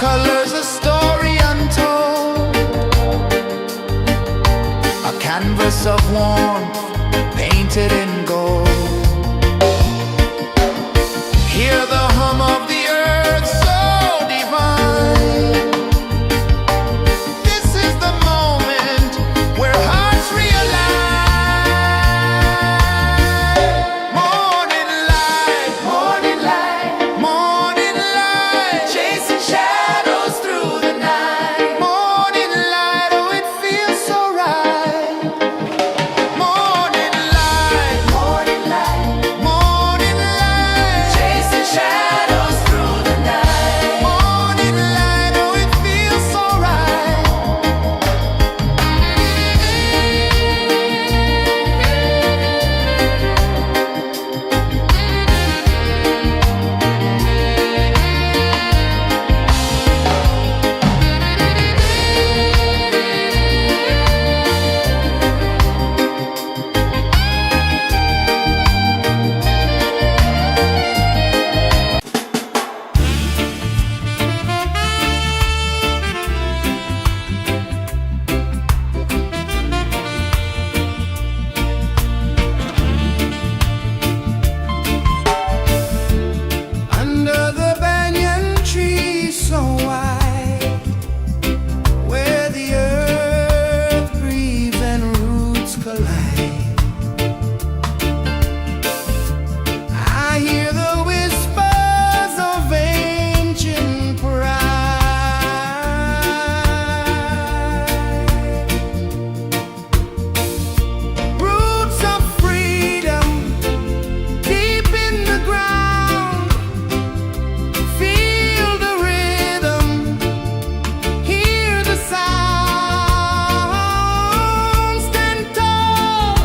colors, a story untold, a canvas of warmth painted in gold. Hear the hum of the earth so divine. This is the moment where hearts realize. Morning light, morning light, morning light, chasing shadows through the night. Morning light, oh it feels so right. Morning light, morning light, morning light, chasing shadows through the night. Morning light, oh it feels so right. Under the banyan tree so wide, where the earth breathes and roots collide, I hear the whispers of ancient pride. Roots of freedom deep in the ground. Feel the rhythm, hear the sound. Stand tall,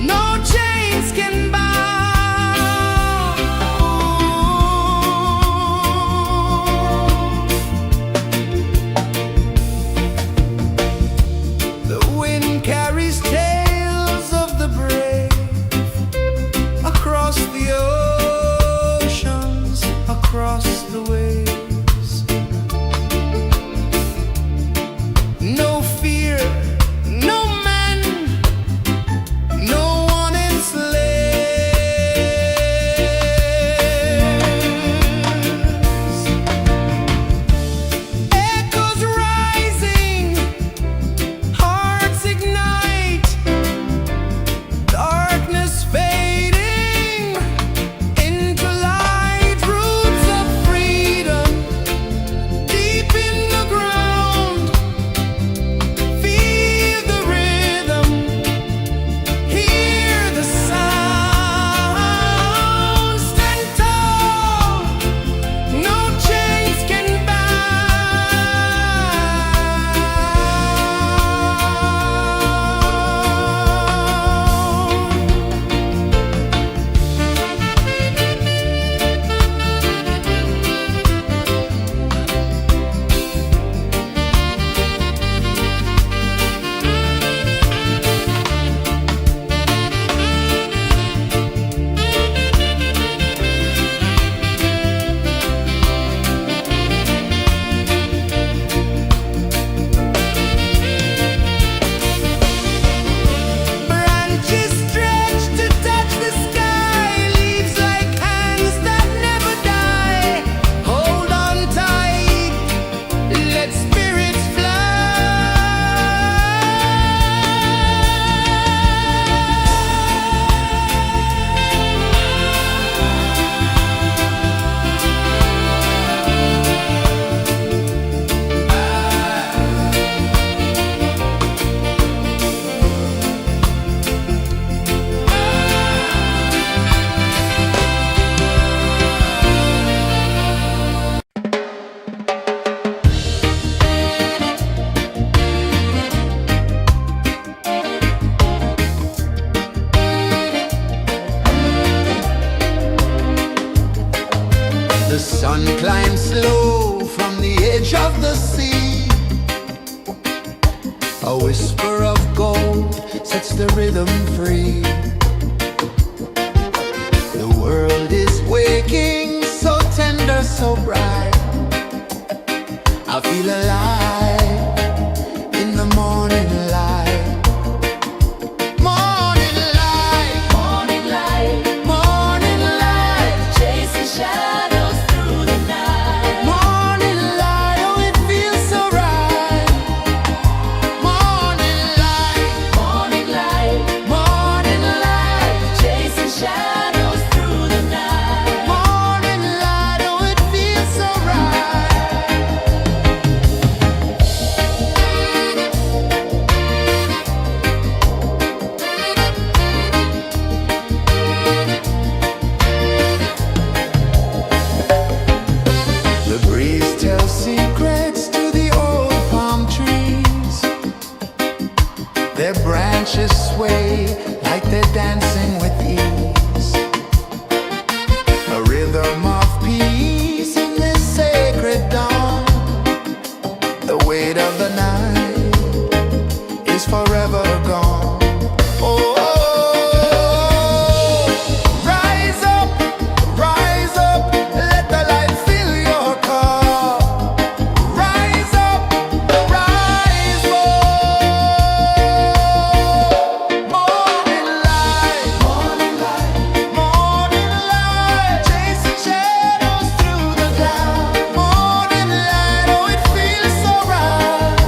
no chains can bound. The wind carries tales of the brave across the oceans, across the waves. No fear, no man, no one enslaves. Echoes rising, hearts ignite, darkness fading into light. Roots of freedom deep in the ground. Feel the rhythm, hear the sound. Stand tall, no chains can branches stretch to touch the sky, leaves like hands that never die. Hold on tight, let spirits The sun climbs slow from the edge of the sea. A whisper of gold sets the rhythm free. The world is waking so tender, so bright. I feel alive in the morning light. Morning light, Morning light, morning light, chasing shadows through the night. morning light, oh it feels so right. Morning light, Morning light, morning light, chasing shadows through the night. morning light, oh it feels so right. The breeze tells secrets to the old palm trees. Their branches sway like they're dancing with ease. A rhythm of peace in this sacred dawn. The weight of the night is forever gone. Oh, rise up, let the light fill your cup. Rise up, rise up. Morning light, Morning light, morning light, chasing shadows through the cloud. Morning light, oh it feels so right.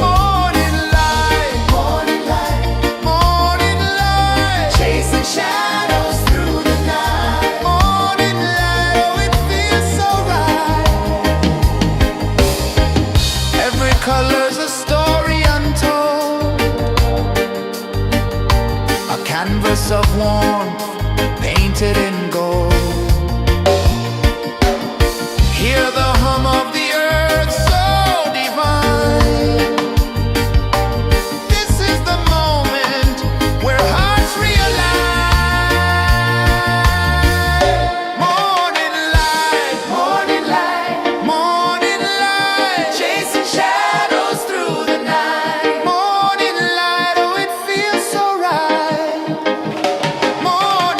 Morning light, morning light, morning light, chasing shadows through the night. morning light, oh it feels so right. Every color's a story untold, a canvas of warmth painted in gold. Hear the hum of the earth so divine. This is the moment where hearts realign. Morning light, Morning light, morning light, chasing shadows through the night. morning light, oh it feels so right. Morning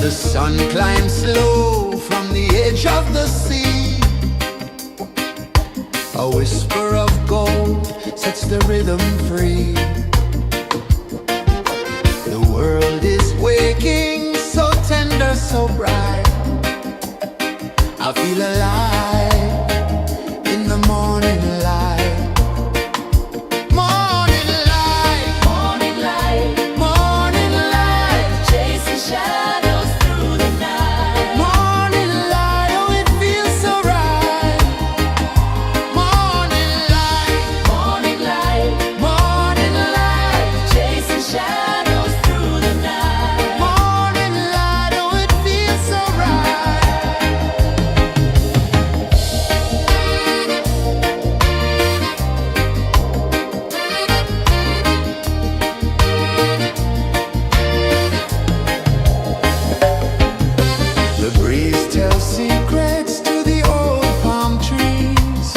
The sun climbs slow from the edge of the sea. A whisper of gold sets the rhythm free. The world is waking, so tender, so bright. I feel alive in the morning light. Morning light, Morning light, morning light, chasing shadows through the night. morning light, oh it feels so right. Morning light, Morning light, morning light, chasing shadows through the night. morning light, oh it feels so right. The breeze tells secrets to the old palm trees.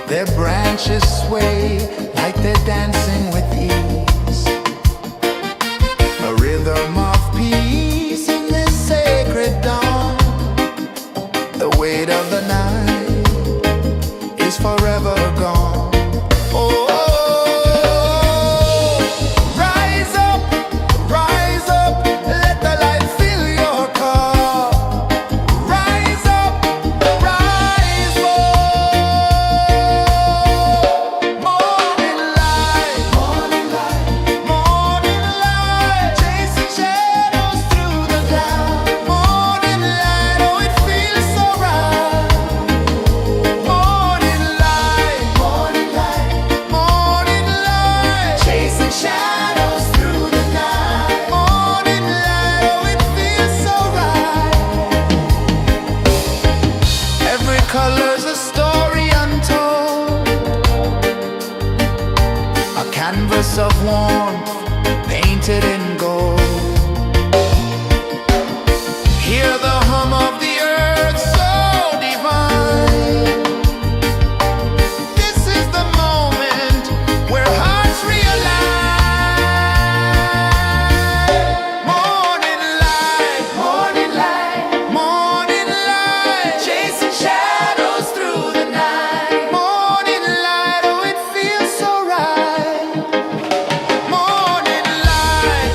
Their branches sway like they're dancing with ease. A rhythm of peace in this sacred dawn. The weight of the night is forever gone. Oh, rise up, let the light fill your cup. Rise up, rise up. Morning light, morning light, morning light, chasing shadows through the cloud. Morning light, oh it feels so right. Morning light, morning light, morning light, chasing shadows through the night. Morning light, oh it feels so right. Every color's a story untold, a canvas of warmth painted in gold. Hear the hum of the earth so divine. This is the moment where hearts realign. Morning light, morning light, morning light, chasing shadows through the night. Morning light, oh it feels so right. Morning light,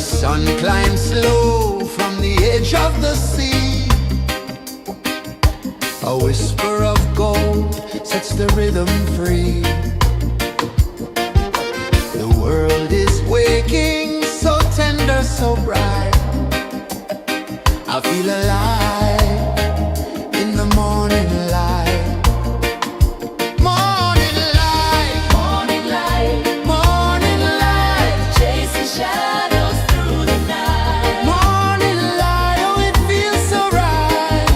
sun climbs slow from the edge of the sea. A whisper of gold sets the rhythm free. The world is waking, so tender, so bright. I feel alive in the morning light. Morning light, Morning light, morning light, chasing shadows through the night. morning light, oh it feels so right.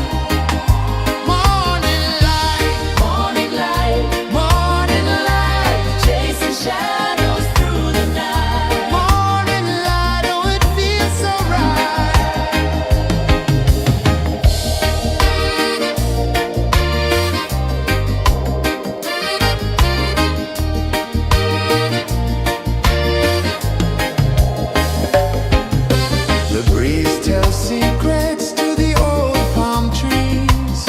Morning light, Morning light, morning light, chasing shadows through the night. morning light, oh it feels so right. The breeze tells secrets to the old palm trees.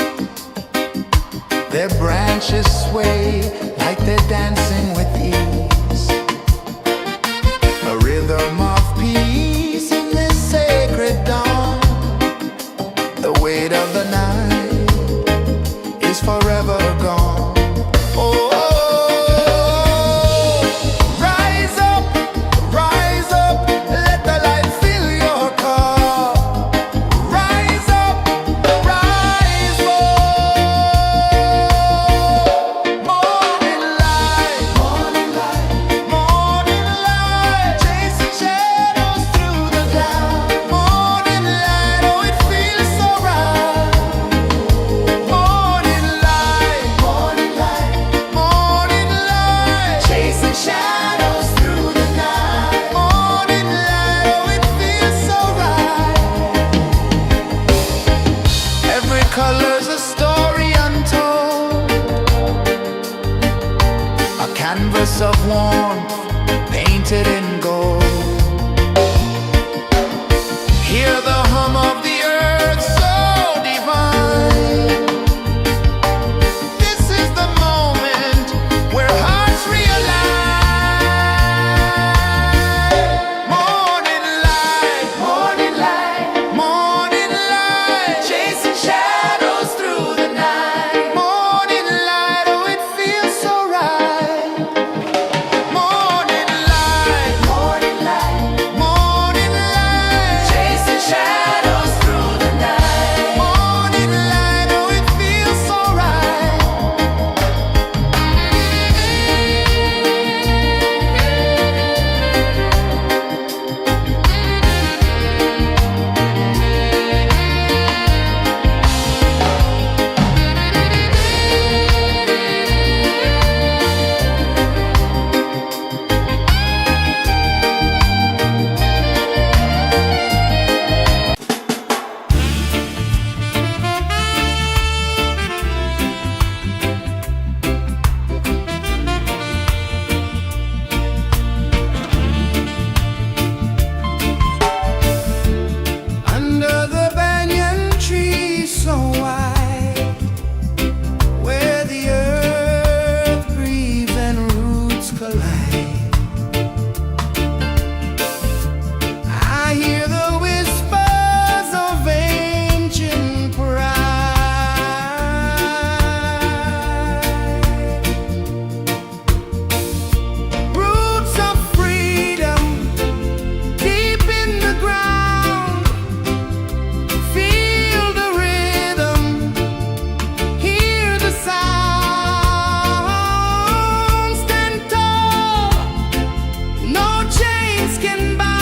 Their branches sway like they're dancing with ease. A rhythm of peace in this sacred dawn. The weight of the night is forever gone. Oh, rise up, let the light fill your cup. Rise up, rise up. Morning light, morning light, morning light, chasing shadows through the cloud. Morning light, oh it feels so right. Morning light, morning light, morning light, chasing shadows through the night. Morning light, oh it feels so right. Every color's a story untold, a canvas of warmth painted in gold. Hear the hum of the earth so divine. This is the moment where hearts realign. Morning light, morning light, morning light, chasing shadows through the night. Morning light, oh it feels so right. Morning light, Morning light, morning light, chasing shadows through the night. morning light, oh it feels so right. Under the banyan tree so wide, where the earth breathes and roots collide, I hear the whispers of ancient pride. Roots of freedom deep in the ground. Feel the rhythm, hear the sound. Stand tall, no chains can bound.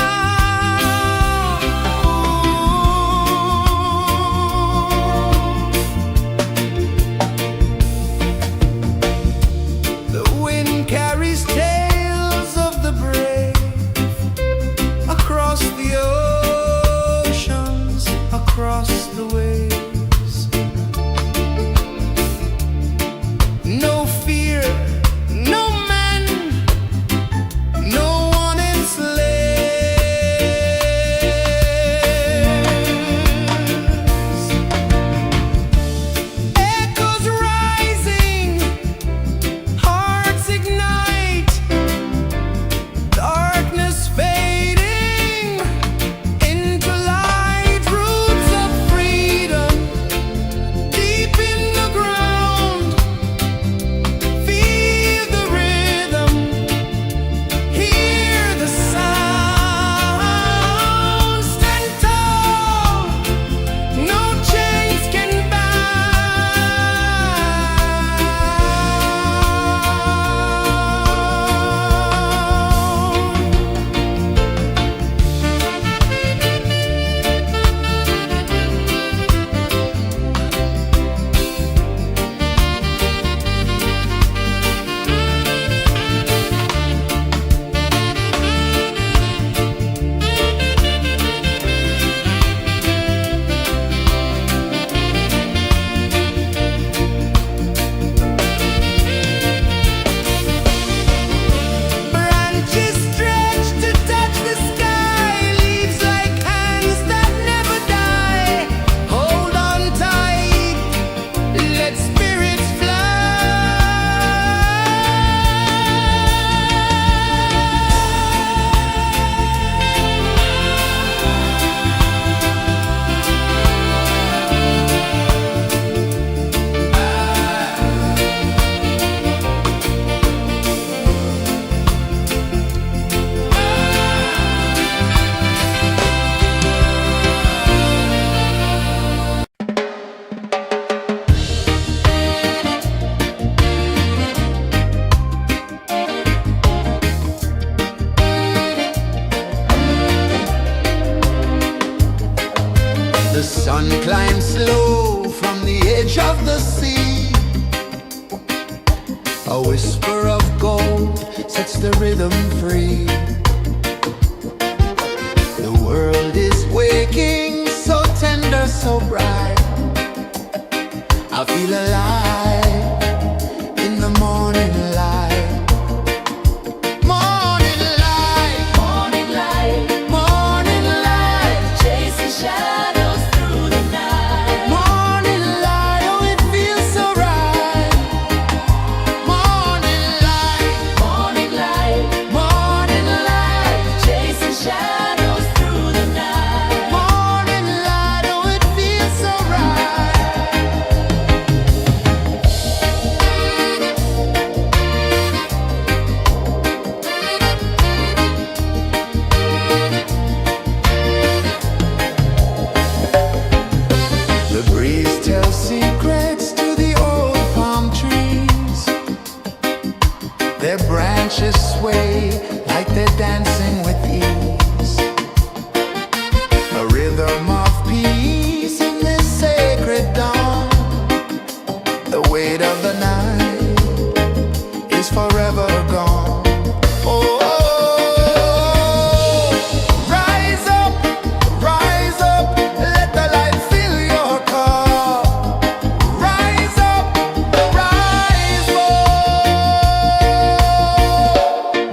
The wind carries tales of the brave across the oceans, across the waves. No fear, no man, no one enslaves. Echoes rising, hearts ignite, darkness fading, sun climbs slow from the edge of the sea. A whisper of gold sets the rhythm free. The world is waking, so tender, so bright. I feel alive in the morning light. Morning light, Morning light, morning light, chasing shadows through the night. morning light, oh it feels so right. Morning light, Morning light, morning light, chasing shadows through the night. morning light, oh it feels so right. The breeze tells secrets to the old palm trees. Their branches sway like they're dancing with ease. A rhythm of peace in this sacred dawn. The weight of the night is forever gone. Oh, rise up, let the light fill your cup. Rise up, rise up.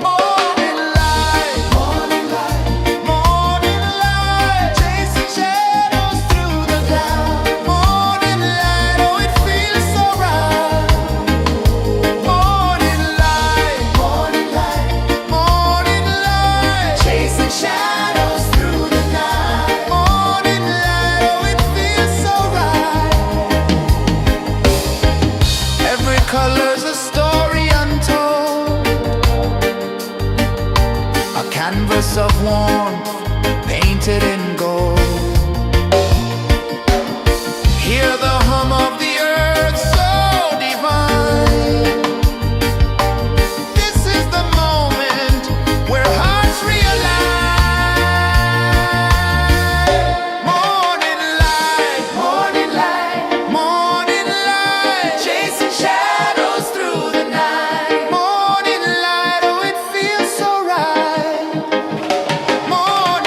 Morning light, morning light, morning light, chasing shadows through the cloud. Morning light, oh it feels so right. Morning light, morning light, morning light, chasing shadows through the night. Morning light, oh it feels so right. Every color's a story untold, a canvas of warmth painted in gold. Hear the hum of the earth so divine. This is the moment where hearts realign. Morning light, morning light, morning light, chasing shadows through the night. Morning light, oh it feels so right. Morning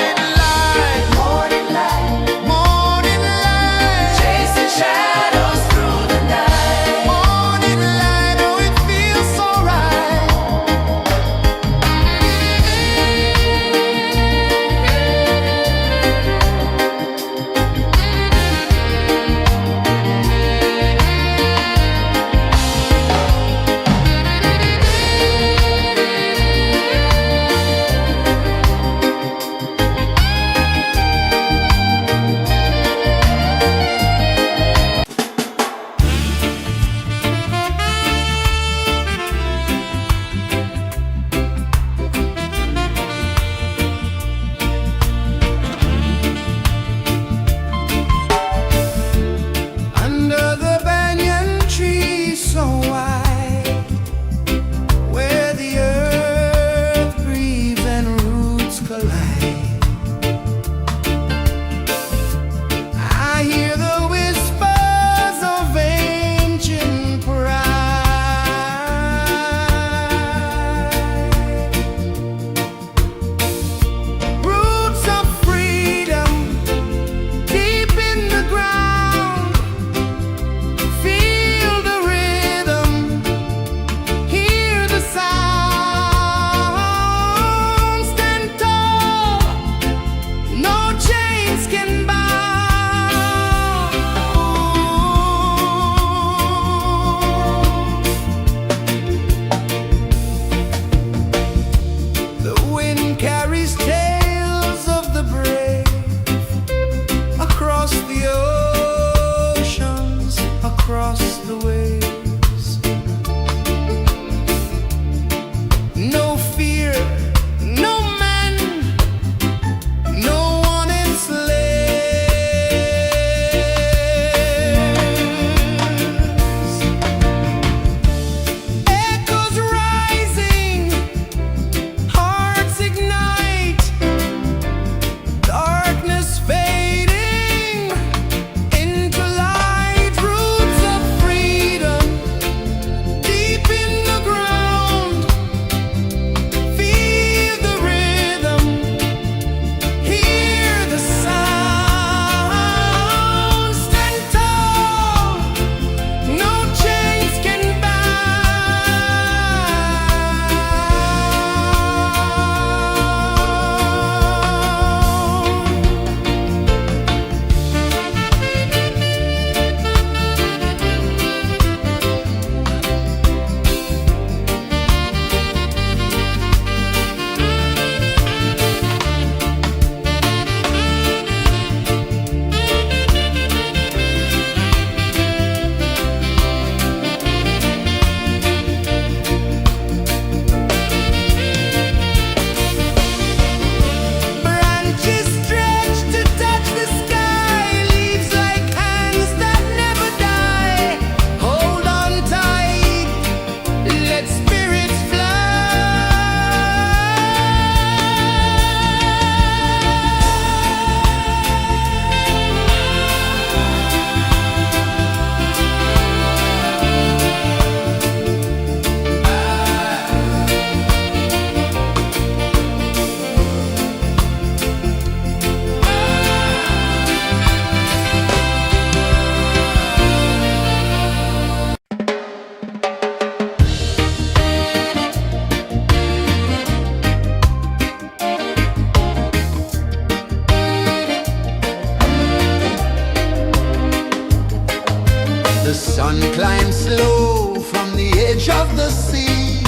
the sea.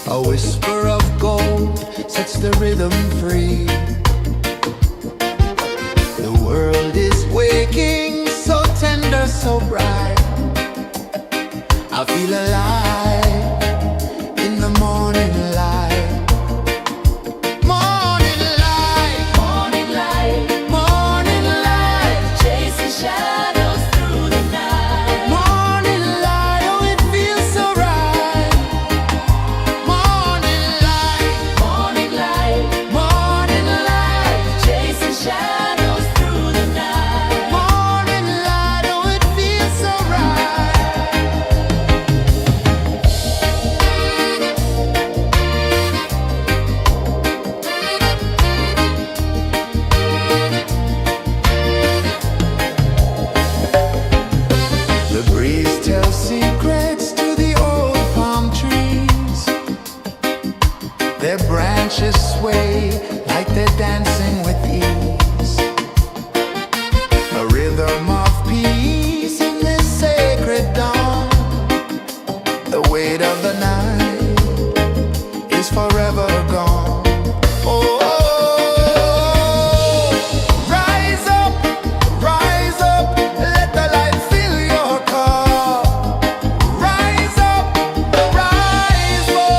A whisper of gold sets the rhythm free. The world is waking, so tender, so bright. I feel alive in the morning light. Morning light, Morning light, morning light, chasing shadows through the night. morning light, oh it feels so right. Morning light, Morning light, morning light, chasing shadows through the night. morning light, oh it feels so right. The breeze tells secrets to the old palm trees. Their branches sway like they're dancing with ease. A rhythm of peace in this sacred dawn. The weight of the night is forever gone. Oh, rise up, let the light fill your cup. Rise up, rise up.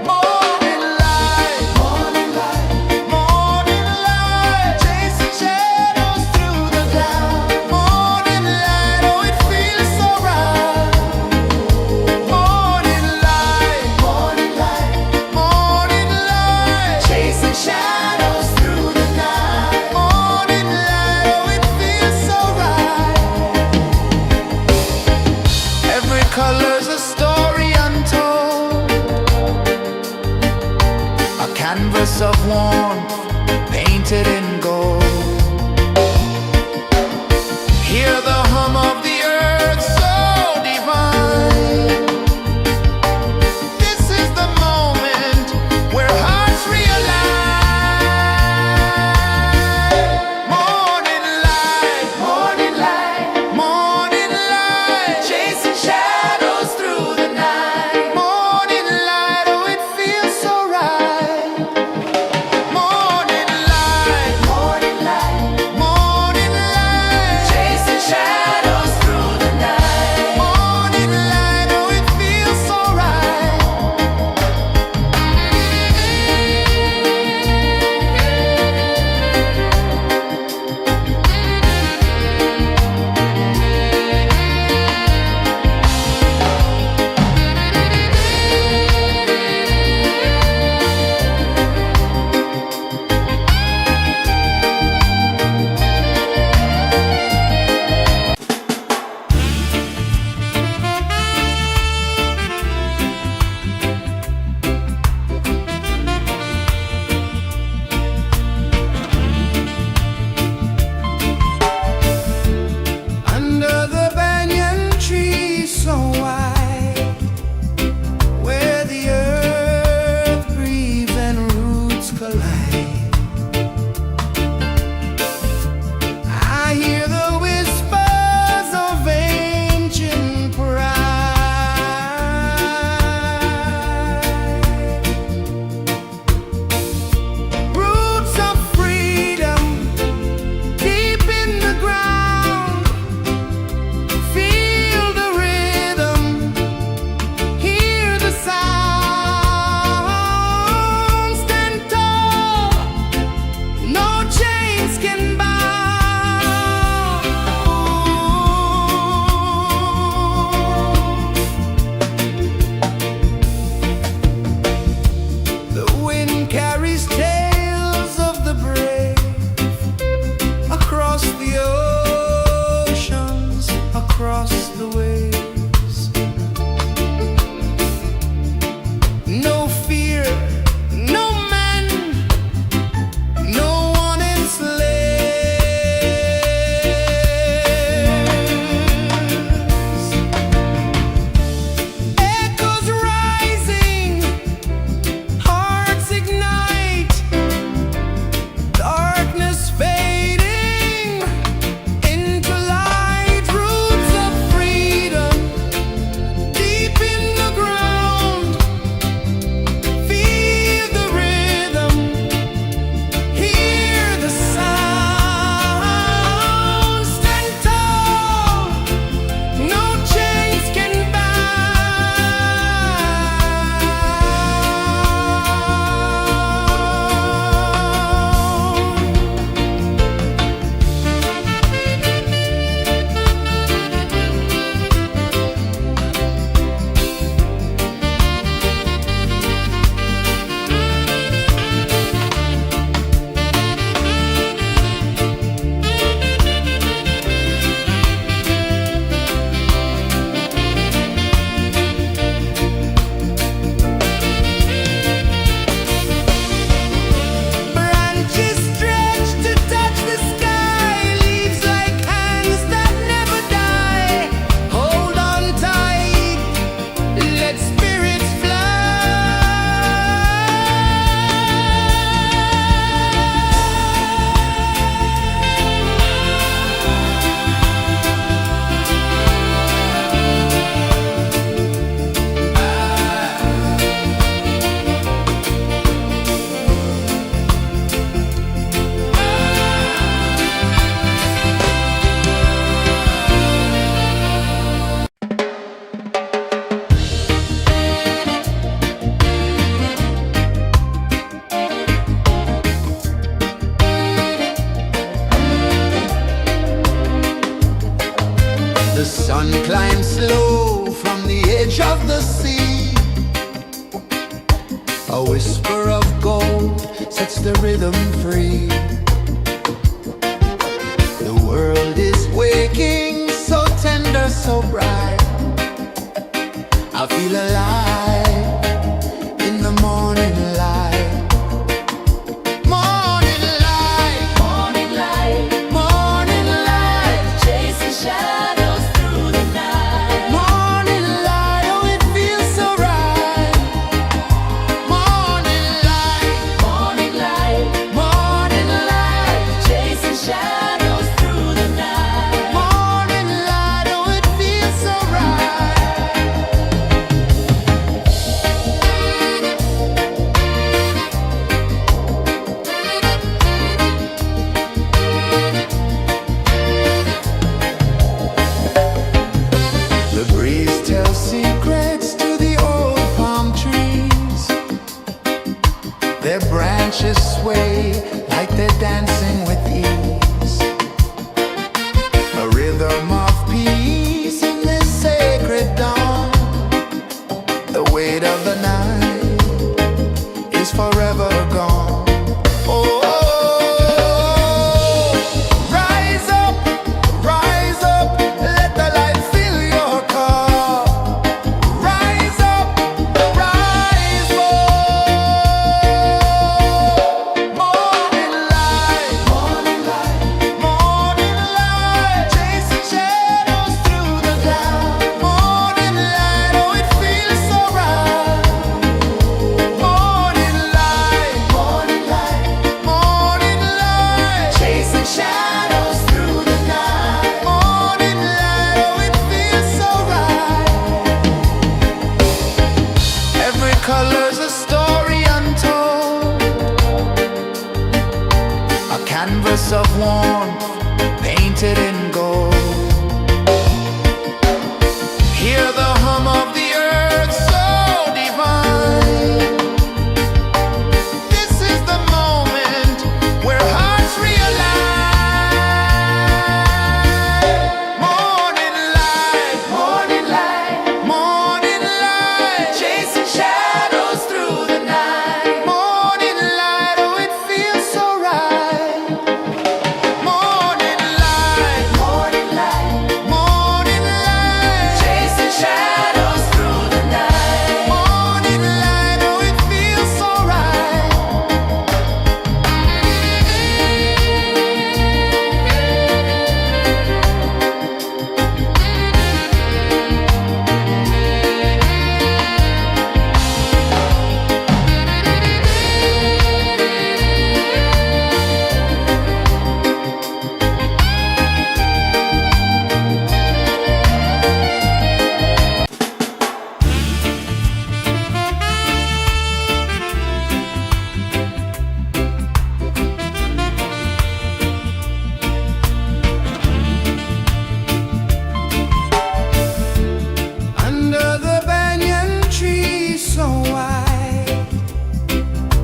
Morning light, morning light, morning light, chasing shadows through the cloud. Morning light, oh it feels so right. Morning light, morning light, morning light, chasing shadows through the night. Morning light, oh it feels so right. Every color's a story untold, a canvas of warmth painted in gold. Hear the hum of the earth so divine. This is the moment where hearts realign. Morning light, morning light, morning light, chasing shadows through the night. Morning light, oh it feels so right. Morning light, morning light, edge of the sea. A whisper of gold sets the rhythm free. The world is waking, so tender, so bright. I feel alive in the morning light. Morning light, Morning light, morning light, chasing shadows through the night. morning light, oh it feels so right. Morning light, Morning light, morning light, chasing shadows through the night. morning light, oh it feels so right. The breeze tells secrets to the old palm trees. Their branches sway like they're dancing with ease. A rhythm of peace in this sacred dawn. The weight of the night is forever gone. Oh, rise up, let the light fill your cup. Rise up, rise up. Morning light, morning light, chasing shadows through the cloud. Morning light, oh it feels so right. Morning light, morning light, chasing shadows through the night. Morning light, oh it feels so right. Every color's a story untold, a canvas of warmth painted in gold. Hear the hum of the earth so divine. This is the moment where hearts realign. Morning light, morning light, chasing shadows through the night. Morning light, oh it feels so right. Morning light, chasing shadows through the night. Morning light, oh it feels so right. Under the banyan tree so wide,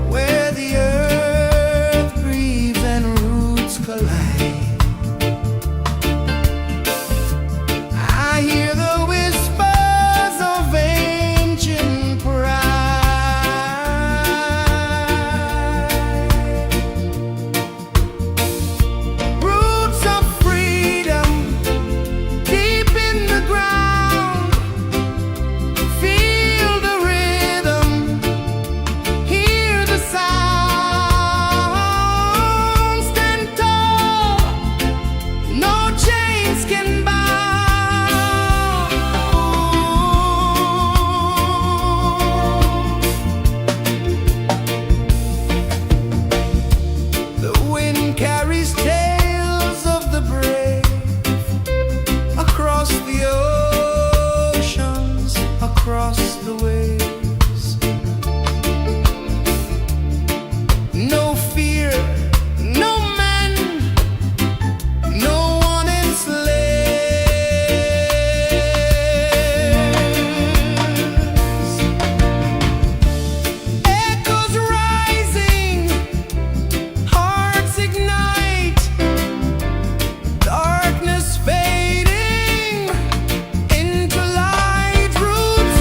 where the earth breathes and roots collide, I hear the whispers of ancient pride. Roots of freedom deep in the ground. Feel the rhythm, hear the sound. Stand tall, no chains can bound. The wind carries tales of the brave across the oceans, across the waves. No fear, no man, no one enslaves. Echoes rising, hearts ignite, darkness fading into light. Roots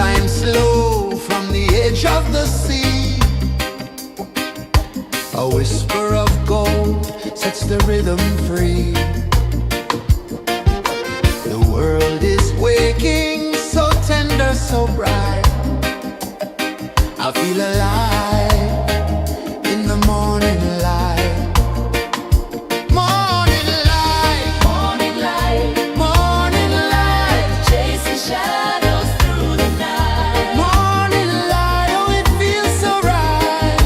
climb slow from the edge of the sea. A whisper of gold sets the rhythm free. The world is waking, so tender, so bright. I feel alive in the morning light. Morning light, Morning light, morning light, chasing shadows through the night. morning light, oh it feels so right.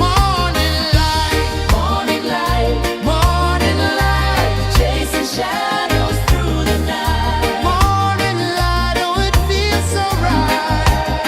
Morning light, Morning light, morning light, chasing shadows through the night. morning light, oh it feels so right.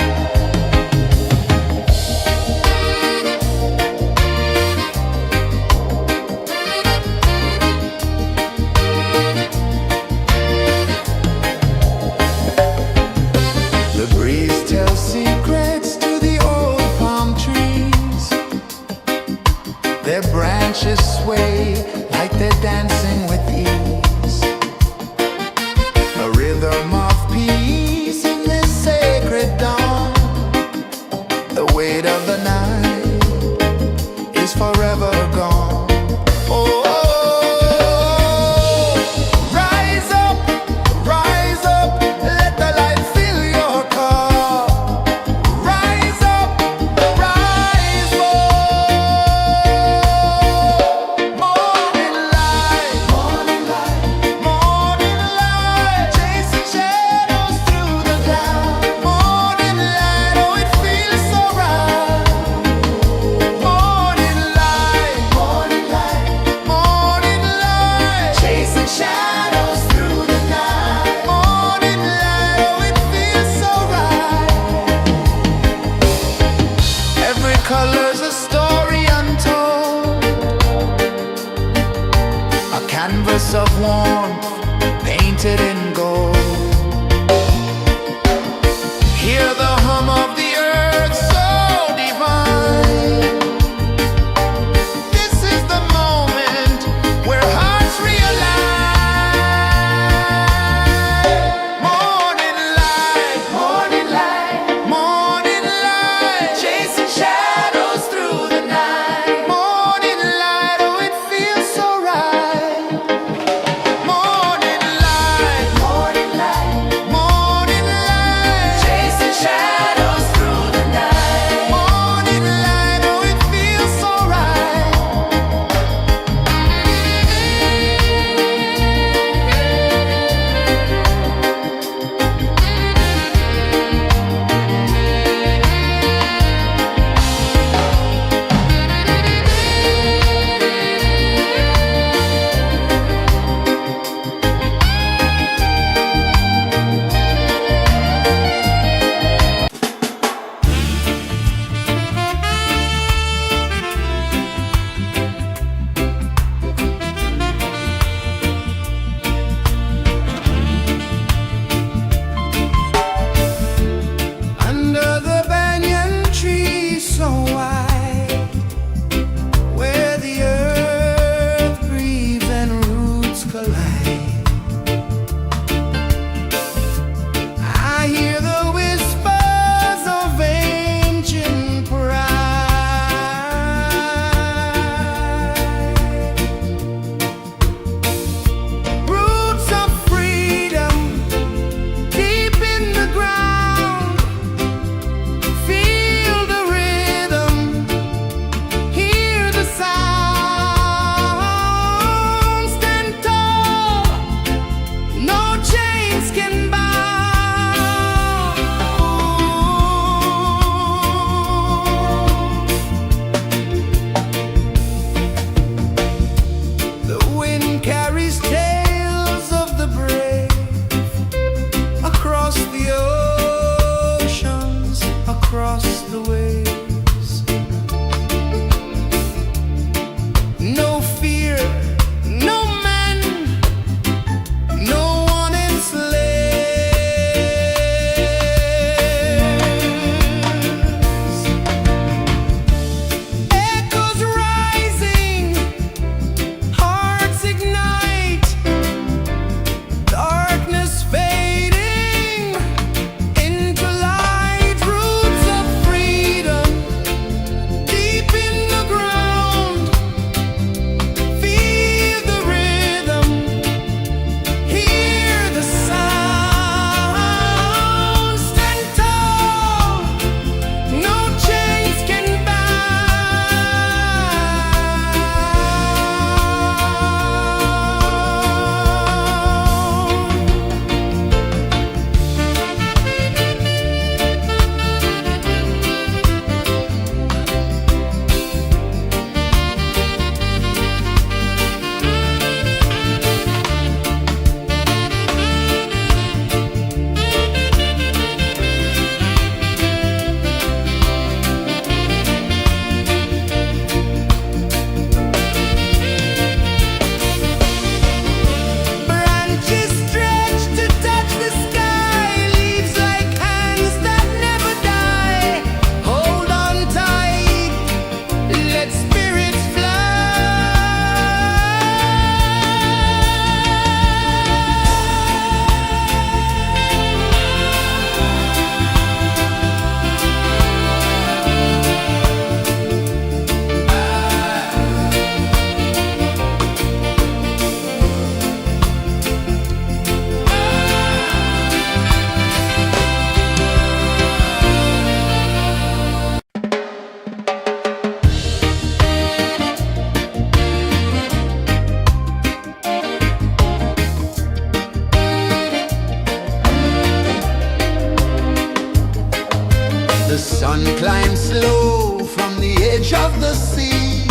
The sun climbs slow from the edge of the sea.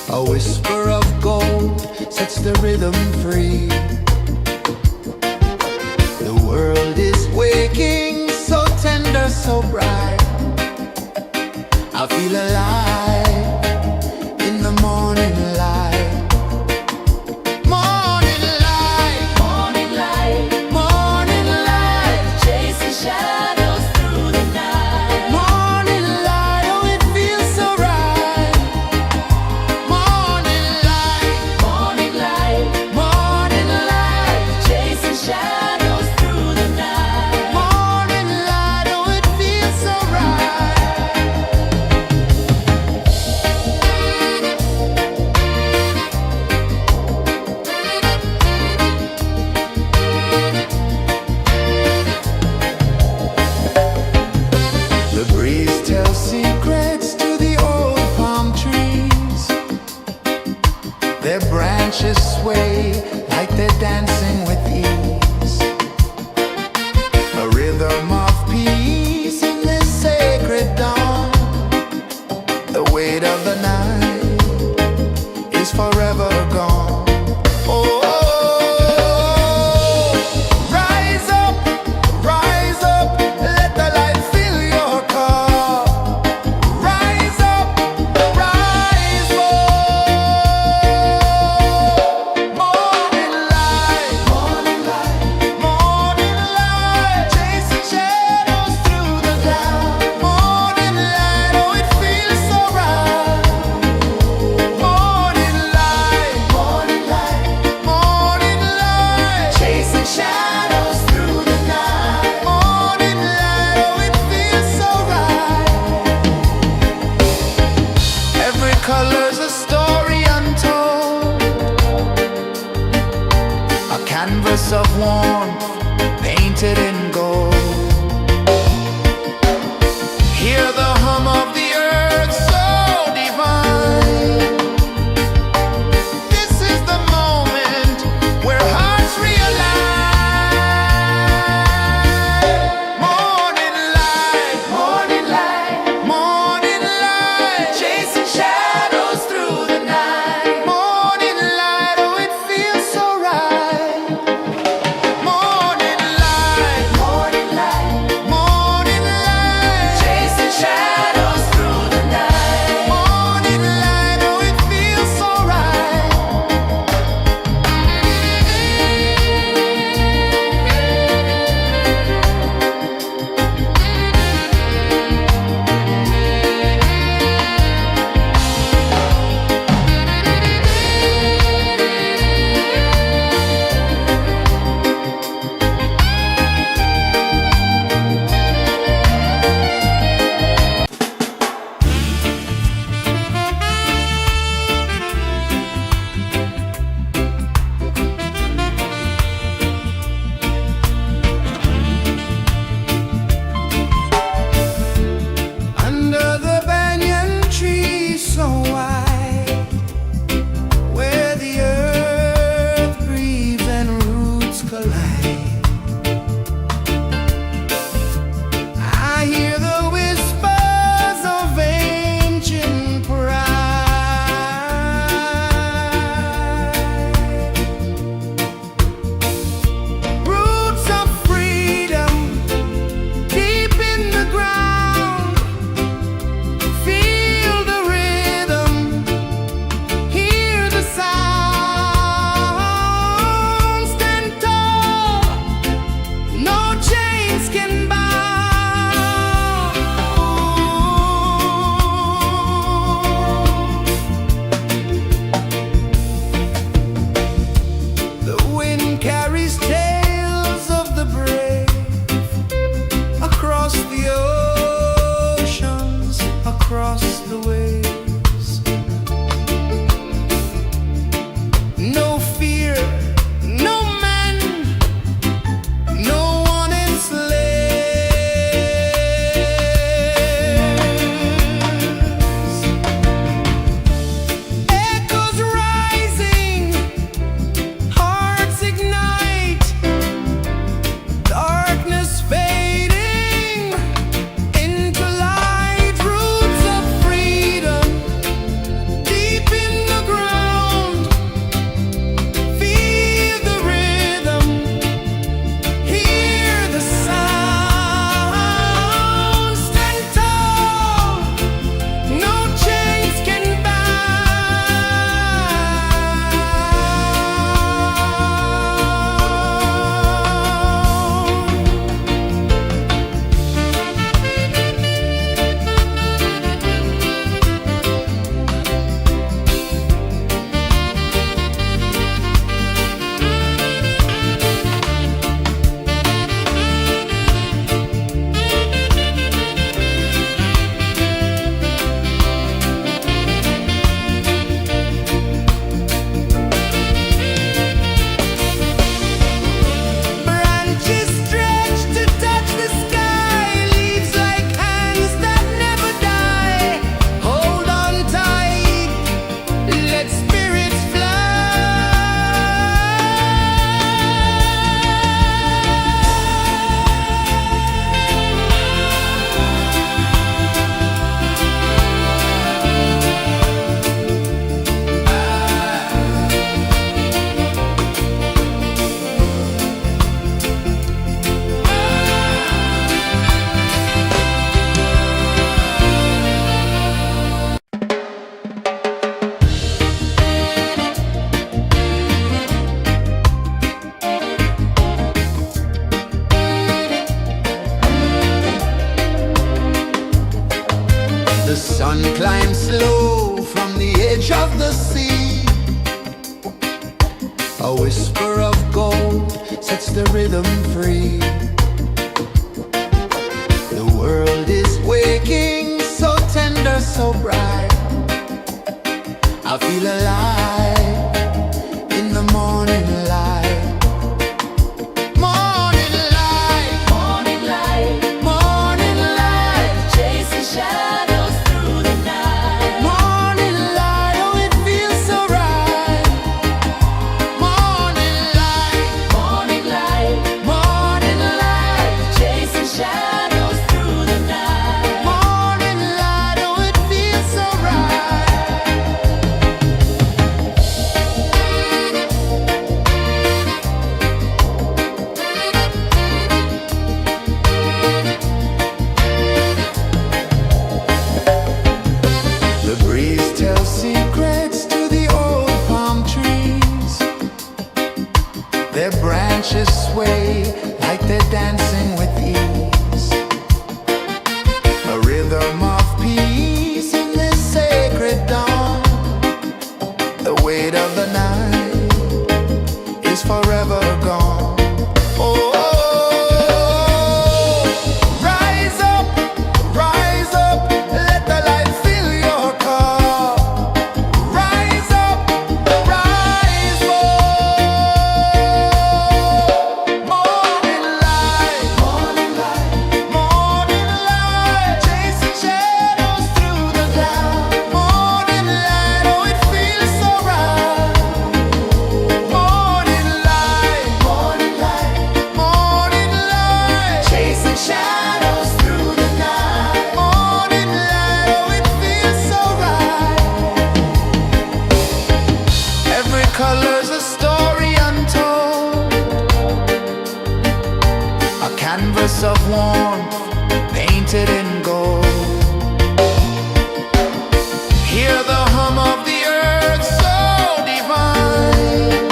A whisper of gold sets the rhythm free. The world is waking, so tender, so bright. I feel alive in the morning light. Morning light, Morning light, morning light, chasing shadows through the night. morning light, oh it feels so right. Morning light, Morning light, morning light, chasing shadows through the night. morning light, oh it feels so right. The breeze tells secrets to the old palm trees. Their branches sway like they're dancing with ease. A rhythm of peace in this sacred dawn. The weight of the night is forever gone. Oh, rise up, let the light fill your cup. Rise up, rise up. Morning light, morning light, morning light, chasing shadows through the cloud. Morning light, oh it feels so right. Morning light, morning light, morning light, chasing shadows through the night. Morning light, oh it feels so right. Every color's a story untold, a canvas of warmth painted in gold. Hear the hum of the earth so divine. This is the moment where hearts realign. Morning light, morning light, morning light, chasing shadows through the night. Morning light, oh it feels so right. Morning light, sun climbs slow from the edge of the sea. A whisper of gold sets the rhythm free. The world is waking, so tender, so bright. I feel alive in the morning light. Morning light, Morning light, morning light, chasing shadows through the night. morning light, oh it feels so right. Morning light, Morning light, morning light, chasing shadows through the night. morning light, oh it feels so right. The breeze tells secrets to the old palm trees. Their branches sway like they're dancing with ease. A rhythm of peace in this sacred dawn. The weight of the night is forever gone. Oh, rise up, let the light fill your cup. Rise up, rise up. Morning light, morning light, morning light, chasing shadows through the cloud. Morning light, oh it feels so right. Morning light, morning light, morning light, chasing shadows through the night. Morning light, oh it feels so right. Every color's a story untold, a canvas of warmth painted in gold. Hear the hum of the earth so divine.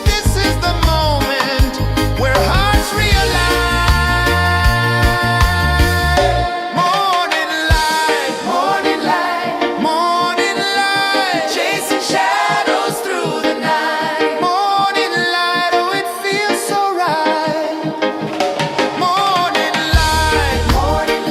This is the moment where hearts realign. Morning light, morning light, morning light, chasing shadows through the night. Morning light, oh it feels so right. Morning light, morning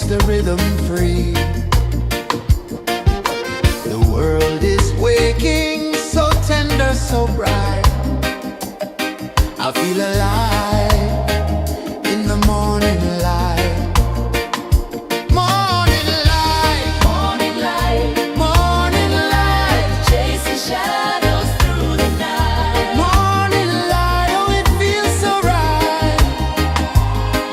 makes the rhythm free. The world is waking, so tender, so bright. I feel alive in the morning light. Morning light, Morning light, morning light, chasing shadows through the night. morning light, oh it feels so right.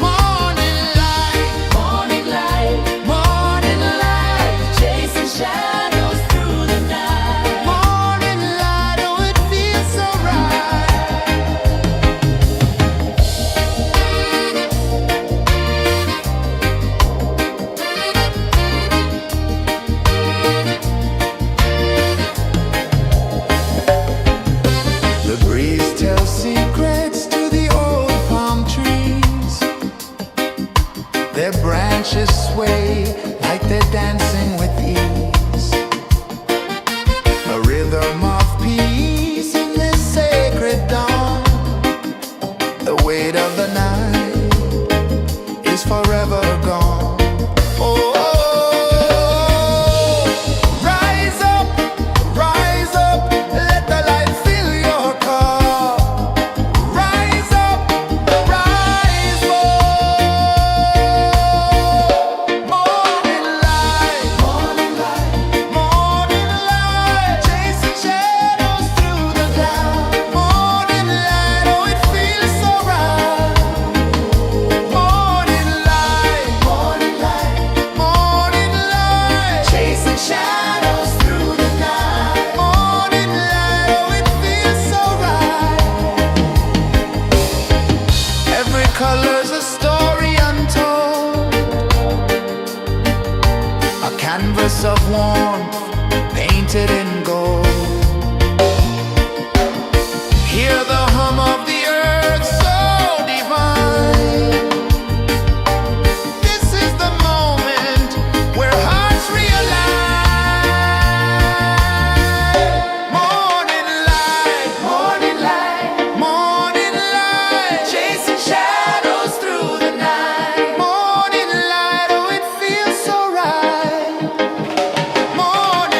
Morning light, Morning light, morning light, chasing shadows through the night. morning light, oh it feels so right. The breeze tells secrets to the old palm trees. Their branches sway like they're dancing with ease. A rhythm of peace in this sacred dawn. The weight of the night is forever gone. Oh, rise up, let the light fill your cup. Rise up, rise up. Morning light, morning light, morning light, chasing shadows through the cloud. Morning light, oh it feels so right. Morning light, morning light, morning light, chasing shadows through the night. Morning light, oh it feels so right. Every color's a story untold, a canvas of warmth painted in gold. Hear the hum of the earth so divine. This is the moment where hearts realign. Morning light, morning light, morning light, chasing shadows through the night. Morning light, oh it feels so right. Morning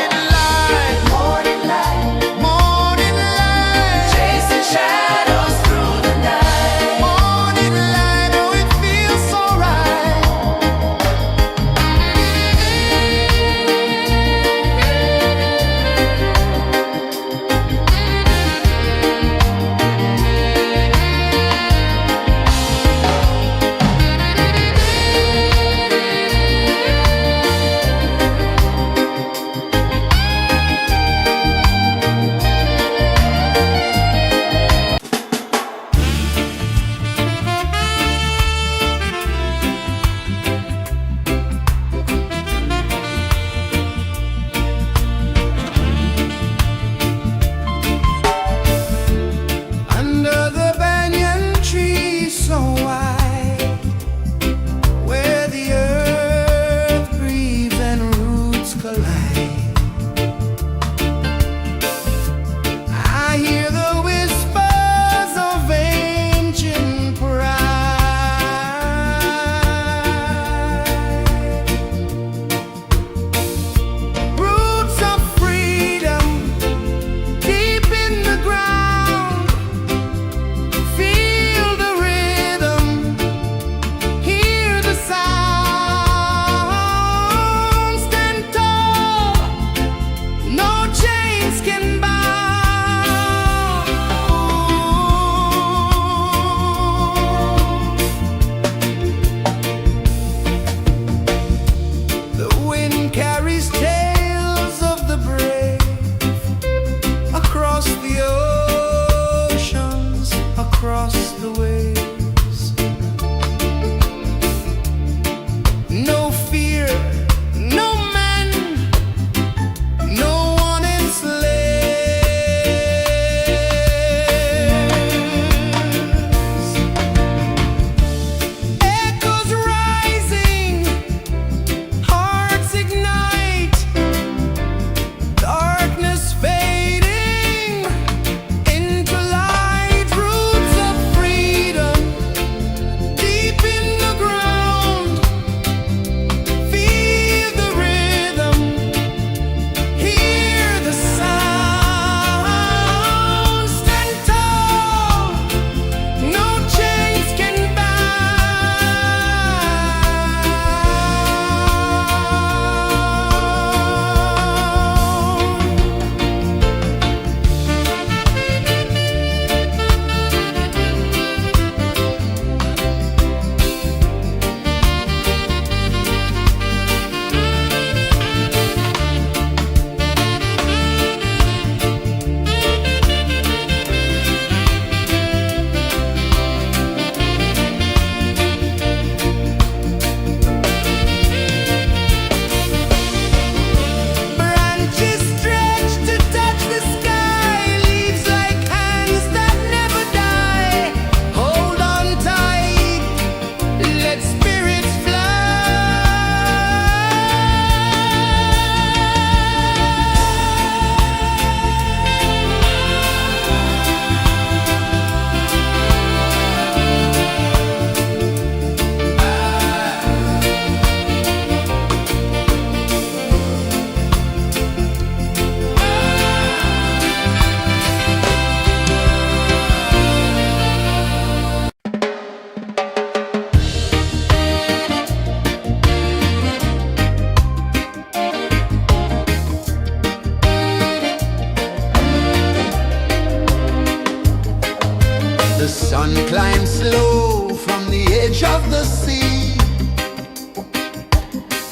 Sun climbs slow from the edge of the sea.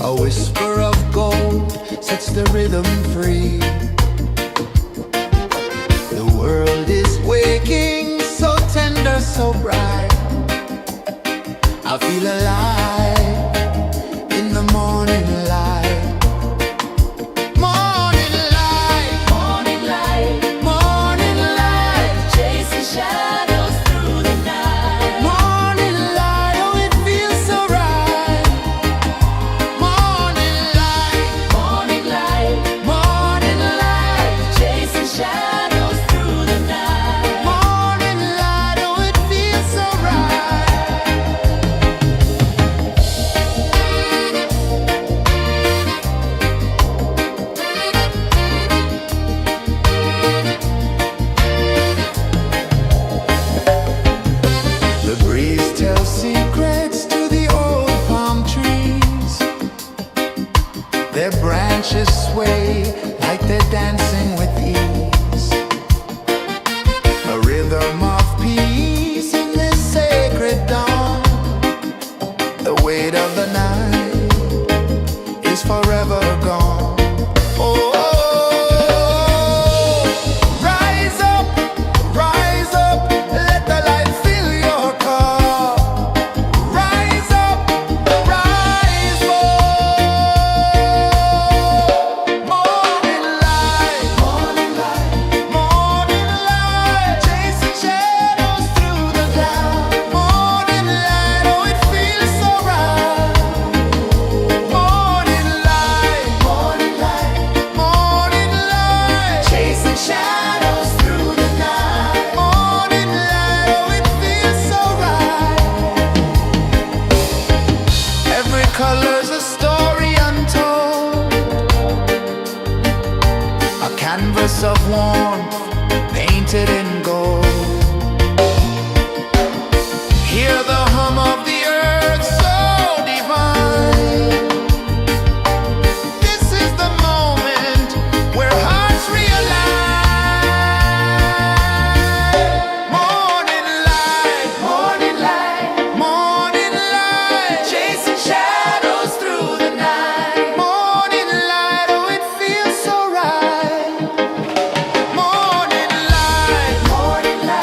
A whisper of gold sets the rhythm free. The world is waking, so tender, so bright. I feel alive in the morning light. Morning light, Morning light, morning light, chasing shadows through the night. morning light, oh it feels so right. Morning light, Morning light, morning light, chasing shadows through the night. morning light, oh it feels so right. The breeze tells secrets to the old palm trees. Their branches sway like they're dancing with ease. A rhythm of peace in this sacred dawn. The weight of the night is forever gone. Oh, rise up, let the light fill your cup. Rise up, rise up. Morning light, morning light, morning light, chasing shadows through the cloud. Morning light, oh it feels so right. Morning light, morning light, morning light, chasing shadows through the night. Morning light, oh it feels so right. Every color's a story untold, a canvas of warmth painted in gold. Hear the hum of the earth so divine. This is the moment where hearts realign. Morning light, morning light, morning light, chasing shadows through the night. Morning light, oh it feels so right. Morning light, morning light,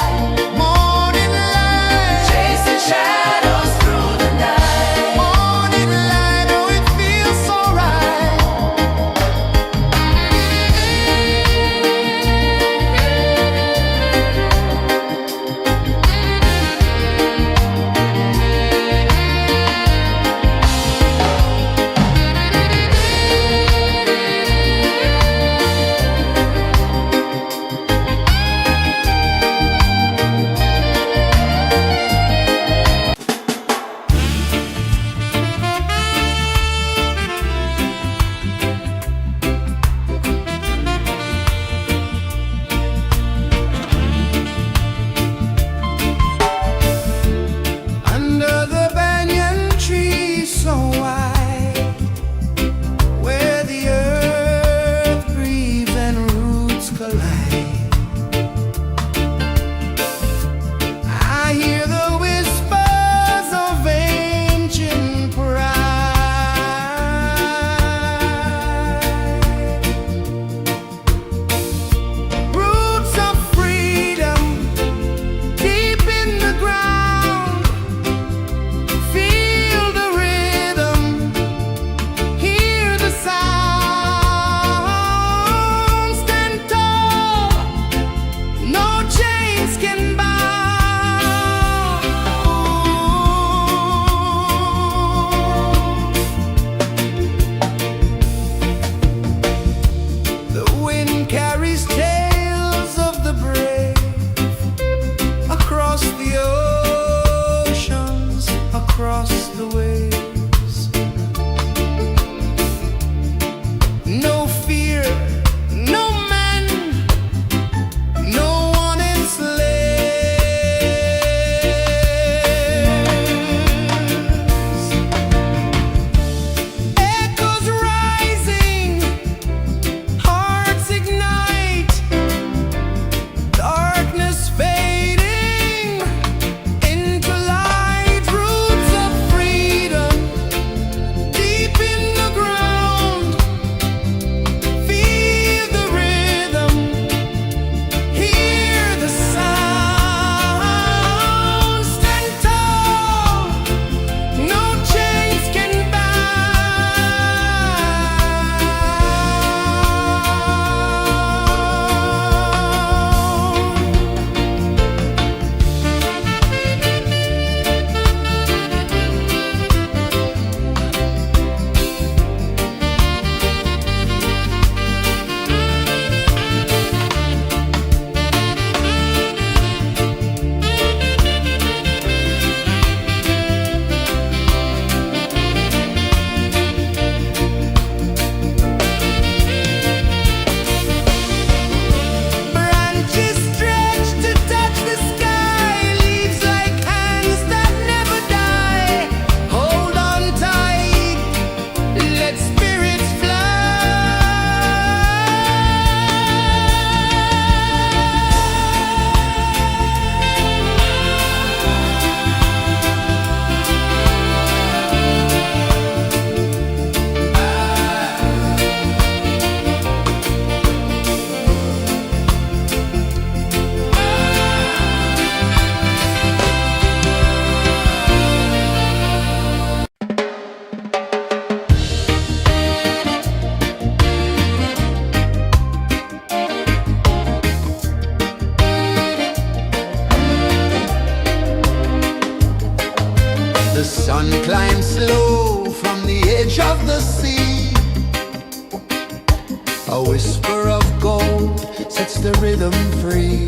A whisper of gold sets the rhythm free.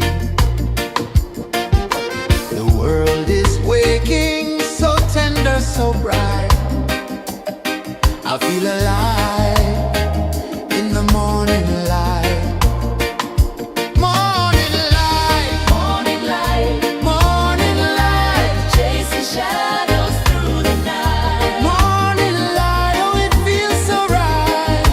The world is waking, so tender, so bright. I feel alive in the morning light. Morning light, Morning light, morning light, chasing shadows through the night. morning light, oh it feels so right.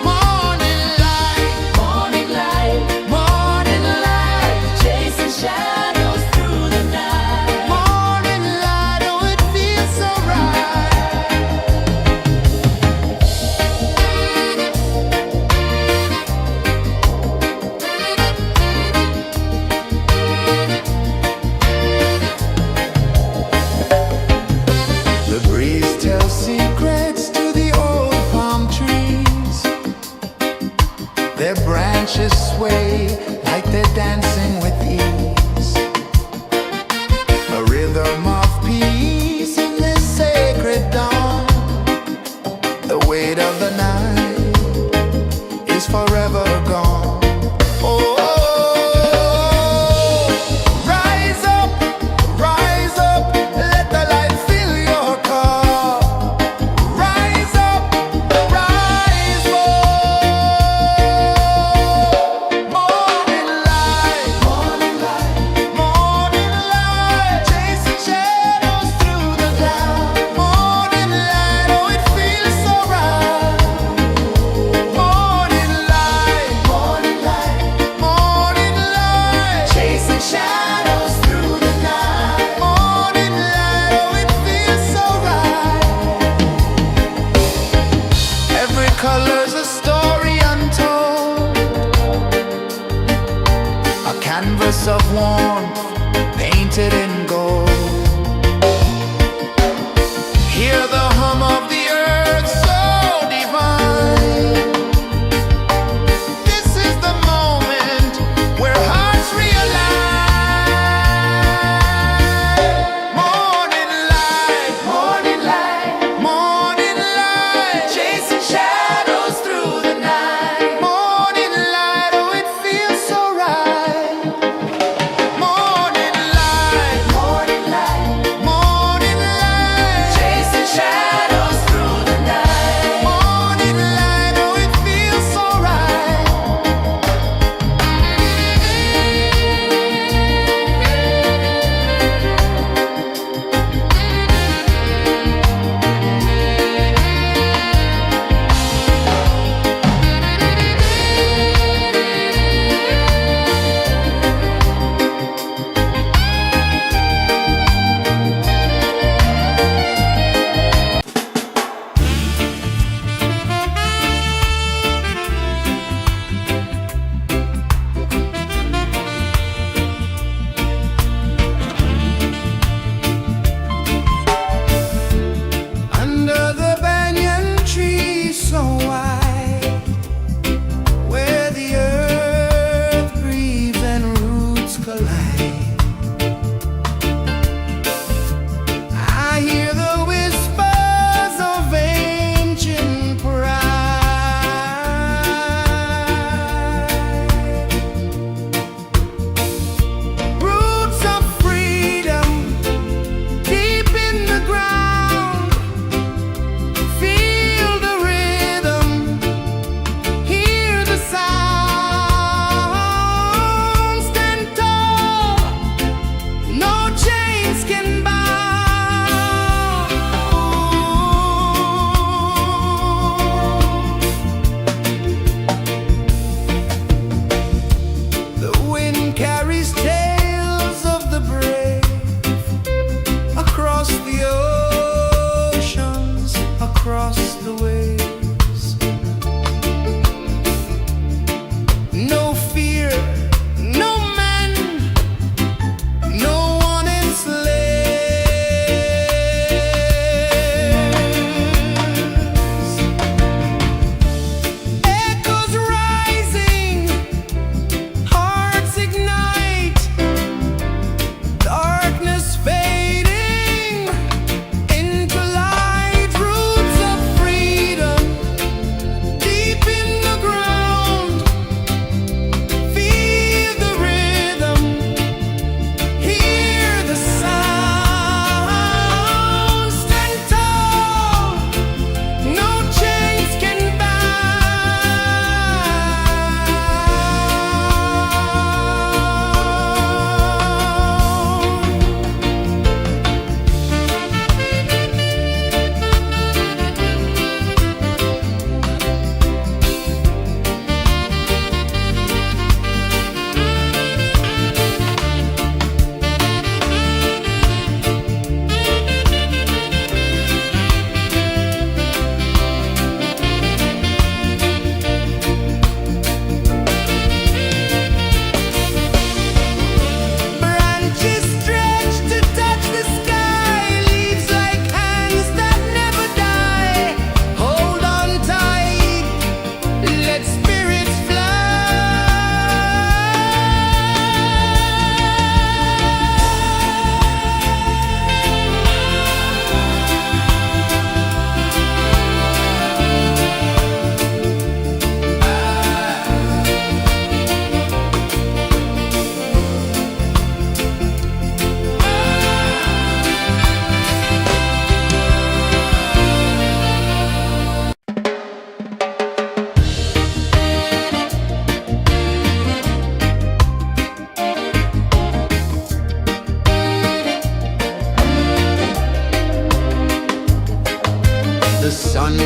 Morning light, Morning light, morning light, chasing shadows through the night. morning light, oh it feels so right. The breeze tells secrets to the old palm trees. Their branches sway like they're dancing with ease. A rhythm of peace in this sacred dawn. The weight of the night is forever gone. Oh, rise up, let the light fill your cup. Rise up, rise up. Morning light, morning light, morning light, chasing shadows through the cloud. Morning light, oh it feels so right. Morning light, morning light, morning light, chasing shadows through the night. Morning light, oh it feels so right. Every color's a story untold, a canvas of warmth painted in gold. Hear the hum of the earth so divine. This is the moment where hearts realign. Morning light, morning light, morning light, chasing shadows through the night. Morning light, oh it feels so right. Morning light, morning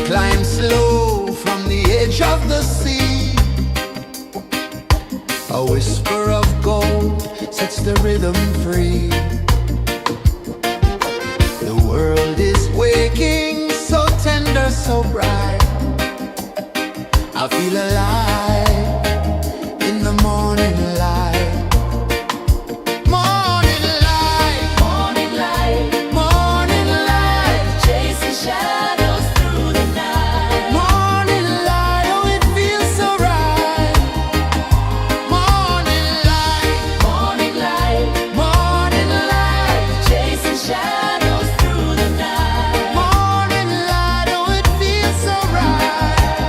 climb slow from the edge of the sea. A whisper of gold sets the rhythm free. The world is waking, so tender, so bright. I feel alive in the morning light. Morning light, Morning light, morning light, chasing shadows through the night. morning light, oh it feels so right. Morning light, Morning light, morning light, chasing shadows through the night. morning light, oh it feels so right.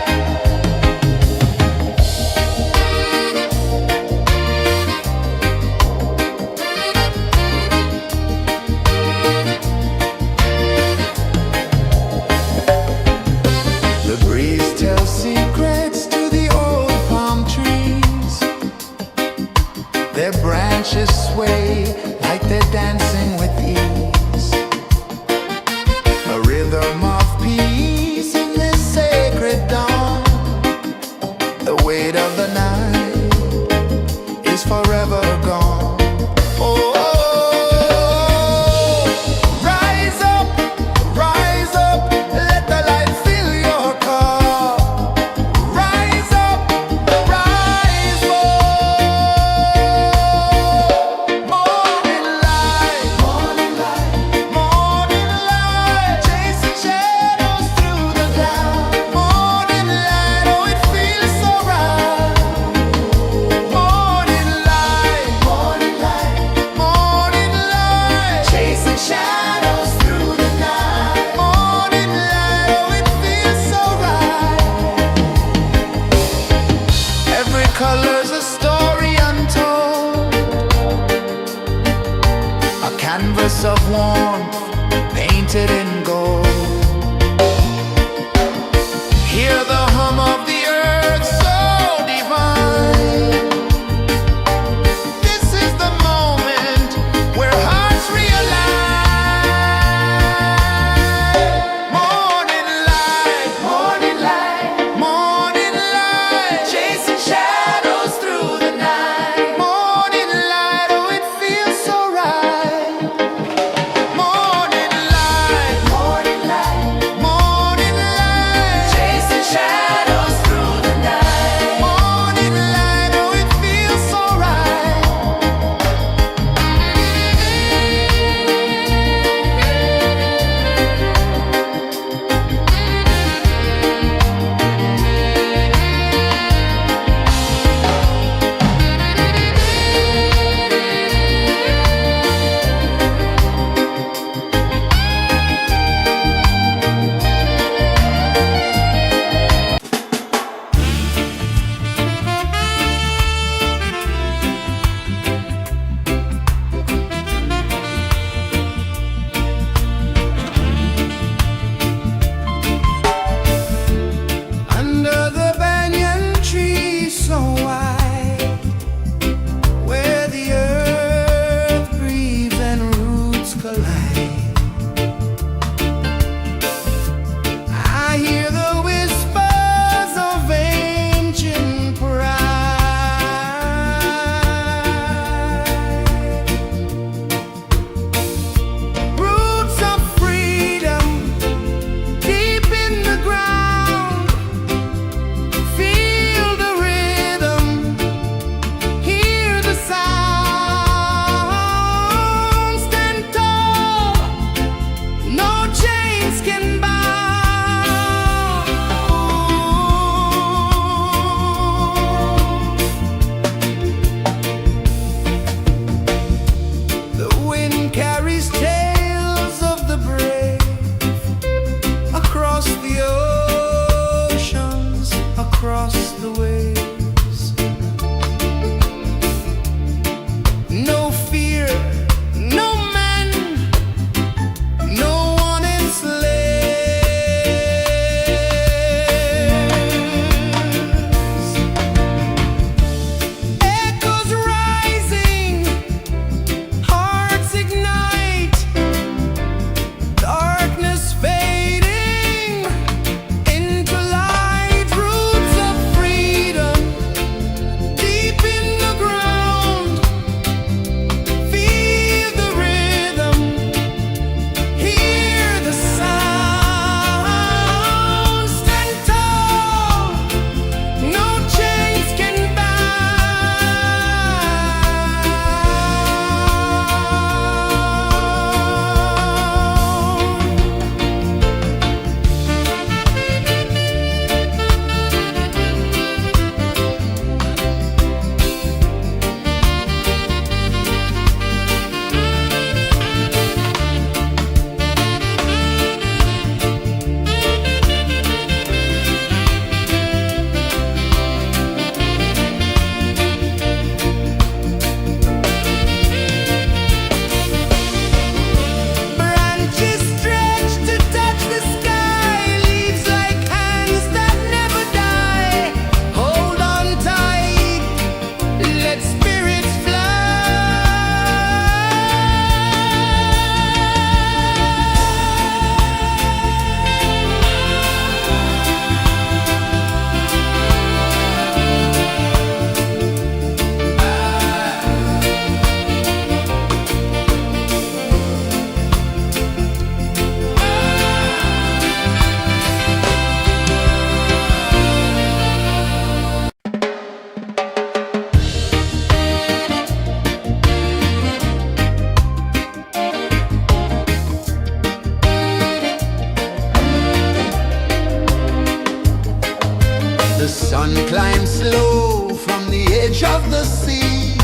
The sun climbs slow from the edge of the sea.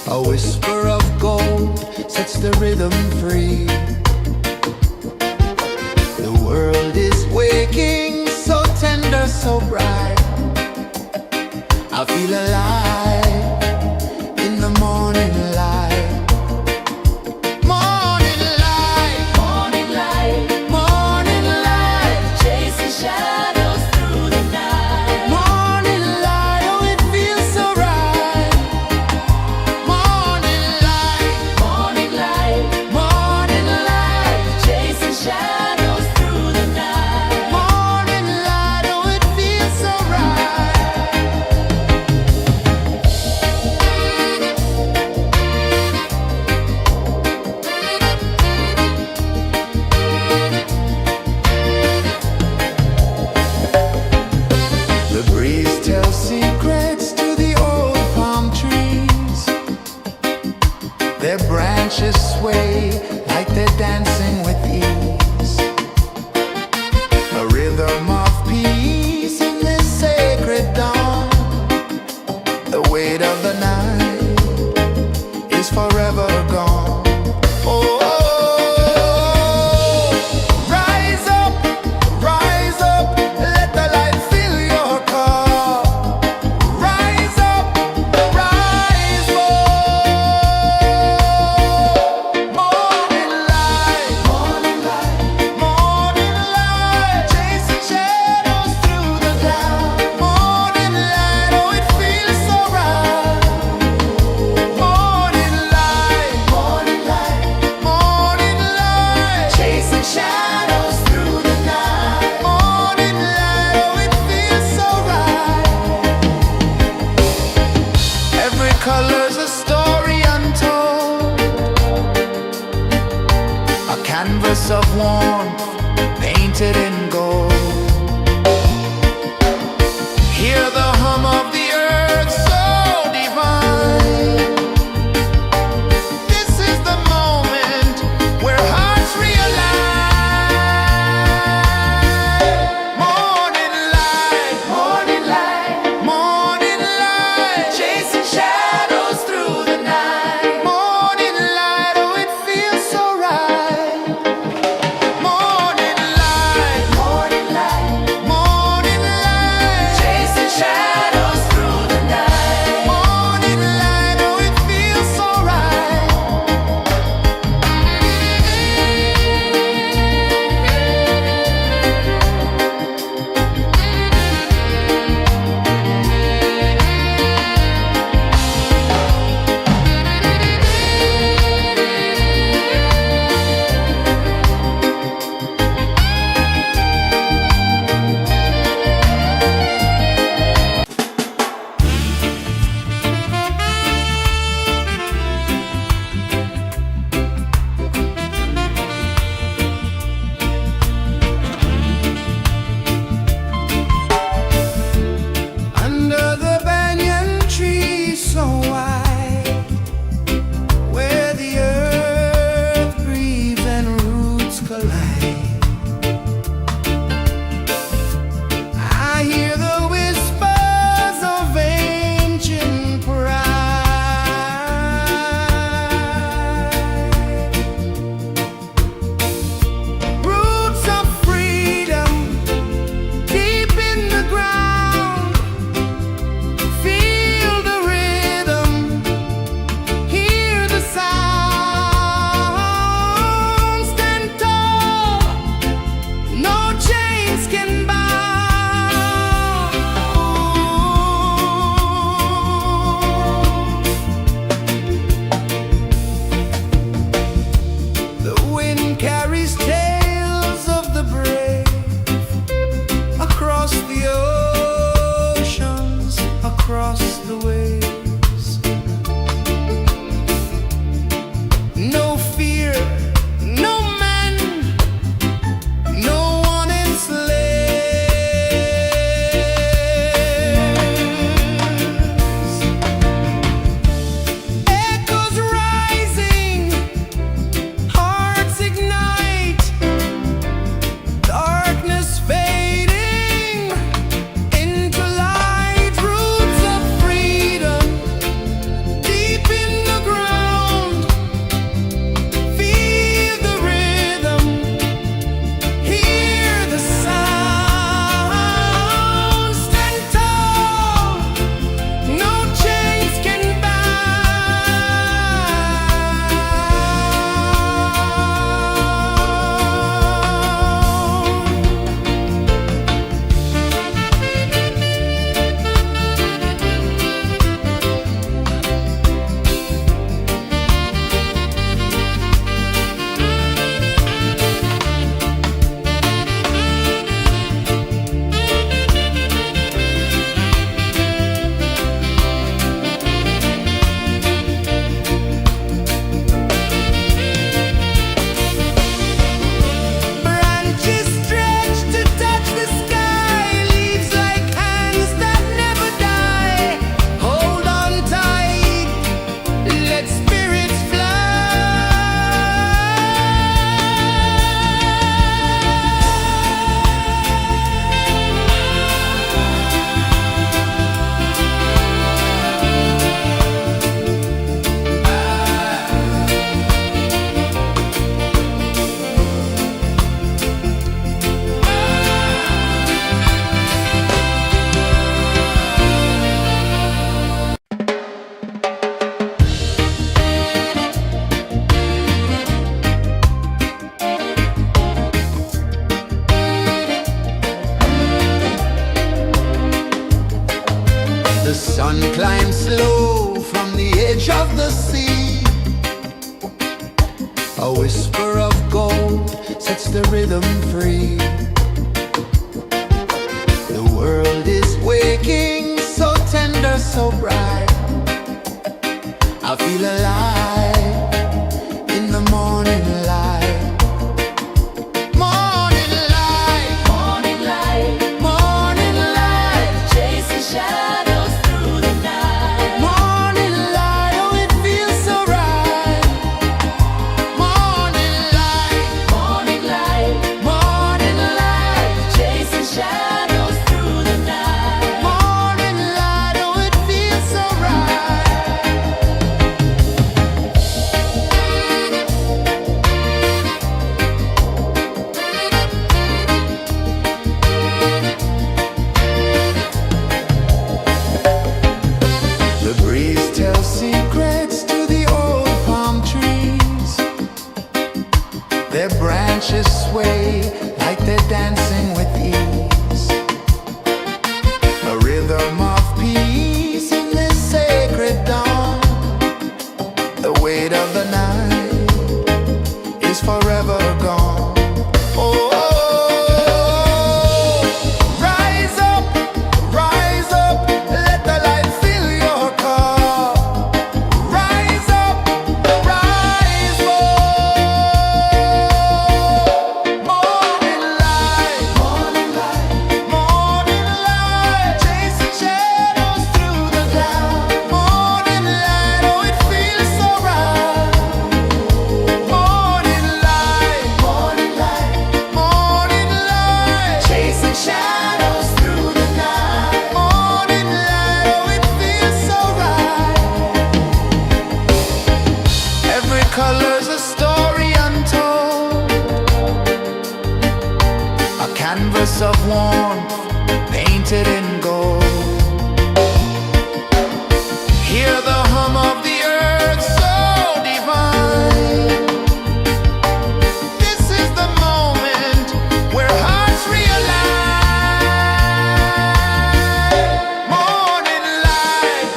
A whisper of gold sets the rhythm free. The world is waking, so tender, so bright. I feel alive in the morning light. Morning light, Morning light, morning light, chasing shadows through the night. morning light, oh it feels so right. Morning light, Morning light, morning light, chasing shadows through the night. morning light, oh it feels so right. The breeze tells secrets to the old palm trees. Their branches sway like they're dancing with ease. A rhythm of peace in this sacred dawn. The weight of the night is forever gone. Oh, rise up, let the light fill your cup. Rise up, rise up. Morning light, morning light, morning light, chasing shadows through the cloud. Morning light, oh it feels so right. Morning light, morning light, morning light, chasing shadows through the night. Morning light, oh it feels so right. Every color's a story untold, a canvas of warmth painted in gold. Hear the hum of the earth so divine. This is the moment where hearts realign. Morning light, morning light, morning light, chasing shadows through the night. Morning light, oh it feels so right. Morning light, morning light, morning light, chasing shadows through the night. Morning light, oh it feels so right. Under the banyan tree so wide, where the earth breathes and roots collide, I hear the whispers of ancient pride. Roots of freedom deep in the ground. Feel the rhythm, hear the sound. Stand tall, no chains can bound. The wind carries tales of the brave across the oceans, across the waves. No fear, no man, no one enslaved. sun climbs slow from the edge of the sea. A whisper of gold sets the rhythm free. The world is waking, so tender, so bright. I feel alive in the morning light. Morning light, Morning light, morning light, chasing shadows through the night. morning light, oh it feels so right. Morning light, Morning light, morning light, chasing shadows through the night. morning light, oh it feels so right. The breeze tells secrets to the old palm trees. Their branches sway like they're dancing with ease. A rhythm of peace in this sacred dawn. The weight of the night is forever gone. Oh, rise up, let the light fill your cup. Rise up, rise up. Morning light, morning light, chasing shadows through the cloud. Morning light, oh it feels so right. Morning light, morning light, chasing shadows through the night. Morning light, oh it feels so right. Every color's a story untold, a canvas of warmth painted in gold. Hear the hum of the earth so divine. This is the moment where hearts realign. Morning light,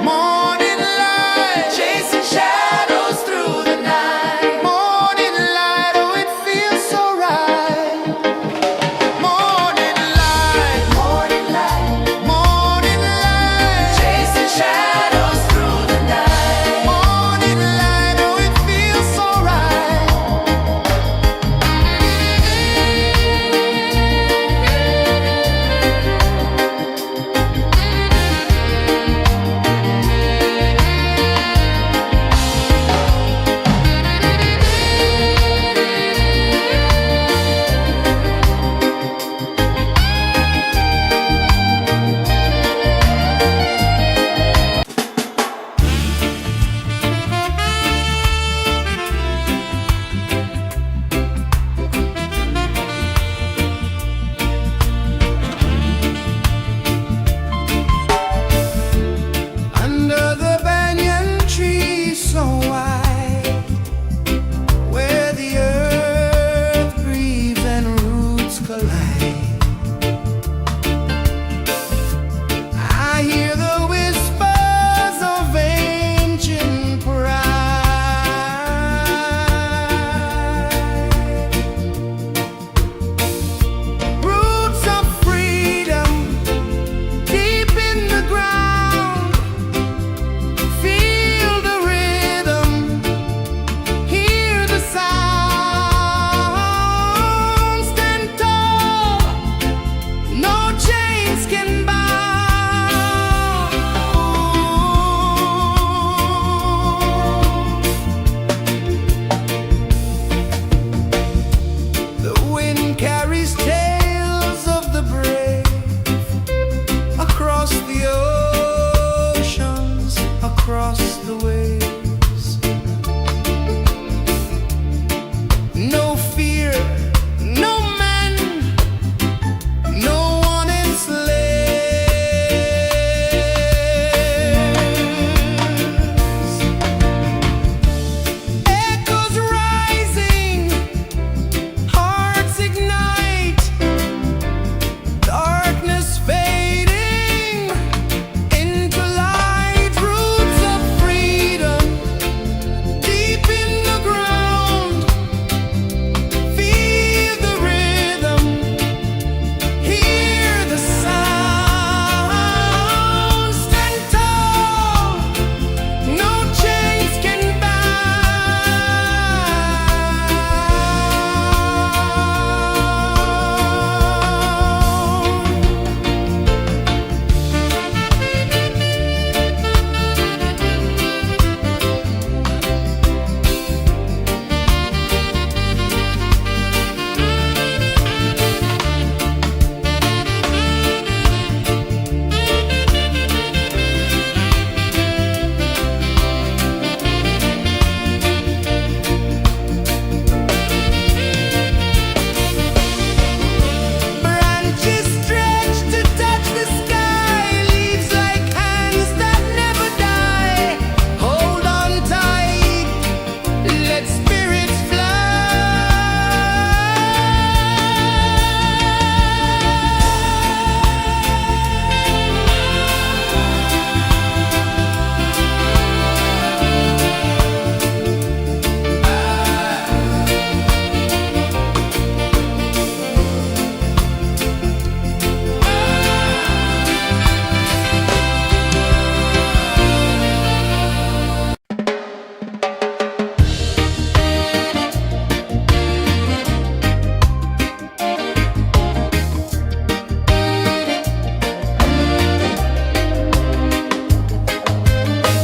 morning light, chasing shadows through the night. Morning light, oh it feels so right. Morning light,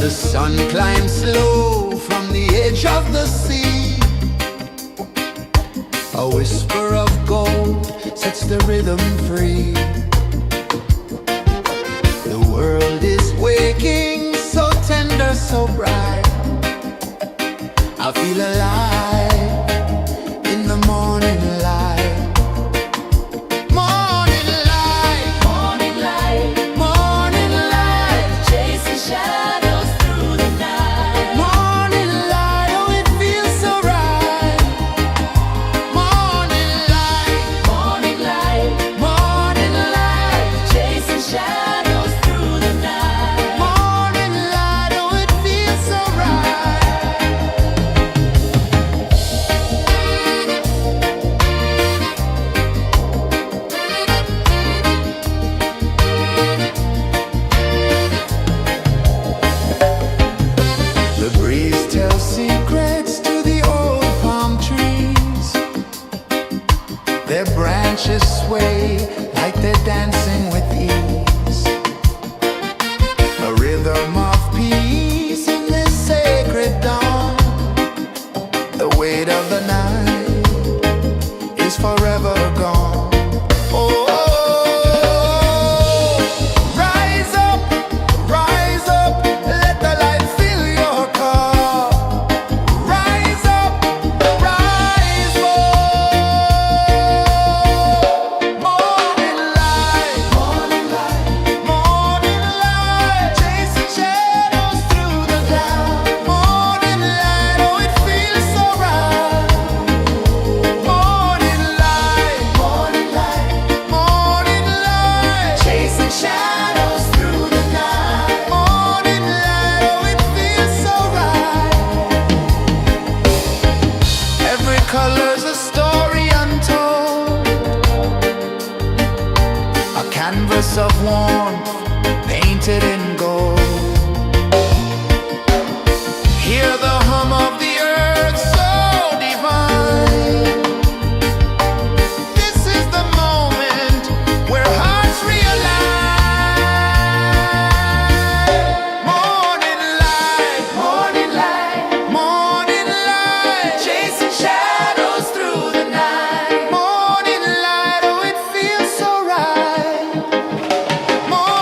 The sun climbs slow from the edge of the sea. A whisper of gold sets the rhythm free. The world is waking, so tender, so bright. I feel alive in the morning light. Morning light, Morning light, morning light, chasing shadows through the night. morning light, oh it feels so right. Morning light, Morning light, morning light, chasing shadows through the night. morning light, oh it feels so right. The breeze tells secrets to the old palm trees. Their branches sway like they're dancing with ease. A rhythm of peace in this sacred dawn. The weight of the night is forever gone. Oh, rise up, let the light fill your cup. Rise up, rise more. Morning light, morning light, chasing shadows through the cloud. Morning light, oh it feels so right. Morning light, morning light, chasing shadows through the night. Morning light, oh it feels so right. Every color's a story untold, a canvas of warmth painted in gold. Hear the hum of the earth so divine. This is the moment where hearts realign. Morning light, morning light, chasing shadows through the night. Morning light, oh it feels so right. Morning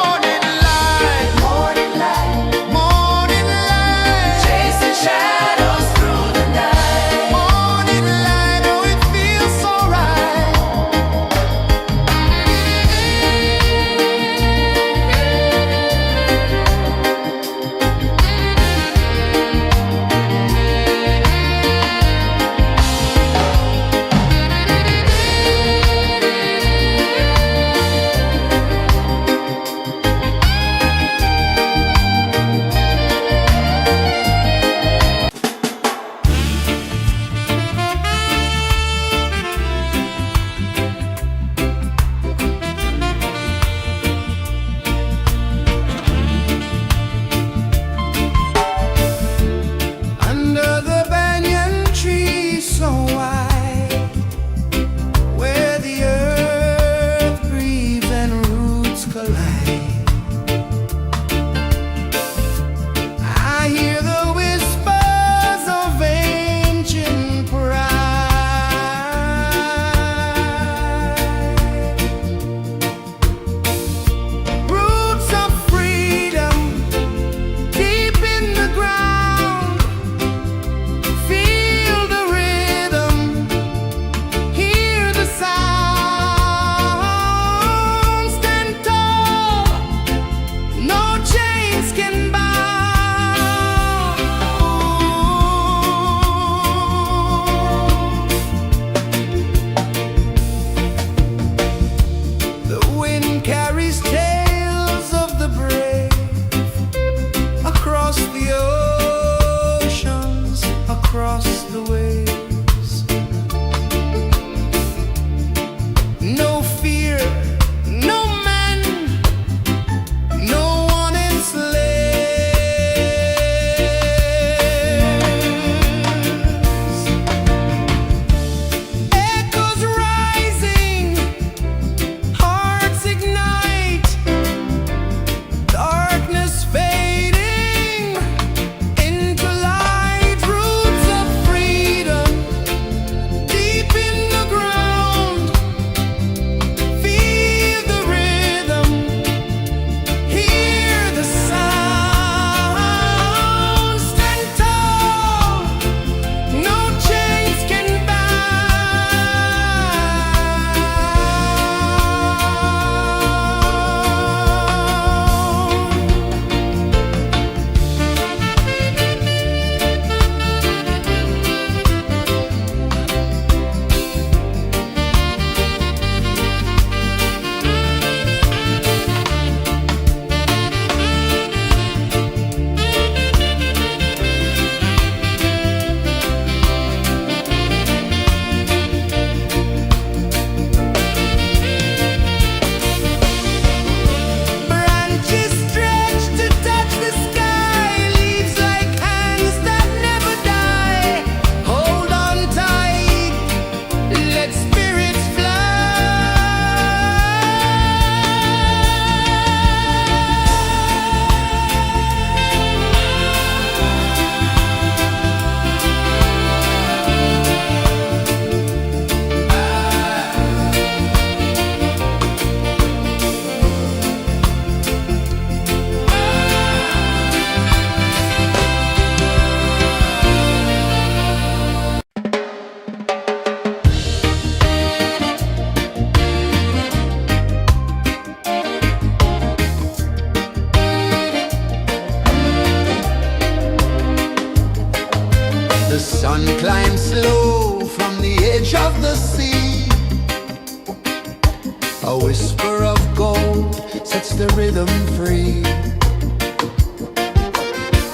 A whisper of gold sets the rhythm free.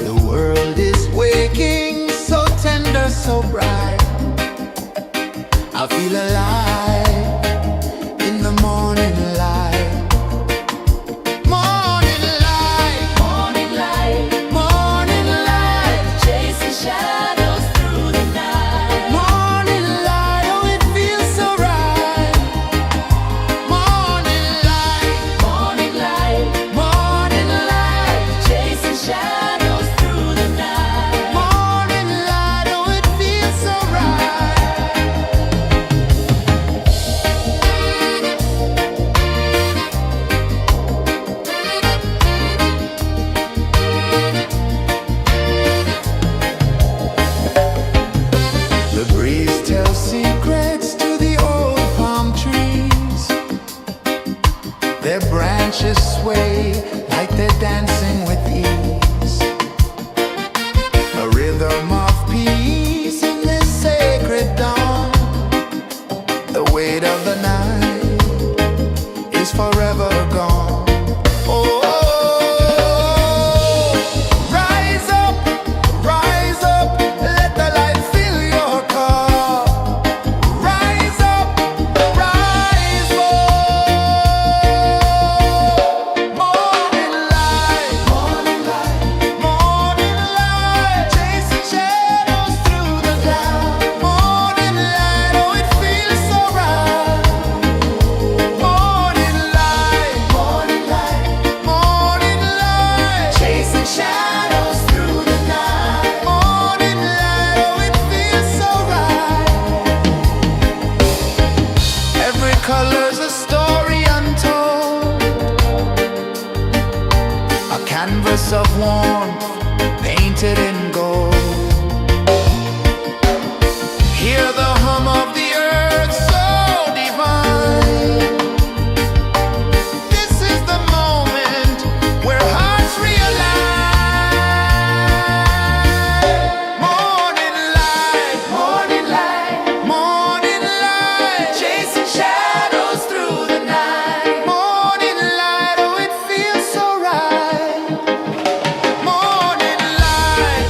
The world is waking, so tender, so bright. I feel alive in the morning light. Morning light, Morning light, morning light, chasing shadows through the night. morning light, oh it feels so right. Morning light, Morning light, morning light, chasing shadows through the night. morning light, oh it feels so right. The breeze tells secrets to the old palm trees. Their branches sway like they're dancing with ease. A rhythm of peace in this sacred dawn. The weight of the night is forever gone. Oh, rise up, let the light fill your cup. Rise up, rise up. Morning light, morning light, morning light, chasing shadows through the cloud. Morning light, oh it feels so right. Morning light, morning light, morning light, chasing shadows through the night. Morning light, oh it feels so right. Every color's a story untold, a canvas of warmth painted in gold. Hear the hum of the earth so divine. This is the moment where hearts realign. Morning light, morning light, morning light, chasing shadows through the night. Morning light, oh it feels so right. Morning light,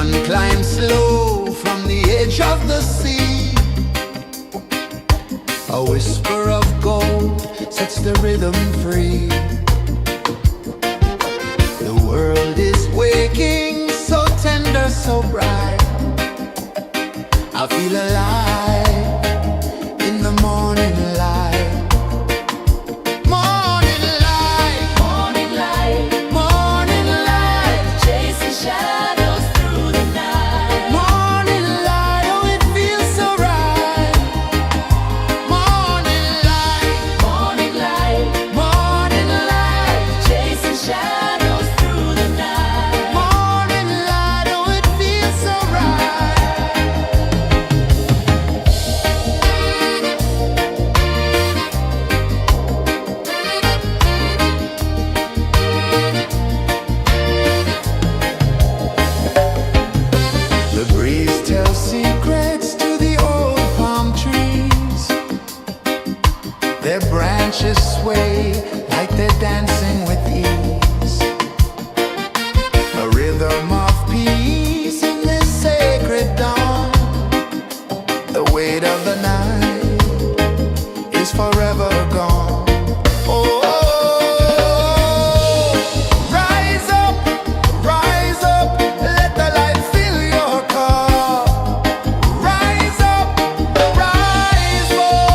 sun climbs slow from the edge of the sea. A whisper of gold sets the rhythm free. The world is waking, so tender, so bright. I feel alive in the morning light. Morning light, Morning light, morning light, chasing shadows through the night. morning light, oh it feels so right. Morning light, Morning light, morning light, chasing shadows through the night. morning light, oh it feels so right. The breeze tells secrets to the old palm trees. Their branches sway like they're dancing with ease. A rhythm of peace in this sacred dawn. The weight of the night is forever gone. Oh, rise up, let the light fill your car. Rise up, rise more.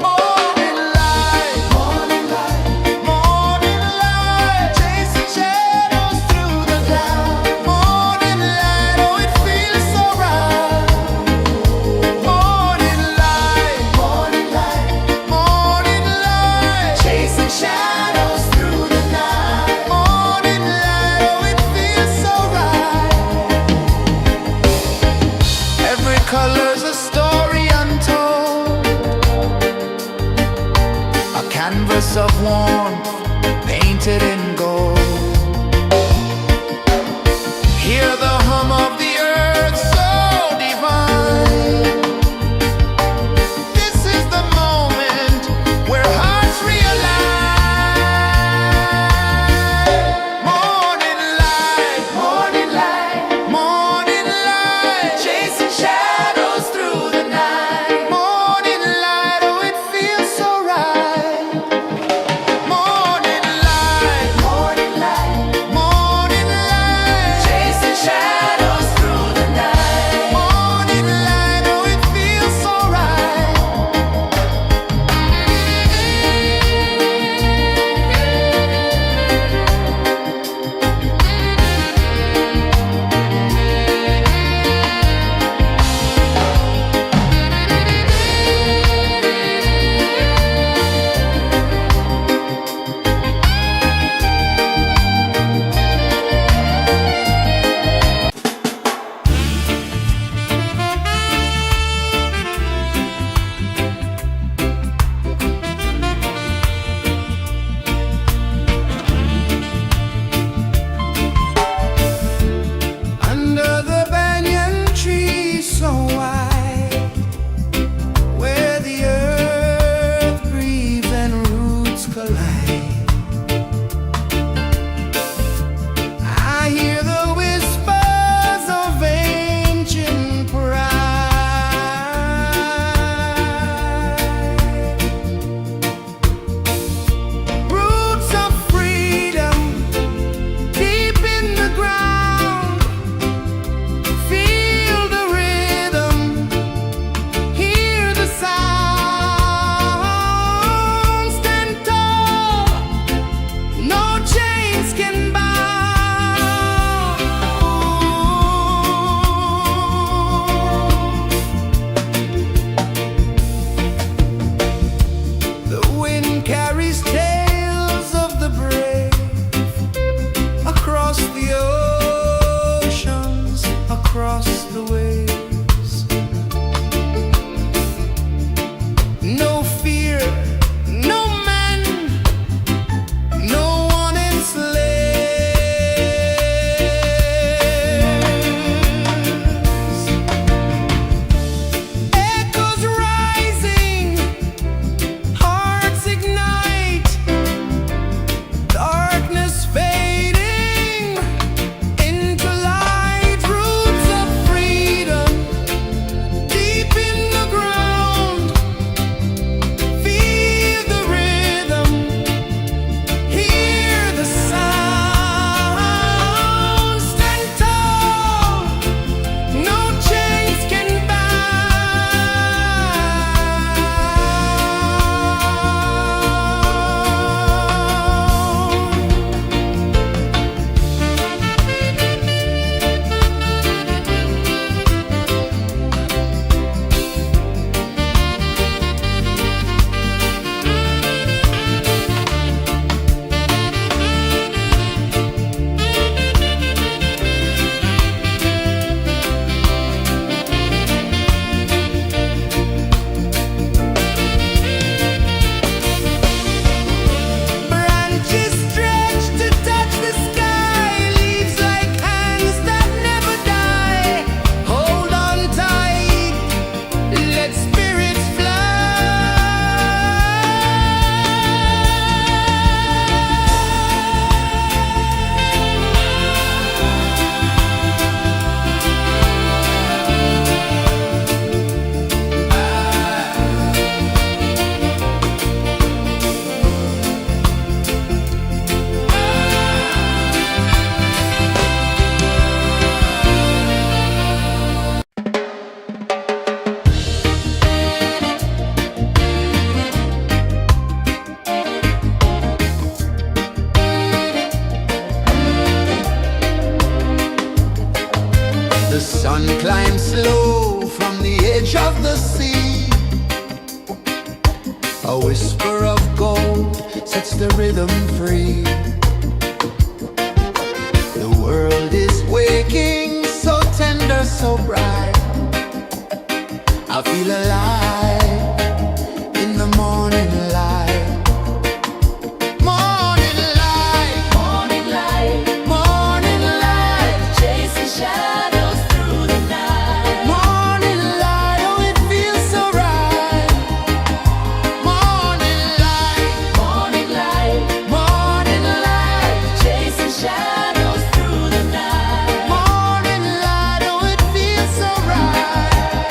Morning light, morning light, morning light, chasing shadows through the cloud. Morning light, oh it feels so right. Morning light, morning light, morning light, chasing shadows through the night. Morning light, oh it feels so right. Every color's a story untold, a canvas of warmth painted in gold. Hear the hum of the earth so divine. This is the moment where hearts realign. Morning light, morning light, morning light, chasing shadows through the night. Morning light, oh it feels so right. Morning light, morning sun climbs slow from the edge of the sea. A whisper of gold sets the rhythm free. The world is waking, so tender, so bright. I feel alive in the morning light. Morning light, Morning light, morning light, chasing shadows through the night. morning light, oh it feels so right. Morning light, Morning light, morning light, chasing shadows through the night. morning light, oh it feels so right.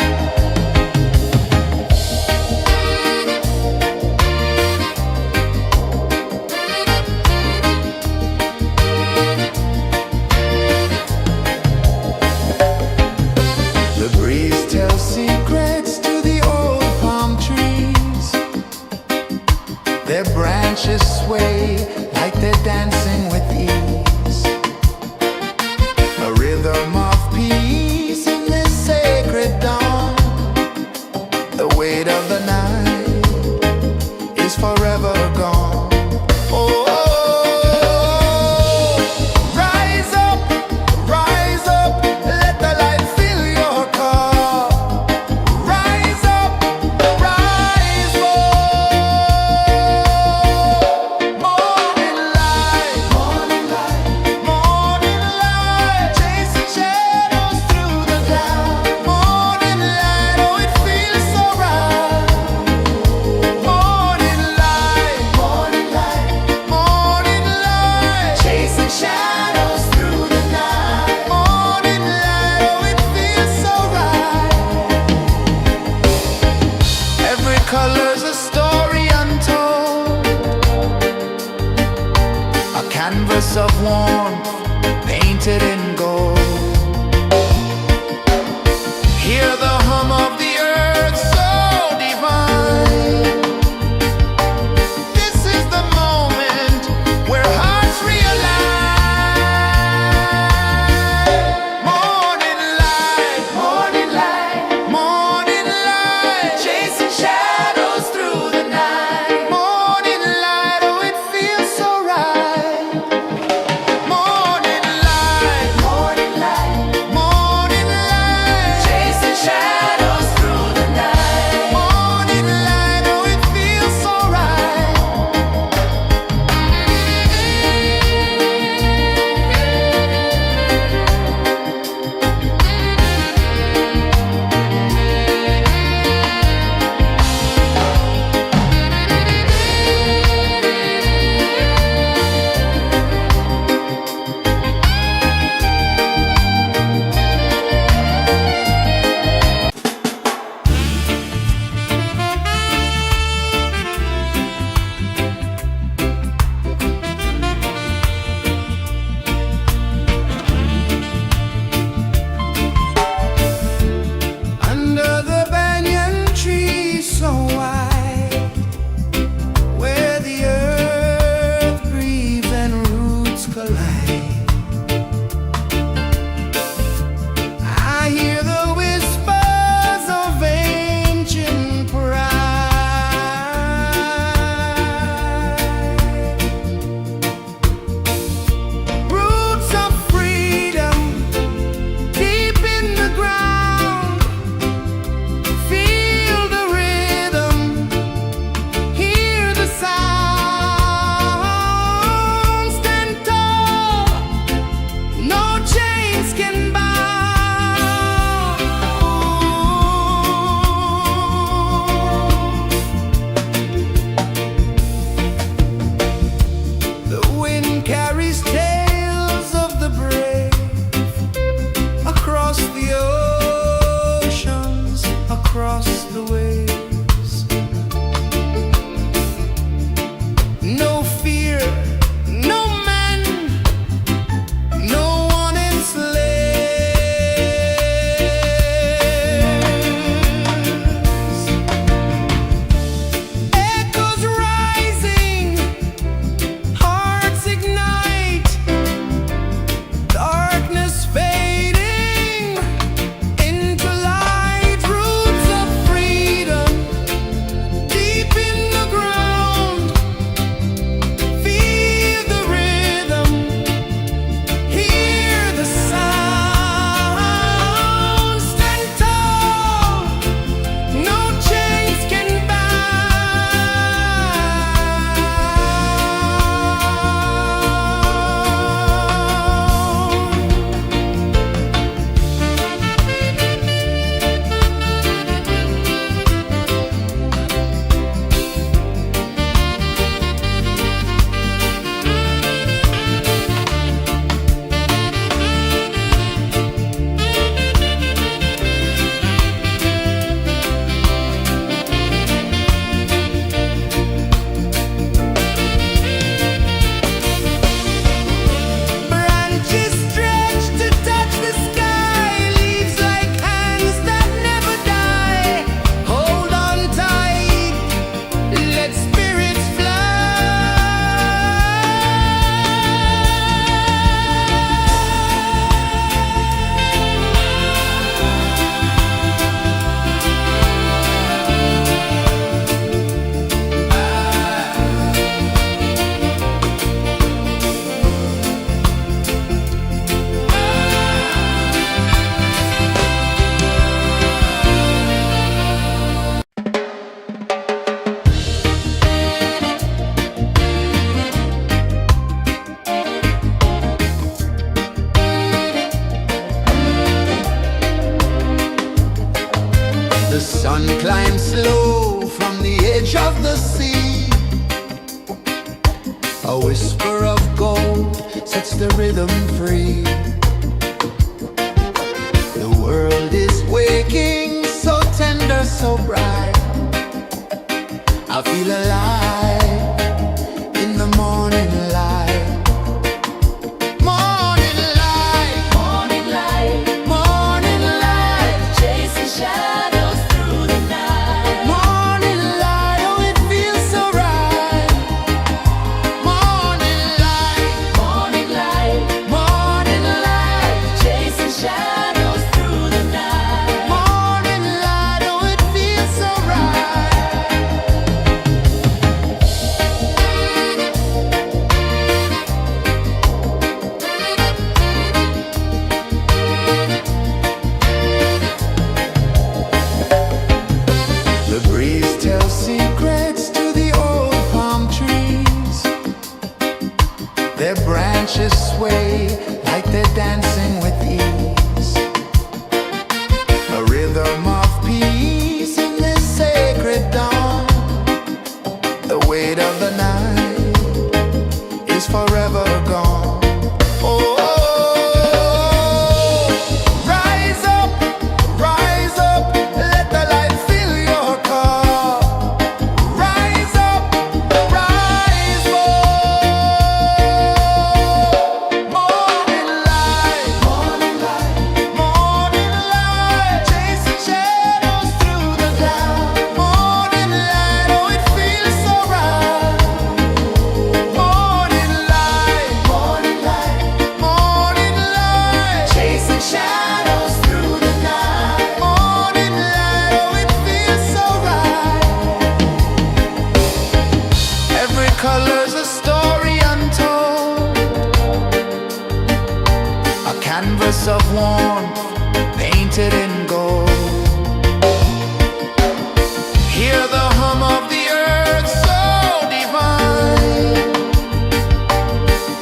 sun climbs slow from the edge of the sea. A whisper of gold sets the rhythm free. The world is waking, so tender, so bright. I feel alive in the morning light. Morning light, Morning light, morning light, chasing shadows through the night. morning light, oh it feels so right. Morning light, Morning light, morning light, chasing shadows through the night. morning light, oh it feels so right. The breeze tells secrets to the old palm trees. Their branches sway like they're dancing with ease. A rhythm of peace in this sacred dawn. The weight of the night is forever gone. Oh, rise up, let the light fill your car. Rise up, rise up. Morning light, morning light, morning light, chasing shadows through the cloud. Morning light, oh it feels so right. Morning light, morning light, morning light, chasing shadows through the night. Morning light, oh it feels so right. Every color's a story untold, a canvas of warmth painted in gold. Hear the hum of the earth so divine.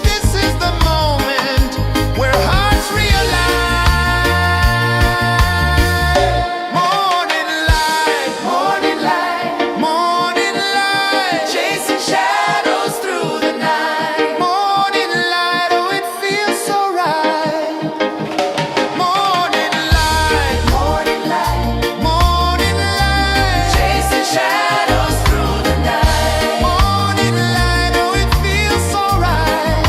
This is the moment where hearts realign. Morning light, morning light, morning light, chasing shadows through the night. Morning light, oh it feels so right. Morning light, morning light, morning light, chasing shadows through the night. Morning light, oh it feels so right.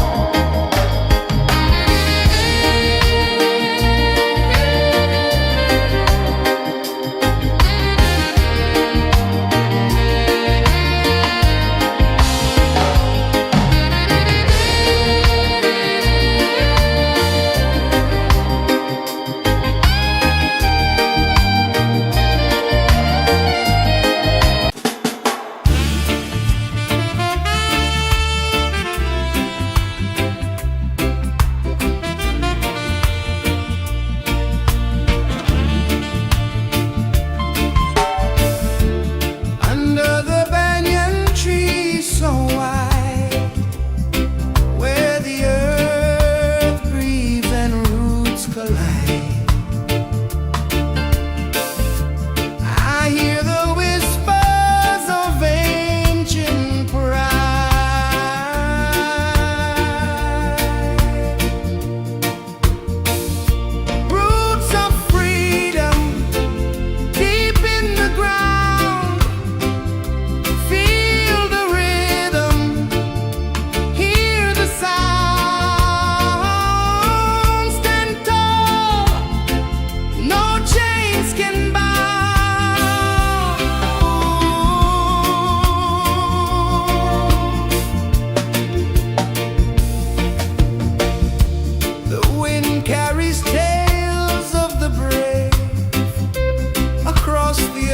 Under the banyan tree so wide, where the earth breathes and roots collide, I hear the whispers of ancient pride. Roots of freedom deep in the ground. Feel the rhythm, hear the sound. Stand tall, no chains can bound. The wind carries tales of the brave across the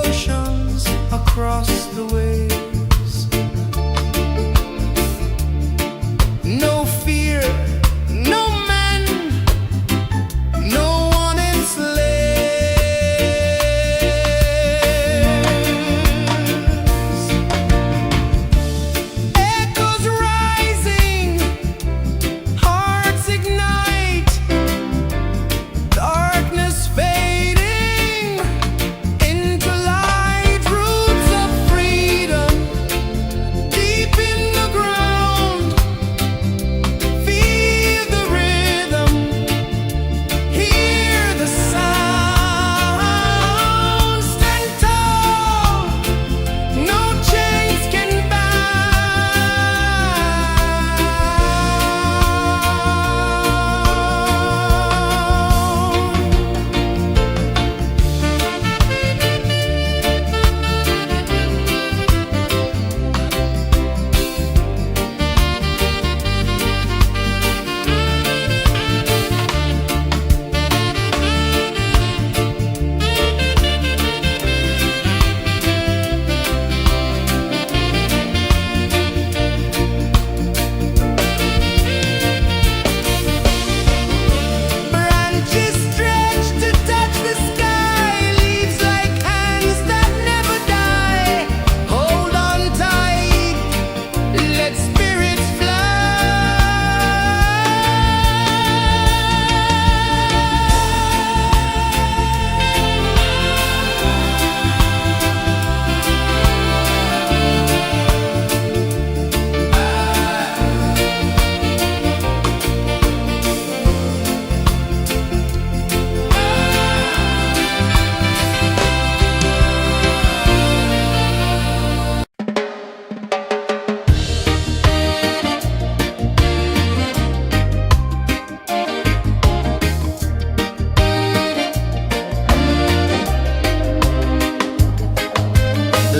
oceans, across the waves. No fear, no man, no one enslaved.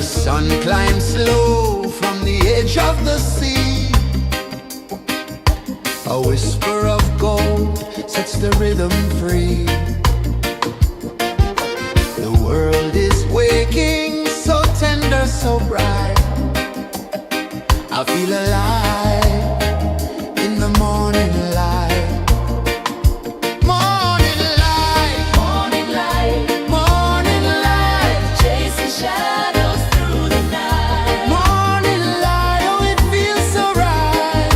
sun climbs slow from the edge of the sea. A whisper of gold sets the rhythm free. The world is waking, so tender, so bright. I feel alive in the morning light. Morning light, Morning light, morning light, chasing shadows through the night. morning light, oh it feels so right.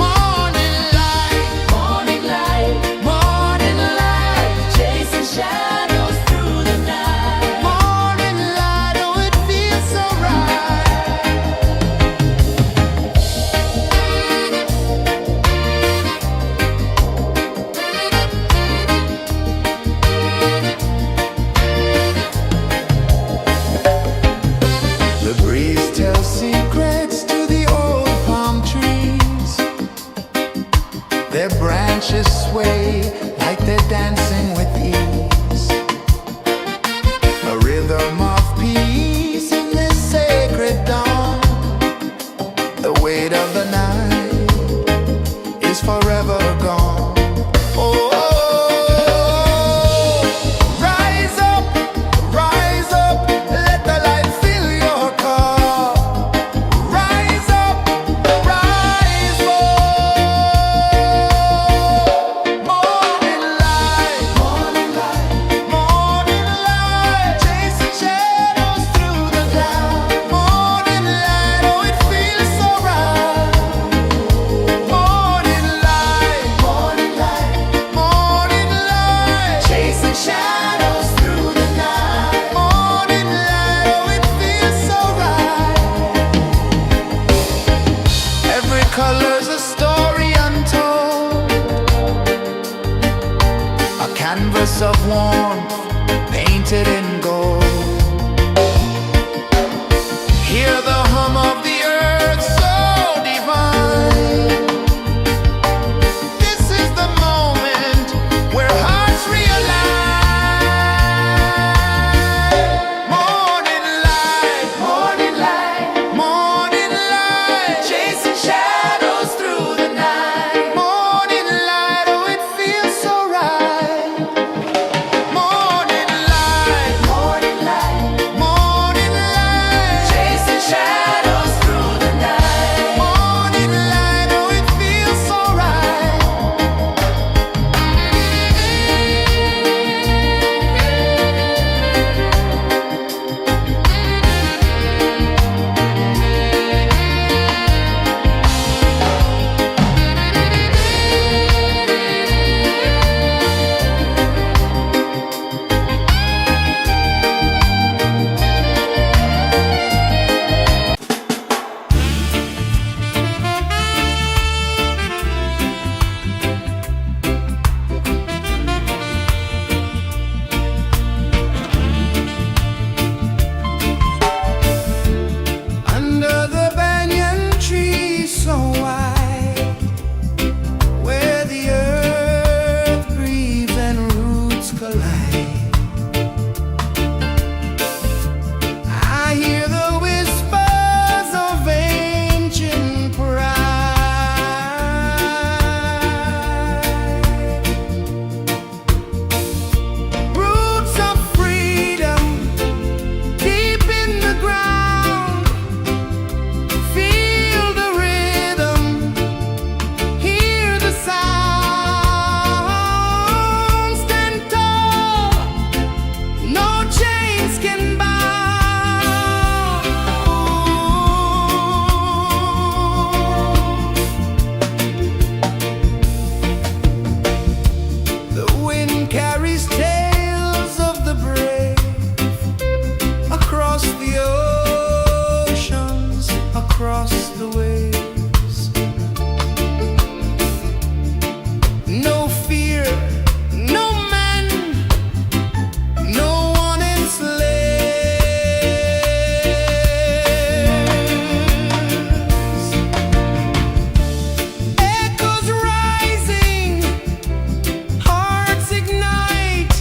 Morning light, Morning light, morning light, chasing shadows through the night. morning light, oh it feels so right. The breeze tells secrets to the old palm trees. Their branches sway like they're dancing with ease. A rhythm of peace in this sacred dawn. The weight of the night is forever gone. Oh, rise up, let the light fill your cup. Rise up, rise more. Morning light, morning light, morning light, chasing shadows through the cloud. Morning light, oh it feels so right. Morning light, morning light, morning light, chasing shadows through the night. Morning light, oh it feels so right. Every color's a story untold, a canvas of warmth painted in gold. Hear the hum of the earth so divine. This is the moment where hearts realign. Morning light, morning light, morning light, chasing shadows through the night. Morning light, oh it feels so right. Morning light, morning light, morning light, chasing shadows through the night. Morning light, oh it feels so right. Under the banyan tree so wide, where the earth breathes and roots collide, I hear the whispers of ancient pride. Roots of freedom deep in the ground. Feel the rhythm, hear the sound. Stand tall, no chains can bound. The wind carries tales of the brave across the oceans, across the waves. No fear, no man, no one enslaves. Echoes rising, hearts ignite.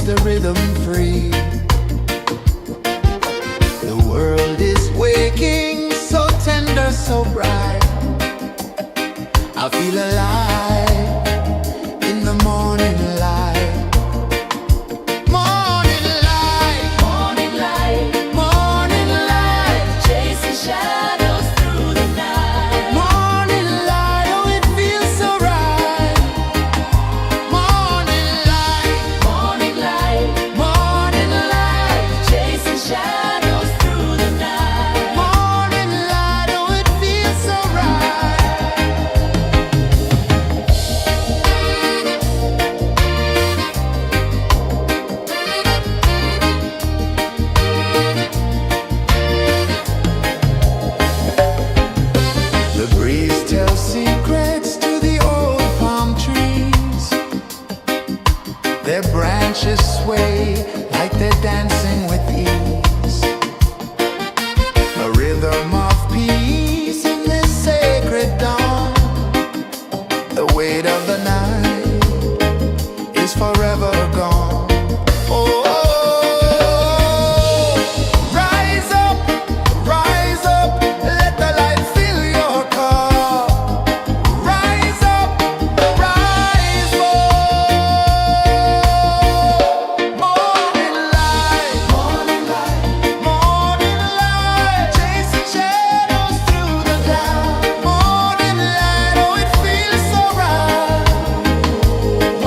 the rhythm free. The world is waking, so tender, so bright. I feel alive in the morning light. Morning light, Morning light, morning light, chasing shadows through the night. morning light, oh it feels so right. Morning light, Morning light, morning light, chasing shadows through the night. morning light, oh it feels so right. The breeze tells secrets to the old palm trees. Their branches sway like they're dancing with ease. A rhythm of peace in this sacred dawn. The weight of the night is forever gone. Oh, rise up, let the light fill your cup. Rise up, rise up. Morning light, morning light, morning light, chasing shadows through the cloud. Morning light, oh it feels so right.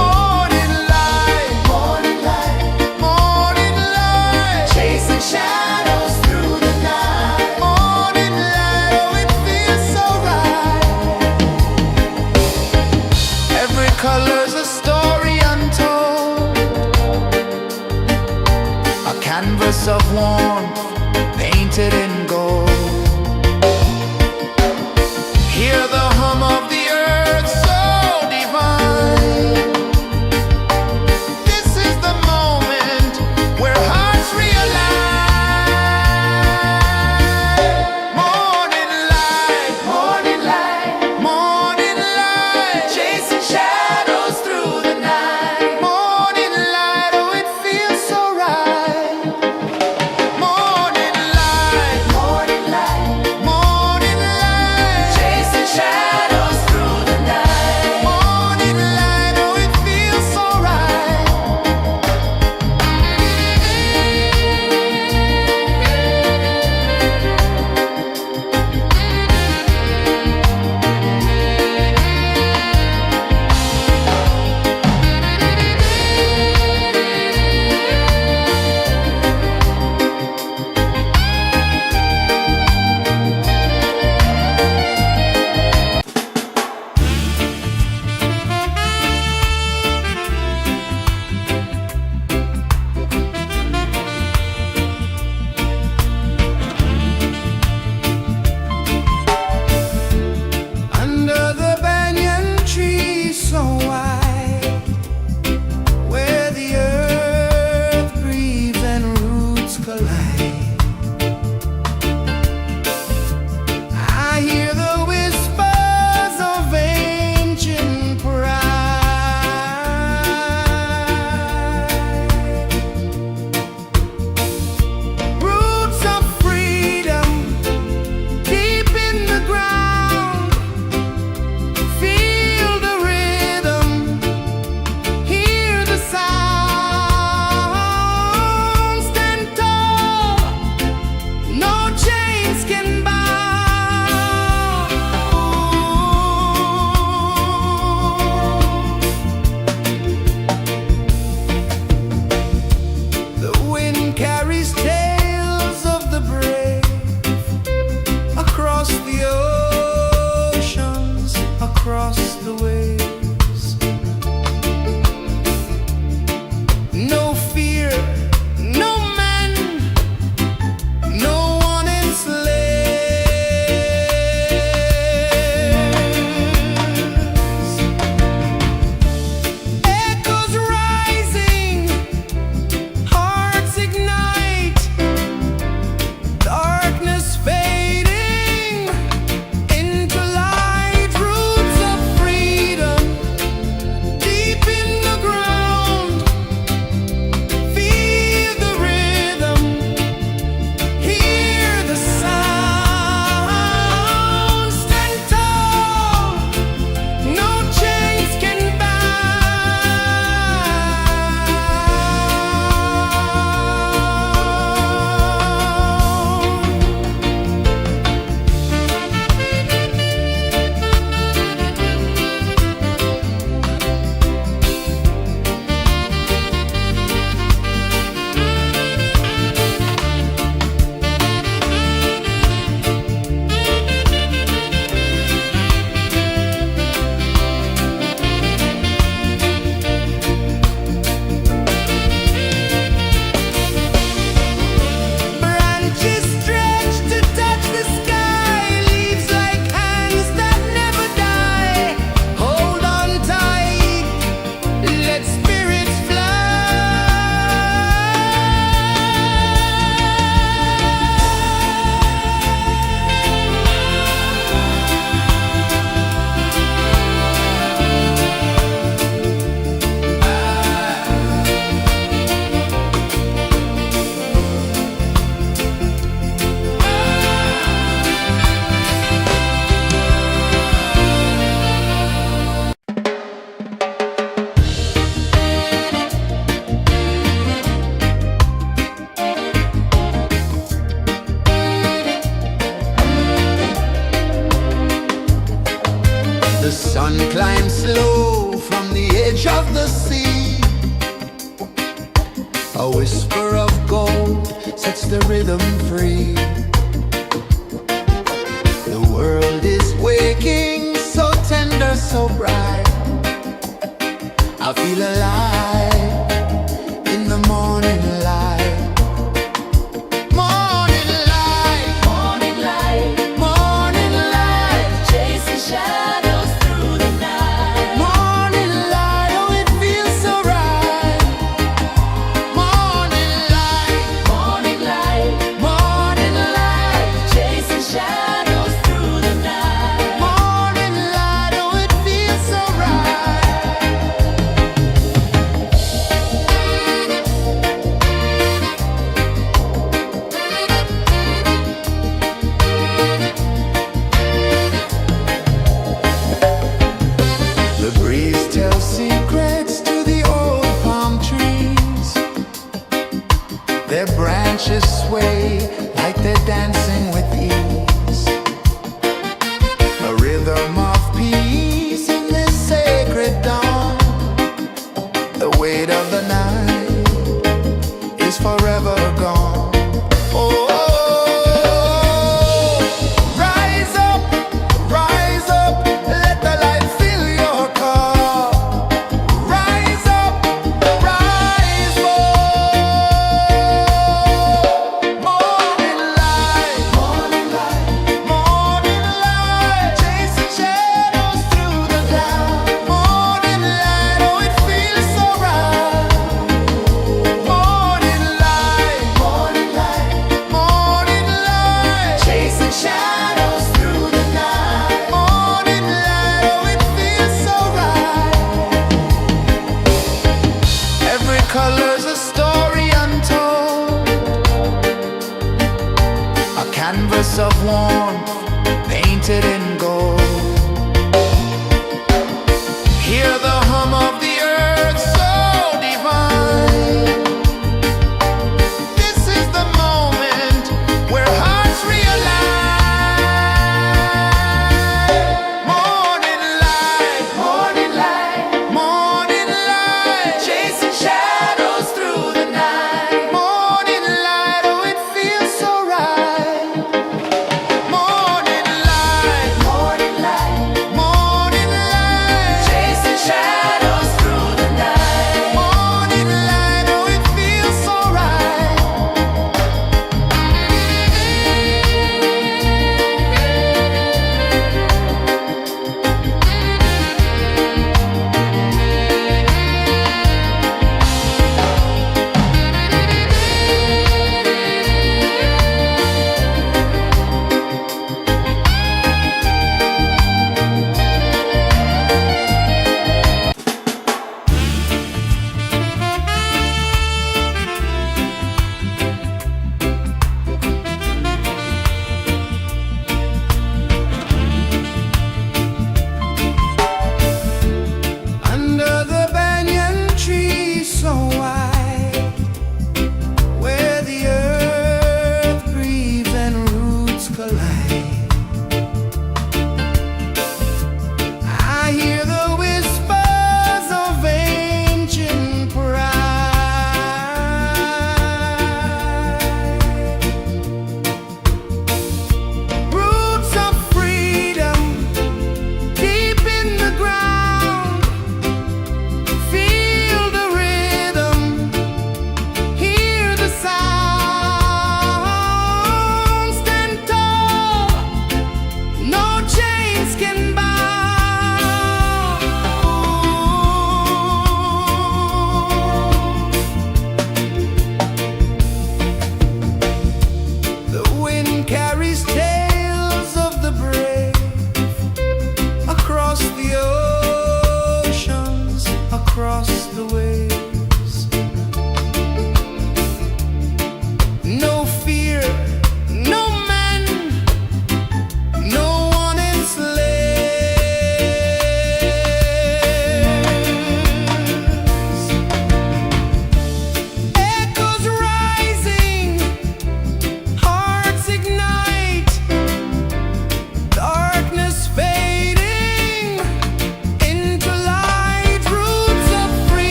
Morning light, morning light, morning light, chasing shadows through the night. Morning light, oh it feels so right. Every color's a story untold, a canvas of warmth painted in gold. Hear the hum of the earth so divine. This is the moment where hearts realign. Morning light, morning light, morning light, chasing shadows through the night. Morning light, oh it feels so right. Morning light, A whisper of gold sets the rhythm free. The world is waking, so tender, so bright. I feel alive in the morning light. Morning light, Morning light, morning light, chasing shadows through the night. morning light, oh it feels so right. Morning light, Morning light, morning light, chasing shadows through the night. morning light, oh it feels so right. The breeze tells secrets to the old palm trees. Their branches sway like they're dancing with ease. A rhythm of peace in this sacred dawn. The weight of the night is forever gone. Oh, rise up, let the light fill your cup. Rise up, rise up. Morning light, morning light, morning light, chasing shadows through the cloud. Morning light, oh it feels so right. Morning light, morning light, morning light, chasing shadows through the night. Morning light, oh it feels so right. Every color's a story untold, a canvas of warmth painted in gold. Hear the hum of the earth so divine. This is the moment where hearts realign. Morning light, morning light, morning light, chasing shadows through the night. Morning light, oh it feels so right. Morning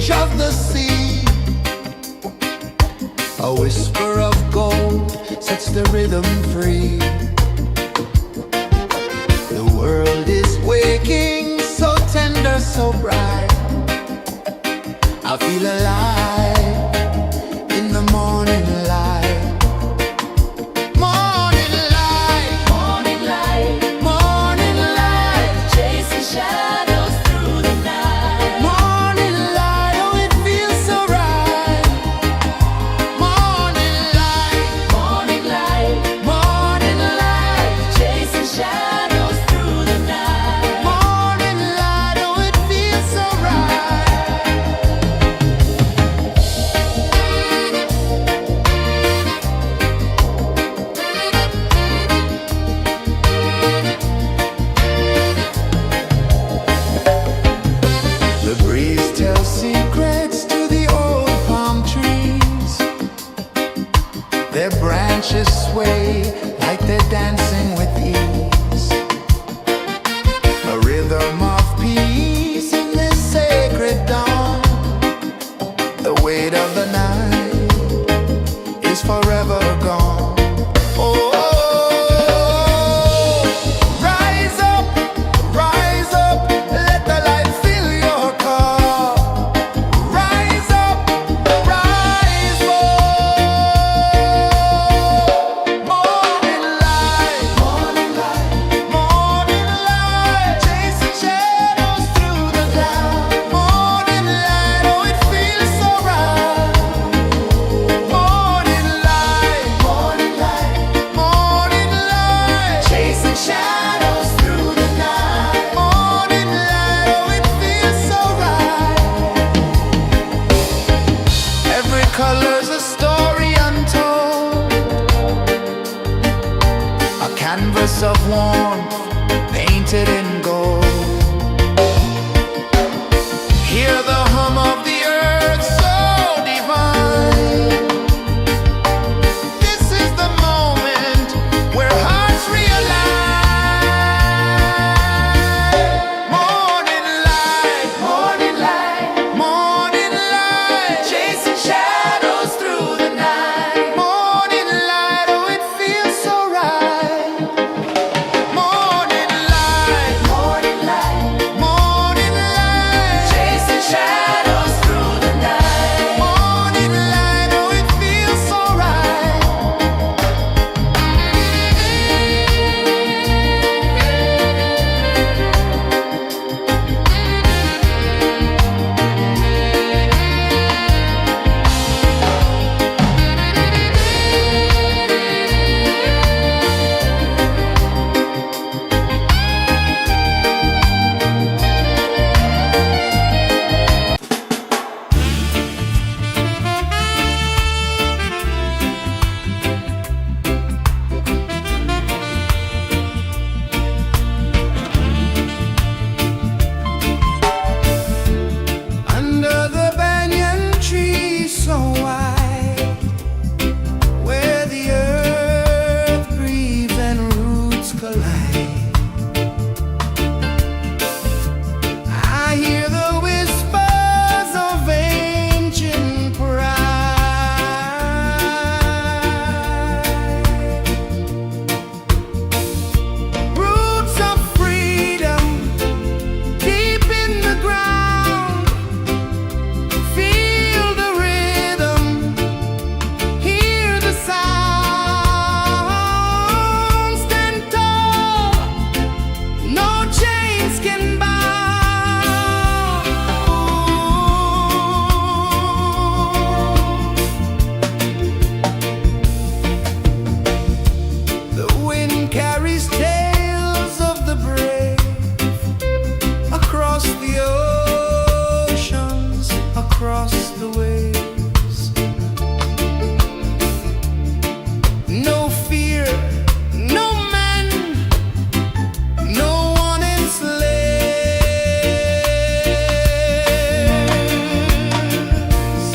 edge of the sea. A whisper of gold sets the rhythm free. The world is waking, so tender, so bright. I feel alive in the morning light. Morning light, Morning light, morning light, chasing shadows through the night. morning light, oh it feels so right. Morning light, Morning light, morning light, chasing shadows through the night. morning light, oh it feels so right. The breeze tells secrets to the old palm trees. Their branches sway like they're dancing with ease. A rhythm of peace in this sacred dawn. The weight of the night is forever gone. Oh, rise up, let the light fill your cup. Rise up, rise up. Morning light, morning light, morning light, chasing shadows through the cloud. Morning light, oh it feels so right. Morning light, morning light, morning light, chasing shadows through the night. Morning light, oh it feels so right. Every color's a story untold, a canvas of warmth painted in gold. Hear the hum of the earth so divine. This is the moment where hearts realign. Morning light, morning light, morning light, chasing shadows through the night. Morning light, oh it feels so right. Morning light, morning light, morning light, chasing shadows through the night. Morning light, oh it feels so right. Under the banyan tree so wide, where the earth breathes and roots collide, I hear the whispers of ancient pride. Roots of freedom deep in the ground. Feel the rhythm, hear the sound. Stand tall, no chains can bound. The wind carries tales of the brave across the oceans, across the waves. No fear, no man, no one enslaves.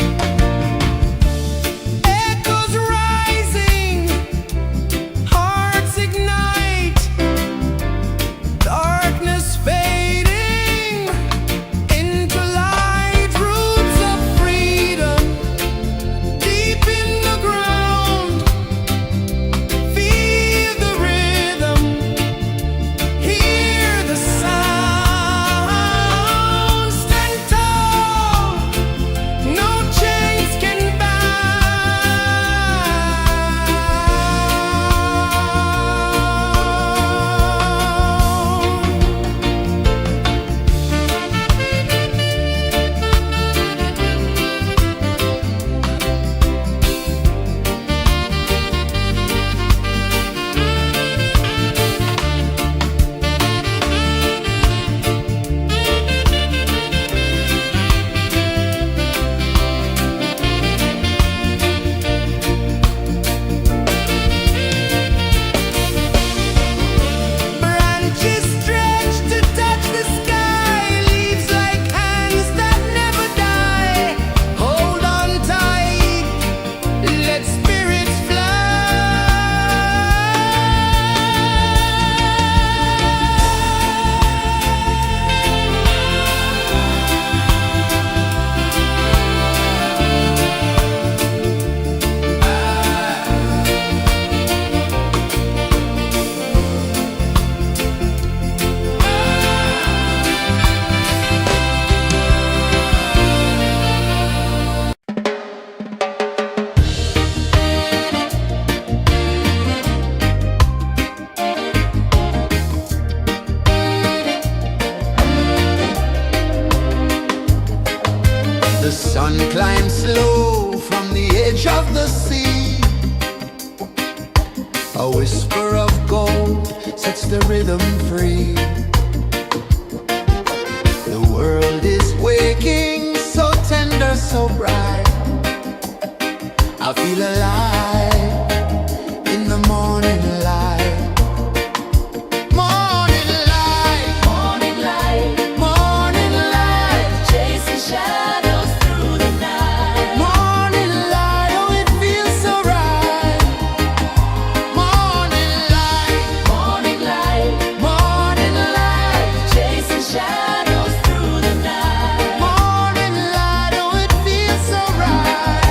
Echoes rising, hearts ignite, darkness fading into light. Roots The sun climbs slow from the edge of the sea. A whisper of gold sets the rhythm free. The world is waking, so tender, so bright. I feel alive in the morning light. Morning light, Morning light, morning light, chasing shadows through the night. morning light, oh it feels so right. Morning light, Morning light, morning light, chasing shadows through the night. morning light, oh it feels so right.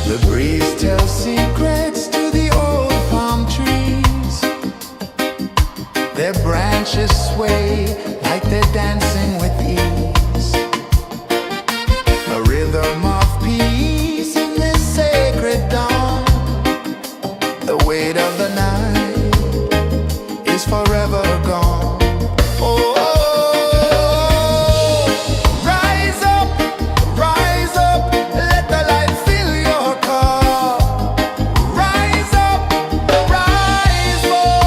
The breeze tells secrets to the old palm trees. Their branches sway like they're dancing with ease. A rhythm of peace in this sacred dawn. The weight of the night is forever gone. Oh, rise up, let the light fill your cup. Rise up, rise more.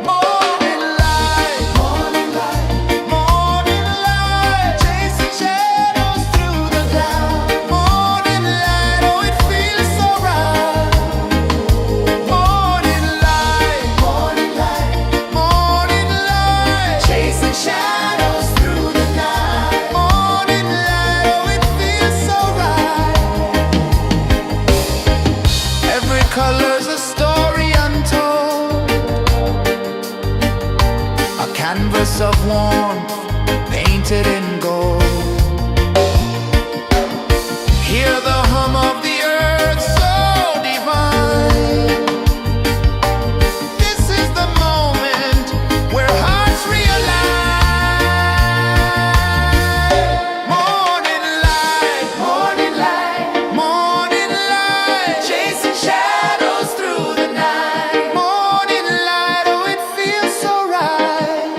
Morning light, morning light, chasing shadows through the cloud. Morning light, oh it feels so right. Morning light, morning light, chasing shadows through the night. Morning light, oh it feels so right. Every color's a story untold, a canvas of warmth painted in gold. Hear the hum of the earth so divine. This is the moment where hearts realign. Morning light, morning light, chasing shadows through the night. Morning light, oh it feels so right.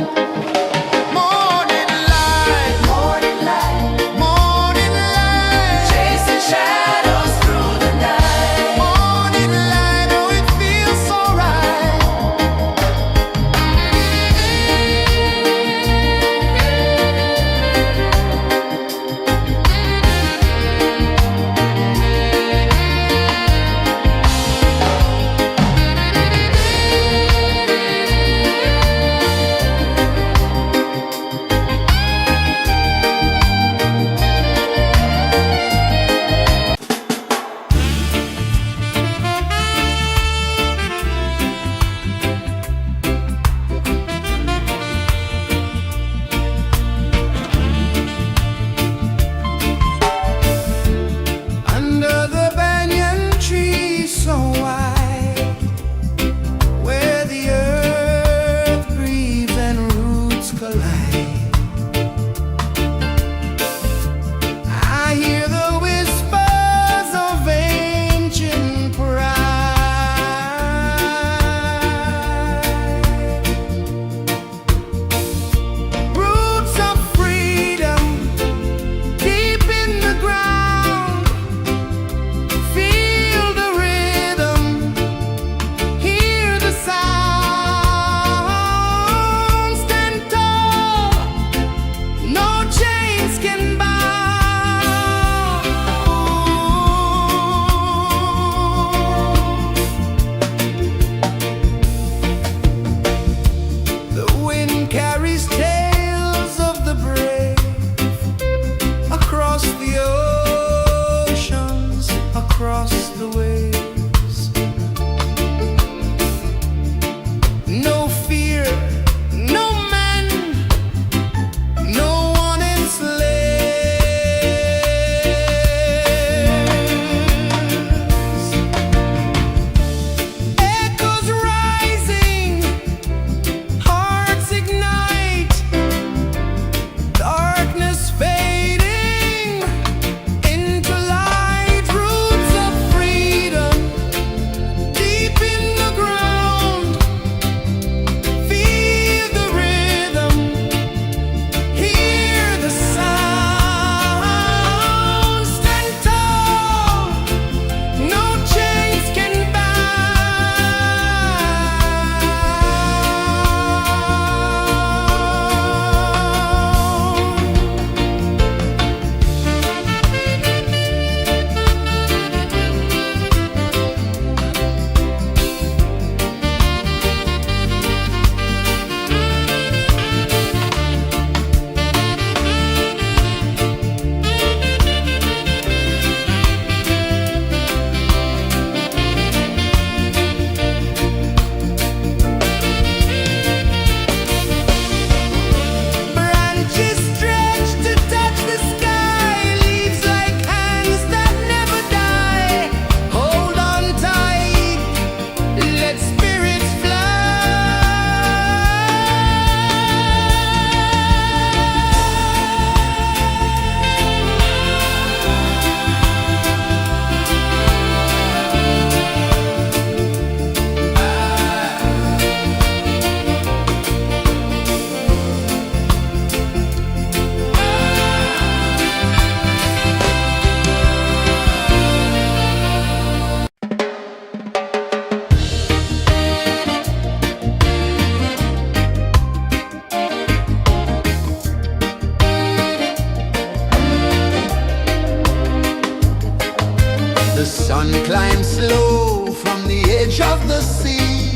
The sun climbs slow from the edge of the sea.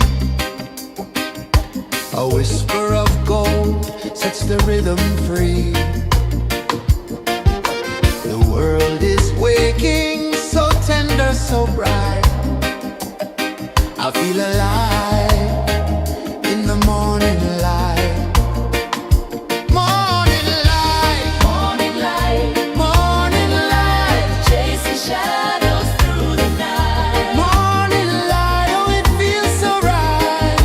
A whisper of gold sets the rhythm free. The world is waking, so tender, so bright. I feel alive in the morning light. Morning light, Morning light, morning light, chasing shadows through the night. morning light, oh it feels so right.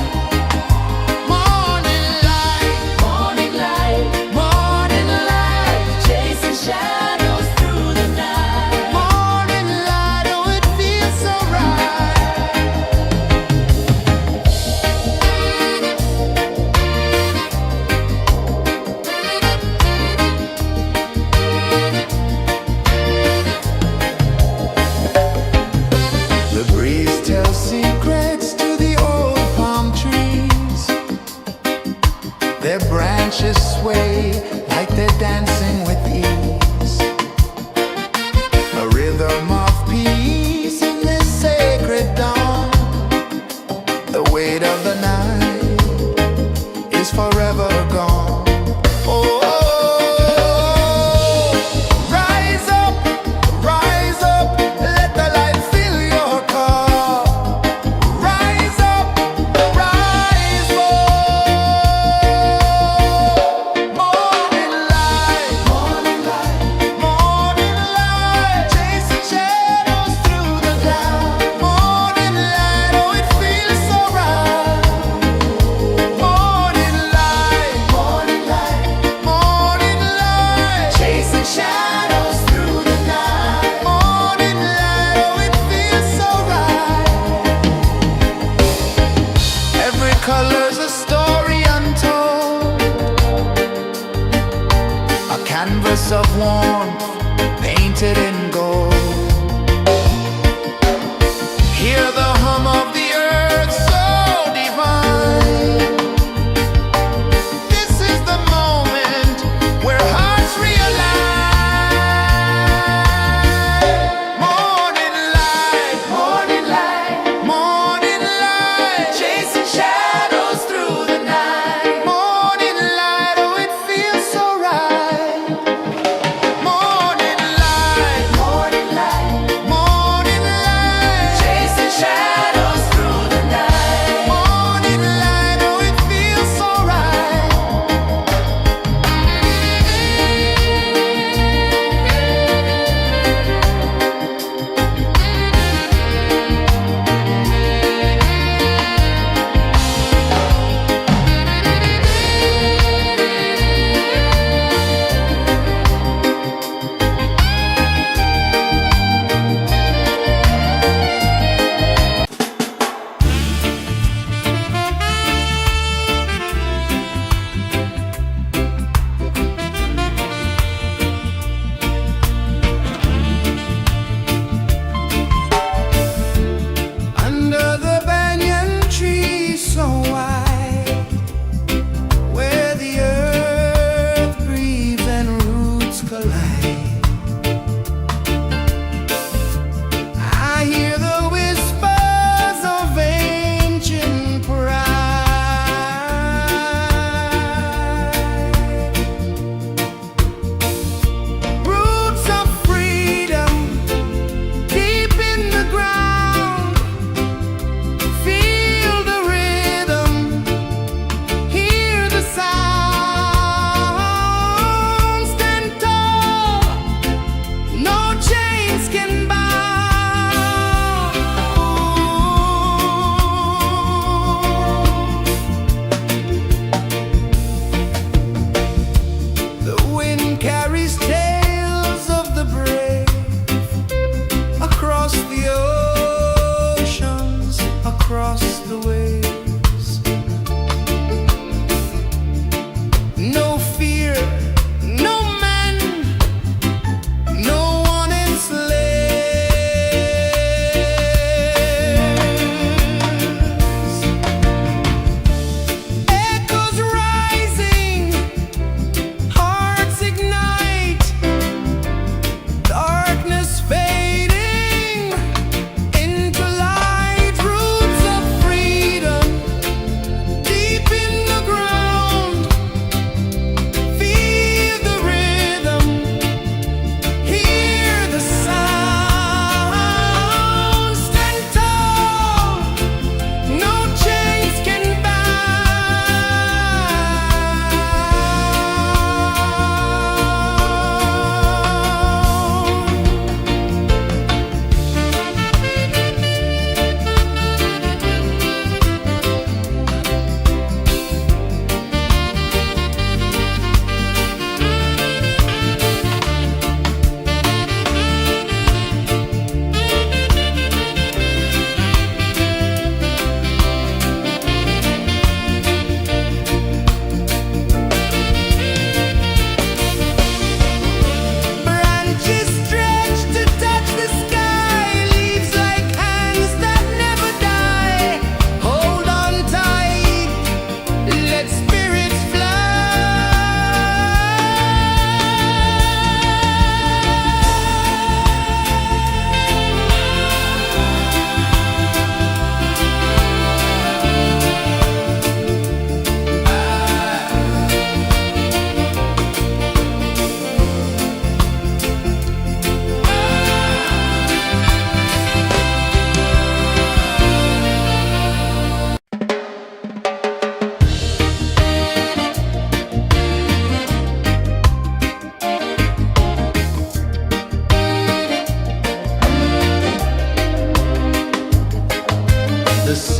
Morning light, Morning light, morning light, chasing shadows through the night. morning light, oh it feels so right. The breeze tells secrets to the old palm trees. Their branches sway like they're dancing with ease. A rhythm of peace in this sacred dawn. The weight of the night is forever gone. Oh, rise up, let the light fill your cup. Rise up, rise more. Morning light, morning light, chasing shadows through the cloud. Morning light, oh it feels so right. Morning light, chasing shadows through the night. Morning light, oh it feels so right. Every color's a story untold, a canvas of warmth painted in gold. Hear the hum of the earth so divine. This is the moment where hearts realign. Morning light, morning light, chasing shadows through the night. Morning light, oh it feels so right. Morning light,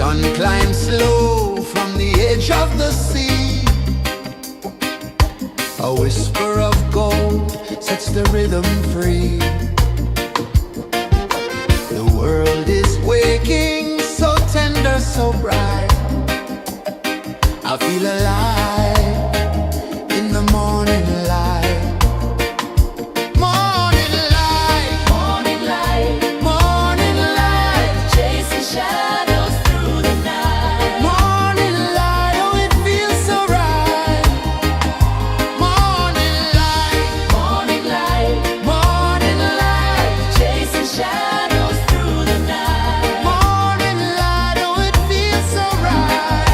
sun climbs slow from the edge of the sea. A whisper of gold sets the rhythm free. The world is waking, so tender, so bright. I feel alive in the morning light. Morning light, Morning light, morning light, chasing shadows through the night. morning light, oh it feels so right. Morning light, Morning light, morning light, chasing shadows through the night. morning light, oh it feels so right.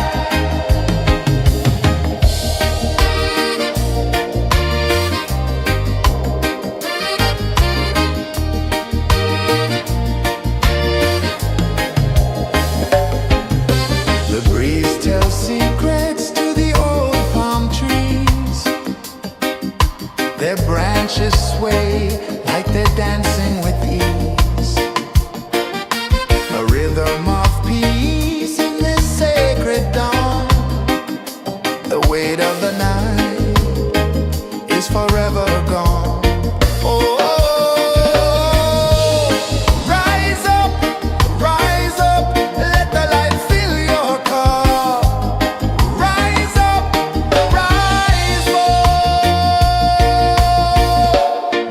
The breeze tells secrets to the old palm trees. Their branches sway like they're dancing with ease. A rhythm of peace in this sacred dawn. The weight of the night is forever gone. Oh, rise up, let the light fill your cup. Rise up, rise up.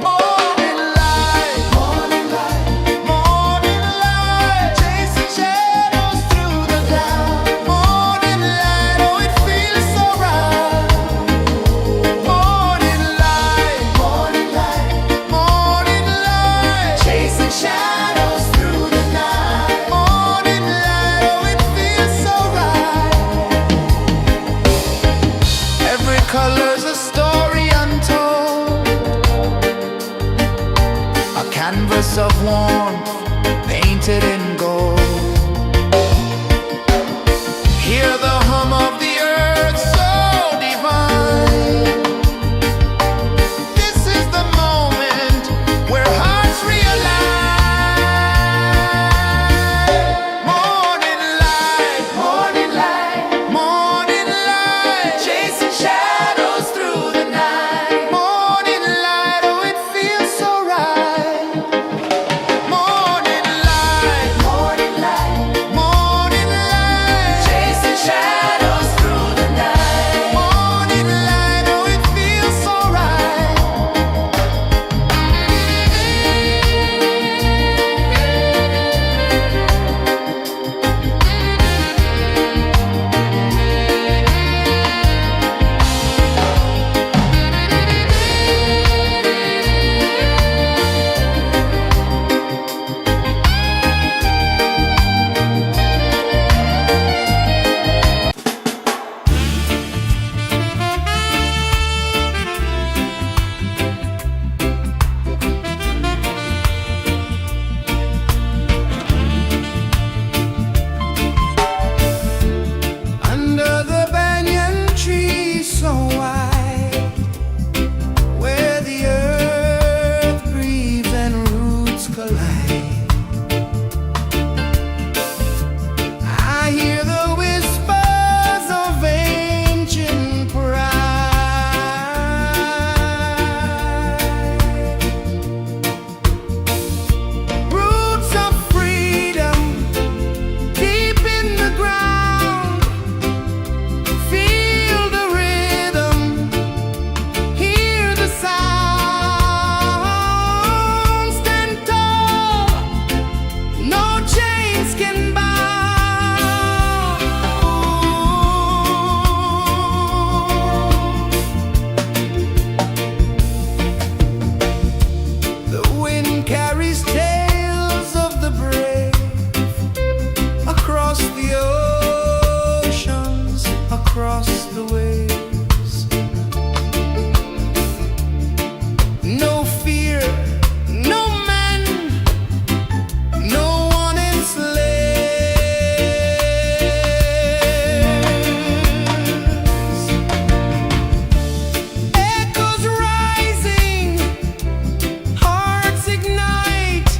Morning light, morning light, morning light, chasing shadows through the cloud. Morning light, oh it feels so right. Morning light, morning light, morning light, chasing shadows through the night. Morning light, oh it feels so right. Every color's a story untold, a canvas of warmth painted in gold. Hear the hum of the earth so divine. This is the moment where hearts realign. Morning light, morning light, morning light, chasing shadows through the night. Morning light, oh it feels so right. Morning light, morning light, morning light, chasing shadows through the night. Morning light, oh it feels so right. Under the banyan tree so wide, where the earth breathes and roots collide, I hear the whispers of ancient pride. Roots of freedom deep in the ground. Feel the rhythm, hear the sound. Stand tall, no chains can bound. The wind carries tales of the brave across the oceans, across the waves. No fear, no man, no one enslaves. Echoes rising, hearts ignite.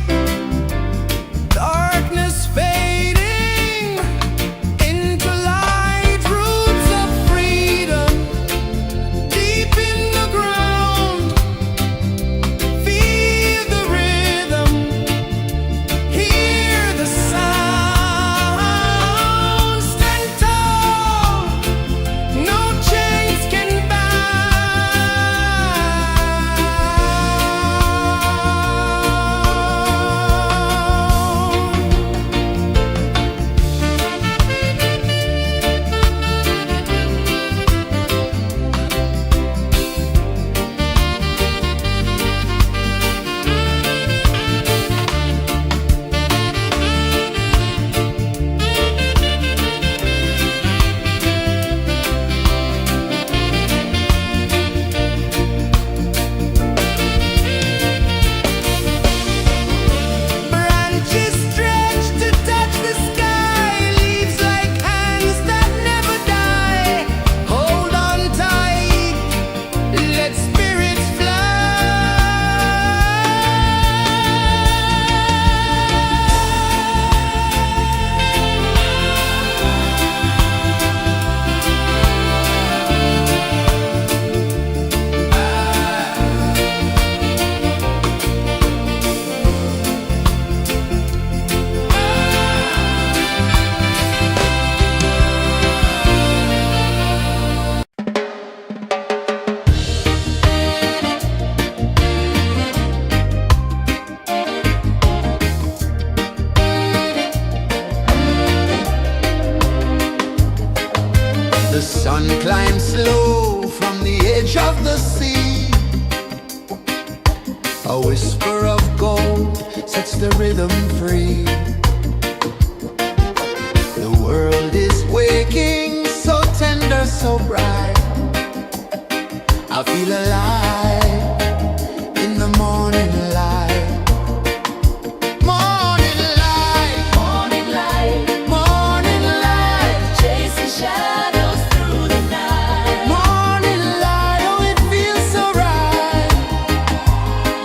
sun climbs slow from the edge of the sea. A whisper of gold sets the rhythm free. The world is waking, so tender, so bright. I feel alive in the morning light. Morning light, Morning light, morning light, chasing shadows through the night. morning light, oh it feels so right.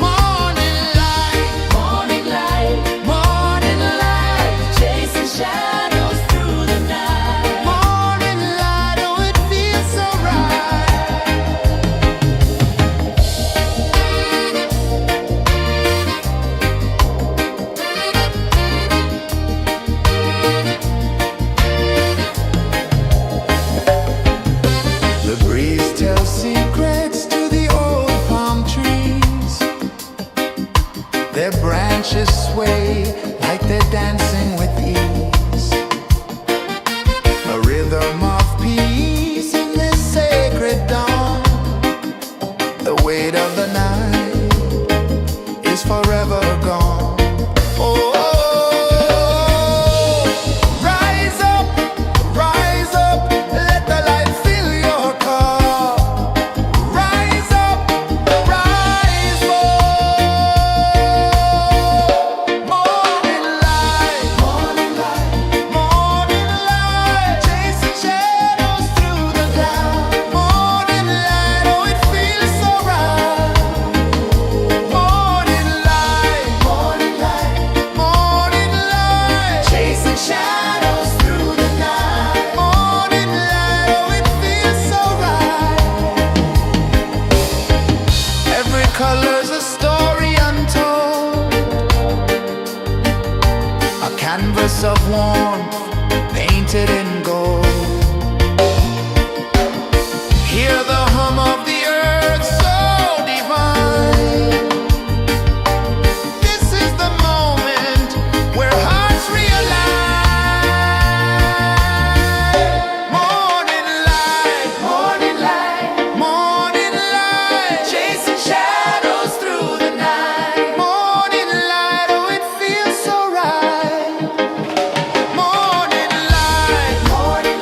Morning light, Morning light, morning light, chasing shadows through the night. morning light, oh it feels so right. The breeze tells secrets to the old palm trees. Their branches sway like they're dancing with ease. A rhythm of peace in this sacred dawn. The weight of the night is forever gone. Oh, rise up, let the light fill your cup. Rise up, rise up. Morning light, morning light, morning light, chasing shadows through the cloud. Morning light, oh it feels so right. Morning light, morning light, morning light, chasing shadows through the night. Morning light, oh it feels so right. Every color's a story untold, a canvas of warmth painted in gold. Hear the hum of the earth so divine. This is the moment where hearts realign. Morning light, morning light, morning light, chasing shadows through the night. Morning light, oh it feels so right. Morning light, morning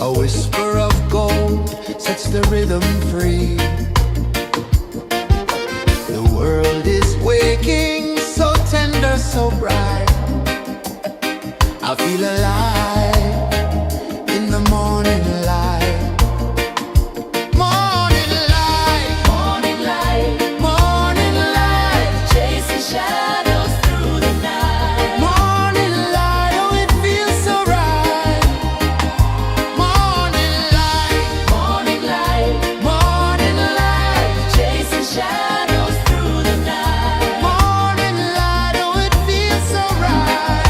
A whisper of gold sets the rhythm free. The world is waking, so tender, so bright. I feel alive in the morning light. Morning light, Morning light, morning light, chasing shadows through the night. morning light, oh it feels so right. Morning light, Morning light, morning light, chasing shadows through the night. morning light, oh it feels so right.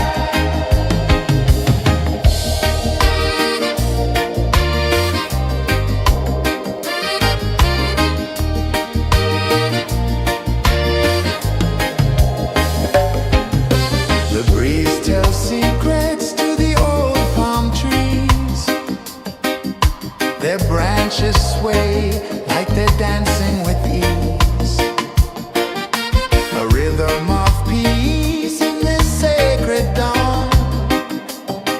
The breeze tells secrets to the old palm trees. Their branches sway like they're dancing with ease. A rhythm of peace in this sacred dawn.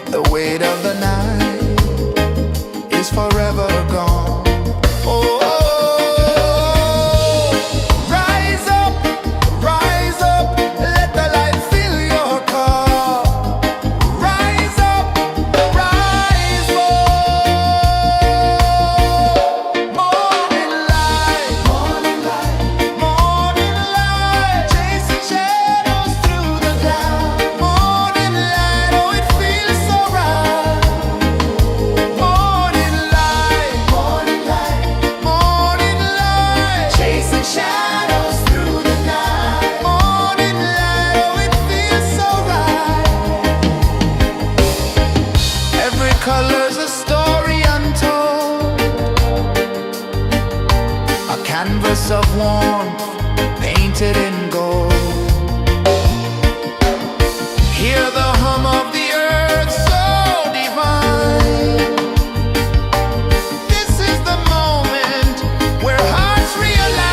The weight of the night is forever gone. Oh, rise up, let the light fill your car. Rise up, rise up. Morning light, morning light, morning light, chasing shadows through the cloud. Morning light, oh it feels so right. Morning light, morning light, morning light, chasing shadows through the night. Morning light, oh it feels so right. Every color's a story untold, a canvas of warmth painted in gold. Hear the hum of the earth so divine. This is the moment where hearts realign.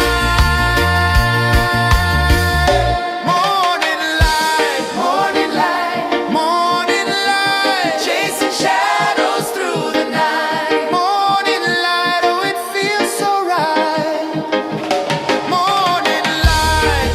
Morning light, morning light, morning light, chasing shadows through the night. Morning light, oh it feels so right. Morning light,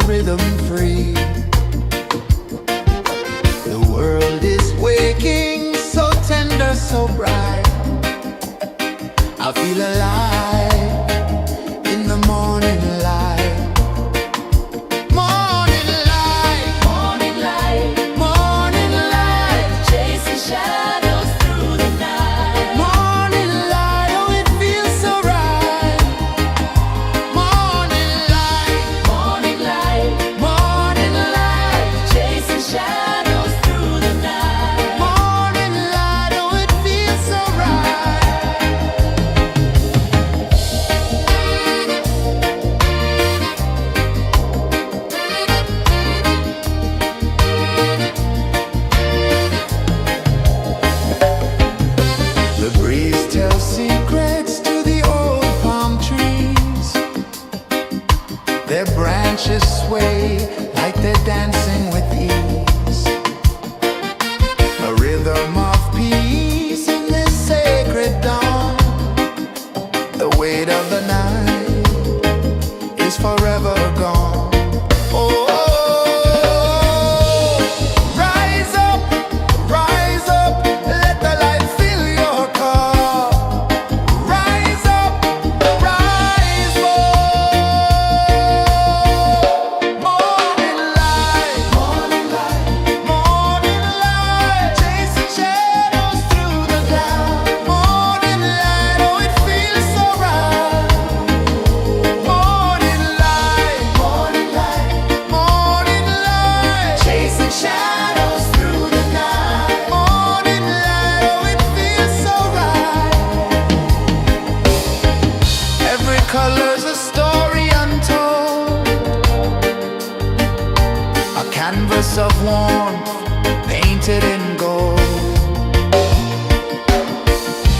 rhythm free. The world is waking, so tender, so bright. I feel alive in the morning light. Morning light, Morning light, morning light, chasing shadows through the night. morning light, oh it feels so right. Morning light, Morning light, morning light, chasing shadows through the night. morning light, oh it feels so right. The breeze tells secrets to the old palm trees. Their branches sway like they're dancing with ease. A rhythm of peace in this sacred dawn. The weight of the night is forever gone. Oh, rise up, let the light fill your car. Rise up, rise more. Morning light, morning light, morning light, chasing shadows through the cloud. Morning light, oh it feels so right. Morning light, morning light, morning light, chasing shadows through the night. Morning light, oh it feels so right. Every color's a story untold, a canvas of warmth painted in gold.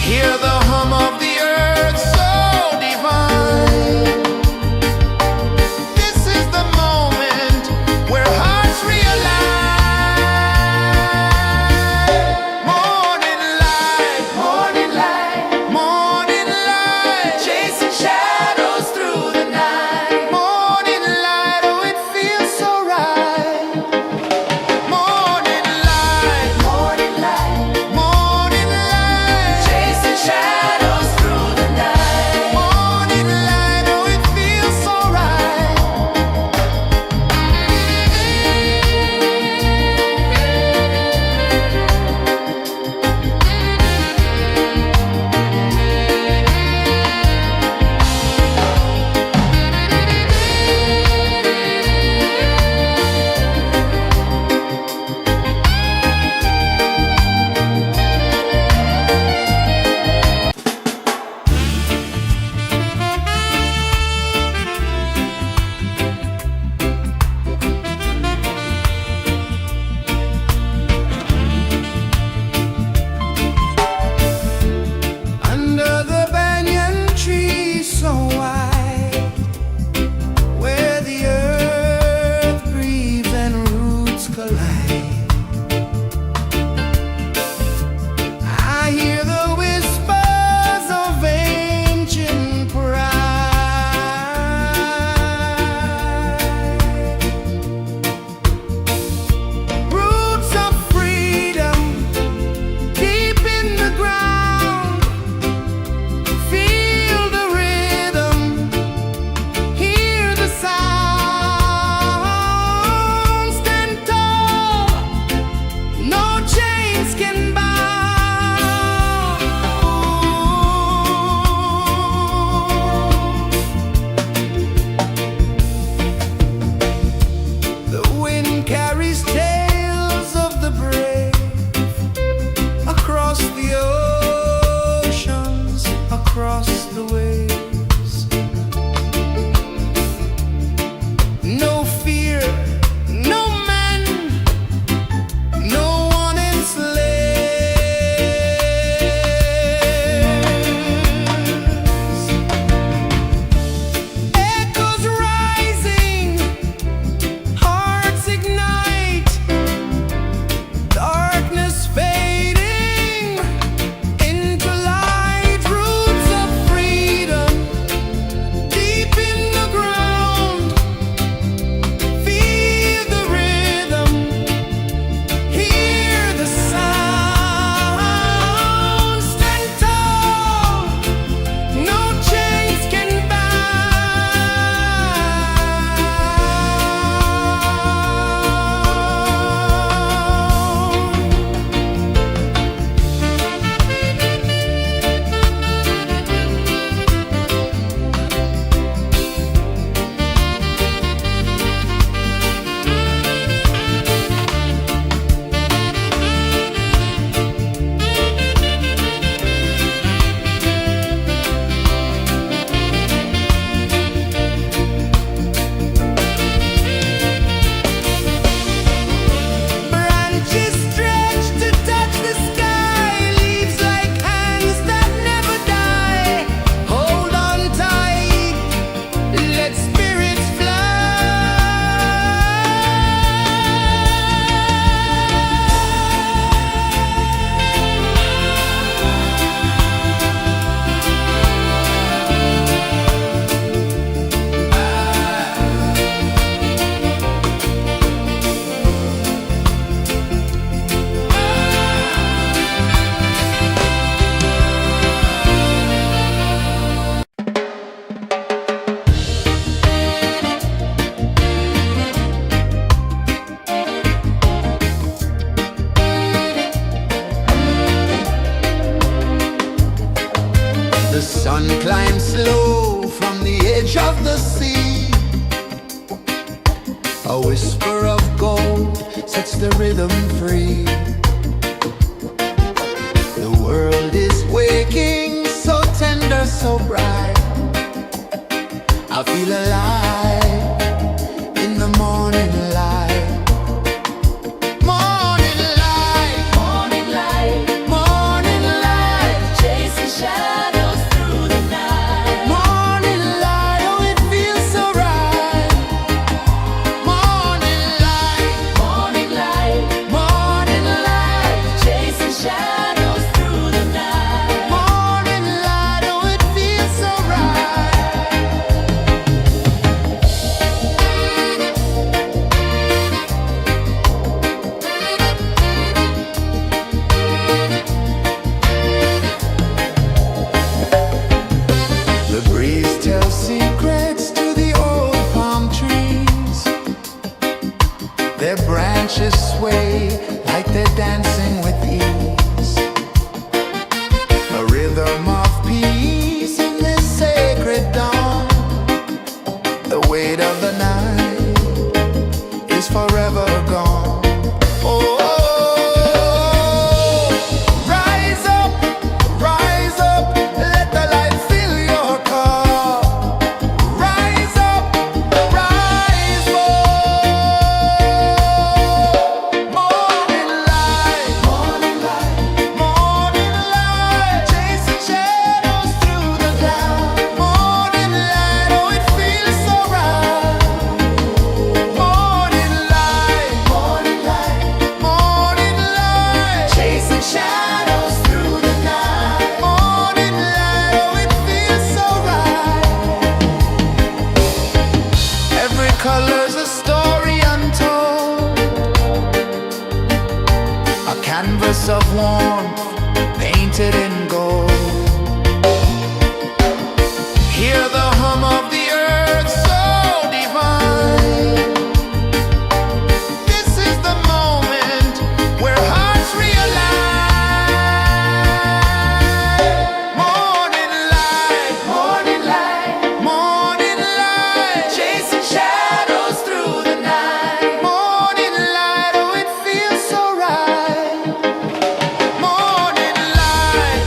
Hear the hum of the earth so divine. This is the moment where hearts realign. Morning light, morning light, morning light, chasing shadows through the night. Morning light, oh it feels so right. Morning climb slow from the edge of the sea. A whisper of gold sets the rhythm free. The world is waking, so tender, so bright. I feel alive in the morning light. Morning light, Morning light, morning light, chasing shadows through the night. morning light, oh it feels so right. Morning light, Morning light, morning light, chasing shadows through the night. morning light, oh it feels so right. The breeze tells secrets to the old palm trees. Their branches sway like they're dancing with ease. A rhythm of peace in this sacred dawn. The weight of the night is forever gone. Oh, rise up, let the light fill your cup. Rise up, rise more. Morning light, morning light, morning light, chasing shadows through the cloud. Morning light, oh it feels so right. Morning light, morning light, morning light, chasing shadows through the night. Morning light, oh it feels so right. Every color's a story untold, a canvas of warmth painted in gold. Hear the hum of the earth so divine. This is the moment where hearts realign. Morning light, morning light, morning light, chasing shadows through the night. Morning light, oh it feels so right. Morning light,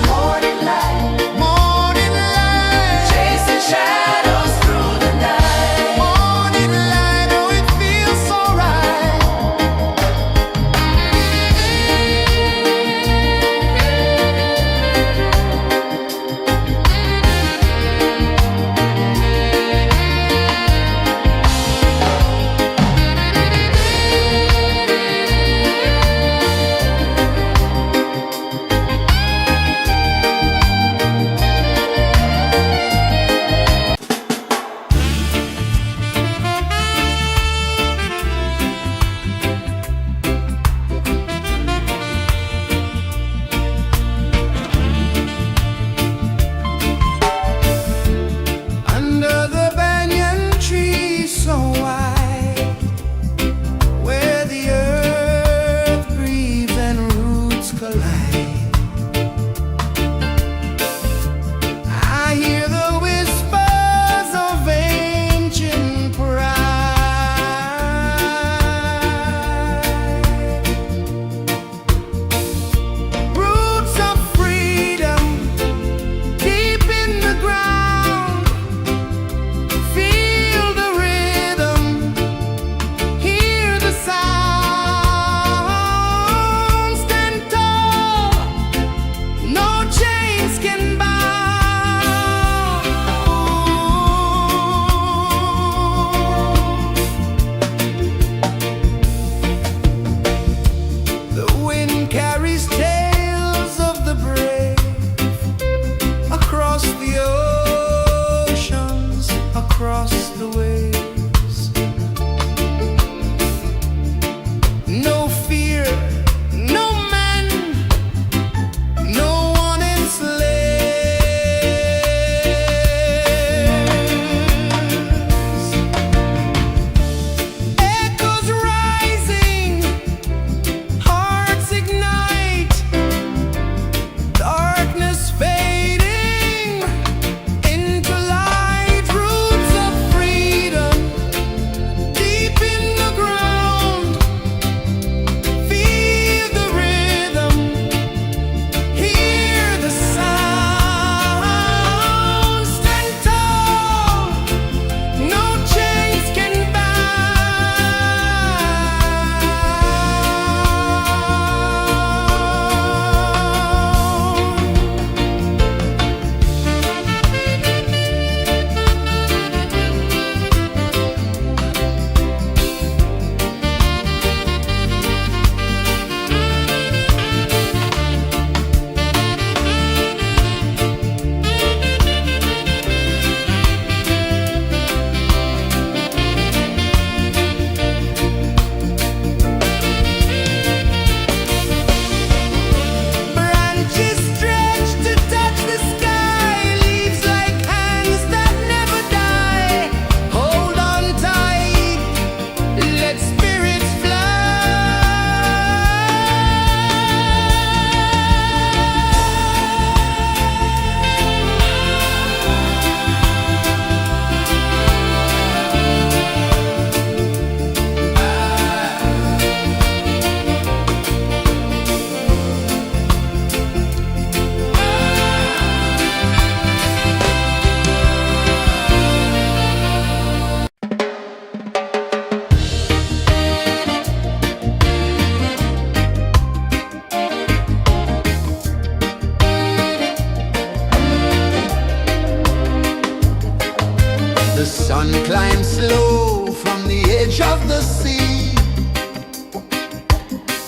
The sun climbs slow from the edge of the sea.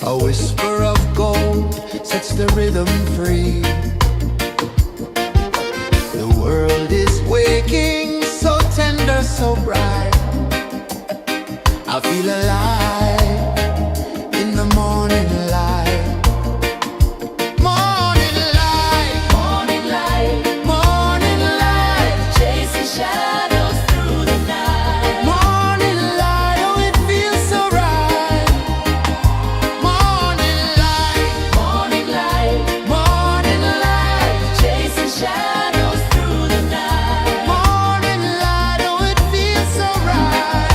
A whisper of gold sets the rhythm free. The world is waking, so tender, so bright. I feel alive in the morning light. Morning light, Morning light, morning light, chasing shadows through the night. morning light, oh it feels so right. Morning light, Morning light, morning light, chasing shadows through the night. morning light, oh it feels so right.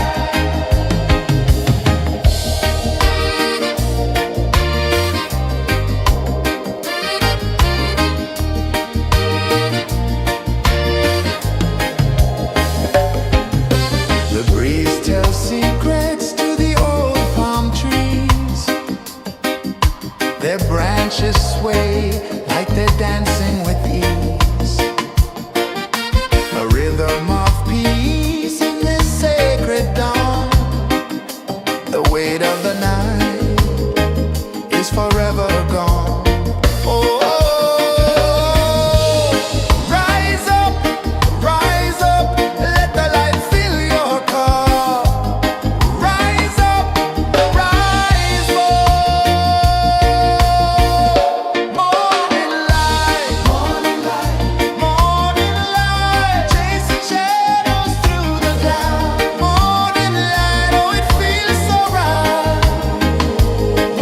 The breeze tells secrets to the old palm trees. Their branches sway like they're dancing with ease. A rhythm of peace in this sacred dawn. The weight of the night is forever gone. Oh, rise up, let the light fill your cup. Rise up, rise more. Morning light, morning light, morning light, chasing shadows through the cloud. Morning light, oh it feels so right.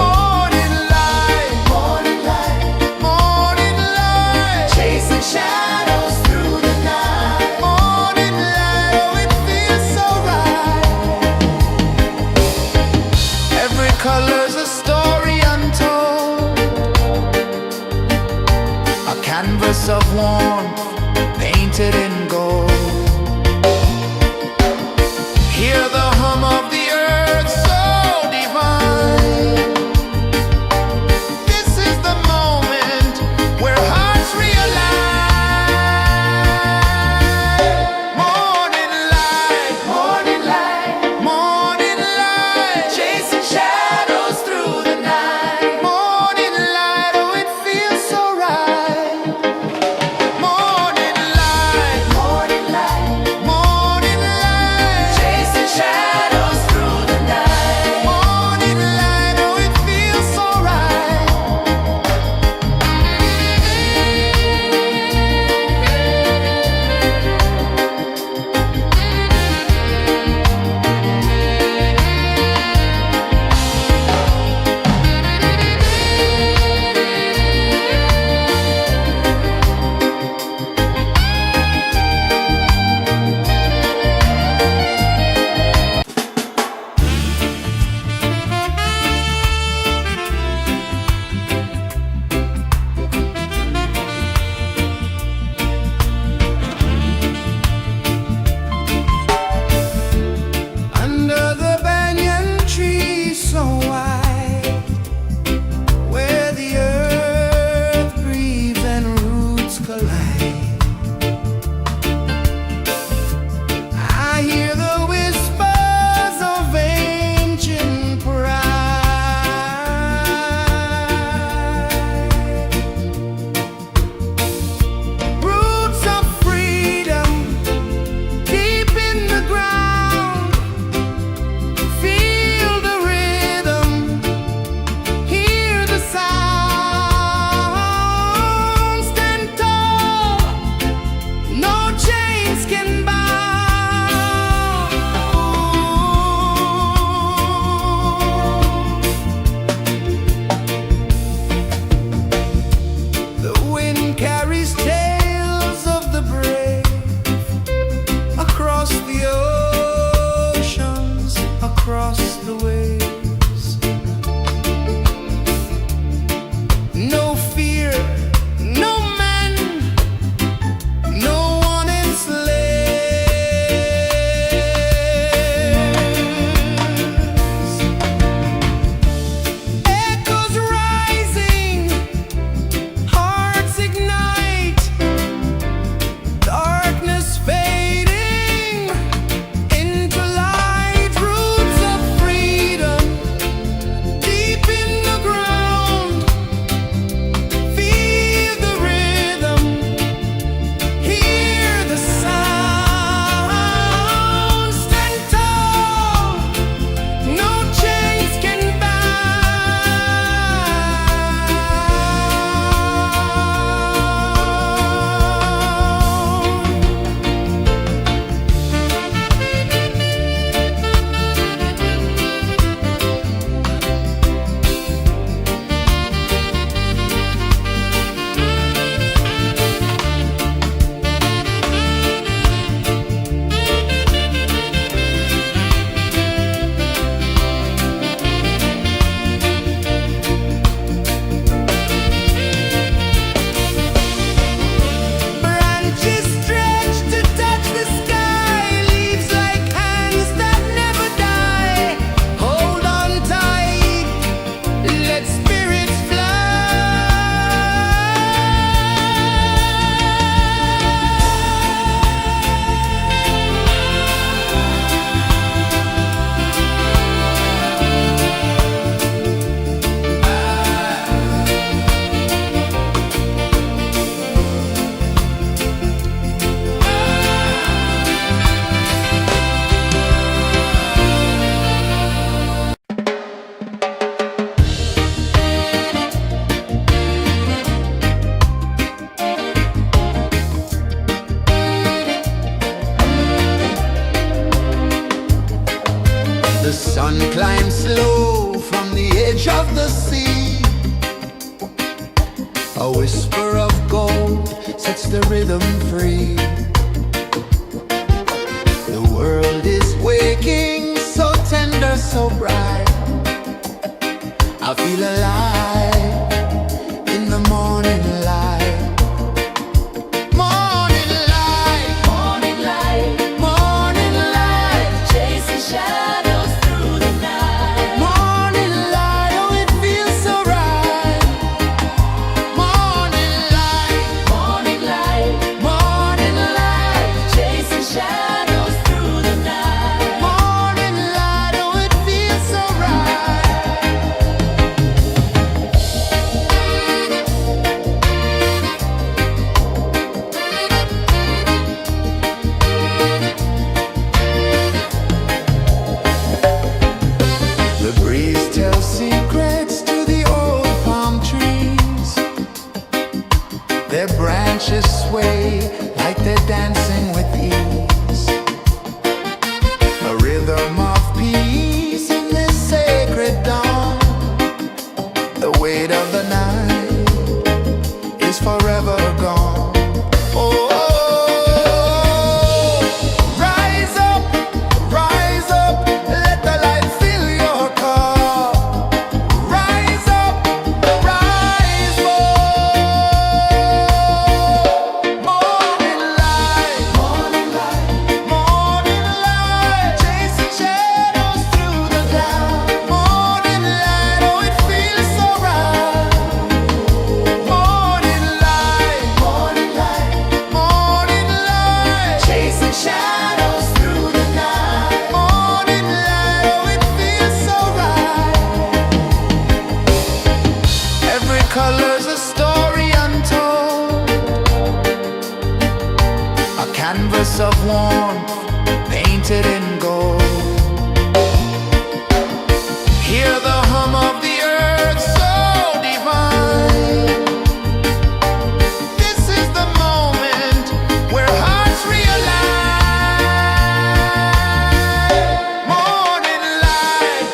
Morning light, morning light, morning light, chasing shadows through the night. Morning light, oh it feels so right. Every color's a story untold, a canvas of warmth painted in gold. Hear the hum of the earth so divine. This is the moment where hearts realign. Morning light, morning light, morning light, chasing shadows through the night. Morning light, oh it feels so right. Morning light, Morning light, morning light, chasing shadows through the night. morning light, oh it feels so right. Under the banyan tree so wide, where the earth breathes and roots collide, I hear the whispers of ancient pride. Roots of freedom deep in the ground. Feel the rhythm, hear the sound. Stand tall, no chains can bound. The wind carries tales of the brave across the oceans, across the waves. No fear, no man, no one enslaved. sun climbs slow from the edge of the sea. A whisper of gold sets the rhythm free. The world is waking, so tender, so bright. I feel alive in the morning light. Morning light, Morning light, morning light, chasing shadows through the night. morning light, oh it feels so right. Morning light, Morning light, morning light, chasing shadows through the night. morning light, oh it feels so right. The breeze tells secrets to the old palm trees. Their branches sway like they're dancing with ease. A rhythm of peace in this sacred dawn. The weight of the night is forever gone. Oh, rise up, let the light fill your cup. Rise up, rise up. Morning light, morning light, chasing shadows through the cloud. Morning light, oh it feels so right. Morning light, chasing shadows through the night. Morning light, oh it feels so right. Every color's a story untold, a canvas of warmth painted in gold. Hear the hum of the earth so divine. This is the moment where hearts realign. Morning light,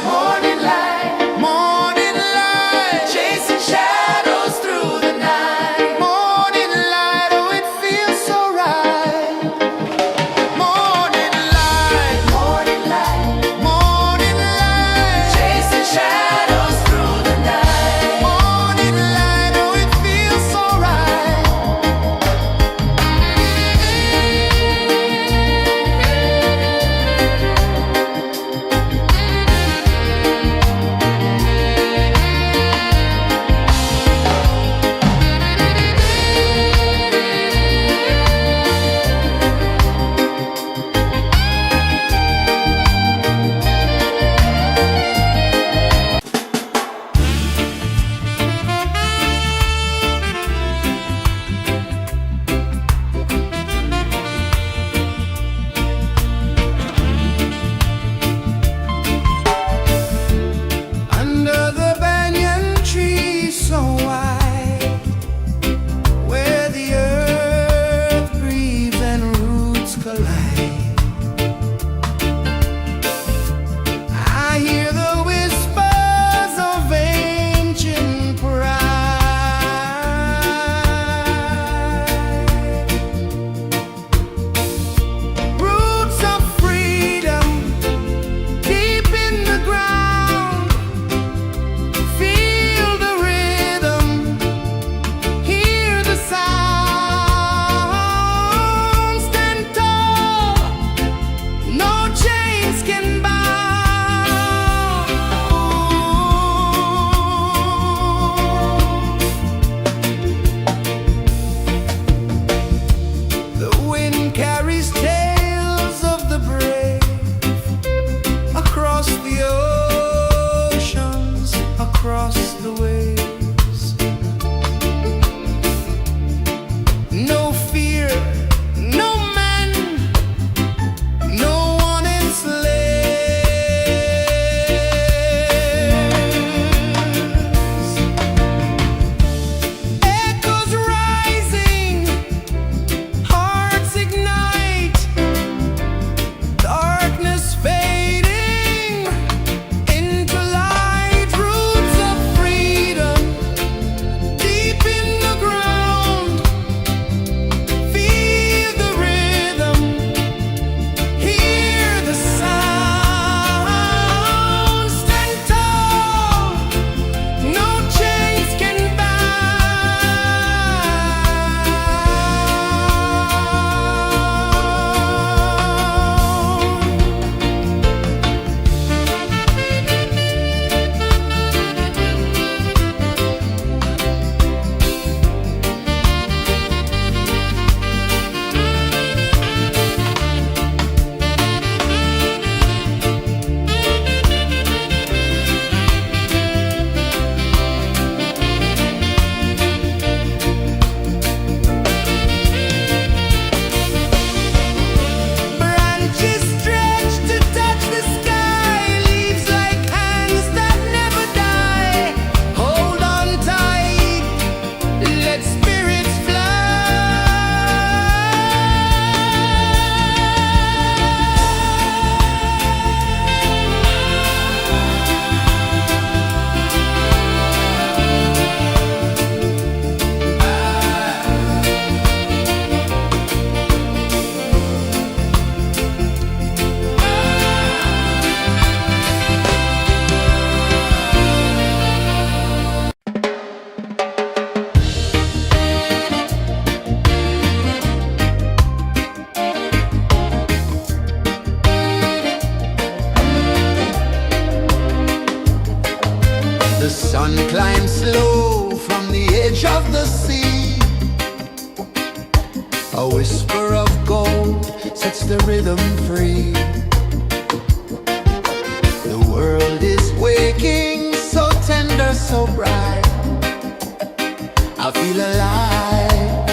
morning light, chasing shadows through the night. Morning light, oh it feels so right. Morning light, Sun climbs slow from the edge of the sea. A whisper of gold sets the rhythm free. The world is waking, so tender, so bright. I feel alive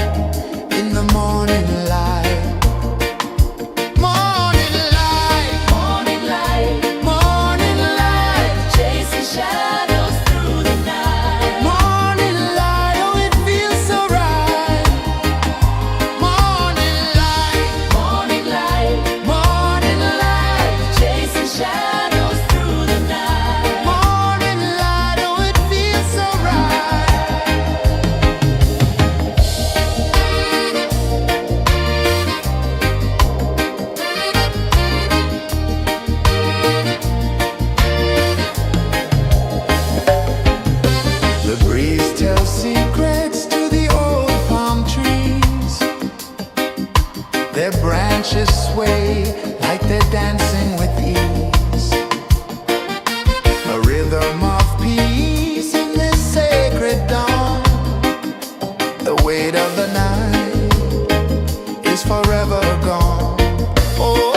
in the morning light. Morning light, Morning light, morning light, chasing shadows through the night. morning light, oh it feels so right. Morning light, Morning light, morning light, chasing shadows through the night. morning light, oh it feels so right. The breeze tells secrets to the old palm trees. Their branches sway like they're dancing with ease. A rhythm of peace in this sacred dawn. The weight of the night is forever gone. Oh,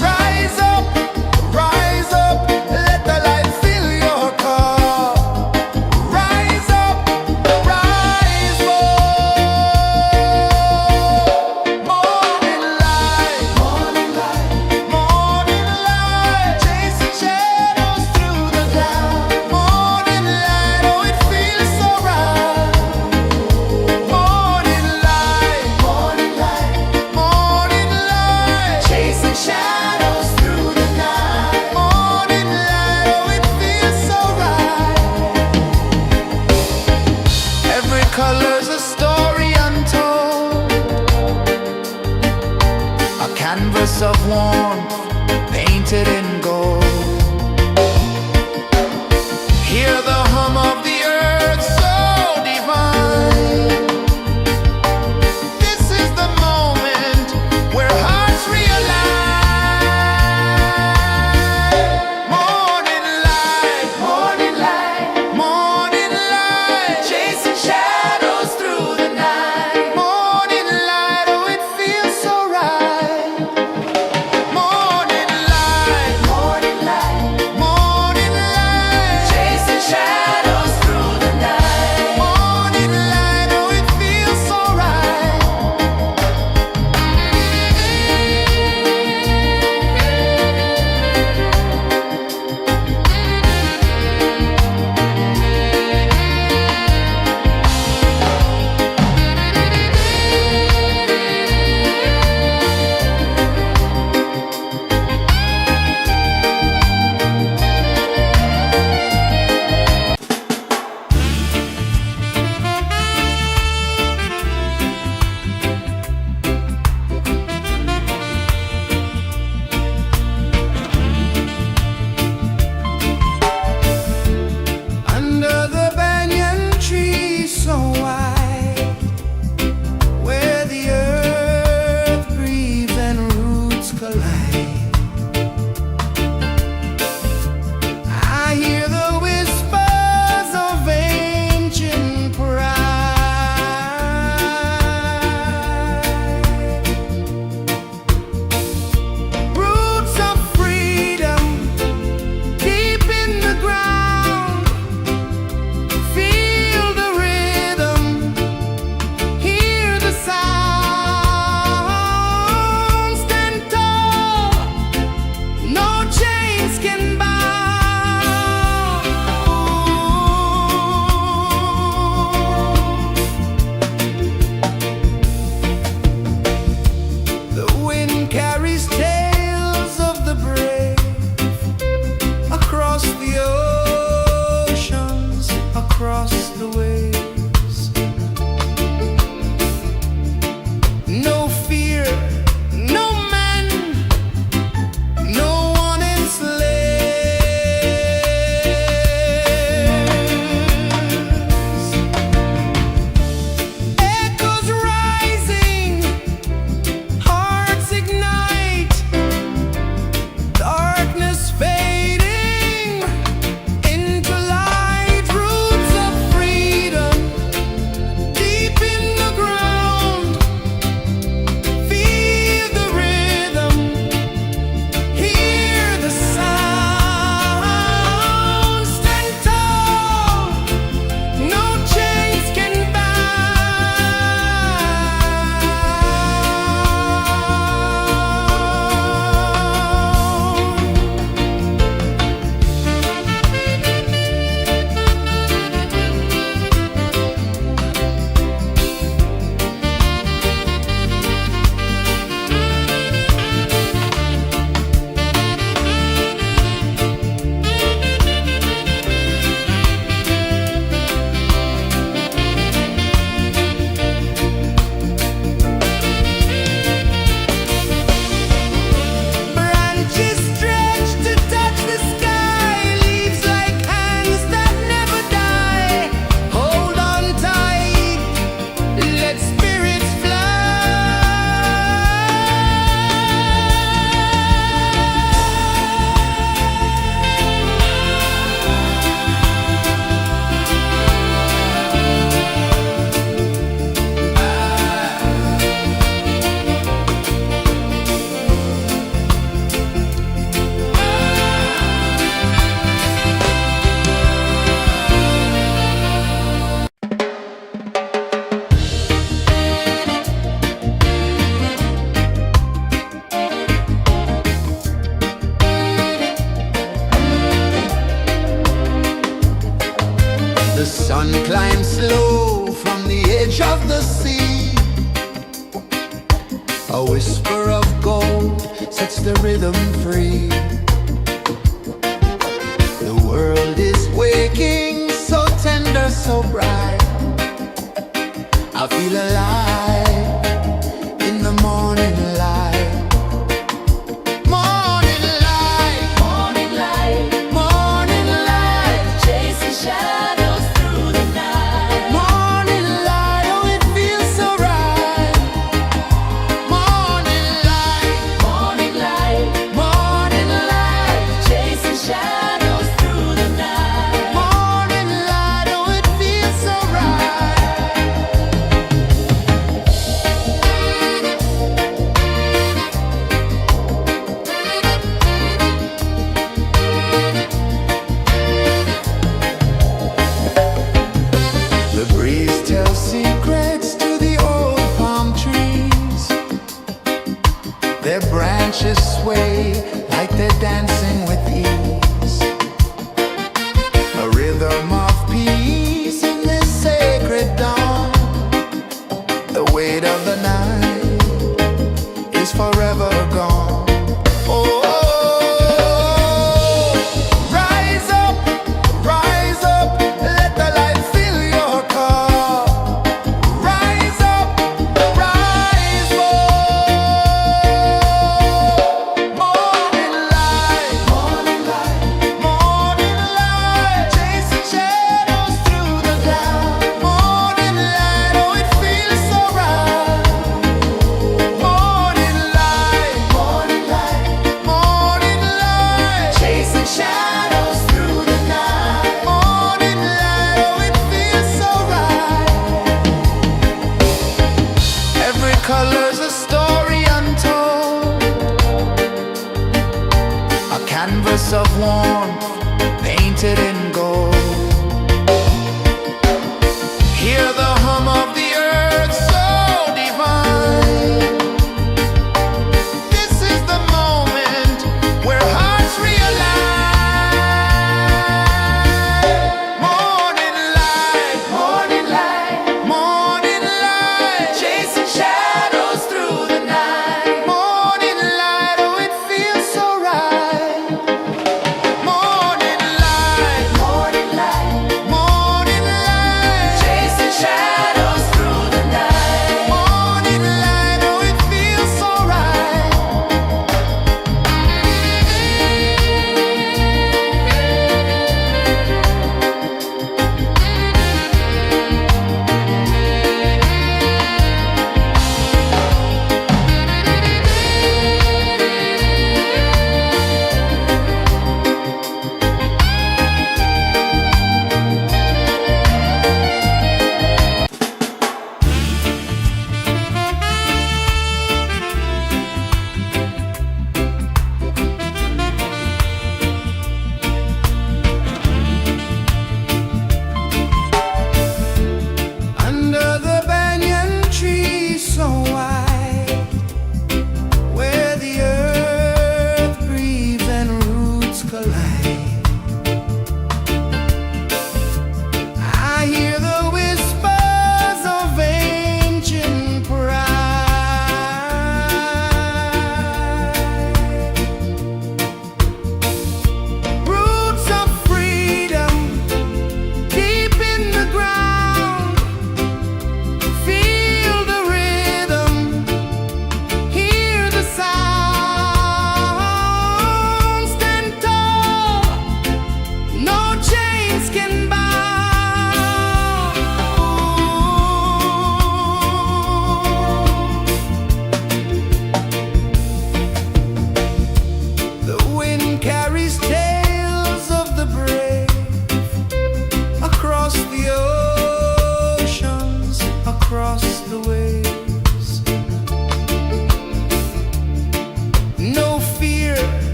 rise up, let the light fill your cup. Rise up, rise more. Morning light, morning light, chasing shadows through the cloud. Morning light, oh it feels so right. Morning light, morning light, chasing shadows through the night. Morning light, oh it feels so right. Every color's a story untold, a canvas of warmth painted in gold. Hear the hum of the earth so divine. This is the moment where hearts realign. Morning light, morning light, chasing shadows through the night. Morning light, oh it feels so right. Morning light, A whisper of gold sets the rhythm free. The world is waking, so tender, so bright. I feel alive in the morning light. Morning light, Morning light, morning light, chasing shadows through the night. morning light, oh it feels so right. Morning light, Morning light, morning light, chasing shadows through the night. morning light, oh it feels so right. The breeze tells secrets to the old palm trees. Their branches sway like they're dancing with ease. A rhythm of peace in this sacred dawn. The weight of the night is forever gone. Oh, rise up, let the light fill your cup. Rise up, rise more. Morning light, morning light, chasing shadows through the cloud. Morning light, oh it feels so right. Morning light, morning light, chasing shadows through the night. Morning light, oh it feels so right. Every color's a story untold, a canvas of warmth painted in gold. Hear the hum of the earth so divine. This is the moment where hearts realign. Morning light, morning light, chasing shadows through the night. Morning light, oh it feels so right. Morning light,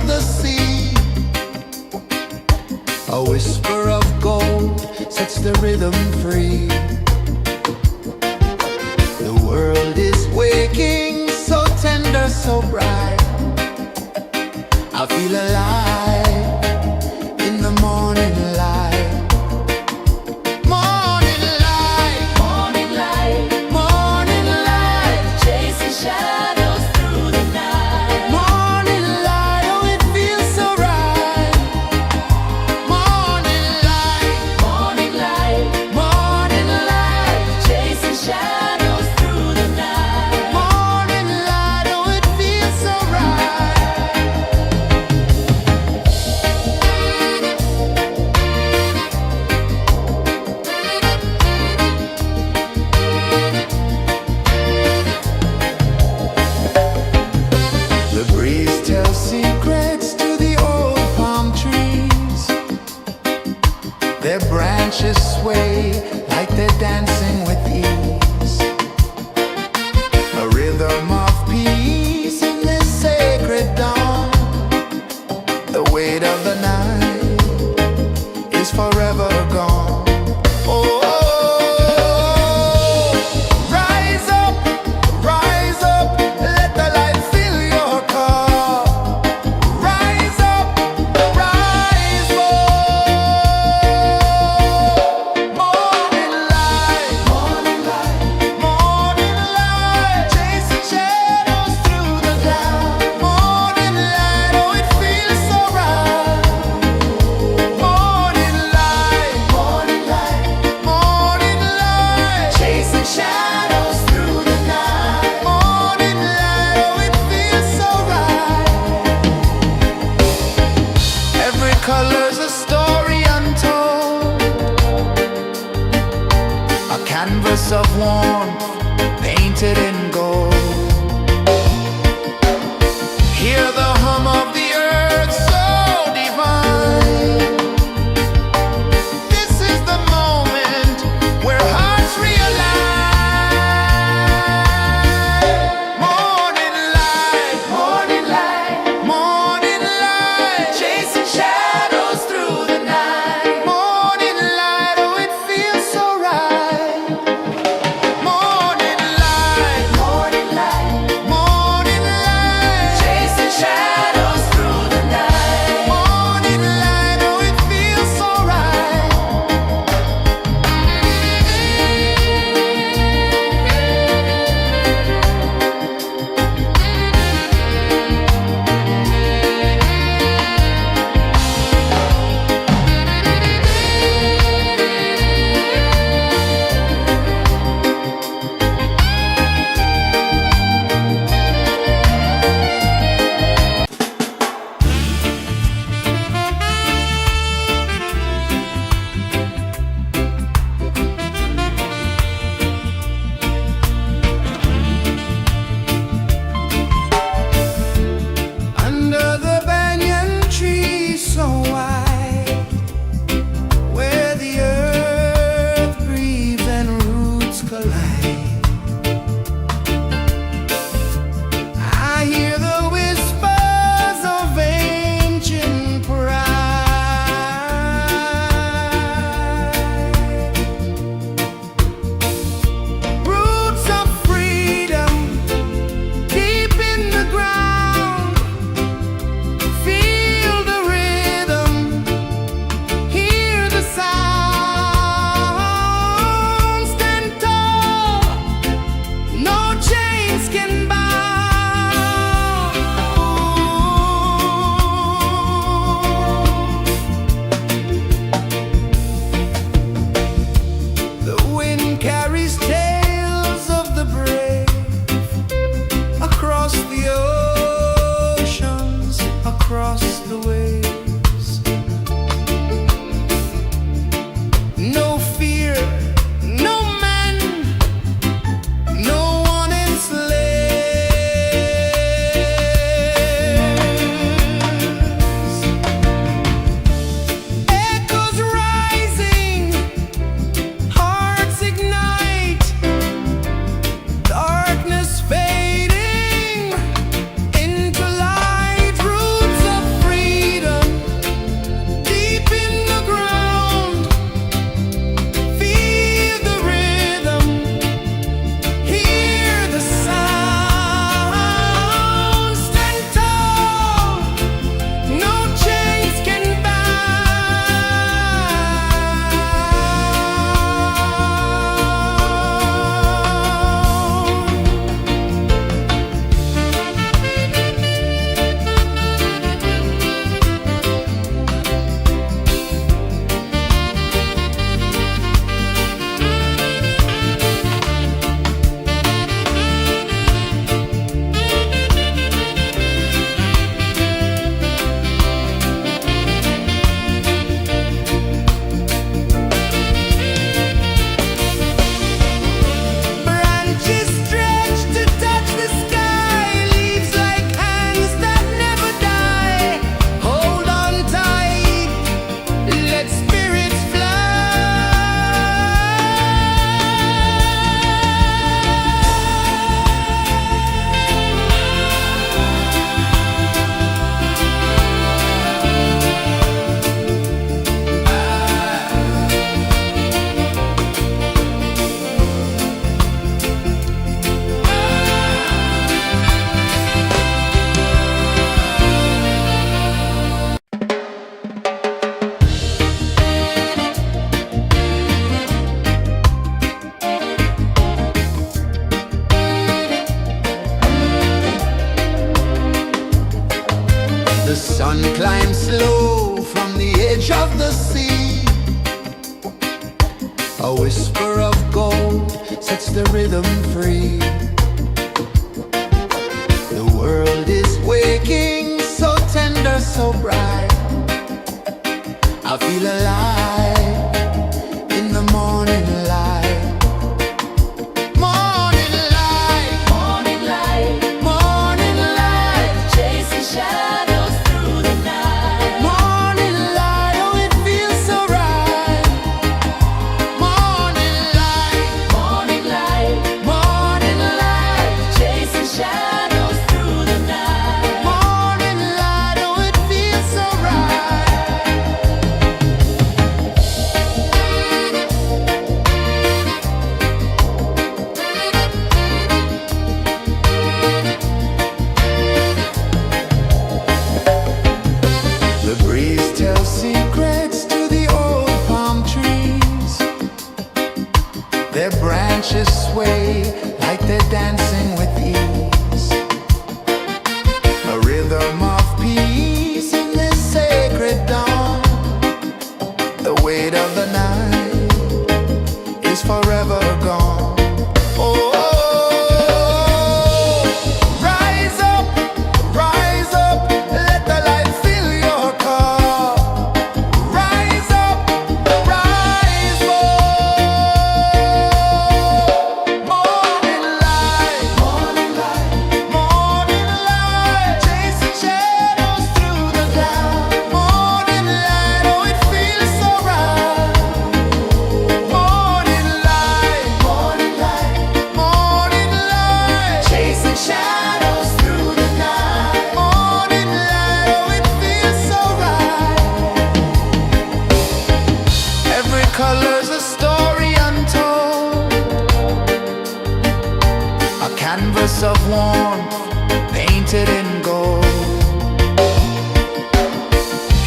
of the sea. A whisper of gold sets the rhythm free. The world is waking, so tender, so bright. I feel alive in the morning light. Morning light, Morning light, morning light, chasing shadows through the night. morning light, oh it feels so right. Morning light, Morning light, morning light, chasing shadows through the night. morning light, oh it feels so right. The breeze tells secrets to the old palm trees. Their branches sway like they're dancing with ease. A rhythm of peace in this sacred dawn. The weight of the night is forever gone. Oh, rise up, let the light fill your cup. Rise up, rise up. Morning light, morning light, morning light, chasing shadows through the cloud. Morning light, oh it feels so right. Morning light, morning light, morning light, chasing shadows through the night. Morning light, oh it feels so right. Every color's a story untold, a canvas of warmth painted in gold. Hear the hum of the earth so divine. This is the moment where hearts realign. Morning light, morning light, morning light, chasing shadows through the night. Morning light, oh it feels so right. Morning light, morning light, morning light, chasing shadows through the night. Morning light, oh it feels so right. Under the banyan tree so wide, where the earth breathes and roots collide, I hear the whispers of ancient pride. Roots of freedom deep in the ground. Feel the rhythm, hear the sound. Stand tall, no chains can bound. The wind carries tales of the brave across the oceans, across the waves. No fear, no man, no one enslaves. Echoes rising, hearts ignite, darkness fading into light. Roots of sun climbs slow from the edge of the sea. A whisper of gold sets the rhythm free. The world is waking, so tender, so bright. I feel alive in the morning light. Morning light, Morning light, morning light, chasing shadows through the night. morning light, oh it feels so right. Morning light, Morning light, morning light, chasing shadows through the night. morning light, oh it feels so right. The breeze tells secrets to the old palm trees. Their branches sway like they're dancing with ease. A rhythm of peace in this sacred dawn. The weight of the night is forever gone. Oh, rise up, let the light fill your cup. Rise up, rise up. Morning light, morning light, morning light, chasing shadows through the cloud. Morning light, oh it feels so right. Morning light, morning light, morning light, chasing shadows through the night. Morning light, oh it feels so right. Every color's a story untold, a canvas of warmth painted in gold.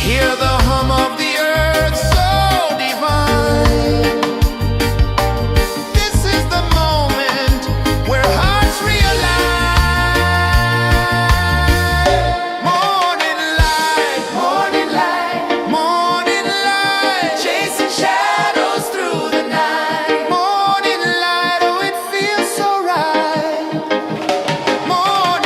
Hear the hum of the earth so divine. This is the moment where hearts realign. Morning light, morning light, morning light, chasing shadows through the night. Morning light, oh it feels so right. Morning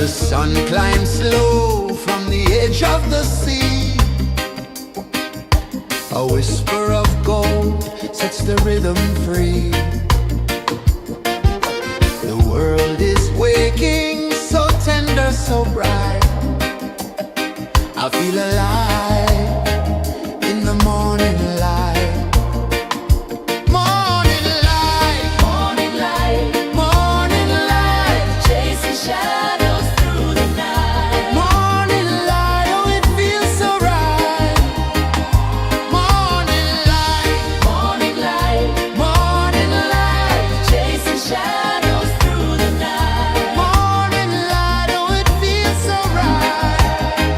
The sun climbs slow from the edge of the sea. A whisper of gold sets the rhythm free. The world is waking, so tender, so bright. I feel alive in the morning light. Morning light, Morning light, morning light, chasing shadows through the night. morning light, oh it feels so right. Morning light, Morning light, morning light, chasing shadows through the night. morning light, oh it feels so right.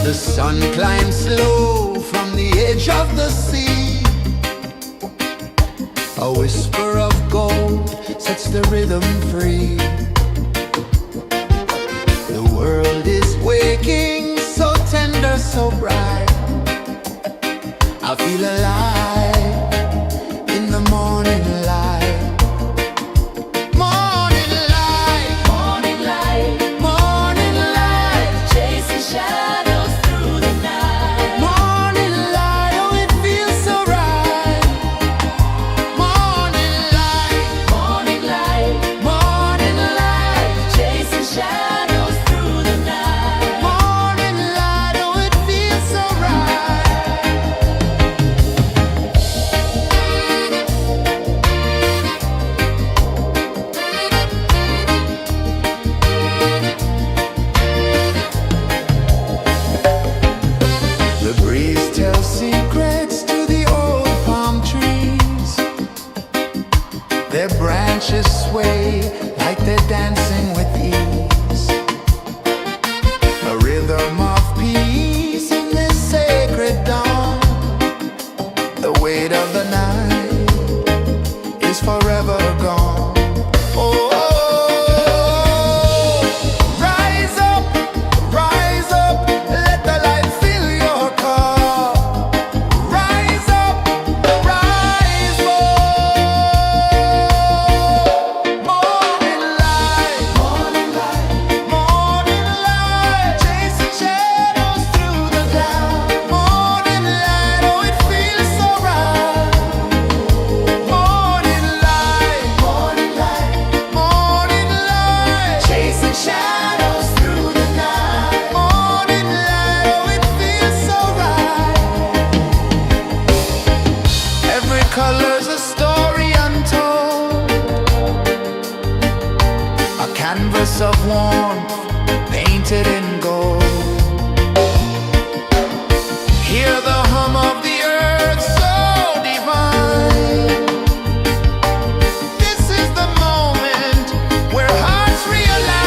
The sun climbs slow from the edge of the sea. A whisper of gold sets the rhythm free. The world is waking, so tender, so bright. I feel alive in the morning light. Morning light, Morning light, morning light, chasing shadows through the night. morning light, oh it feels so right. Morning light, Morning light, morning light, chasing shadows through the night. morning light, oh it feels so right. The breeze tells secrets to the old palm trees. Their branches sway like they're dancing with ease. A rhythm of peace in this sacred dawn. The weight of the night is forever gone. Oh, rise up, let the light fill your cup. Rise up, rise up. Morning light, morning light, morning light, chasing shadows through the cloud. Morning light, oh it feels so right. Morning light, morning light, morning light, chasing shadows through the night. Morning light, oh it feels so right. Every color's a story untold, a canvas of warmth painted in gold. Hear the hum of the earth so divine. This is the moment where hearts realign.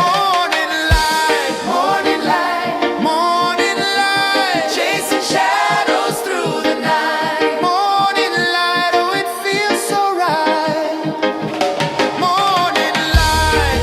Morning light, morning light, morning light, chasing shadows through the night. Morning light, oh it feels so right. Morning light,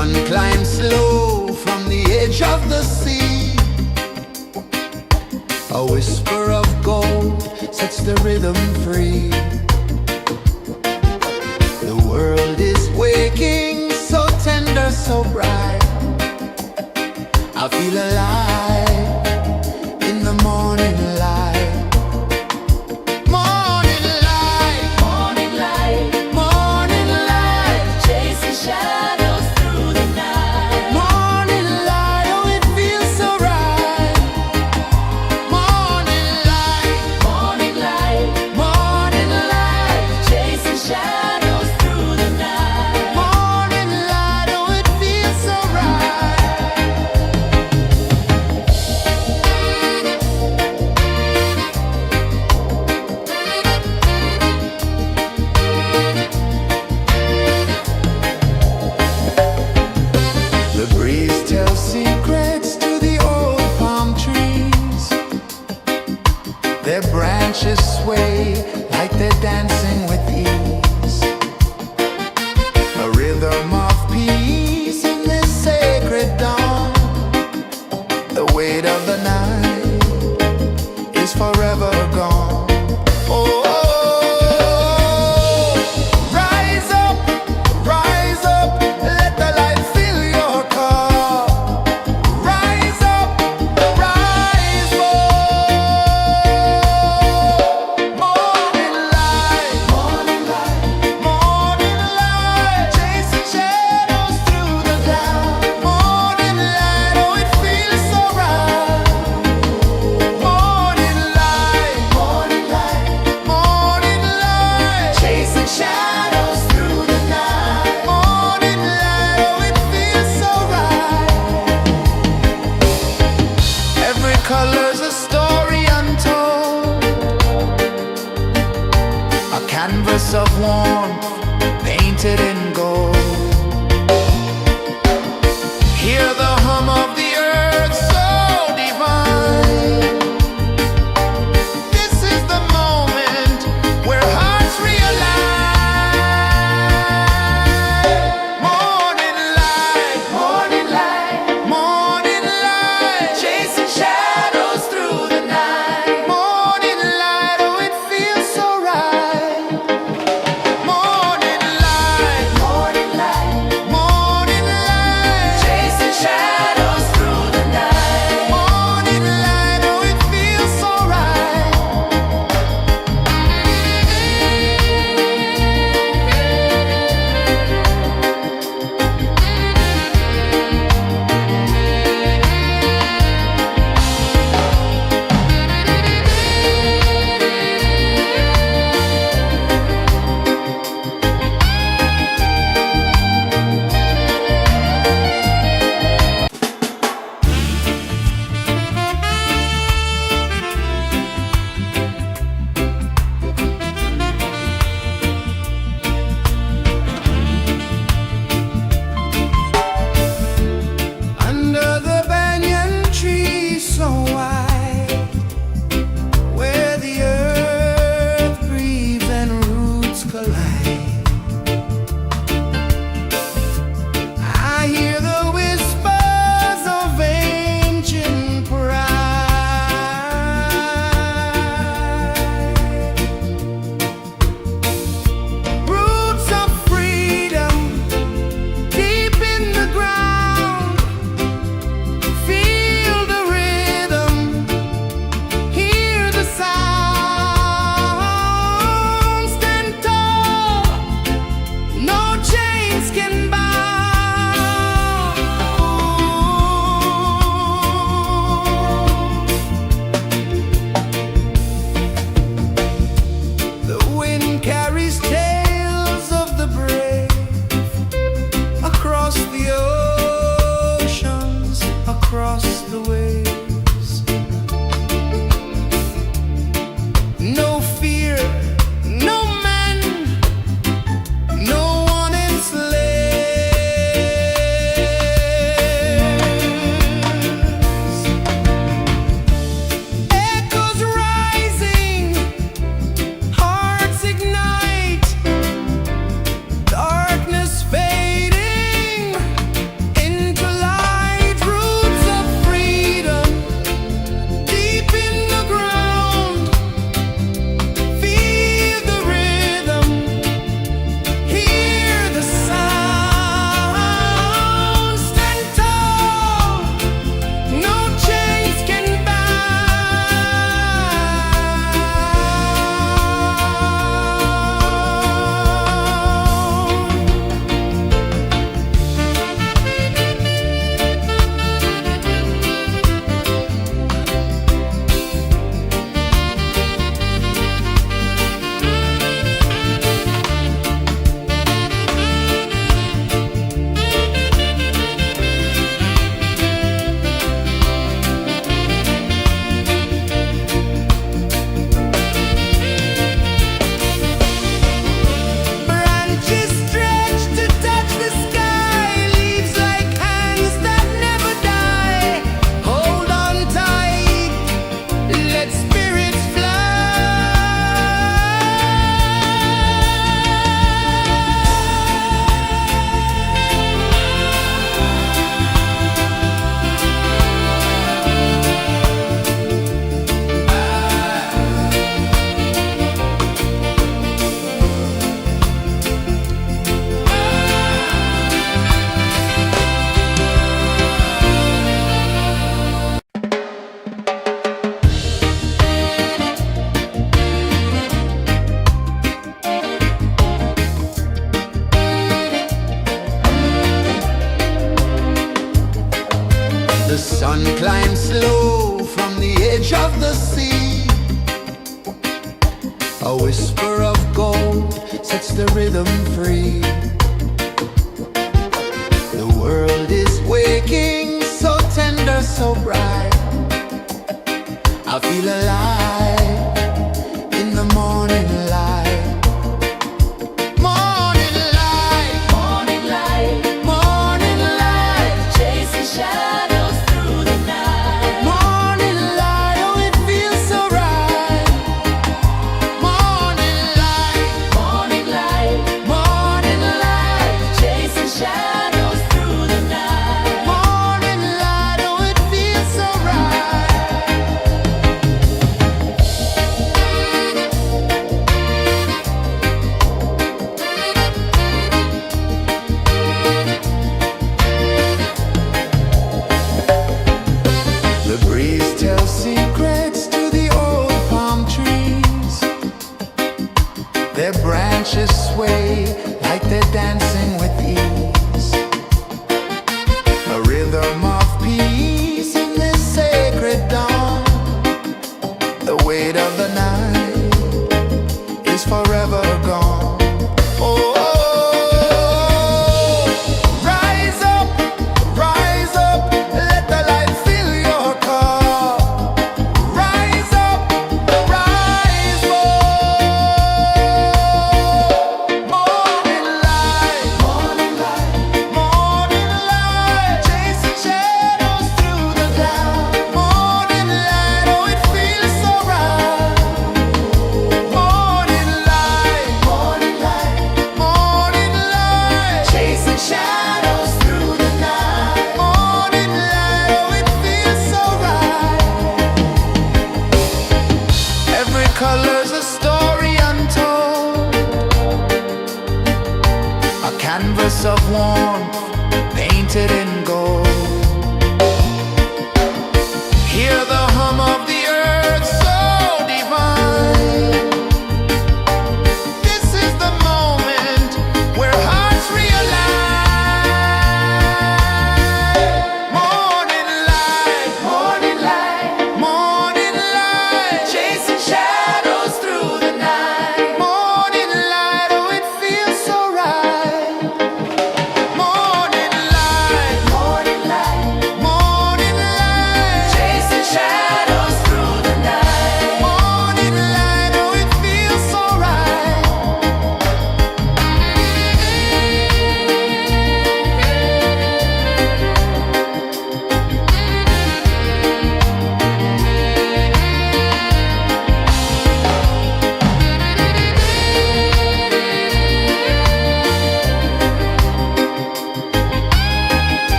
sun climbs slow from the edge of the sea. A whisper of gold sets the rhythm free. The world is waking, so tender, so bright. I feel alive in the morning light. Morning light, Morning light, morning light, chasing shadows through the night. morning light, oh it feels so right. Morning light, Morning light, morning light, chasing shadows through the night. morning light, oh it feels so right. The breeze tells secrets to the old palm trees. Their branches sway like they're dancing with ease. A rhythm of peace in this sacred dawn. The weight of the night is forever gone. Oh, rise up, let the light fill your cup. Rise up, rise up. Morning light, morning light, morning light, chasing shadows through the cloud. Morning light, oh it feels so right. Morning light, morning light, morning light, chasing shadows through the night. Morning light, oh it feels so right. Every color's a story untold, a canvas of warmth painted in gold. Hear the hum of the earth so divine. This is the moment where hearts realign. Morning light, morning light, morning light, chasing shadows through the night. Morning light, oh it feels so right. Morning of the sea. A whisper of gold sets the rhythm free. The world is waking, so tender, so bright. I feel alive in the morning light. Morning light, Morning light, morning light, chasing shadows through the night. morning light, oh it feels so right. Morning light, Morning light, morning light, chasing shadows through the night. morning light, oh it feels so right. The breeze tells secrets to the old palm trees. Their branches sway like they're dancing with ease. A rhythm of peace in this sacred dawn. The weight of the night is forever gone. Oh, rise up, let the light fill your cup. Rise up, rise more. Morning light, morning light, morning light, chasing shadows through the cloud. Morning light, oh it feels so right. Morning light, morning light, morning light, chasing shadows through the night. Morning light, oh it feels so right. Every color's a story untold, a canvas of warmth painted in gold. Hear the hum of the earth so divine. This is the moment where hearts realign. Morning light, morning light, morning light, chasing shadows through the night. Morning light, oh it feels so right. Morning light, morning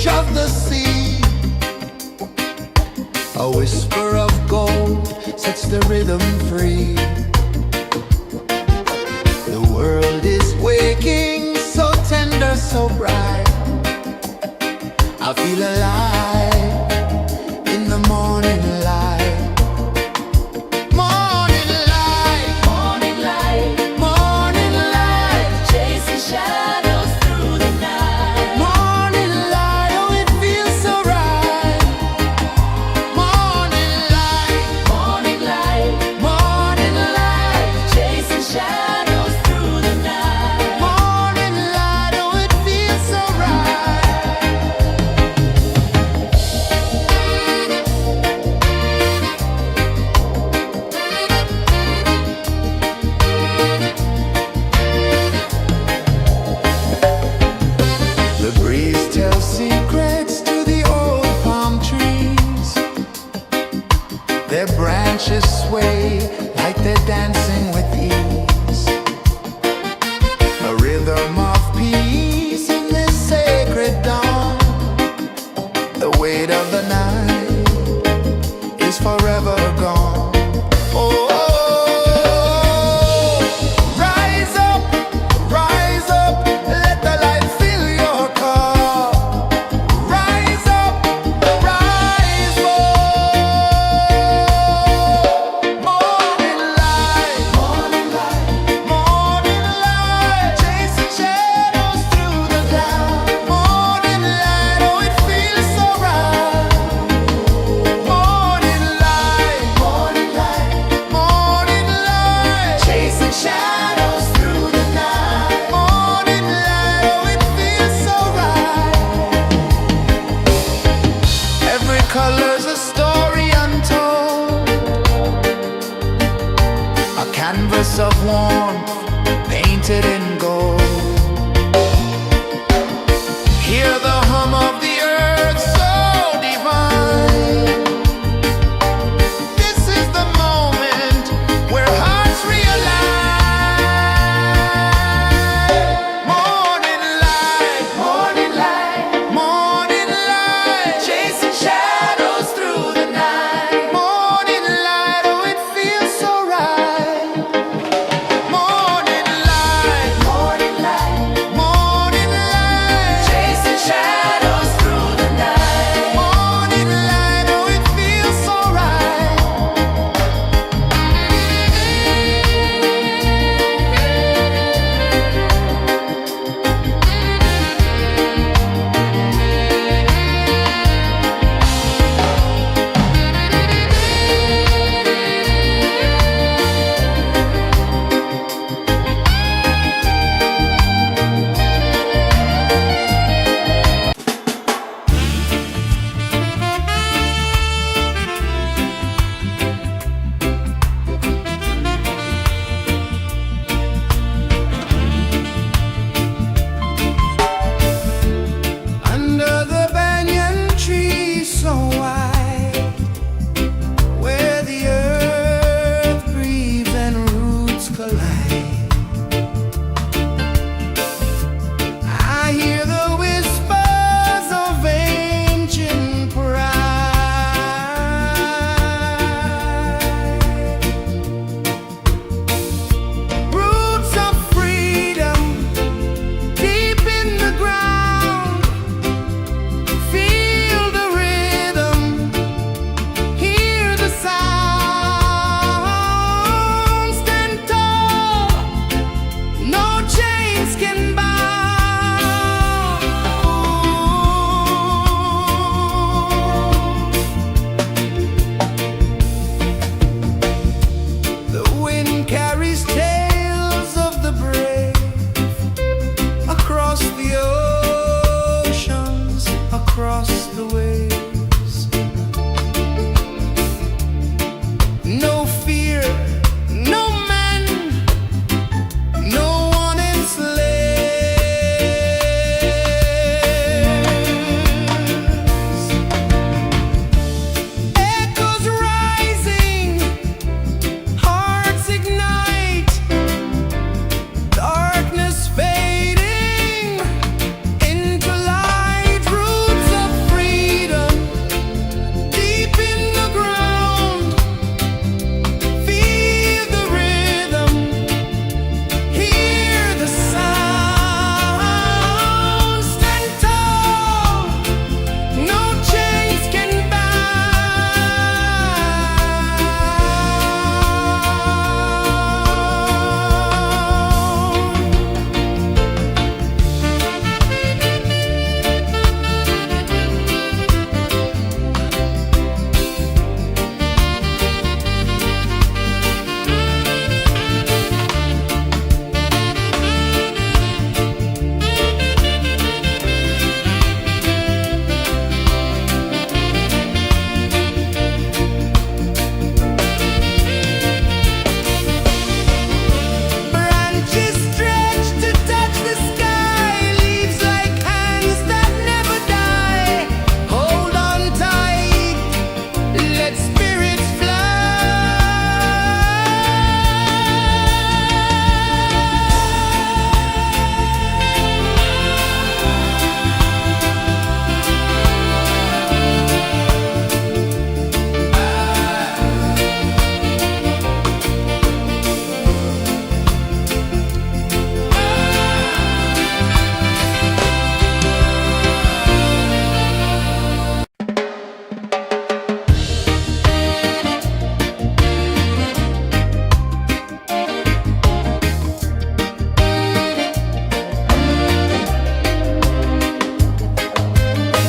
edge of the sea. A whisper of gold sets the rhythm free. The world is waking, so tender, so bright. I feel alive in the morning light. Morning light, Morning light, morning light, chasing shadows through the night. morning light, oh it feels so right. Morning light, Morning light, morning light, chasing shadows through the night. morning light, oh it feels so right. The breeze tells secrets to the old palm trees. Their branches sway like they're dancing with ease. A rhythm of peace in this sacred dawn. The weight of the night is forever gone. Oh, rise up, let the light fill your cup. Rise up, rise more. Morning light, morning light, chasing shadows through the cloud. Morning light, oh it feels so right. Morning light, morning light, chasing shadows through the night. Morning light, oh it feels so right. Every color's a story untold, a canvas of warmth painted in gold. Hear the hum of the earth so divine. This is the moment where hearts realign. Morning light, morning light, chasing shadows through the night. Morning light, oh it feels so right. Morning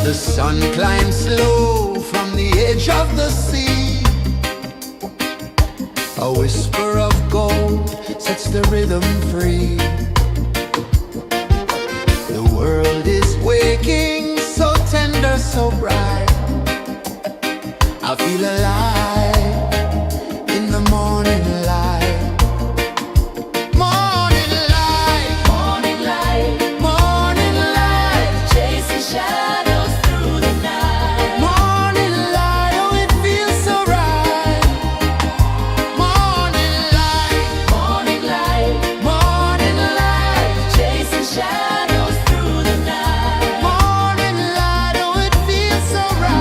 The sun climbs slow from the edge of the sea. A whisper of gold sets the rhythm free. The world is waking, so tender, so bright. I feel alive in the morning light. Morning light, Morning light, morning light, chasing shadows through the night. morning light, oh it feels so right. Morning light, Morning light, morning light, chasing shadows through the night. morning light, oh it feels so right.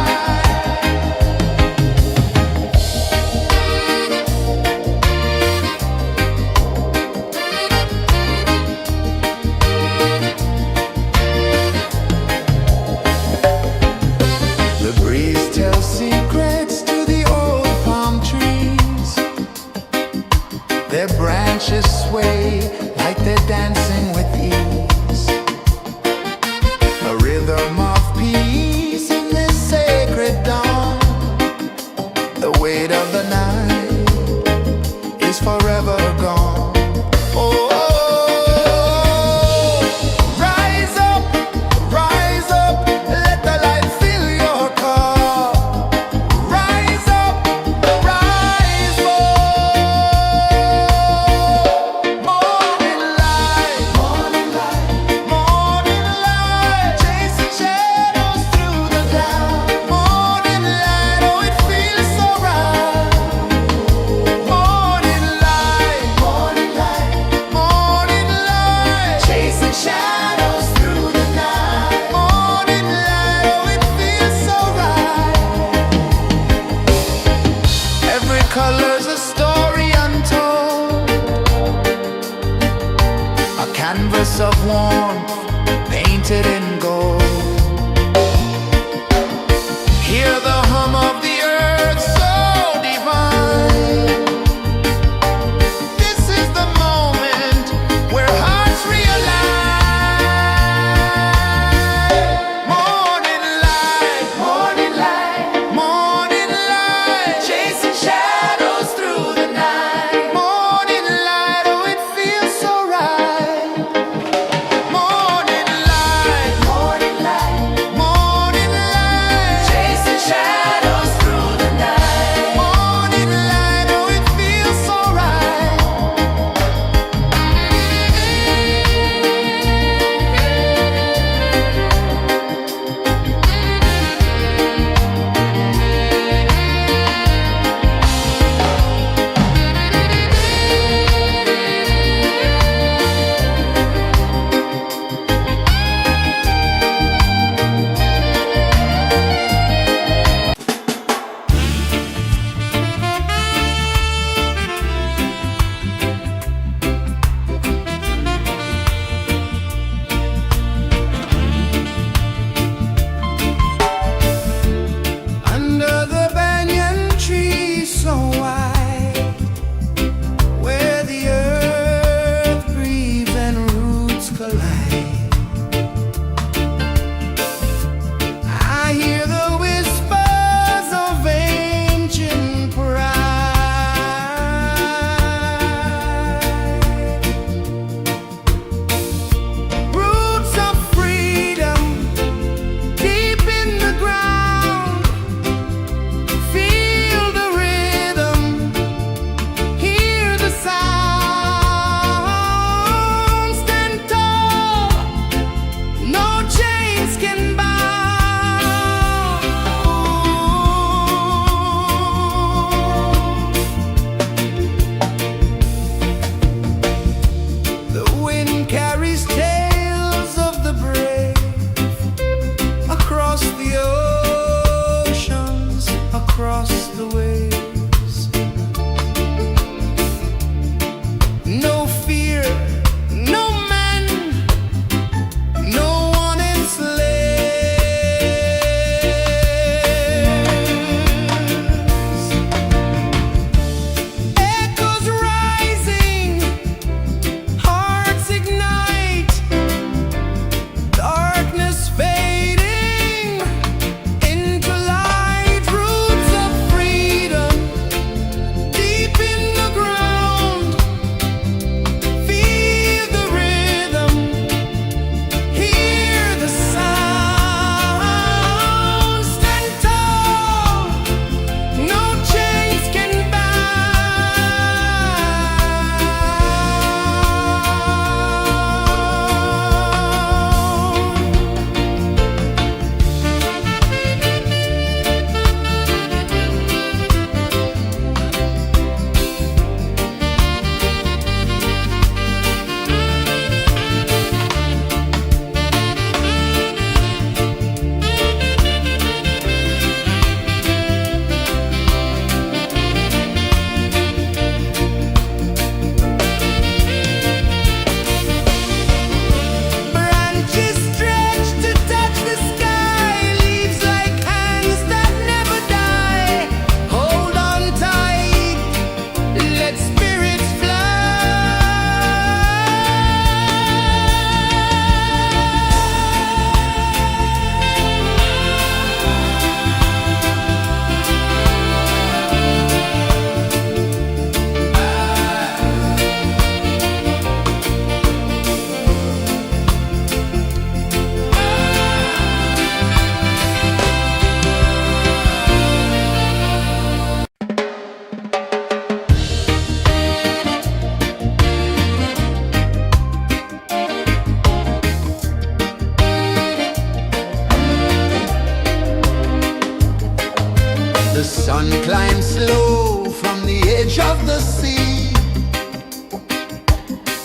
The sun climbs slow from the edge of the sea.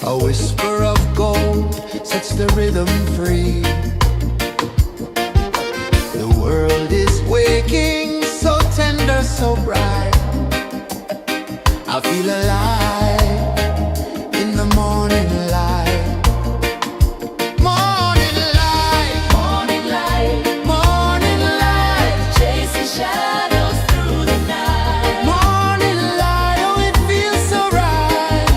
A whisper of gold sets the rhythm free. The world is waking, so tender, so bright. I feel alive in the morning light. Morning light, Morning light, morning light, chasing shadows through the night. morning light, oh it feels so right.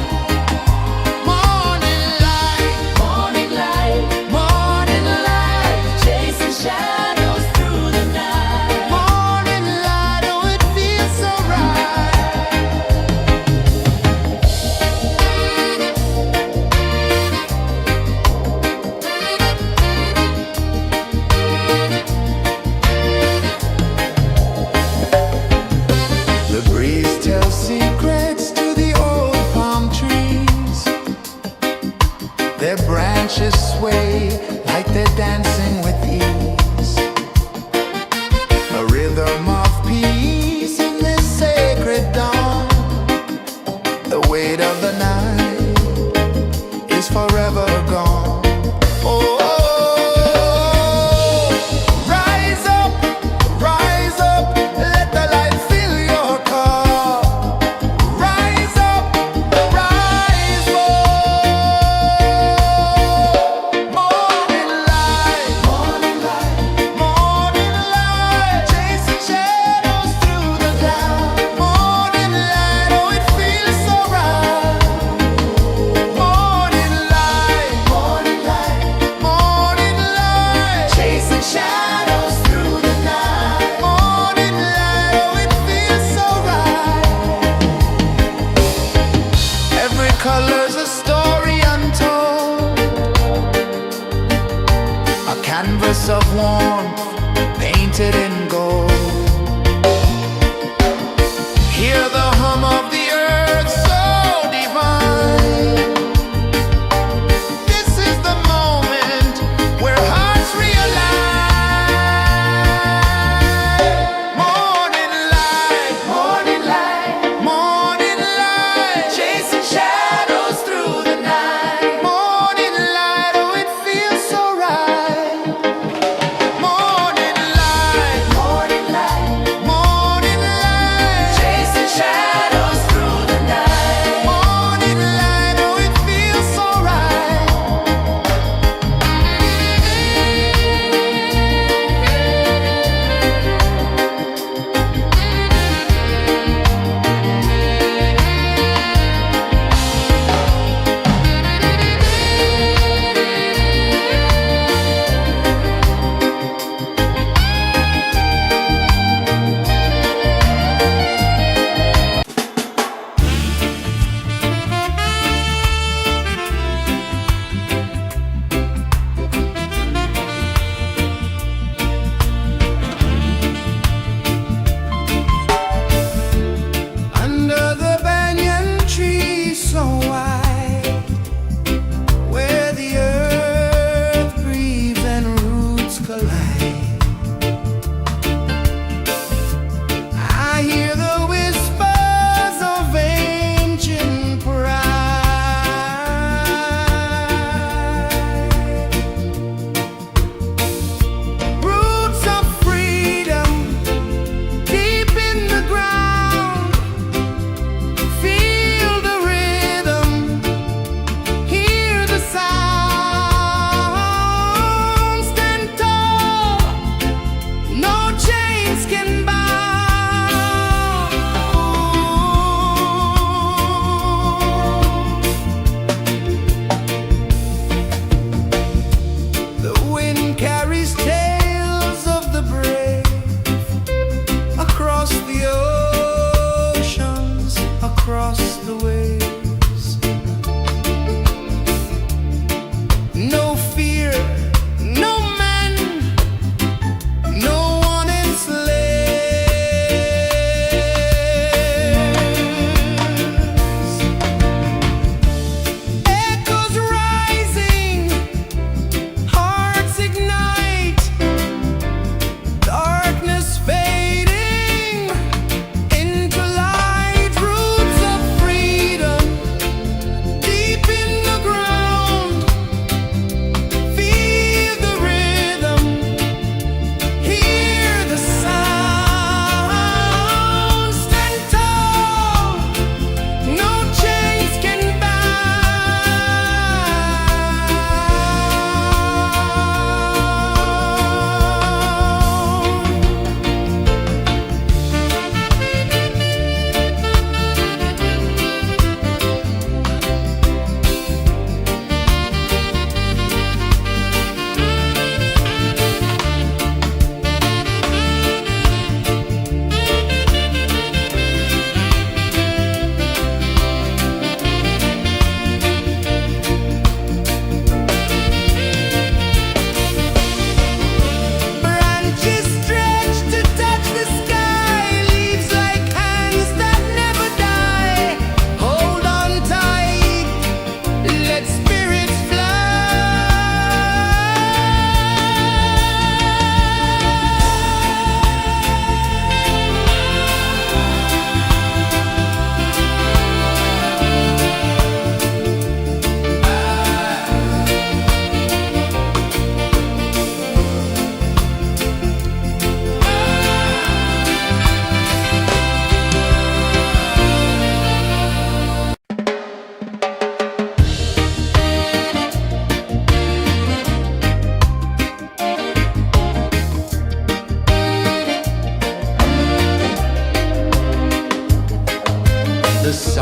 Morning light, Morning light, morning light, chasing shadows through the night. morning light, oh it feels so right. The breeze tells secrets to the old palm trees. Their branches sway like they're dancing with ease. A rhythm of peace in this sacred dawn. The weight of the night is forever gone. Oh, rise up, let the light fill your cup. Rise up, rise up. Morning light, morning light, chasing shadows through the cloud. Morning light, oh it feels so right. Morning light, morning light, chasing shadows through the night. Morning light, oh it feels so right. Every color's a story untold, a canvas of warmth painted in gold. Hear the hum of the earth so divine. This is the moment where hearts realign. Morning light, morning light, chasing shadows through the night. Morning light, oh it feels so right. Morning light,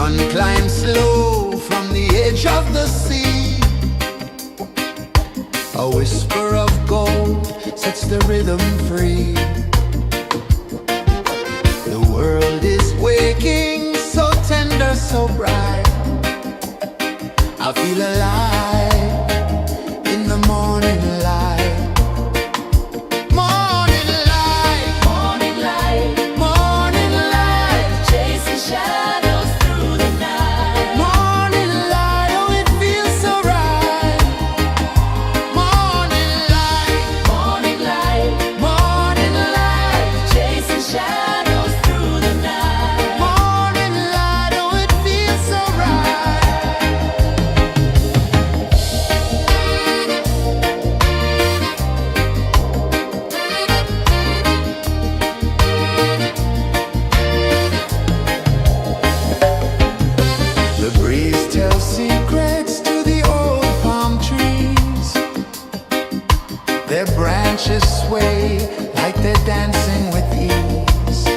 Sun climbs slow from the edge of the sea. A whisper of gold sets the rhythm free. The world is waking, so tender, so bright. I feel alive in the morning light. Morning light, Morning light, morning light, chasing shadows through the night. morning light, oh it feels so right. Morning light, Morning light, morning light, chasing shadows through the night. morning light, oh it feels so right. The breeze tells secrets to the old palm trees. Their branches sway like they're dancing with ease.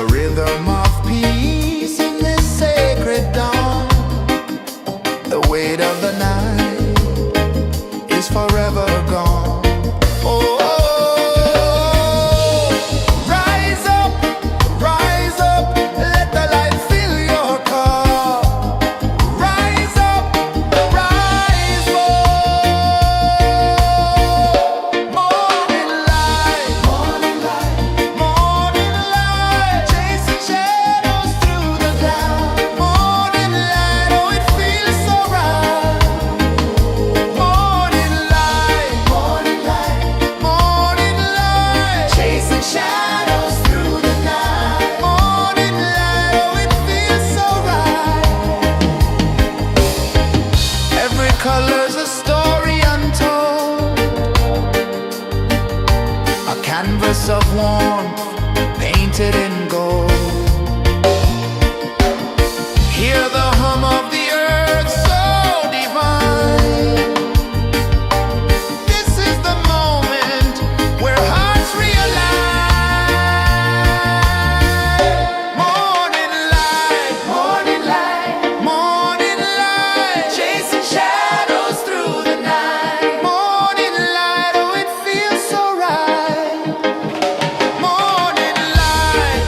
A rhythm of peace in this sacred dawn. The weight of the night is forever gone. Oh, rise up, let the light fill your cup. Rise up, rise up. Morning light, morning light, chasing shadows through the cloud. Morning light, oh it feels so right. Morning light, morning light, chasing shadows through the night. Morning light, oh it feels so right. Every color's a story untold, a canvas of warmth painted in gold. Hear the hum of the earth so divine. This is the moment where hearts realign. Morning light, morning light, chasing shadows through the night. Morning light, oh it feels so right. Morning light,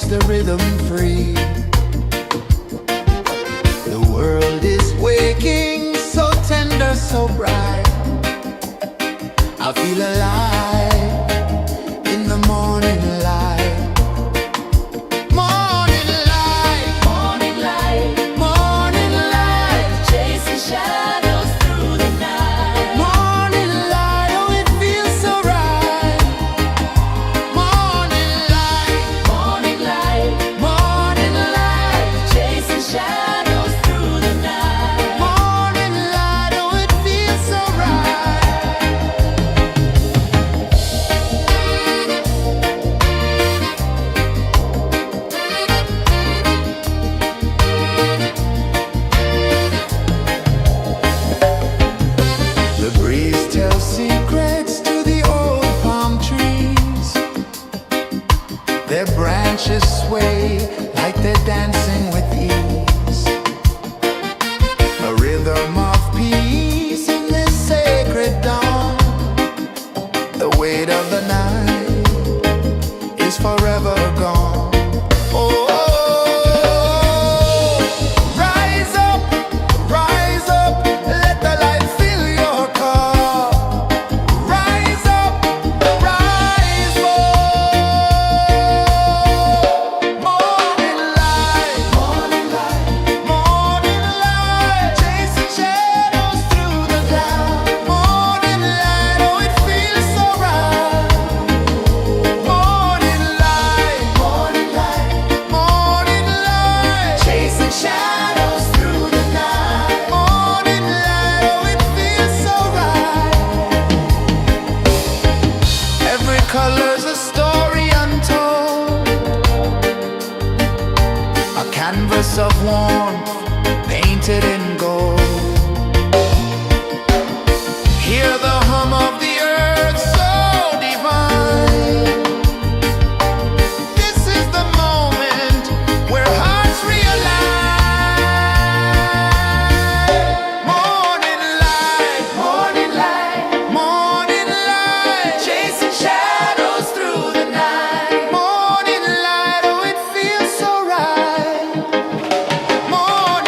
the rhythm free. The world is waking, so tender, so bright. I feel alive in the morning light. Morning light, Morning light, morning light, chasing shadows through the night. morning light, oh it feels so right. Morning light, Morning light, morning light, chasing shadows through the night. morning light, oh it feels so right. The breeze tells secrets to the old palm trees. Their branches sway like they're dancing with ease. A rhythm of peace in this sacred dawn. The weight of the night is forever gone. Oh, rise up, let the light fill your cup. Rise up, rise up. Morning light, morning light, chasing shadows through the cloud. Morning light, oh it feels so right. Morning light, chasing shadows through the night. Morning light, oh it feels so right. Every color's a story untold, a canvas of warmth painted in gold. Hear the hum of the earth so divine. This is the moment where hearts realign. Morning light, morning light, chasing shadows through the night. Morning light, oh it feels so right. Morning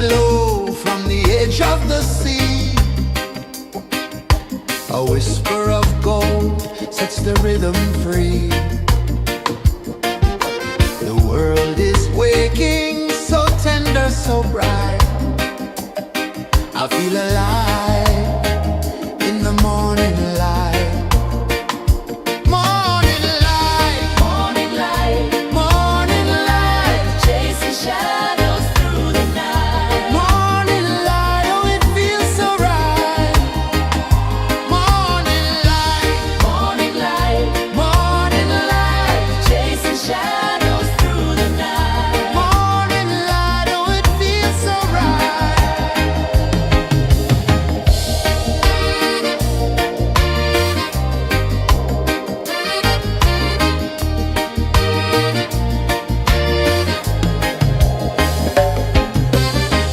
slow from the edge of the sea. A whisper of gold sets the rhythm free. The world is waking, so tender, so bright. I feel alive in the morning light. Morning light, Morning light, morning light, chasing shadows through the night. morning light, oh it feels so right. Morning light, Morning light, morning light, chasing shadows through the night. morning light, oh it feels so right.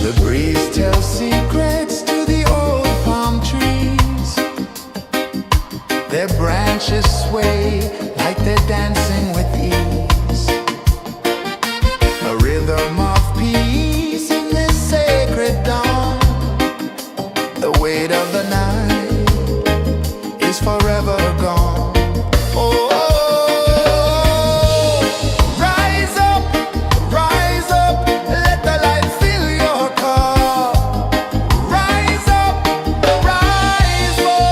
The breeze tells secrets to the old palm trees. Their branches sway like they're dancing with ease. A rhythm of peace in this sacred dawn. The weight of the night is forever gone. Oh, rise up, let the light fill your cup. Rise up, rise up.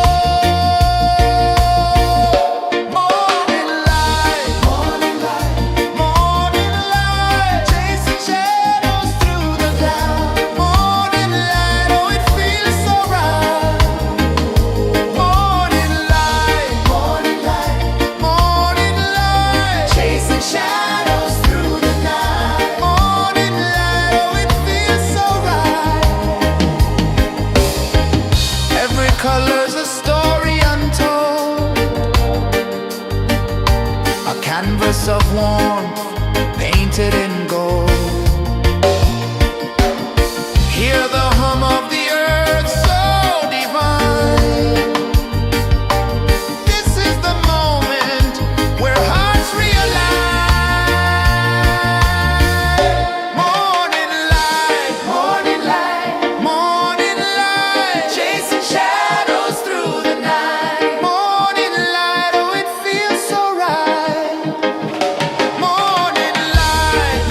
Morning light, morning light, morning light, chasing shadows through the cloud. Morning light, oh it feels so right. Morning light, morning light, morning light, chasing shadows through the night. Morning light, oh it feels so right. Every color's a story untold, a canvas of warmth painted in gold. Hear the hum of the earth so divine. This is the moment where hearts realign. Morning light, morning light, morning light, chasing shadows through the night. Morning light, oh it feels so right. Morning light,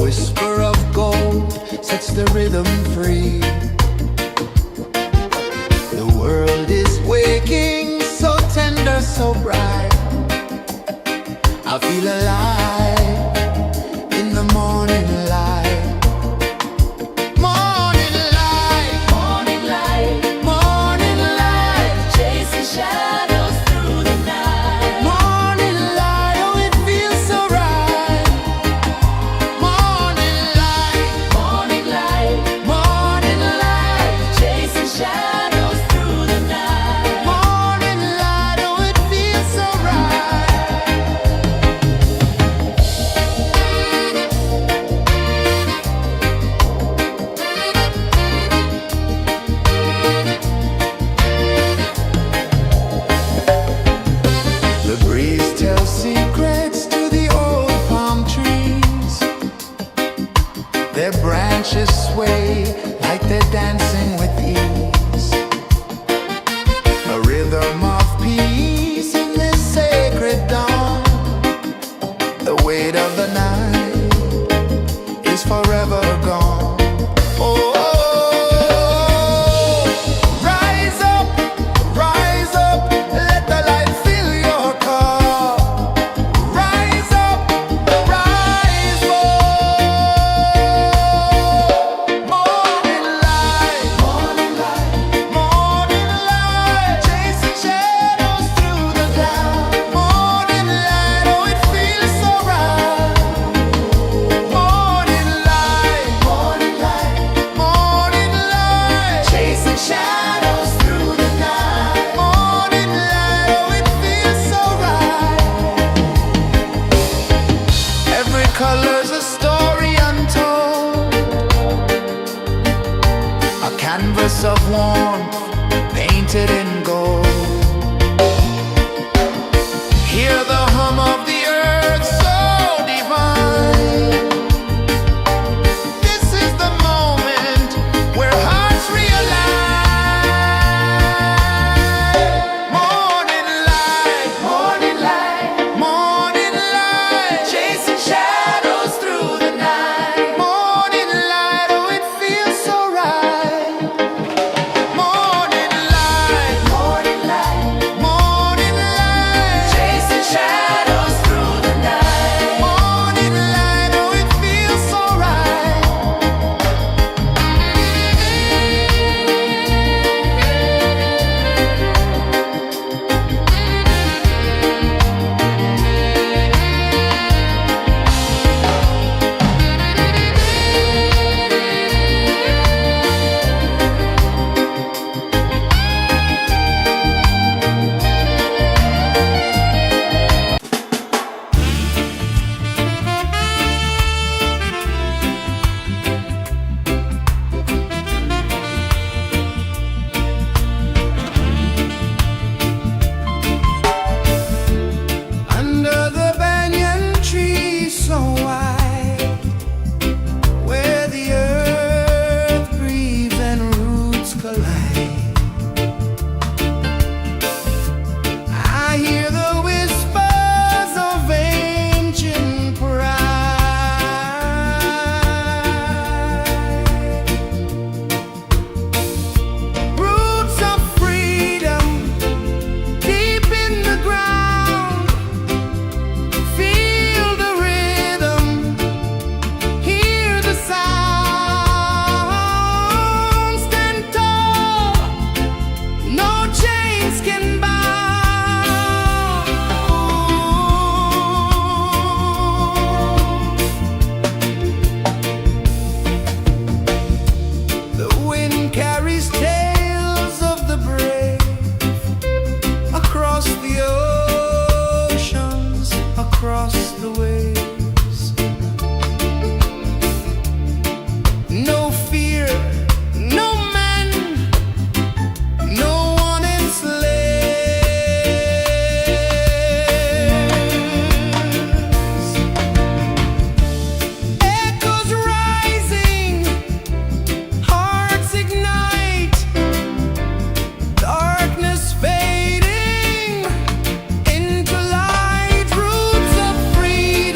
whisper of gold sets the rhythm free. The world is waking, so tender, so bright. I feel alive in the morning light. Morning light, Morning light, morning light, chasing shadows through the night. morning light, oh it feels so right. Morning light, Morning light, morning light, chasing shadows through the night. morning light, oh it feels so right. The breeze tells secrets to the old palm trees. Their branches sway like they're dancing with ease. A rhythm of peace in this sacred dawn. The weight of the night is forever gone. Oh, rise up, let the light fill your cup. Rise up, rise up. Morning light, morning light, morning light, chasing shadows through the cloud. Morning light, oh it feels so right. Morning light, morning light, morning light, chasing shadows through the night. Morning light, oh it feels so right. Every color's a story untold, a canvas of warmth painted in gold. Hear the hum of the earth so divine. This is the moment where hearts realign. Morning light, morning light, morning light, chasing shadows through the night. Morning light, oh it feels so right. Morning light, morning light, morning light, chasing shadows through the night. Morning light, oh it feels so right. Under the banyan tree so wide, where the earth breathes and roots collide, I hear the whispers of ancient pride. Roots of freedom deep in the ground. Feel the rhythm, hear the sound. Stand tall, no chains can bound. The wind carries tales of the brave across the oceans, across the waves. No fear, no man, no one enslaves. Echoes rising, hearts ignite, darkness fading into light. Roots of freedom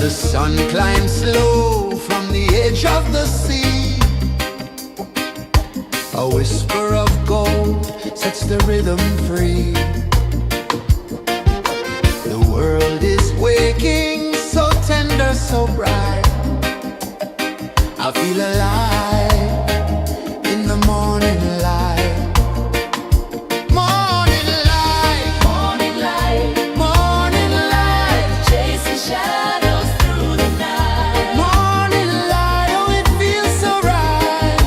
The sun climbs slow from the edge of the sea. A whisper of gold sets the rhythm free. The world is waking, so tender, so bright. I feel alive in the morning light. Morning light, Morning light, morning light, chasing shadows through the night. morning light, oh it feels so right.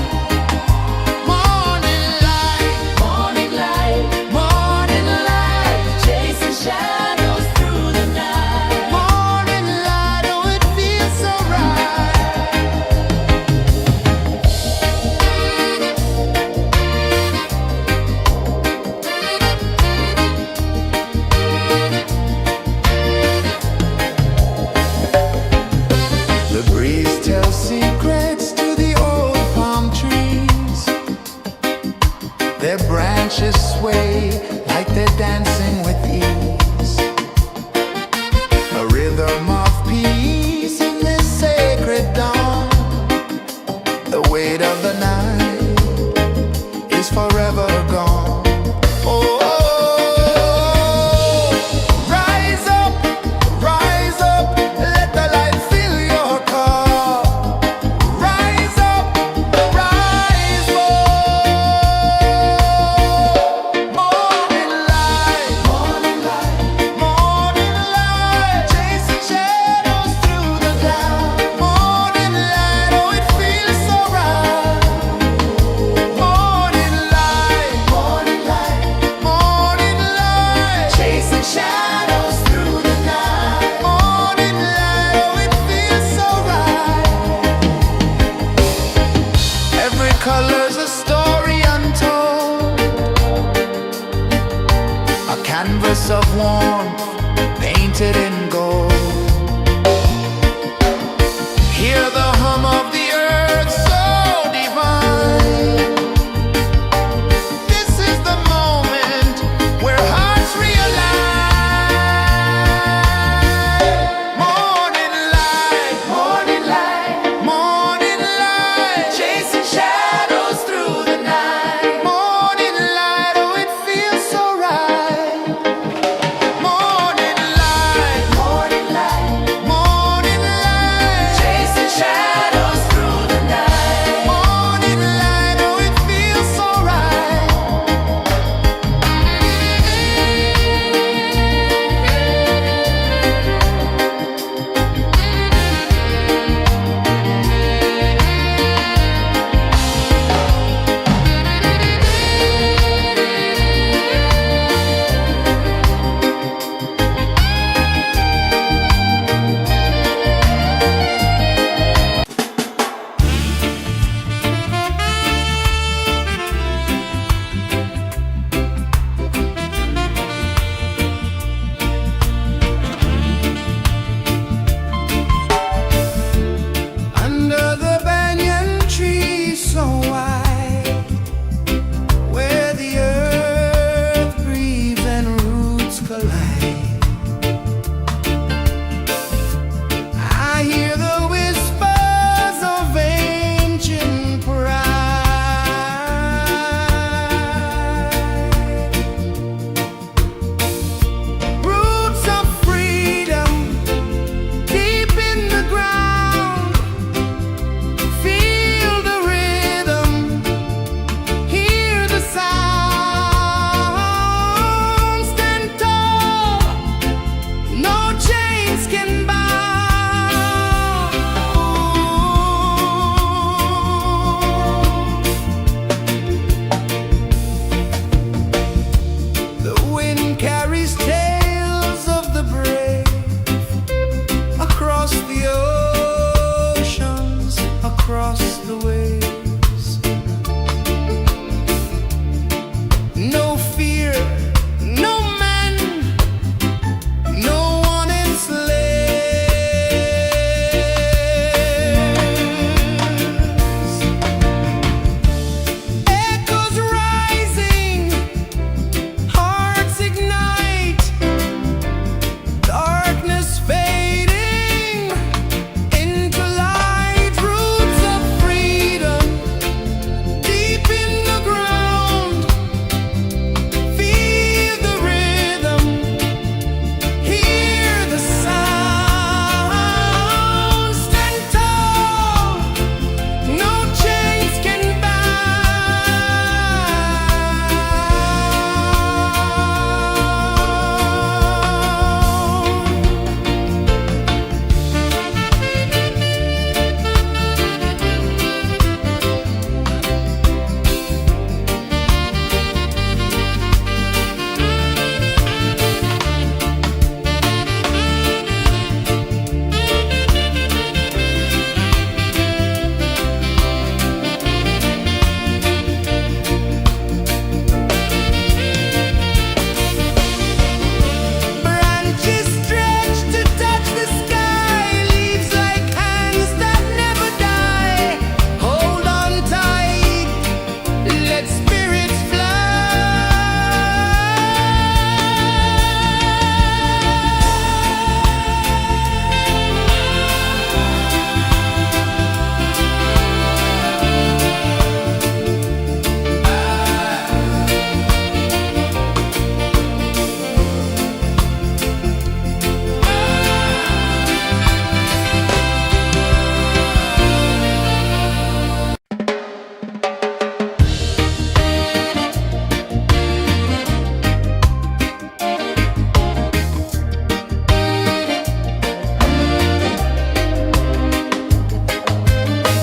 Morning light, Morning light, morning light, chasing shadows through the night. morning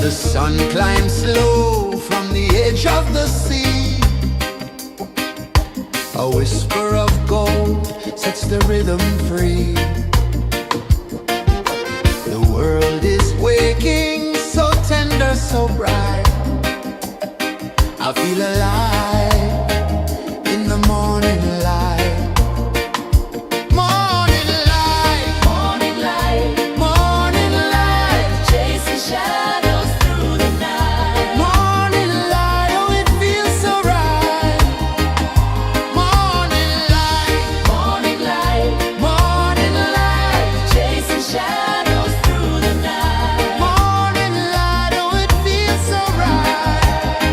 The sun climbs slow from the edge of the sea. A whisper of gold sets the rhythm free. The world is waking, so tender, so bright. I feel alive in the morning light. Morning light, Morning light, morning light, chasing shadows through the night. morning light, oh it feels so right. Morning light, Morning light, morning light, chasing shadows through the night. morning light, oh it feels so right.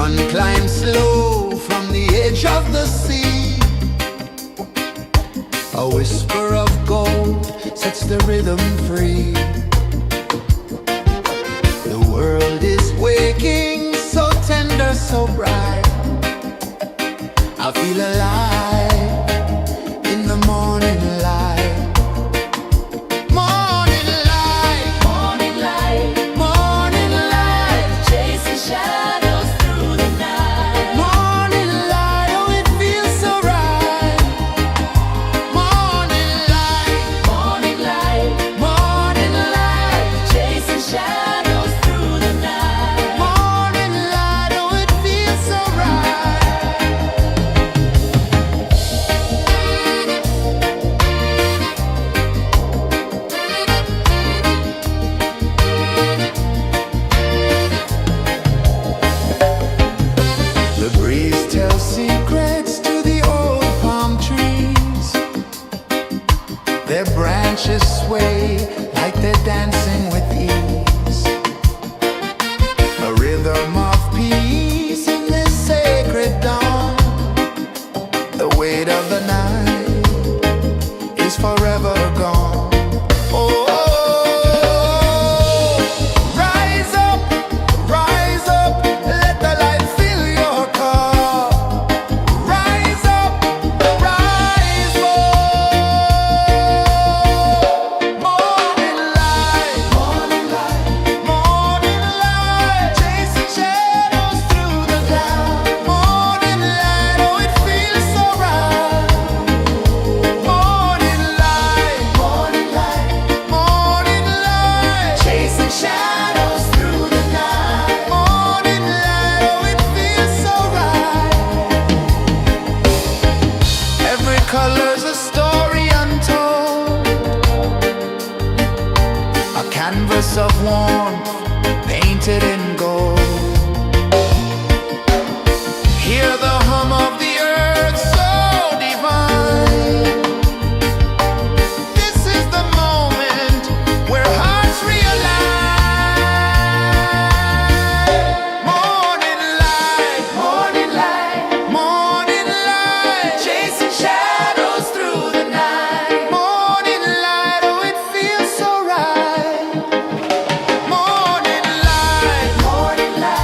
sun climbs slow from the edge of the sea. A whisper of gold sets the rhythm free. The world is waking, so tender, so bright. I feel alive in the morning light. Morning light, Morning light, morning light, chasing shadows through the night. morning light, oh it feels so right. Morning light, Morning light, morning light, chasing shadows through the night. morning light, oh it feels so right. The breeze tells secrets to the old palm trees. Their branches sway like they're dancing with ease. A rhythm of peace in this sacred dawn. The weight of the night is forever gone. Oh, rise up, let the light fill your cup. Rise up, rise up. Morning light, morning light, morning light, chasing shadows through the cloud. Morning light, oh it feels so right. Morning light, morning light, morning light, chasing shadows through the night. Morning light, oh it feels so right. Every color's a story untold, a canvas of warmth painted in gold. Hear the hum of the earth so divine. This is the moment where hearts realign. Morning light, morning light, morning light, chasing shadows through the night. Morning light, oh it feels so right. Morning light, morning light,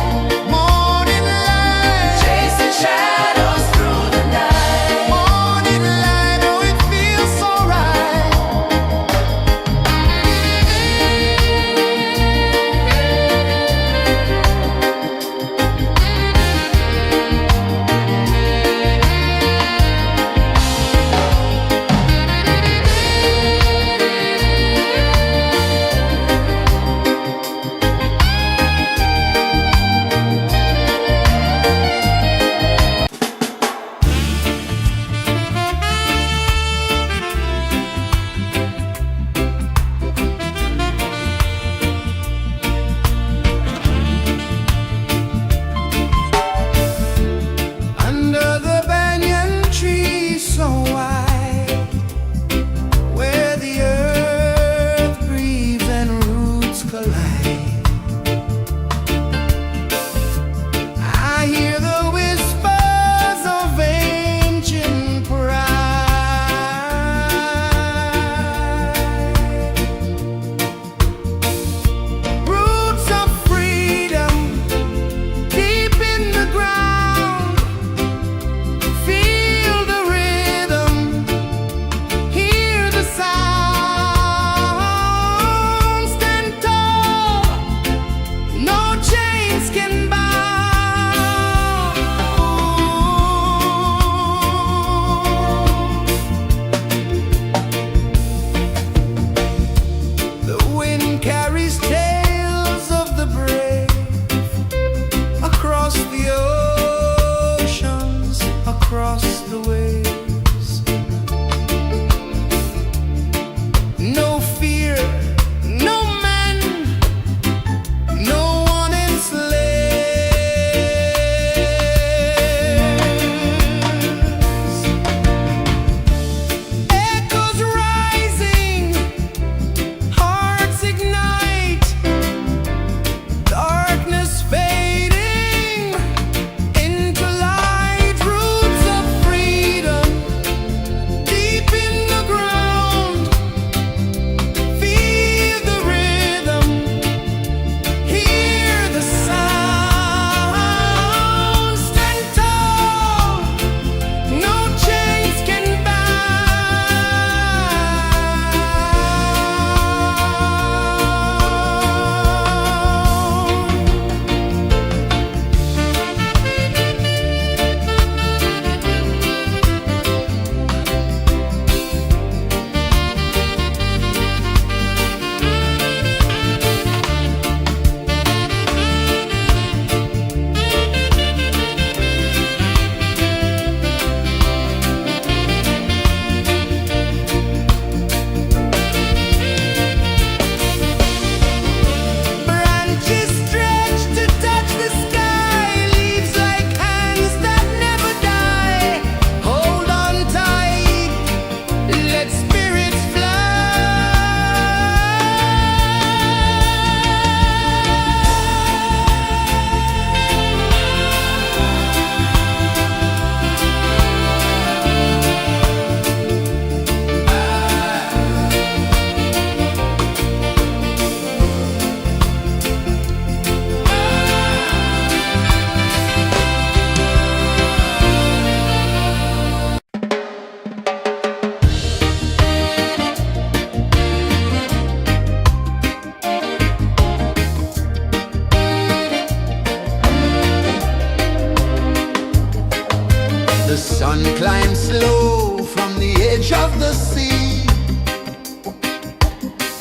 Sun climbs slow from the edge of the sea.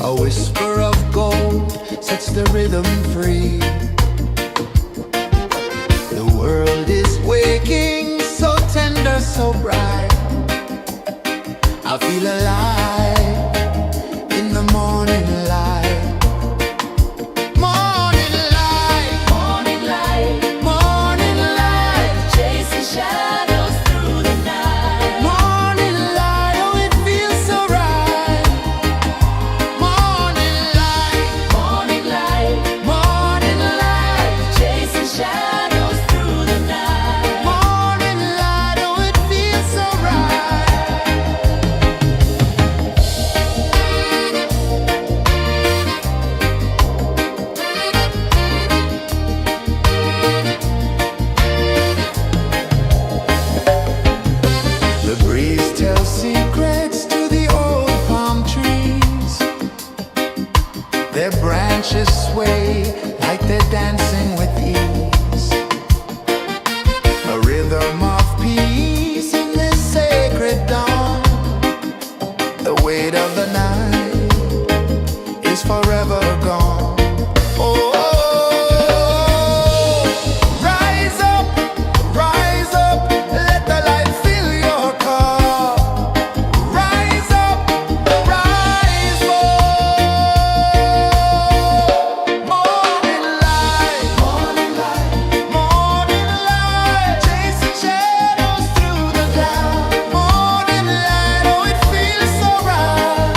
A whisper of gold sets the rhythm free. The world is waking, so tender, so bright. I feel alive in the morning light. Morning light, Morning light, morning light, chasing shadows through the night. morning light, oh it feels so right. Morning light, Morning light, morning light, chasing shadows through the night. morning light, oh it feels so right. The breeze tells secrets to the old palm trees. Their branches sway like they're dancing with ease. A rhythm of peace in this sacred dawn. The weight of the night is forever gone. Oh, rise up, let the light fill your cup. Rise up, rise up. Morning light, morning light, morning light, chasing shadows through the cloud. Morning light, oh it feels so right.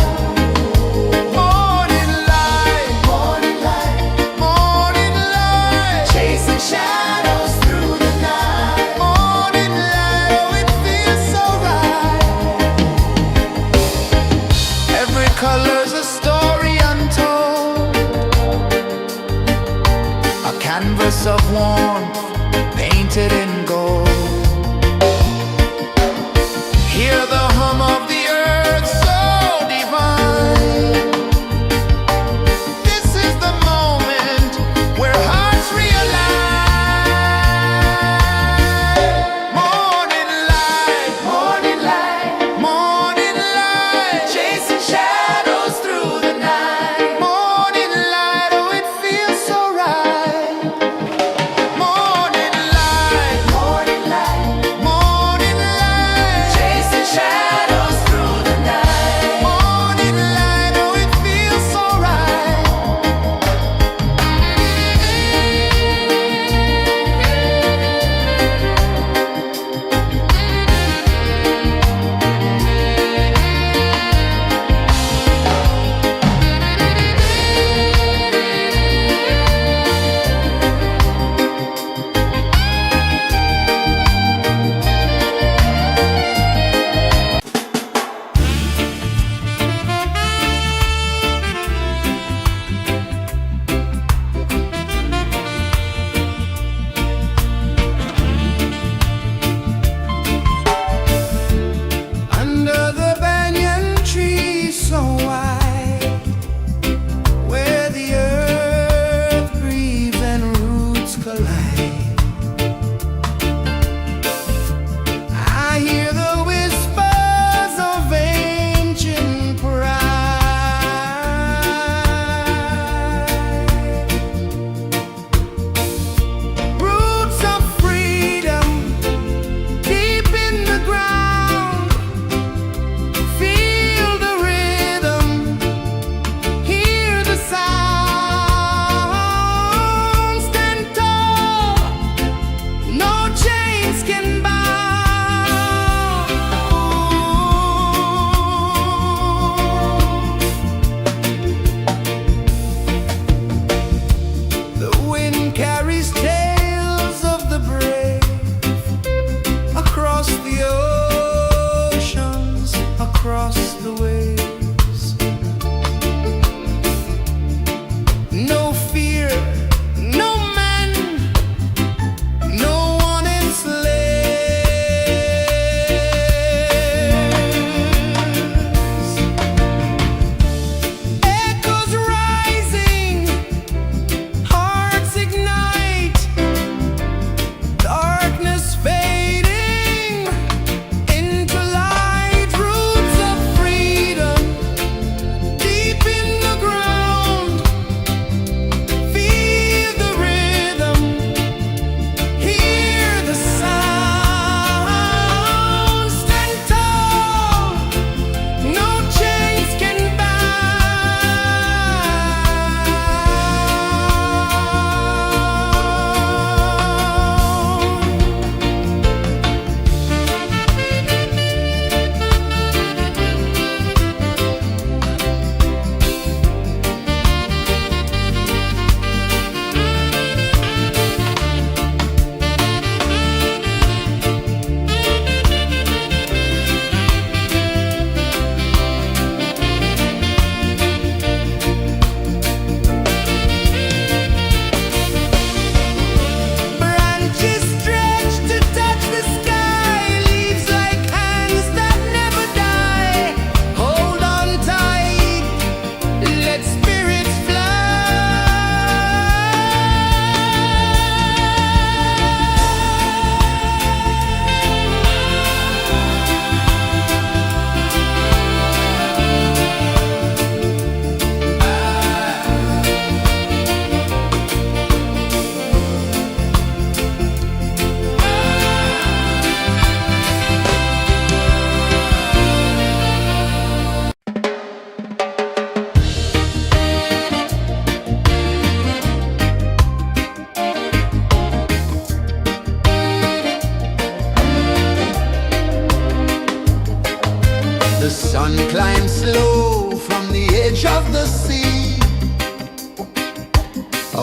Morning light, morning light, morning light, chasing shadows through the night. Morning light, oh it feels so right. Every color's a story untold, a canvas of warmth painted in gold. Hear the hum of the earth so divine. This is the moment where hearts realign. Morning light, morning light, morning light, chasing shadows through the night. Morning light, oh it feels so right. Morning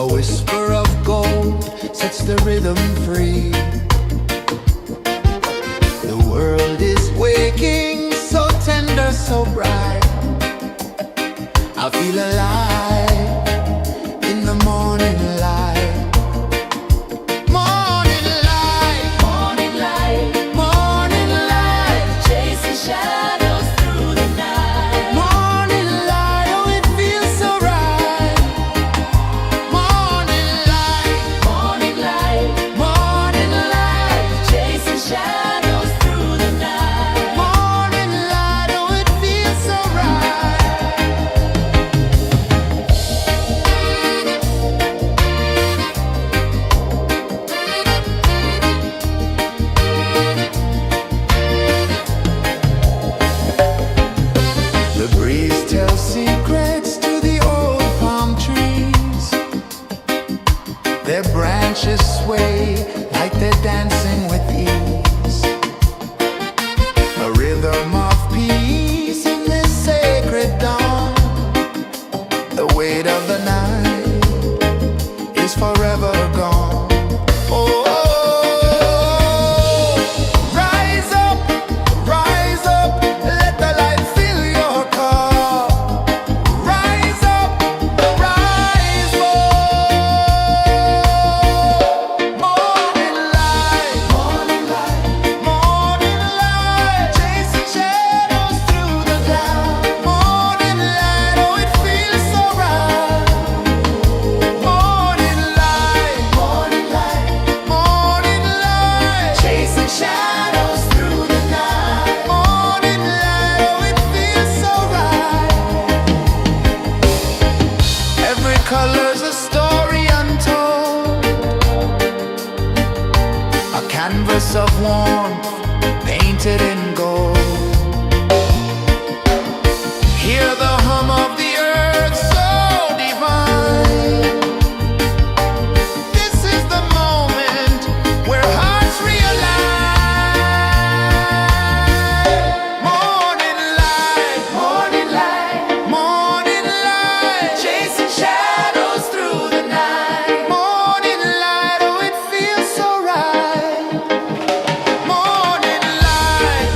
A whisper of gold sets the rhythm free. The world is waking, so tender, so bright. I feel alive in the morning light. Morning light, Morning light, morning light, chasing shadows through the night. morning light, oh it feels so right. Morning light, Morning light, morning light, chasing shadows through the night. morning light, oh it feels so right. The breeze tells secrets to the old palm trees. Their branches sway like they're dancing with ease. A rhythm of peace in this sacred dawn. The weight of the night is forever gone. Oh, rise up, let the light fill your cup. Rise up, rise up. Morning light, morning light, morning light, chasing shadows through the cloud. Morning light, oh it feels so right. Morning light, morning light, morning light, chasing shadows through the night. Morning light, oh it feels so right. Every color's a story untold, a canvas of warmth painted in gold. Hear the hum of the earth so divine. This is the moment where hearts realign. Morning light, morning light, morning light, chasing shadows through the night. Morning light, oh it feels so right. Morning light,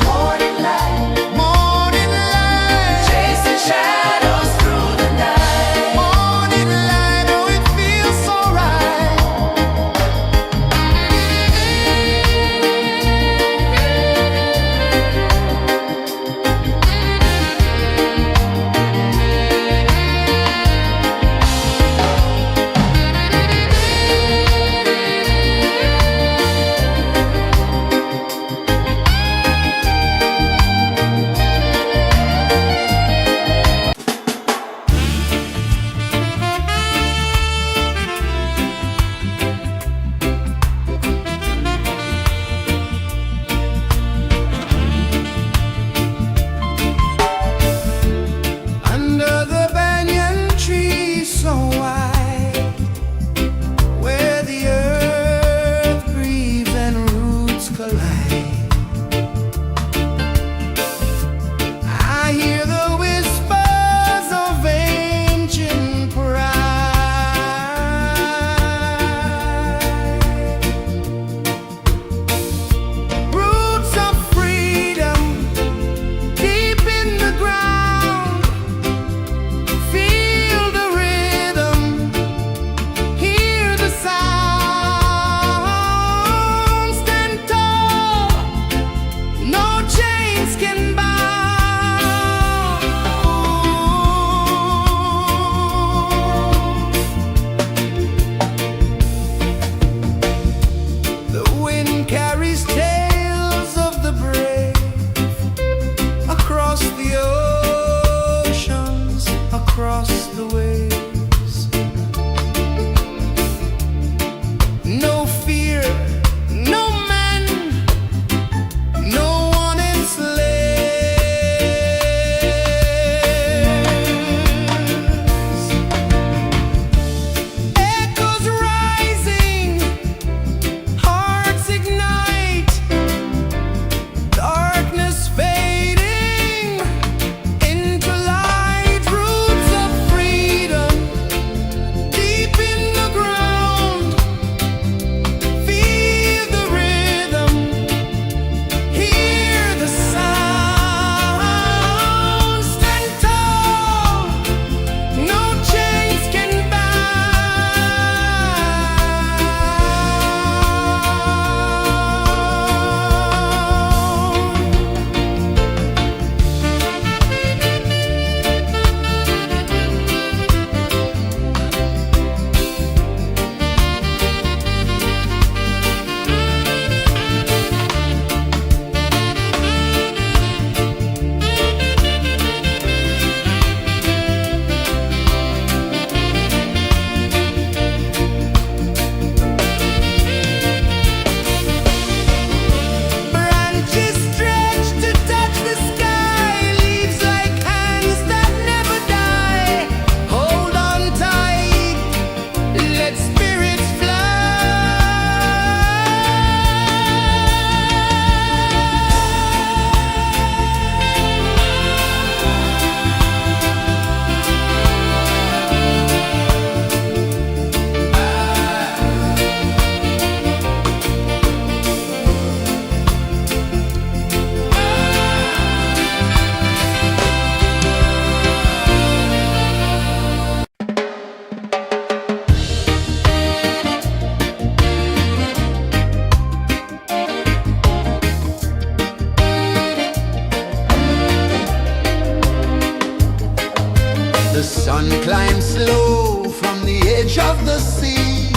edge of the sea.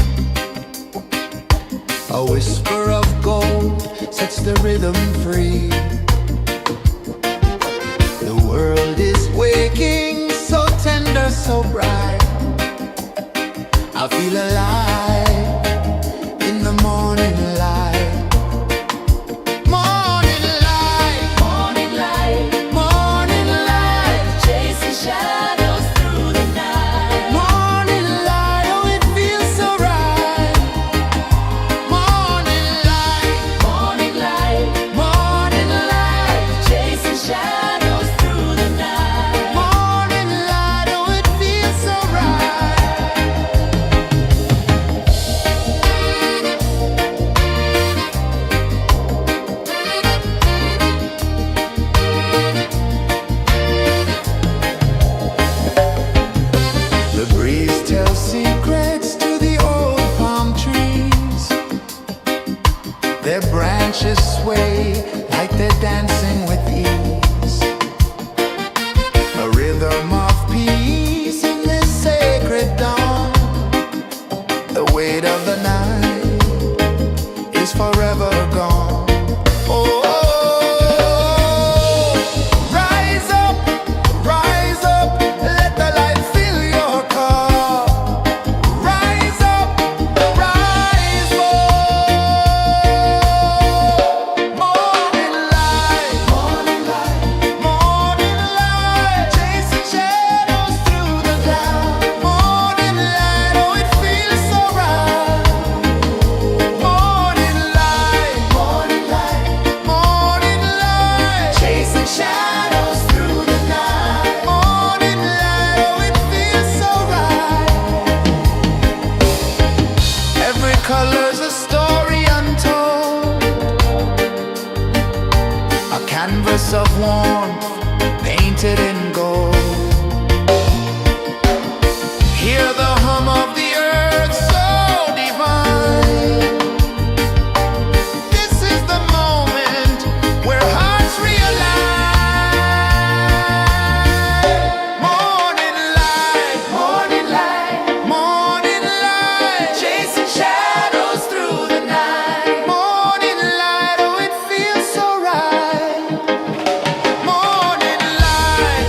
A whisper of gold sets the rhythm free. The world is waking, so tender, so bright. I feel alive in the morning light. Morning light, Morning light, morning light, chasing shadows through the night. morning light, oh it feels so right. Morning light, Morning light, morning light, chasing shadows through the night. morning light, oh it feels so right. The breeze tells secrets to the old palm trees. Their branches sway like they're dancing with ease. A rhythm of peace in this sacred dawn. The weight of the night is forever gone. Oh, rise up, let the light fill your cup. Rise up, rise up. Morning light, morning light, chasing shadows through the cloud. Morning light, oh it feels so right. Morning light, morning light, chasing shadows through the night. Morning light, oh it feels so right. Every color's a story untold, a canvas of warmth painted in gold. Hear the hum of the earth so divine. This is the moment where hearts realign. Morning light, morning light, chasing shadows through the night. Morning light, oh it feels so right. Morning light,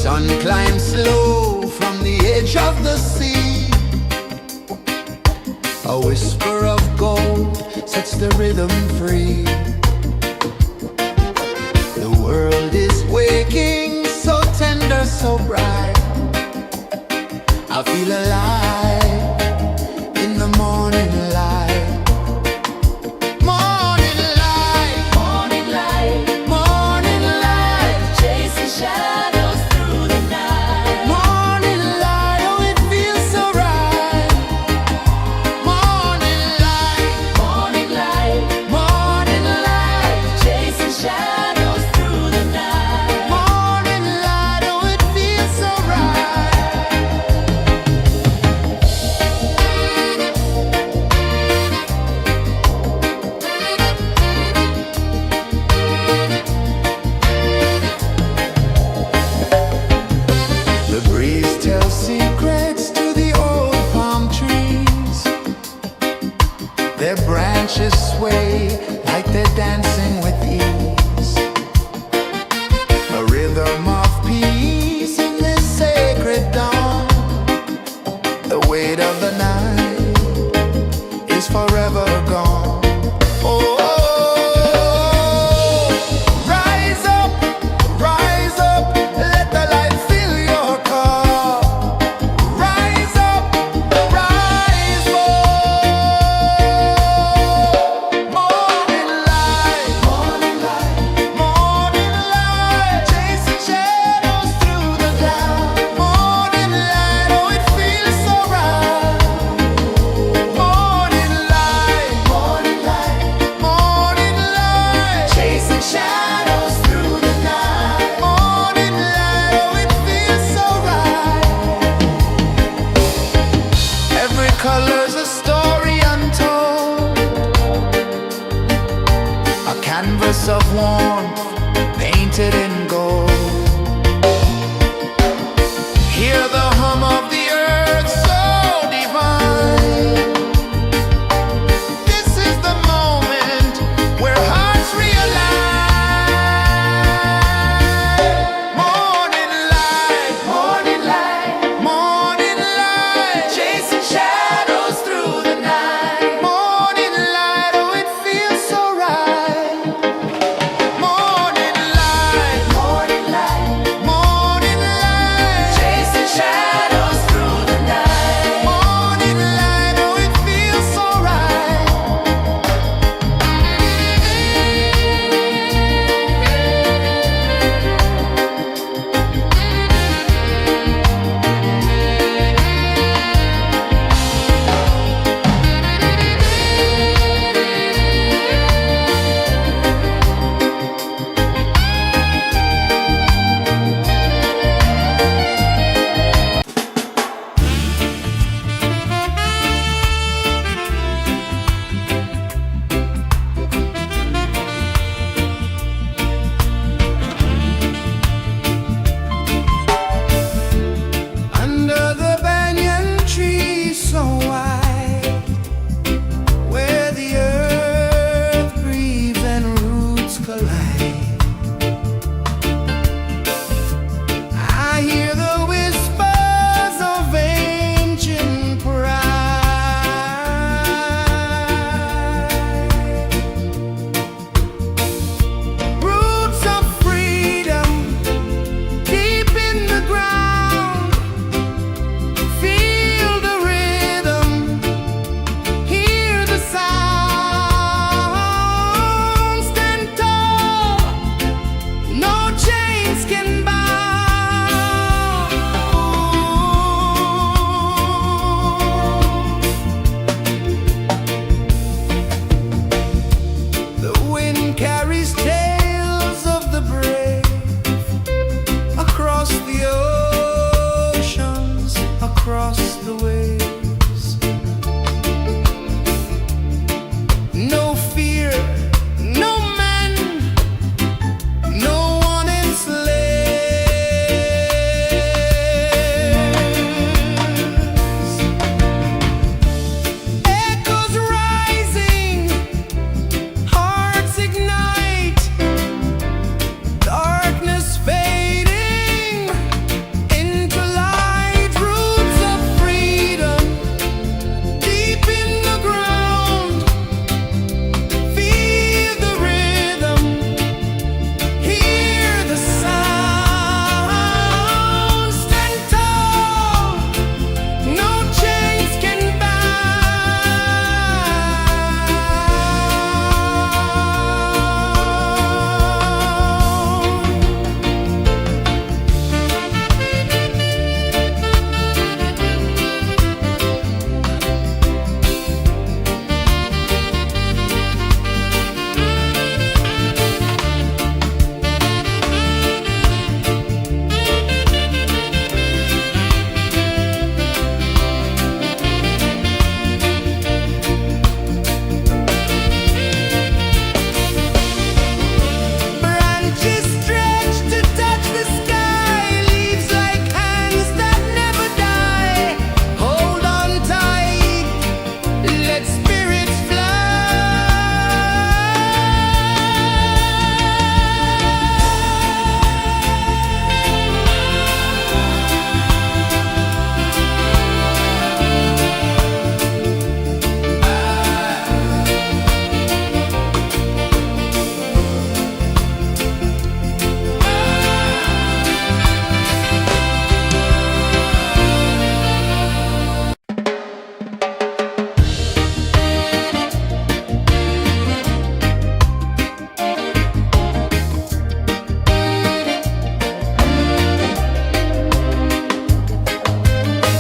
sun climbs slow from the edge of the sea. A whisper of gold sets the rhythm free. The world is waking, so tender, so bright. I feel alive in the morning light. Morning light, Morning light, morning light, chasing shadows through the night. morning light, oh it feels so right. Morning light, Morning light, morning light, chasing shadows through the night. morning light, oh it feels so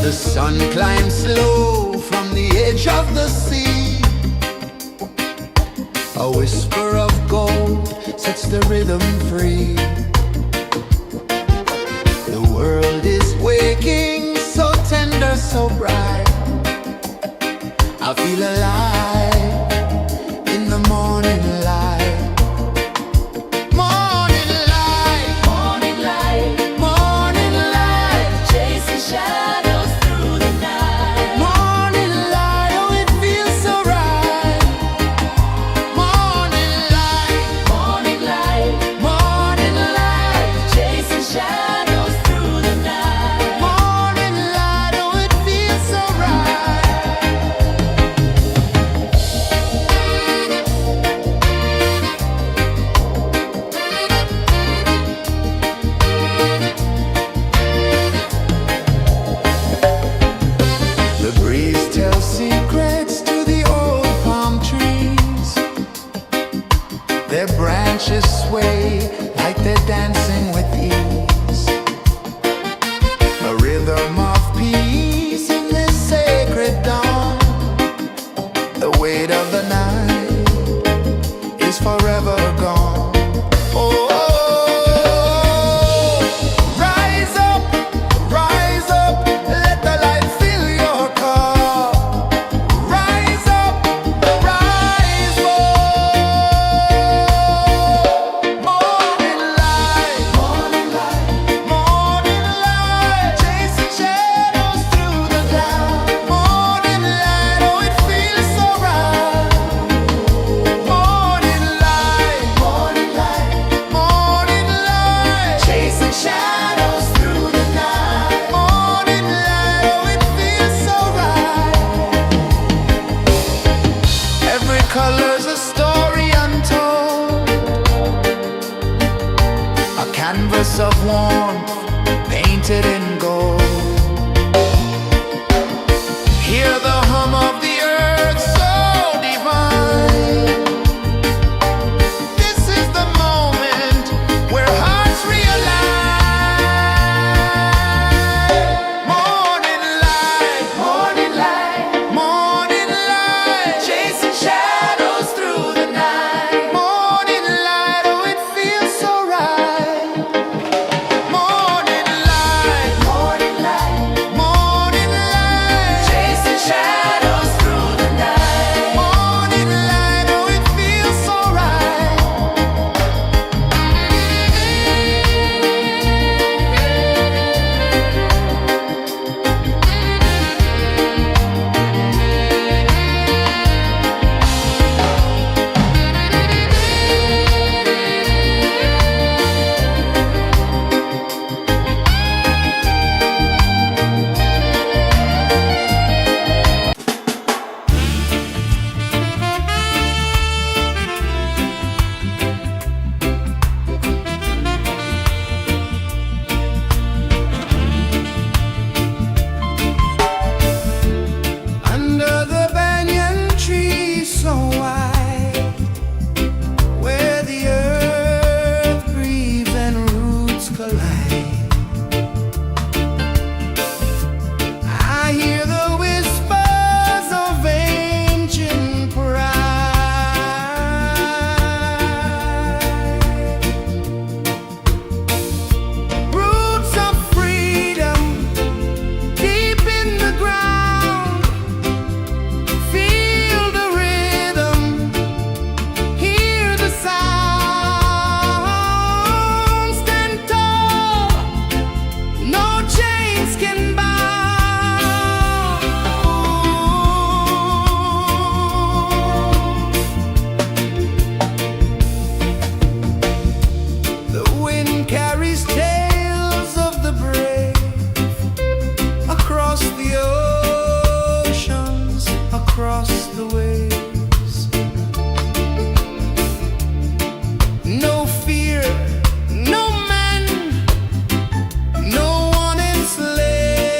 The sun climbs slow from the edge of the sea. A whisper of gold sets the rhythm free. The world is waking, so tender, so bright. I feel alive in the morning light. Morning light, Morning light, morning light, chasing shadows through the night. morning light, oh it feels so right. Morning light, Morning light, morning light, chasing shadows through the night. morning light, oh it feels so right. The breeze tells secrets to the old palm trees. Their branches sway like they're dancing with ease. A rhythm of peace in this sacred dawn. The weight of the night is forever gone. Oh, rise up, let the light fill your cup. Rise up, rise up. Morning light, morning light, morning light, chasing shadows through the cloud. Morning light, oh it feels so right. Morning light, morning light, morning light, chasing shadows through the night. Morning light, oh it feels so right. Every color's a story untold, a canvas of warmth painted in gold. Hear the hum of the earth so divine. This is the moment where hearts realign. Morning light, morning light, morning light, chasing shadows through the night. Morning light, oh it feels so right. Morning light, morning light, morning light, chasing shadows through the night. Morning light, oh it feels so right. Under the banyan tree so wide, where the earth breathes and roots collide, I hear the whispers of ancient pride. Roots of freedom deep in the ground. Feel the rhythm, hear the sound. Stand tall, no chains can bound. The wind carries tales of the brave across the oceans, across the waves. No fear, no man, no one enslaved.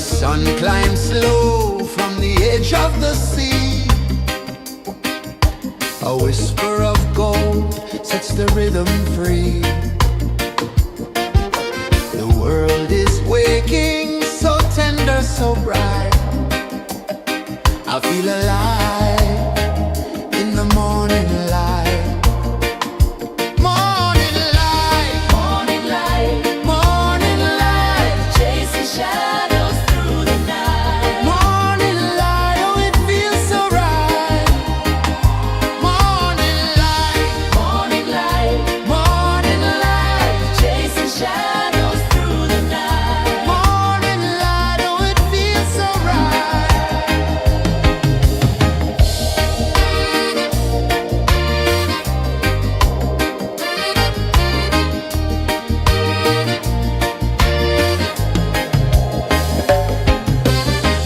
sun climbs slow from the edge of the sea. A whisper of gold sets the rhythm free. The world is waking, so tender, so bright. I feel alive in the morning light. Morning light, Morning light, morning light, chasing shadows through the night. morning light, oh it feels so right. Morning light, Morning light, morning light, chasing shadows through the night. morning light, oh it feels so right.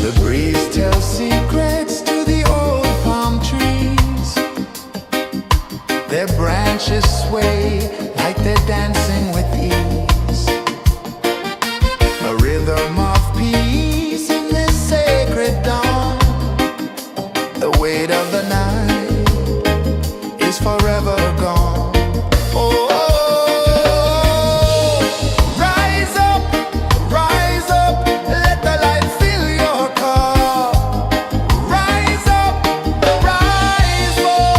The breeze tells secrets to the old palm trees. Their branches sway like they're dancing with ease. A rhythm of peace in this sacred dawn. The weight of the night is forever gone. Oh, rise up, let the light fill your cup. Rise up, rise up.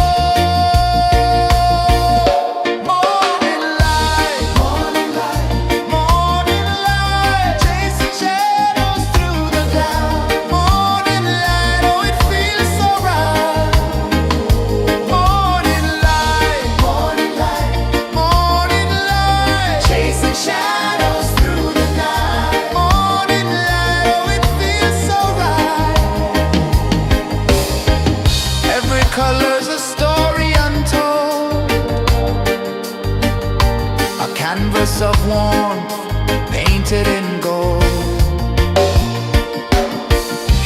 Morning light, morning light, morning light, chasing shadows through the cloud. Morning light, oh it feels so right. Morning light, morning light, morning light, chasing shadows through the night. Morning light, oh it feels so right. Every color's a story untold, a canvas of warmth painted in gold.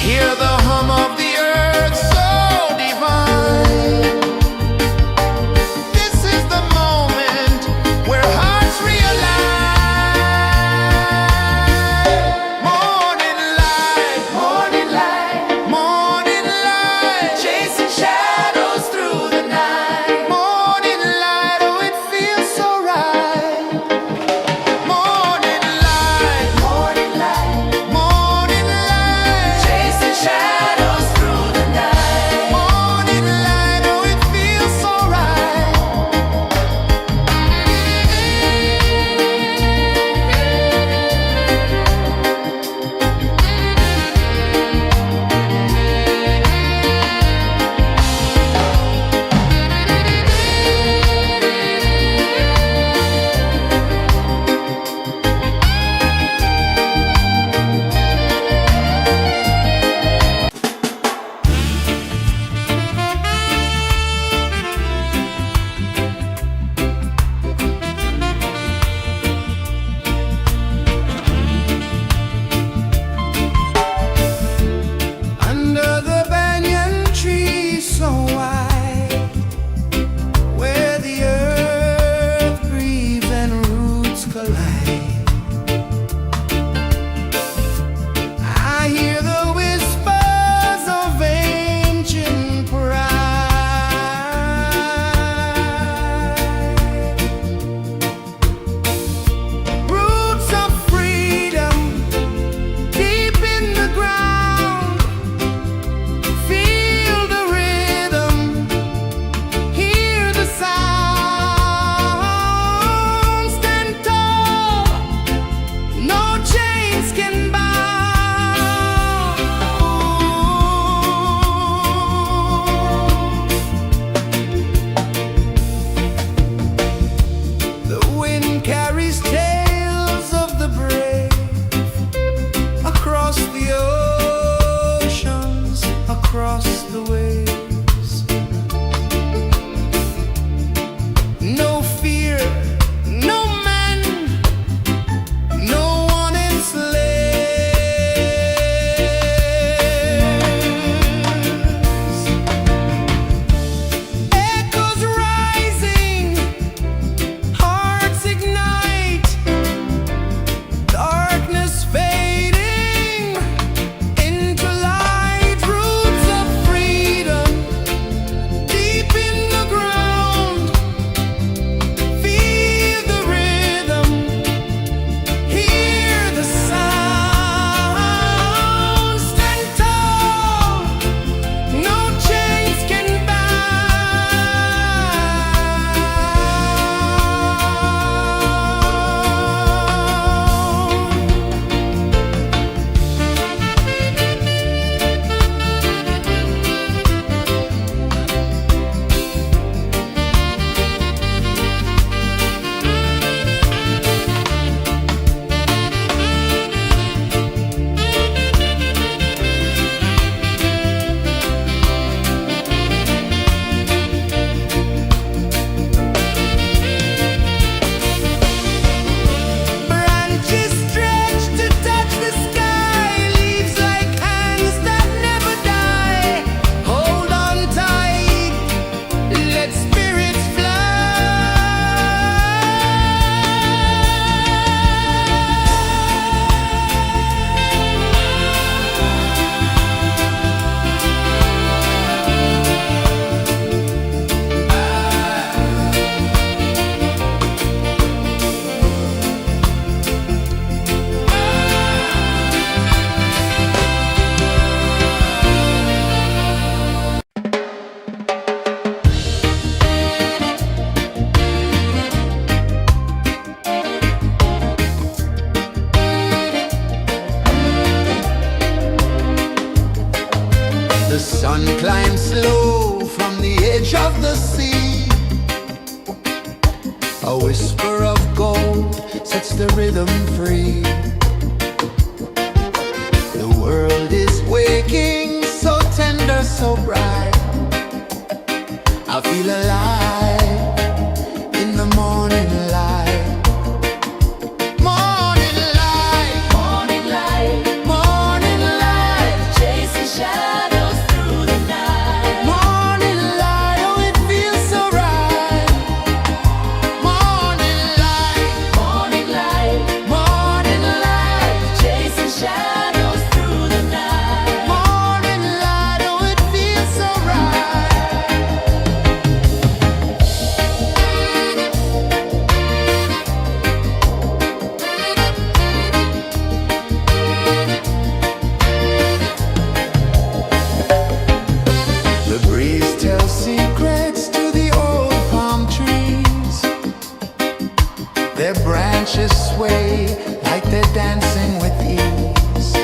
Hear the hum of the earth so divine. This is the moment where hearts realign. Morning light, morning light, morning light, chasing shadows through the night. Morning light, oh it feels so right. Morning light, morning Their branches sway like they're dancing with ease.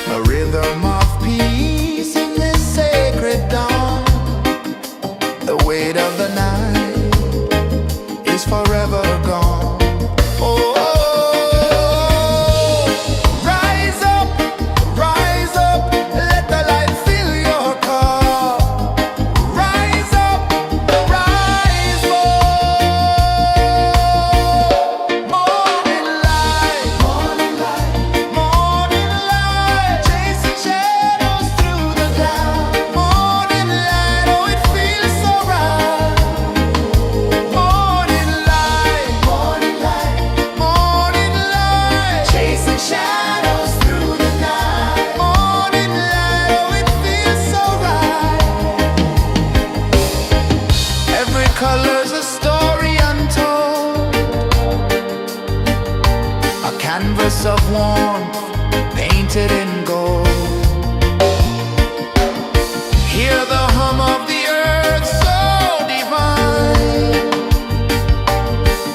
A rhythm of peace in this sacred dawn. The weight of the night is forever gone. Oh, rise up, let the light fill your cup. Rise up, rise up. Morning light, morning light, morning light, chasing shadows through the cloud. Morning light, oh it feels so right. Morning light, morning light, morning light, chasing shadows through the night. Morning light, oh it feels so right. Every color's a story untold, a canvas of warmth painted in gold. Hear the hum of the earth so divine.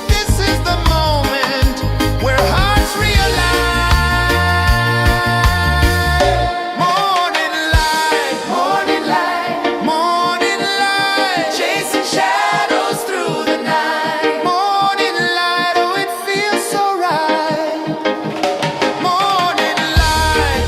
This is the moment where hearts realign. Morning light, morning light, morning light, chasing shadows through the night. Morning light, oh it feels so right. Morning light,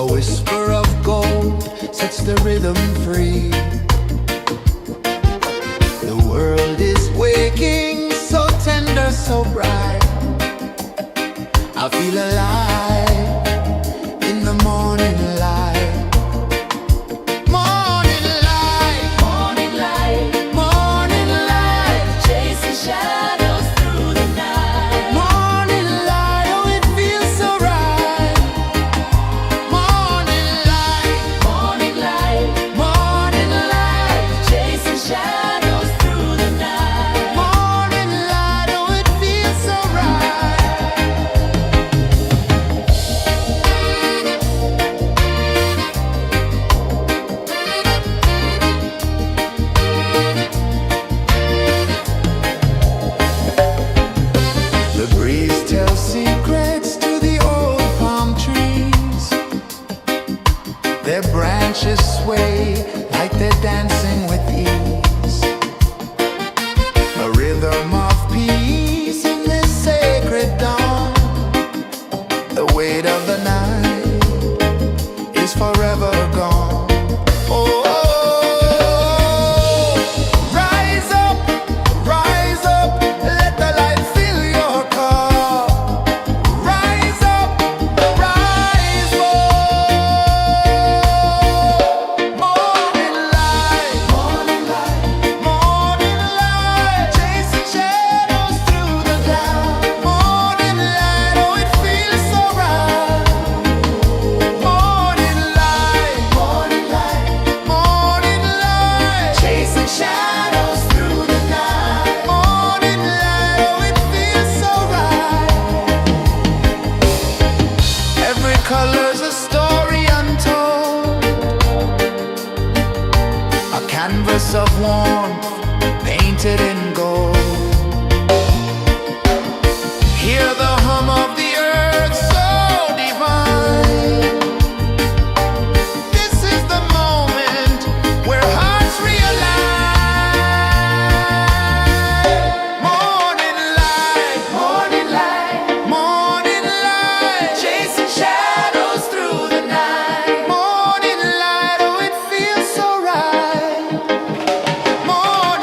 A whisper of gold sets the rhythm free. The world is waking, so tender, so bright. I feel alive in the morning light. Morning light, Morning light, morning light, chasing shadows through the night. morning light, oh it feels so right. Morning light, Morning light, morning light, chasing shadows through the night. morning light, oh it feels so right. The breeze tells secrets to the old palm trees. Their branches sway like they're dancing with ease. A rhythm of peace in this sacred dawn. The weight of the night is forever gone. Oh, rise up, let the light fill your cup. Rise up, rise up. Morning light, morning light, morning light, chasing shadows through the cloud. Morning light, oh it feels so right. Morning light, morning light, morning light, chasing shadows through the night. Morning light, oh it feels so right. Every color's a story untold, a canvas of warmth painted in gold. Hear the hum of the earth so divine. This is the moment where hearts realign. Morning light, morning light, morning light, chasing shadows through the night. Morning light, oh it feels so right. Morning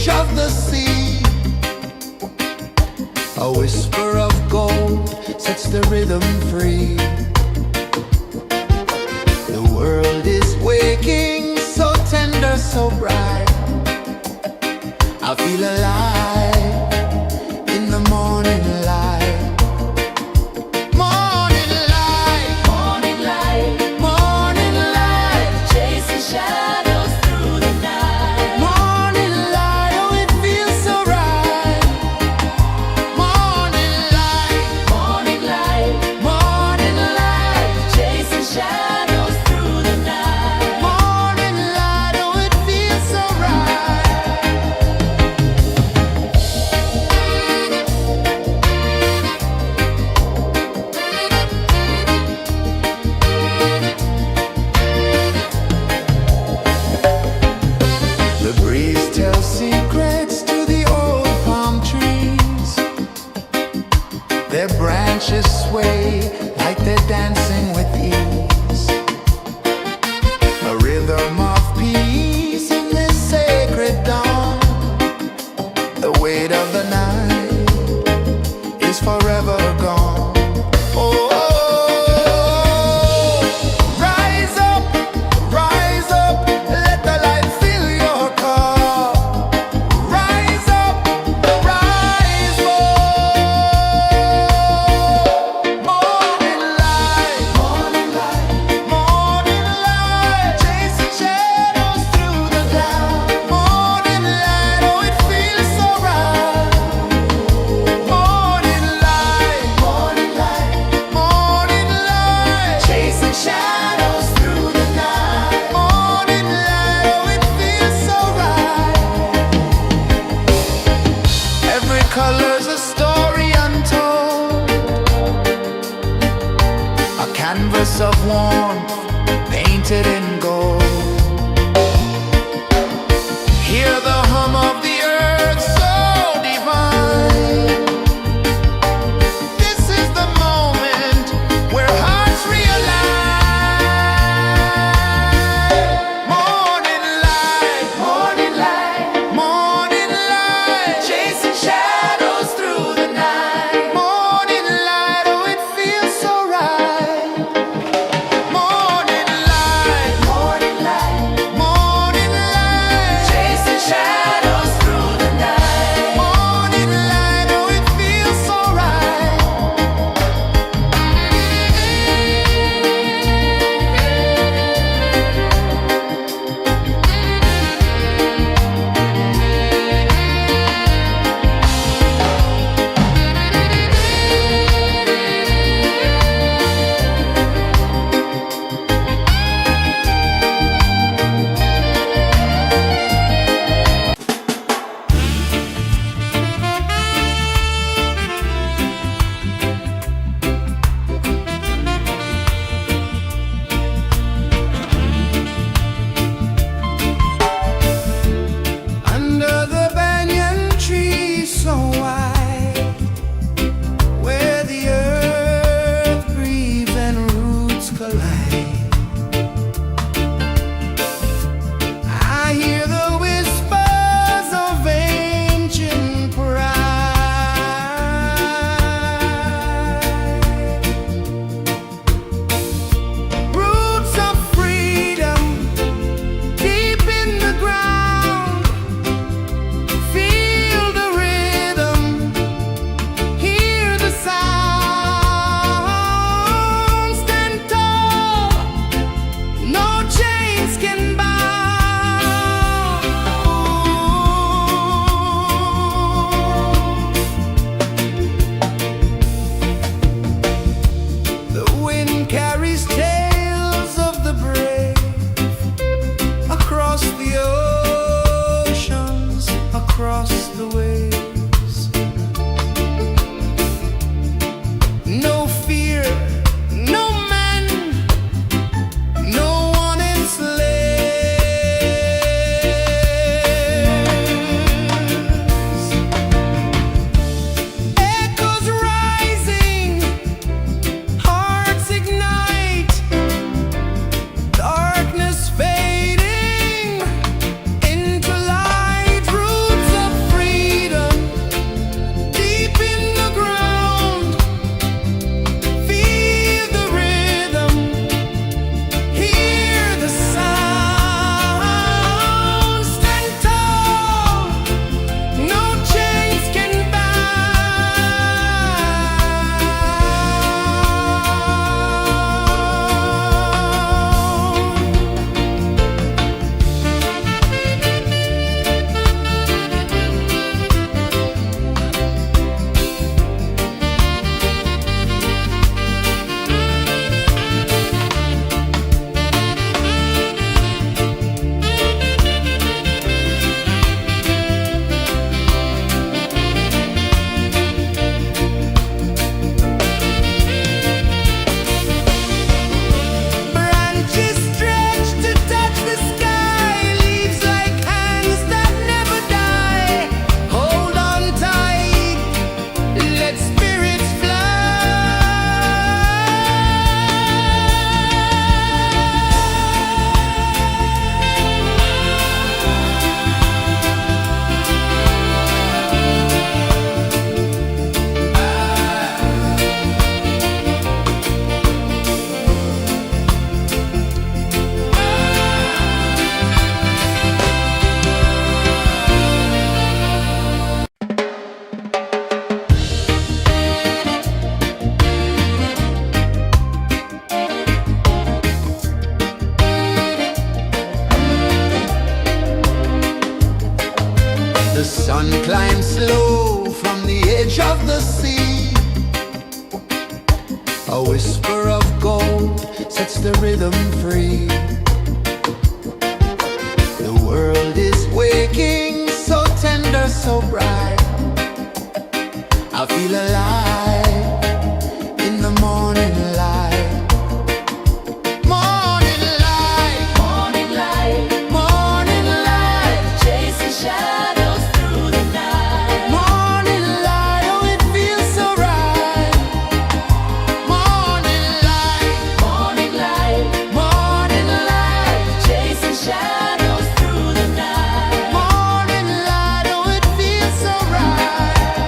edge of the sea. A whisper of gold sets the rhythm free. The world is waking, so tender, so bright. I feel alive in the morning light. Morning light, Morning light, morning light, chasing shadows through the night. morning light, oh it feels so right. Morning light, Morning light, morning light, chasing shadows through the night. morning light, oh it feels so right. The breeze tells secrets to the old palm trees. Their branches sway like they're dancing with ease. A rhythm of peace in this sacred dawn. The weight of the night is forever gone. Oh, rise up, let the light fill your cup. Rise up, rise up. Morning light, morning light, morning light, chasing shadows through the cloud. Morning light, oh it feels so right. Morning light, morning light, morning light, chasing shadows through the night. Morning light, oh it feels so right. Every color's a story untold, a canvas of warmth painted in gold. Hear the hum of the earth so divine. This is the moment where hearts realign. Morning light, morning light, morning light, chasing shadows through the night. Morning light, oh it feels so right. Morning light, sun climbs slow from the edge of the sea. A whisper of gold sets the rhythm free. The world is waking, so tender, so bright. I feel alive in the morning light. Morning light, Morning light, morning light, chasing shadows through the night. morning light, oh it feels so right. Morning light, Morning light, morning light, chasing shadows through the night. morning light, oh it feels so right.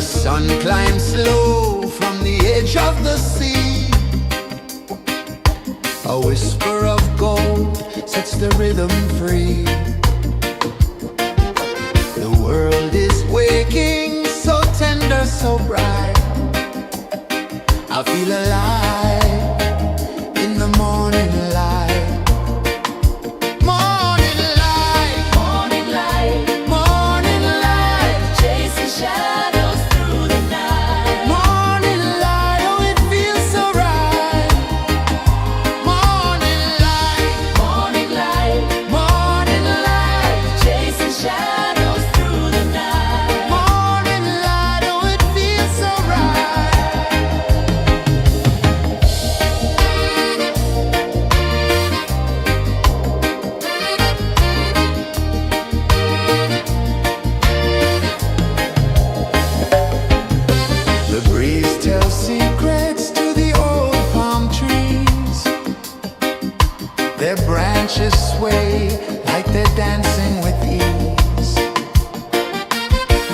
sun climbs slow from the edge of the sea. A whisper of gold sets the rhythm free. The world is waking, so tender, so bright. I feel alive in the morning light. Morning light, Morning light, morning light, chasing shadows through the night. morning light, oh it feels so right. Morning light, Morning light, morning light, chasing shadows through the night. morning light, oh it feels so right. The breeze tells secrets to the old palm trees. Their branches sway like they're dancing with ease.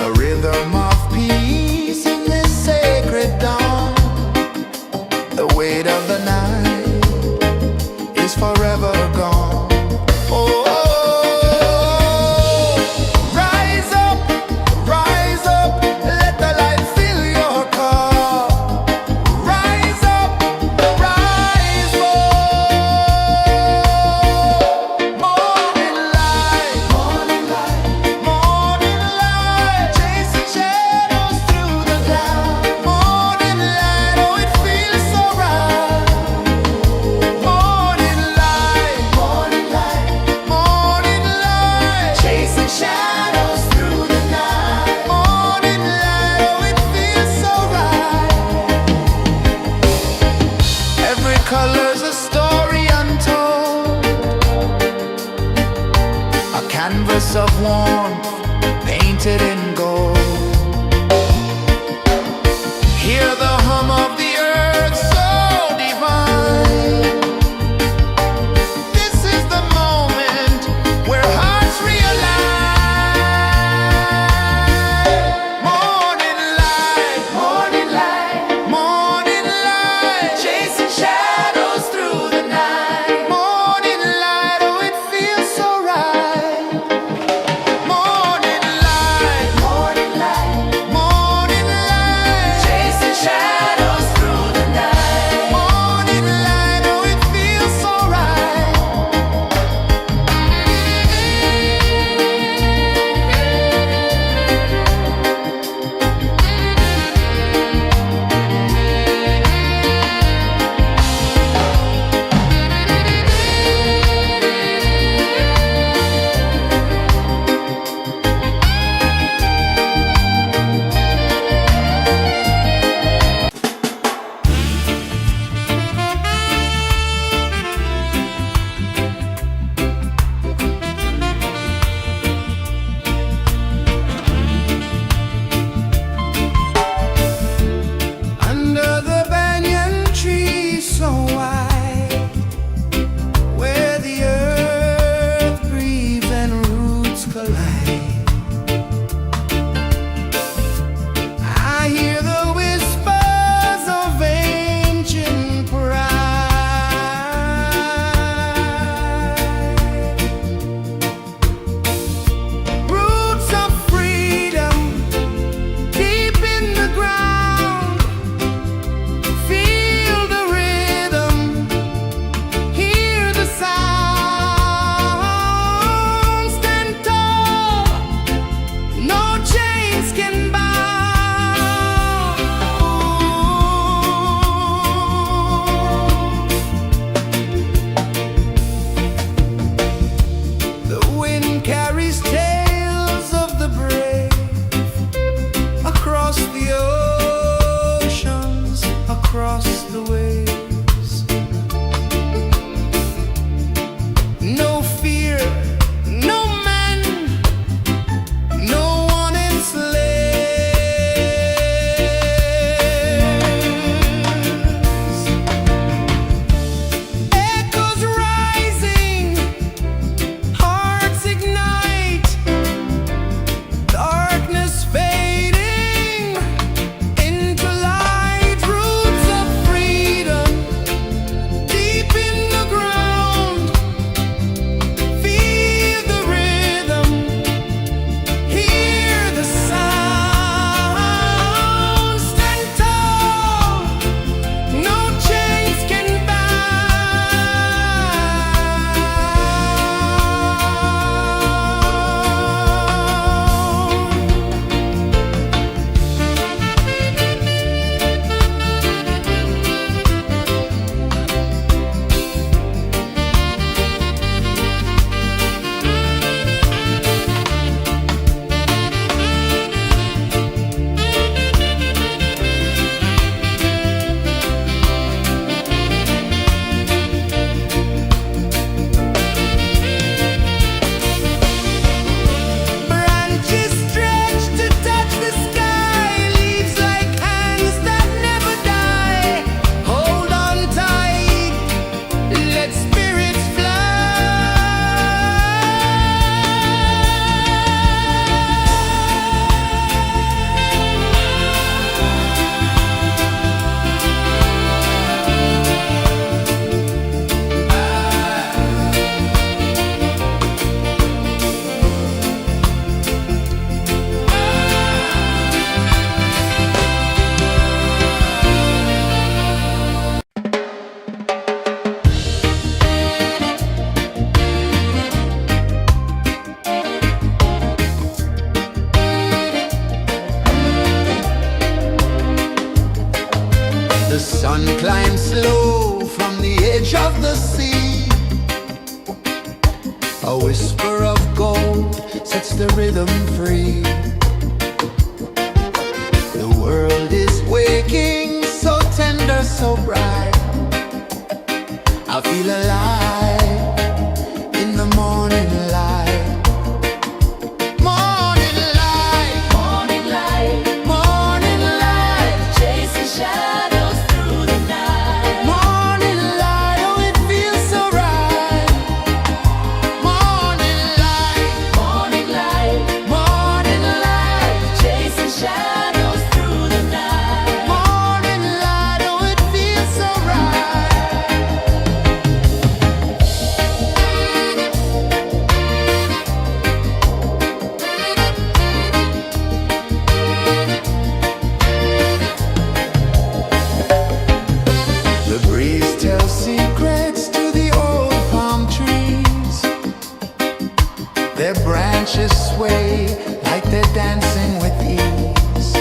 A rhythm of peace in this sacred dawn. The weight of the night is forever gone. Oh, rise up, let the light fill your cup. Rise up, rise up. Morning light, morning light, morning light, chasing shadows through the cloud. Morning light, oh it feels so right. Morning light, morning light, morning light, chasing shadows through the night. Morning light, oh it feels so right. Every color's a story untold, a canvas of warmth painted in gold. Hear the hum of the earth so divine. This is the moment where hearts realign. Morning light, morning light, morning light, chasing shadows through the night. Morning light, oh it feels so right. Morning light, Sun climbs slow from the edge of the sea. A whisper of gold sets the rhythm free. The world is waking, so tender, so bright. I feel alive in the morning light. Morning light, Morning light, morning light, chasing shadows through the night. morning light, oh it feels so right. Morning light, Morning light, morning light, chasing shadows through the night. morning light, oh it feels so right. The breeze tells secrets to the old palm trees. Their branches sway like they're dancing with ease.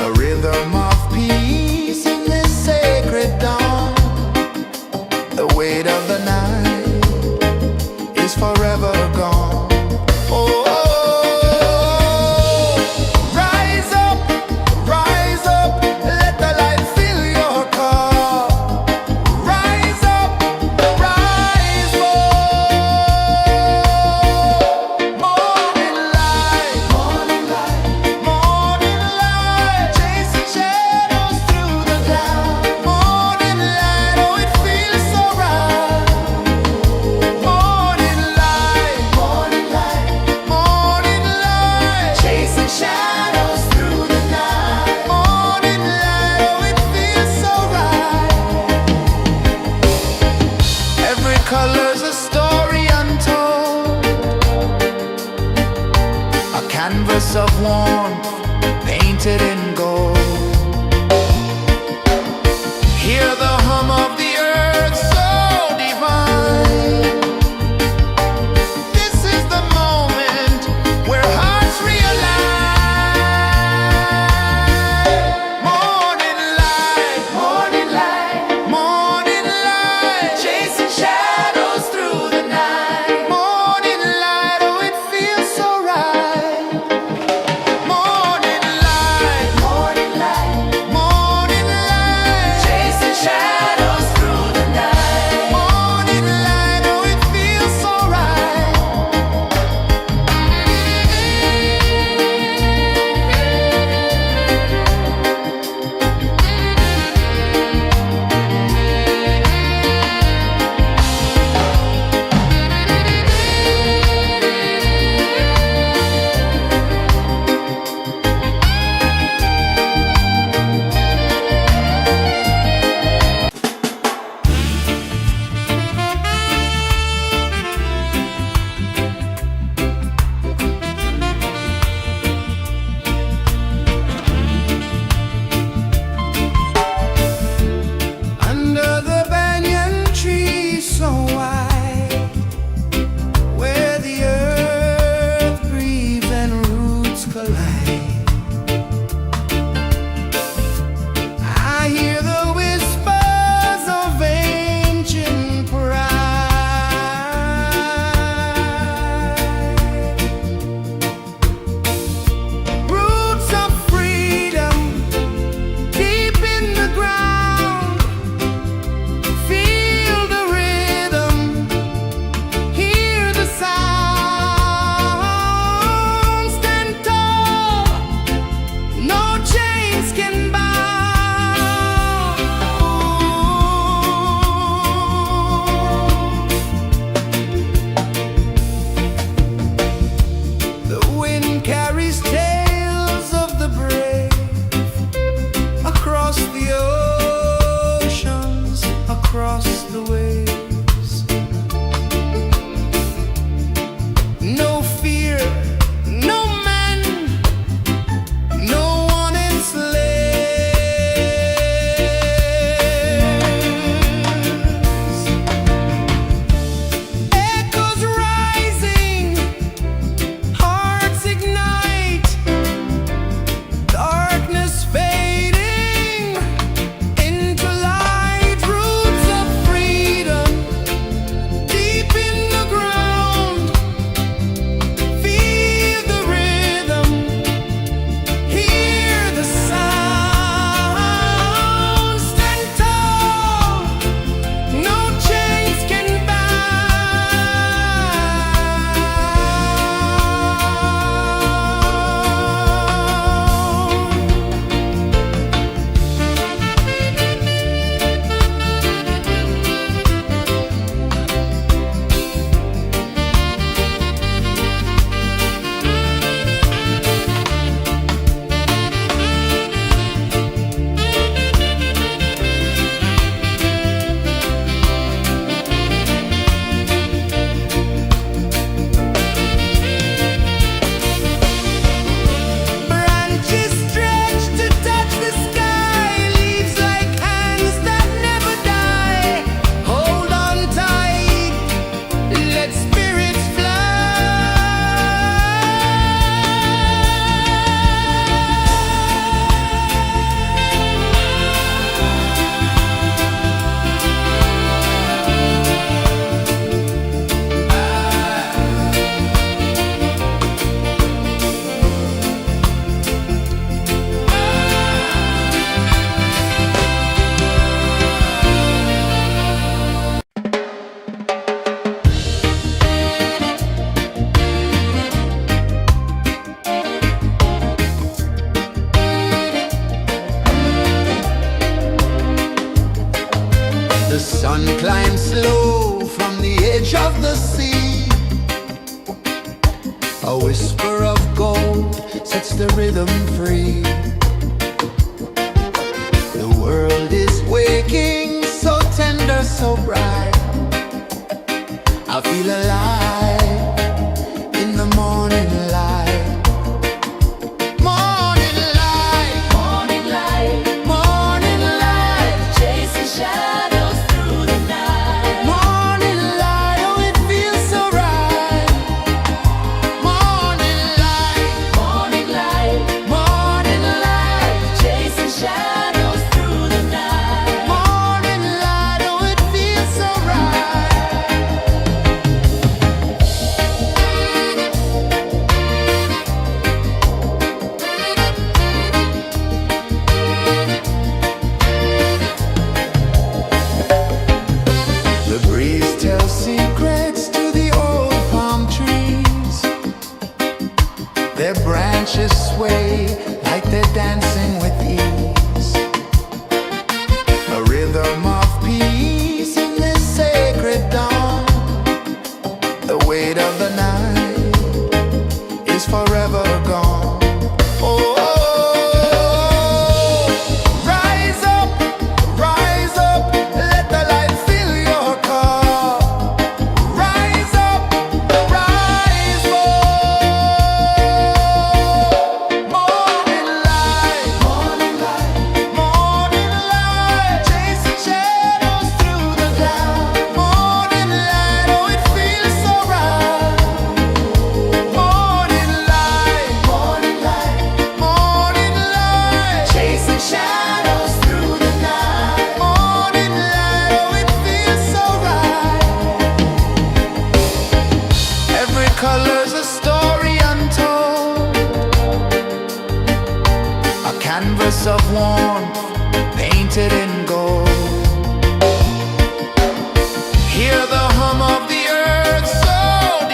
A rhythm of peace in this sacred dawn. The weight of the night is forever gone. Oh, rise up, let the light fill your cup. Rise up, rise up. Morning light, morning light, morning light, chasing shadows through the cloud. Morning light, oh it feels so right. Morning light, morning light, morning light, chasing shadows through the night. Morning light, oh it feels so right. Every color's a story untold, a canvas of warmth painted in gold. Hear the hum of the earth so divine. This is the moment where hearts realign. Morning light, morning light, morning light, chasing shadows through the night. Morning light, oh it feels so right. Morning light, morning light, morning light, chasing shadows through the night. Morning light, oh it feels so right. Under the banyan tree so wide, where the earth breathes and roots collide, I hear the whispers of ancient pride. Roots of freedom deep in the ground. Feel the rhythm, hear the sound. Stand tall, no chains can bound. The wind carries tales of the brave across the oceans, across the waves. No fear, no man, no one enslaves. Echoes rising, hearts ignite. Sun climbs slow from the edge of the sea. A whisper of gold sets the rhythm free. The world is waking, so tender, so bright. I feel alive in the morning light. Morning light, Morning light, morning light, chasing shadows through the night. morning light, oh it feels so right. Morning light, Morning light, morning light, chasing shadows through the night. morning light, oh it feels so right. The breeze tells secrets to the old palm trees. Their branches sway like they're dancing with ease. A rhythm of peace in this sacred dawn. The weight of the night is forever gone. Oh, rise up, let the light fill your cup. Rise up, rise up. Morning light, morning light, morning light, chasing shadows through the cloud. Morning light, oh it feels so right. Morning light, morning light, morning light, chasing shadows through the night. Morning light, oh it feels so right. Every color's a story untold, a canvas of warmth painted in gold. Hear the hum of the earth so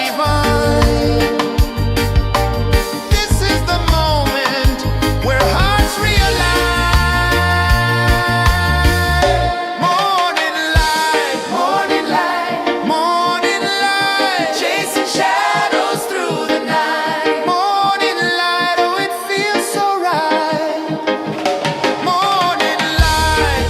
divine. This is the moment where hearts realign. Morning light, morning light, morning light, chasing shadows through the night. Morning light, oh it feels so right. Morning light,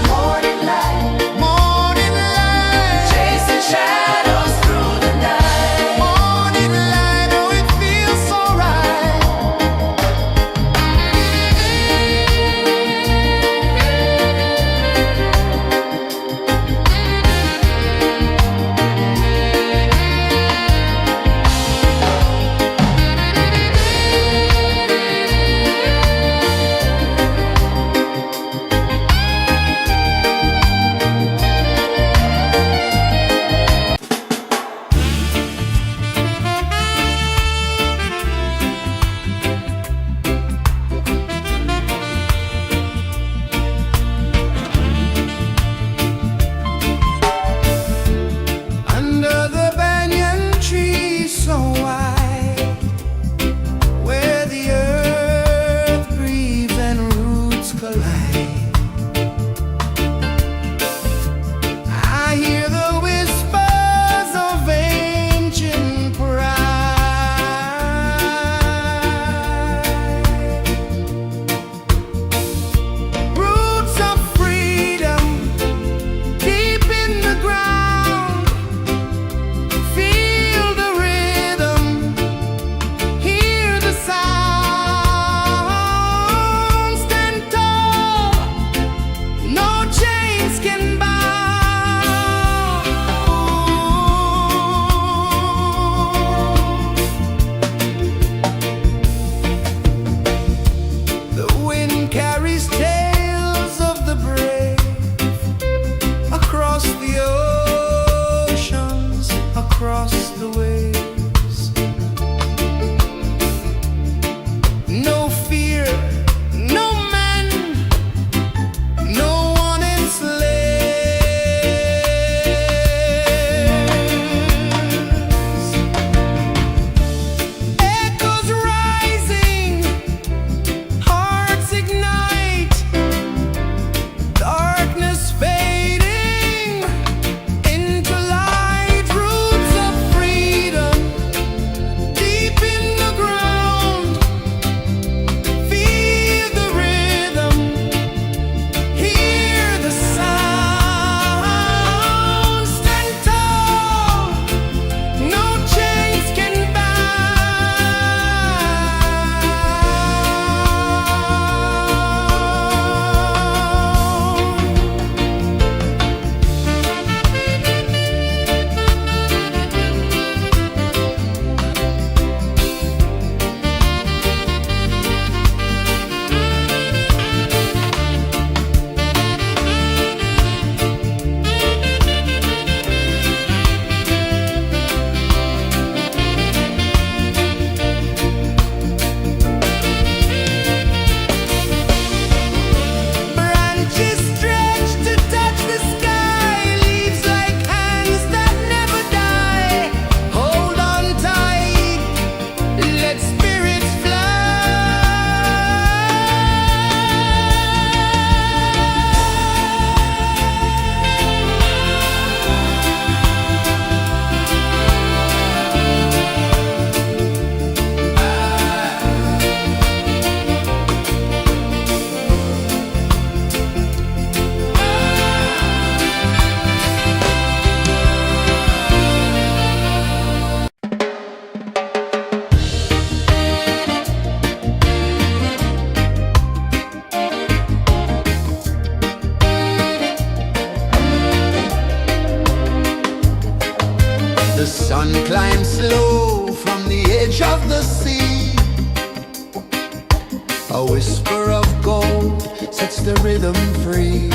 A whisper of gold sets the rhythm free.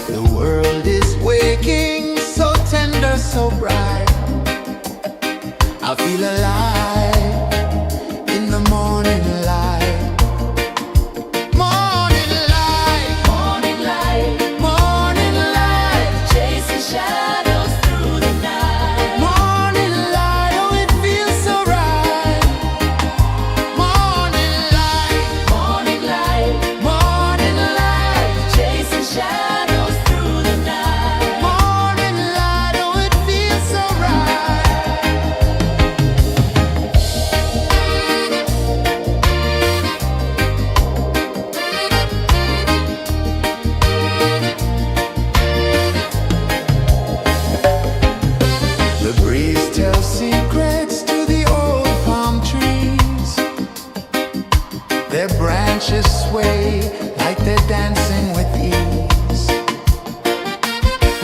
The world is waking, so tender, so bright. I feel alive in the morning light. Morning light, Morning light, morning light, chasing shadows through the night. morning light. Oh, it feels so right. Morning light, Morning light, morning light, chasing shadows through the night. morning light. Oh, it feels so right. The breeze tells secrets to the old palm trees. Their branches sway like they're dancing with ease.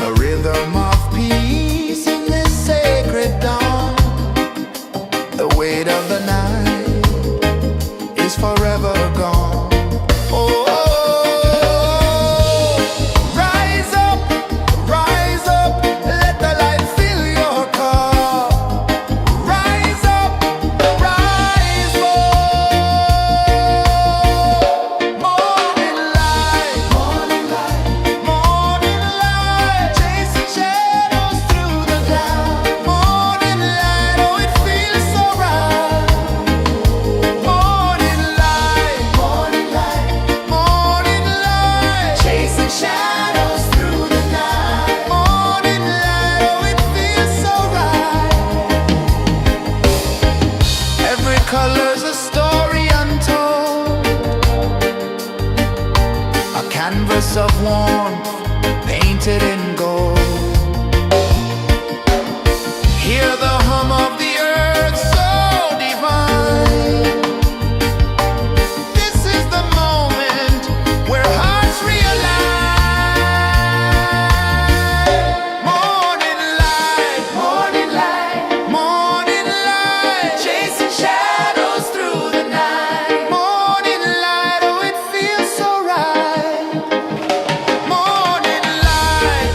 A rhythm of peace in this sacred dawn. The weight of the night is forever gone. Oh, rise up, let the light fill your cup. Rise up, rise up. Morning light, morning light, chasing shadows through the cloud. Morning light, oh, it feels so right. Morning light, morning light, chasing shadows through the night. Morning light, oh, it feels so right. Every color's a story untold, a canvas of warmth painted in gold. Hear the hum of the earth so divine. This is the moment where hearts realign. Morning light, morning light, chasing shadows through the night. Morning light, oh, it feels so right. Morning light,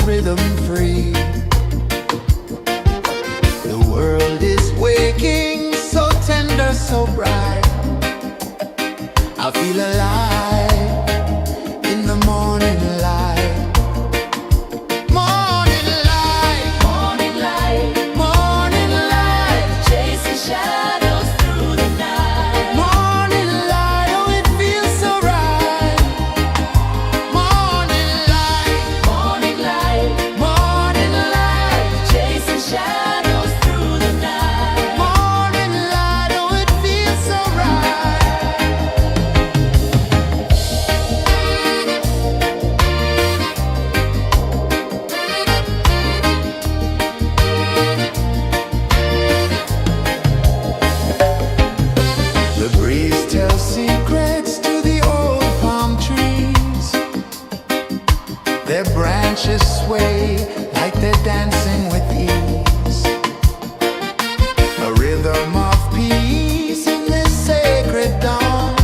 rhythm free. The world is waking, so tender, so bright. I feel alive in the morning light. Morning light, Morning light, morning light, chasing shadows through the night. morning light. Oh, it feels so right. Morning light, Morning light, morning light, chasing shadows through the night. morning light. Oh, it feels so right. The breeze tells secrets to the old palm trees. Their branches sway like they're dancing with ease. A rhythm of peace in this sacred dawn.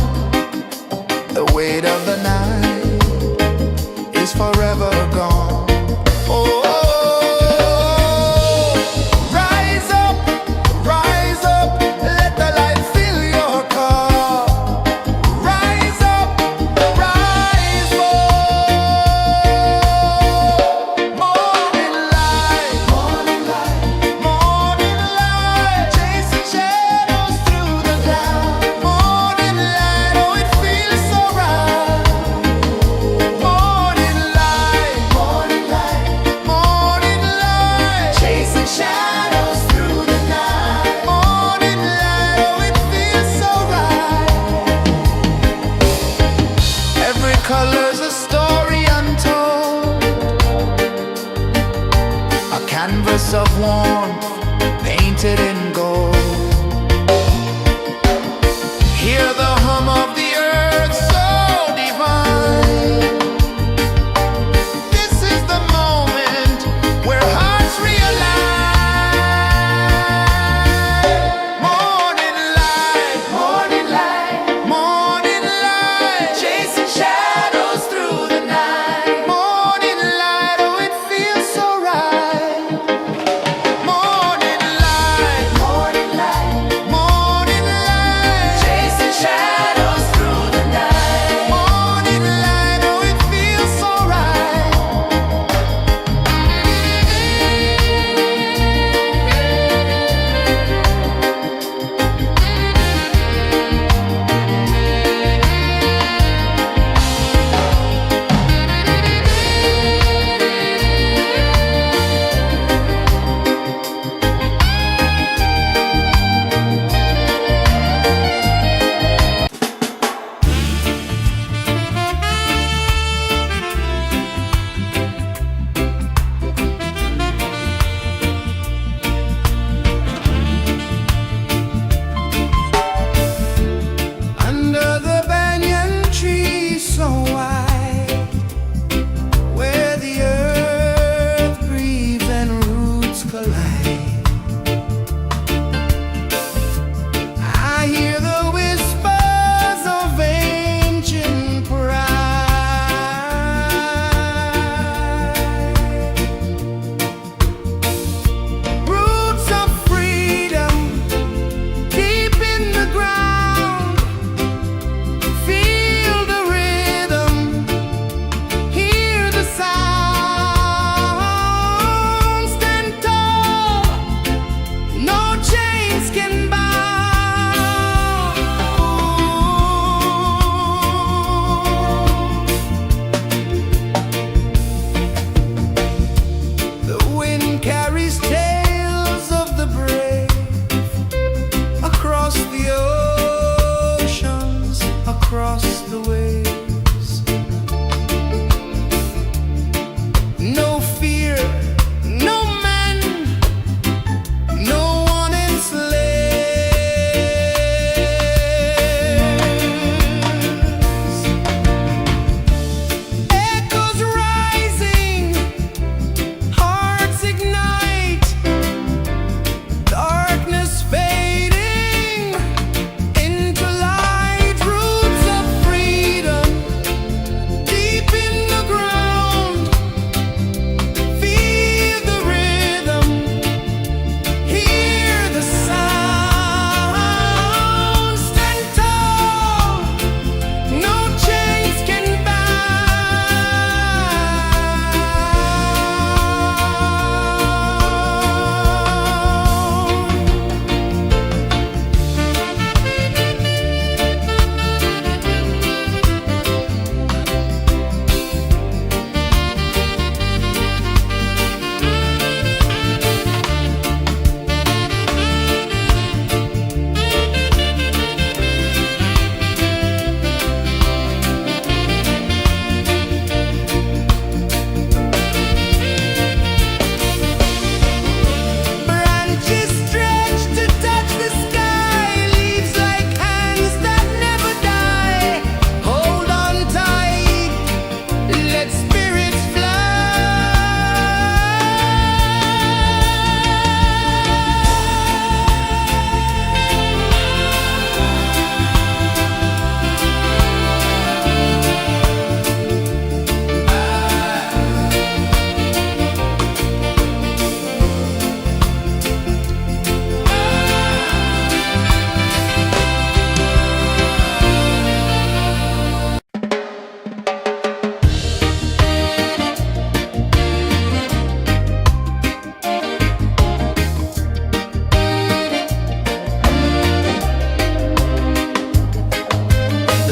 The weight of the night is forever gone. Oh, rise up, let the light fill your cup. Rise up, rise up. Morning light, morning light, morning light, chasing shadows through the cloud. Morning light, oh, it feels so right. Morning light, morning light, morning light, chasing shadows through the night. Morning light, oh, it feels so right. Every color's a story untold, a canvas of warmth painted in gold. Hear the hum of the earth so divine. This is the moment where hearts realign. Morning light, morning light, morning light, chasing shadows through the night. Morning light, oh, it feels so right.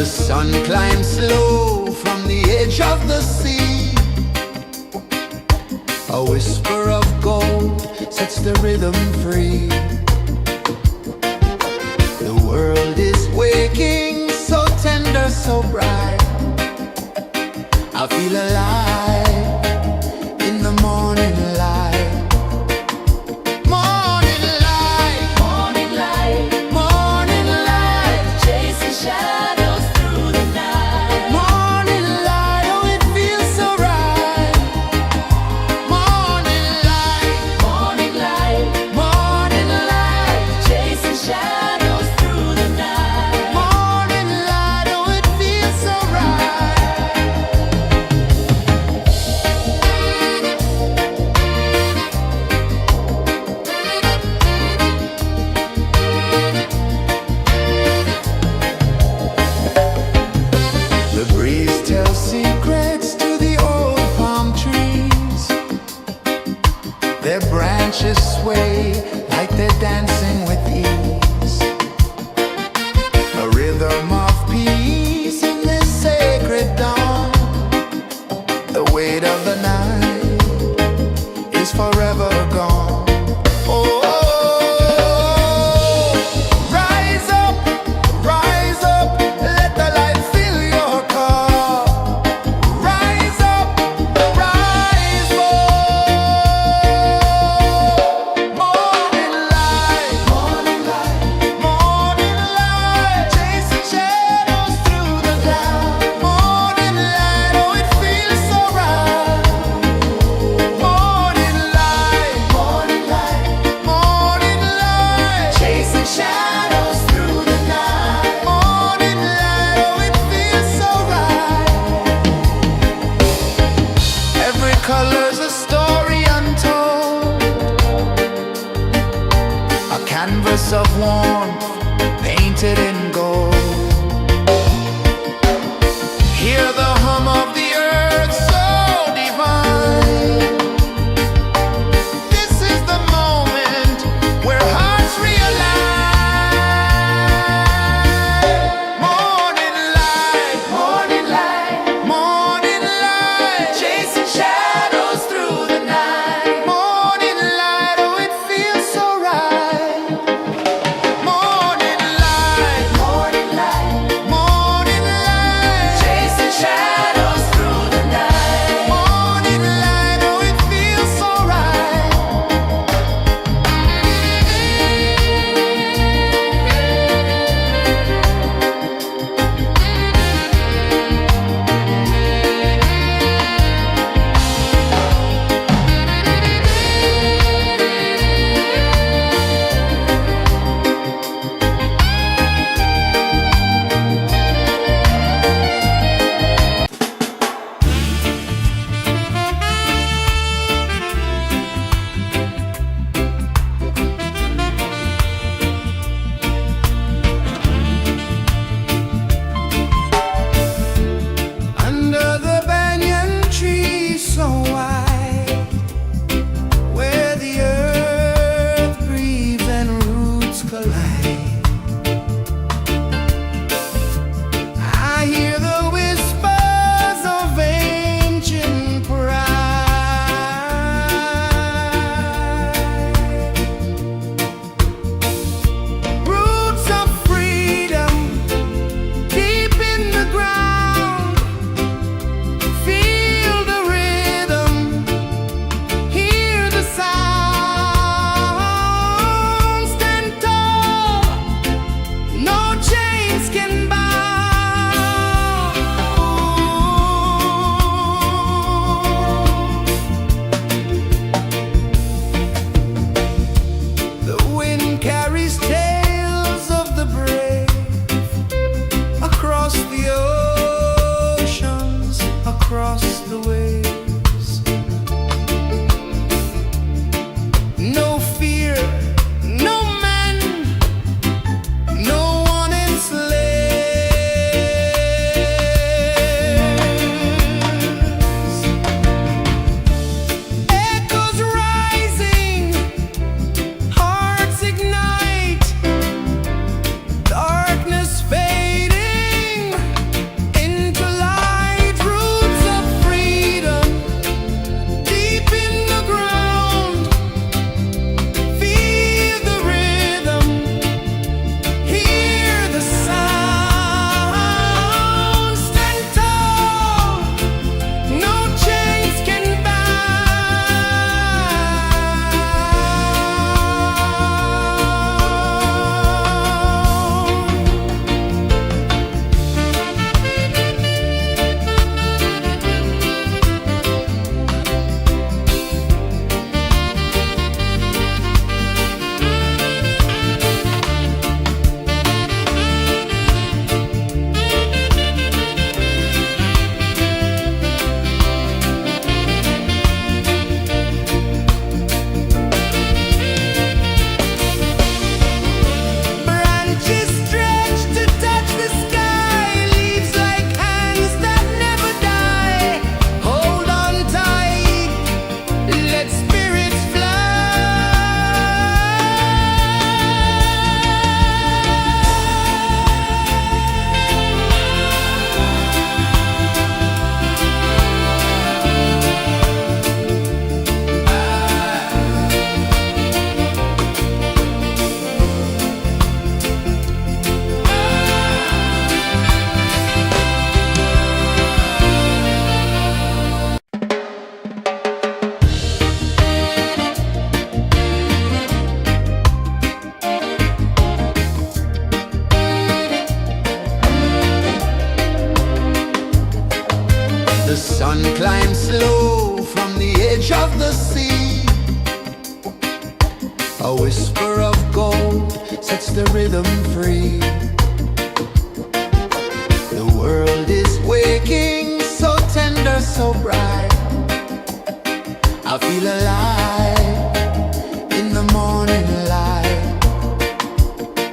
The sun climbs slow from the edge of the sea. A whisper of gold sets the rhythm free. The world is waking, so tender, so bright. I feel alive in the morning light. Morning light, Morning light, morning light, chasing shadows through the night. morning light, oh it feels so right. Morning light, Morning light, morning light, chasing shadows through the night. morning light, oh it feels so right. The breeze tells secrets to the old palm trees. Their branches sway like they're dancing with ease. A rhythm of peace in this sacred dawn. The weight of the night is forever gone. Oh, rise up, let the light fill your car. Rise up, rise up. Morning light, morning light, morning light, chasing shadows through the cloud. Morning light, oh it feels so right. Morning light, morning light, morning light, chasing shadows through the night. Morning light, oh it feels so right. Every color's a story untold, a canvas of warmth painted in gold. Hear the hum of the earth so divine. This is the moment where hearts realign. Morning light, morning light, morning light, chasing shadows through the night. Morning light, oh it feels so right. Morning light, The sun climbs slow from the edge of the sea. A whisper of gold sets the rhythm free. The world is waking, so tender, so bright. I feel alive in the morning light.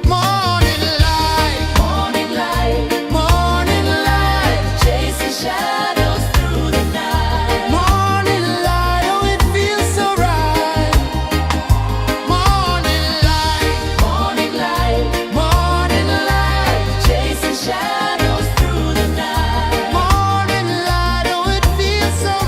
Morning light, Morning light, morning light, chasing shadows through the night. morning light, oh it feels so right. Morning light, Morning light, morning light, chasing shadows through the night. morning light, oh it feels so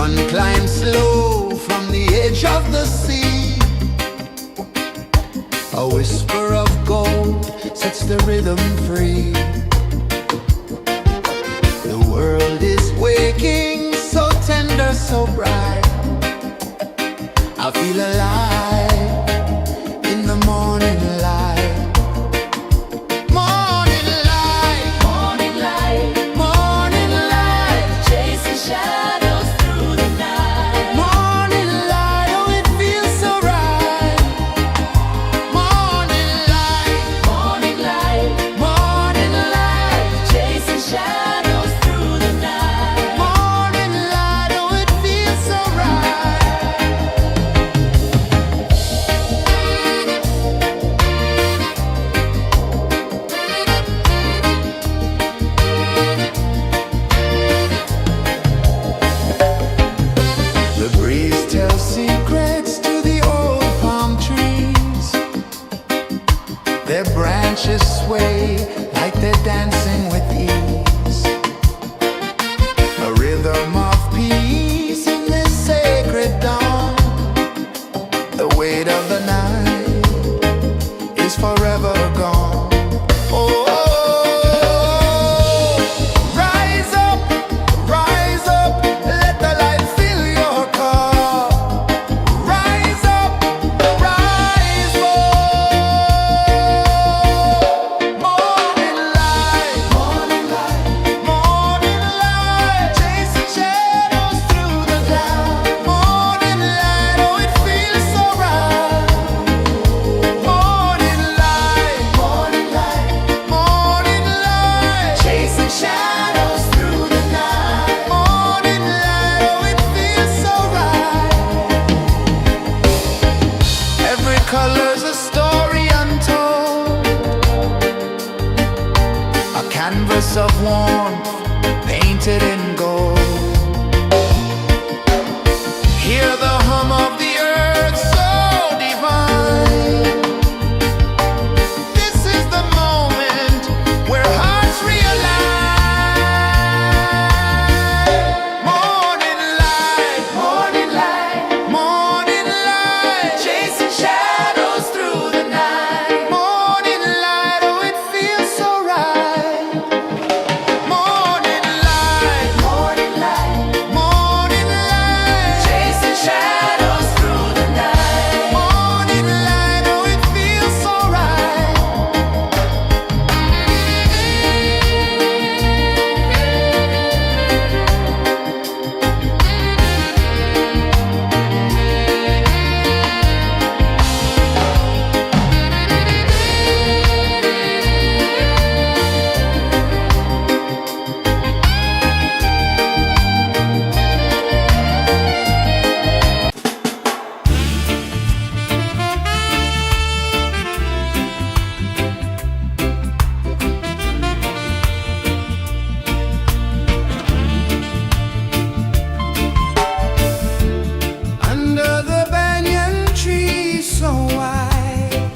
sun climbs slow from the edge of the sea. A whisper of gold sets the rhythm free. The world is waking, so tender, so bright. I feel alive in the morning light. Morning light, Morning light, morning light, chasing shadows through the night. morning light, oh it feels so right. Morning light, Morning light, morning light, chasing shadows through the night. morning light, oh it feels so right. The breeze tells secrets to the old palm trees. Their branches sway like they're dancing with ease. A rhythm of peace in this sacred dawn. The weight of the night is forever gone. Oh, rise up, let the light fill your car. Rise up, rise more. Morning light, morning light, morning light, chasing shadows through the cloud. Morning light, oh it feels so right. Morning light, morning light, morning light, chasing shadows through the night. Morning light, oh it feels so right. Every color's a story untold, a canvas of warmth painted in gold. Hear the hum of the earth so divine. This is the moment where hearts realign. Morning light, morning light, morning light, chasing shadows through the night. Morning light, oh it feels so right. Morning light, morning light, morning light, chasing shadows through the night. Morning light, oh it feels so right. Under the banyan tree so wide,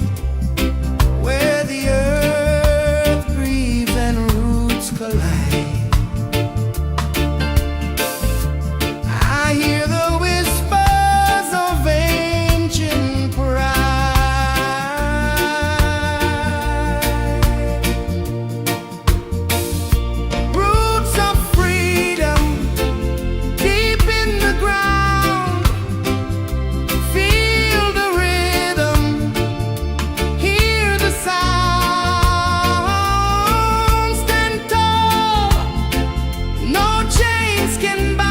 where the earth breathes and roots collide, I hear the whispers of ancient pride. Roots of freedom deep in the ground. Feel the rhythm, hear the sound. Stand tall, no chains can bound.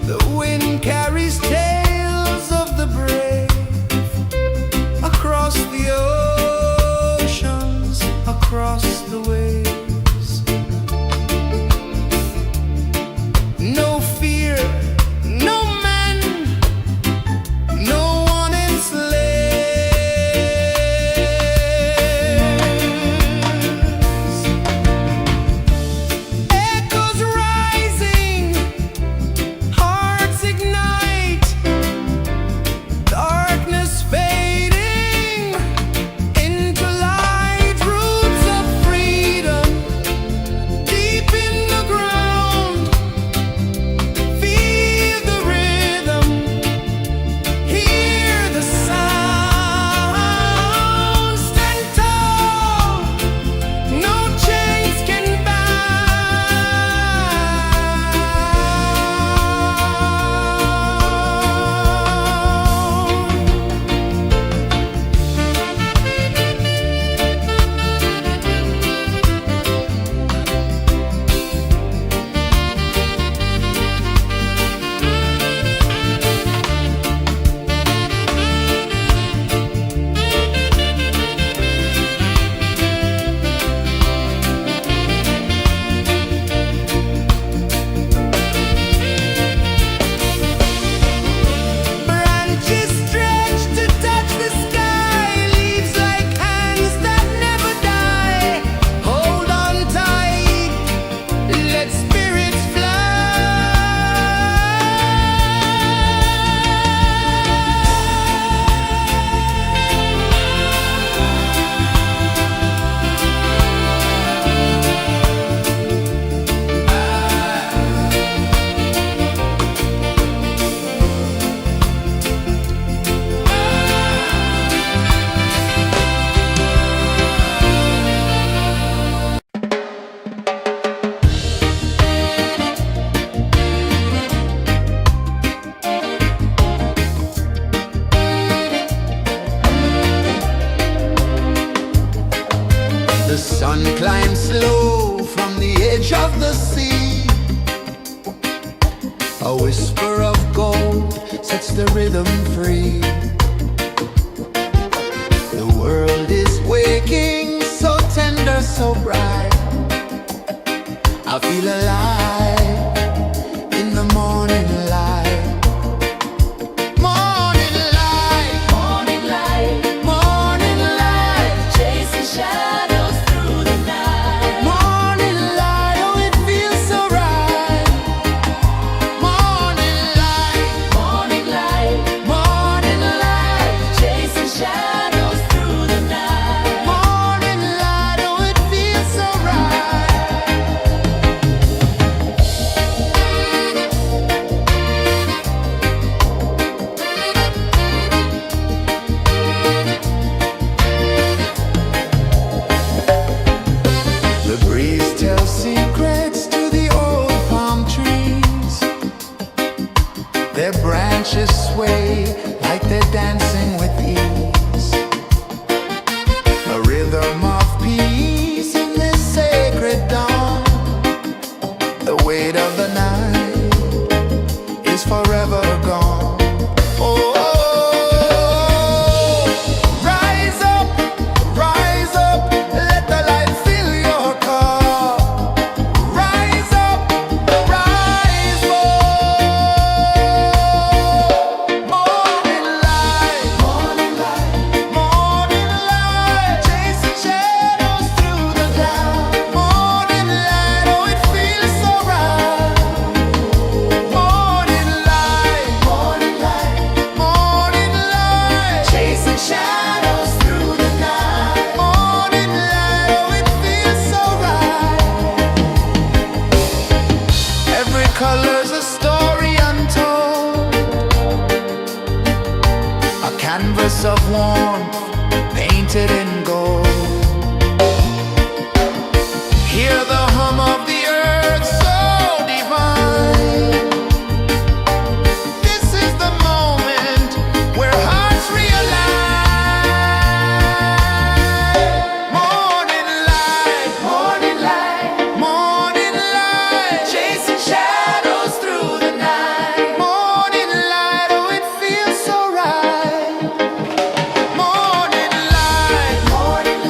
The wind carries tales of the brave across the oceans, across the waves. No fear, no man, no one enslaves. Echoes rising, hearts ignite. sun climbs slow from the edge of the sea. A whisper of gold sets the rhythm free. The world is waking, so tender, so bright. I feel alive in the morning light. Morning light, Morning light, morning light, chasing shadows through the night. morning light, oh it feels so right. Morning light, Morning light, morning light, chasing shadows through the night. morning light, oh it feels so right. The breeze tells secrets to the old palm trees. Their branches sway like they're dancing with ease. A rhythm of peace in this sacred dawn. The weight of the night is forever gone. Oh, rise up, let the light fill your cup. Rise up, rise more. Morning light, morning light, morning light, chasing shadows through the cloud. Morning light, oh it feels so right. Morning light, morning light, morning light, chasing shadows through the night. Morning light, oh it feels so right. Every color's a story untold, a canvas of warmth painted in gold. Hear the hum of the earth so divine. This is the moment where hearts realign. Morning light, morning light, morning light, chasing shadows through the night. Morning light, oh it feels so right. Morning light, morning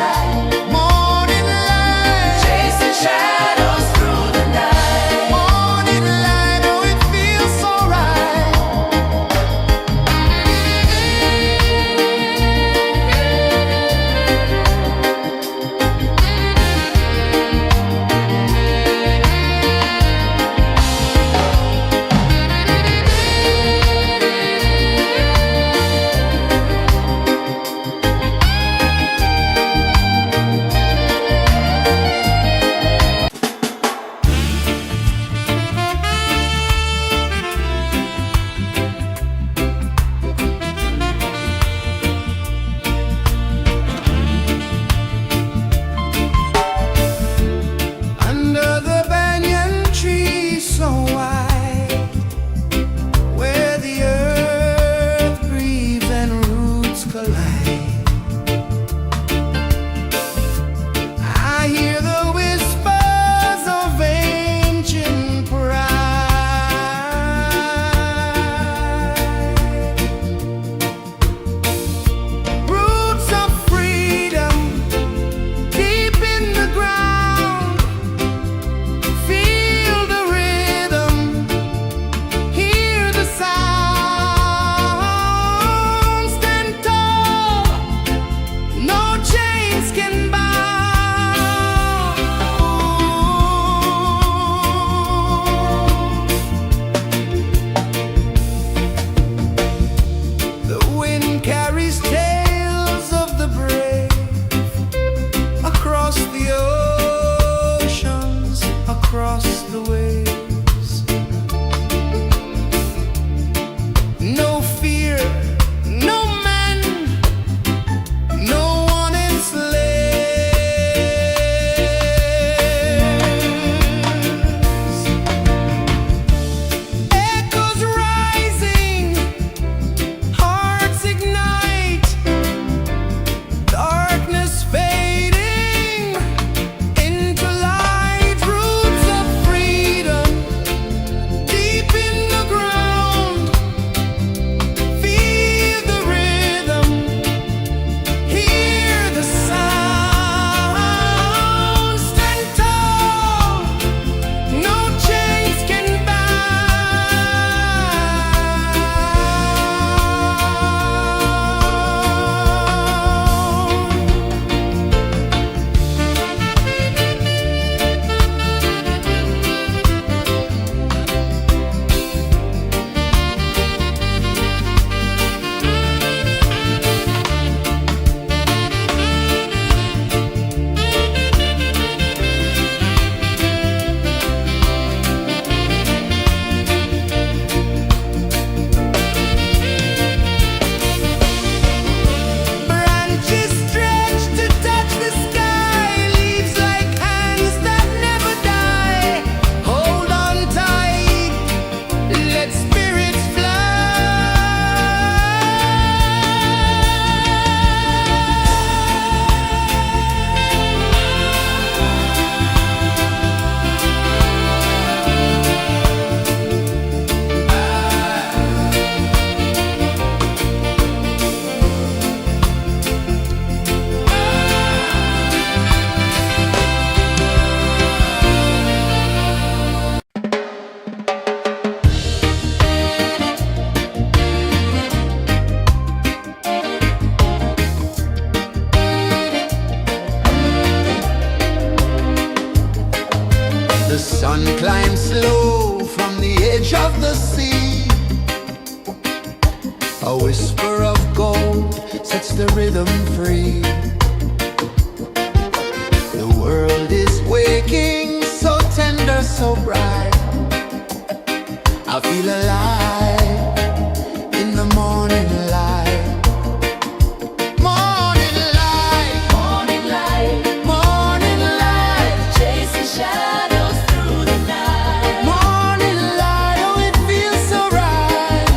A whisper of gold sets the rhythm free. The world is waking, so tender, so bright. I feel alive in the morning light. Morning light, Morning light, morning light, chasing shadows through the night. morning light, oh it feels so right.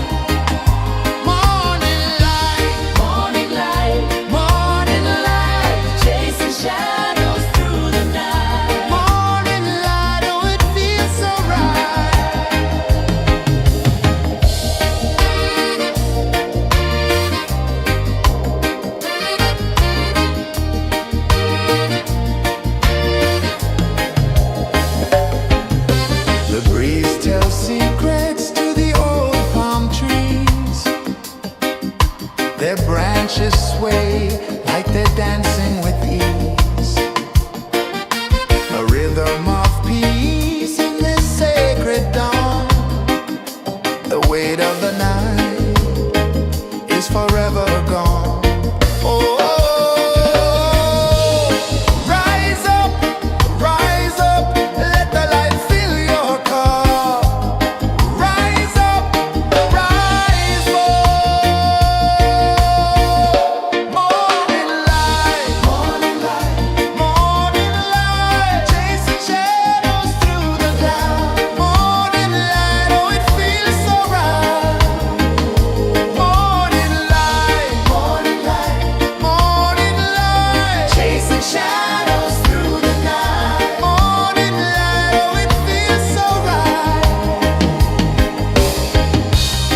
Morning light, Morning light, morning light, chasing shadows through the night. morning light, oh it feels so right. The breeze tells secrets to the old palm trees. Their branches sway like they're dancing with ease. A rhythm of peace in this sacred dawn. The weight of the night is forever gone. Oh, rise up, let the light fill your cup. Rise up, rise up. Morning light, morning light, morning light, chasing shadows through the cloud. Morning light, oh it feels so right. Morning light, morning light, morning light, chasing shadows through the night. Morning light, oh it feels so right.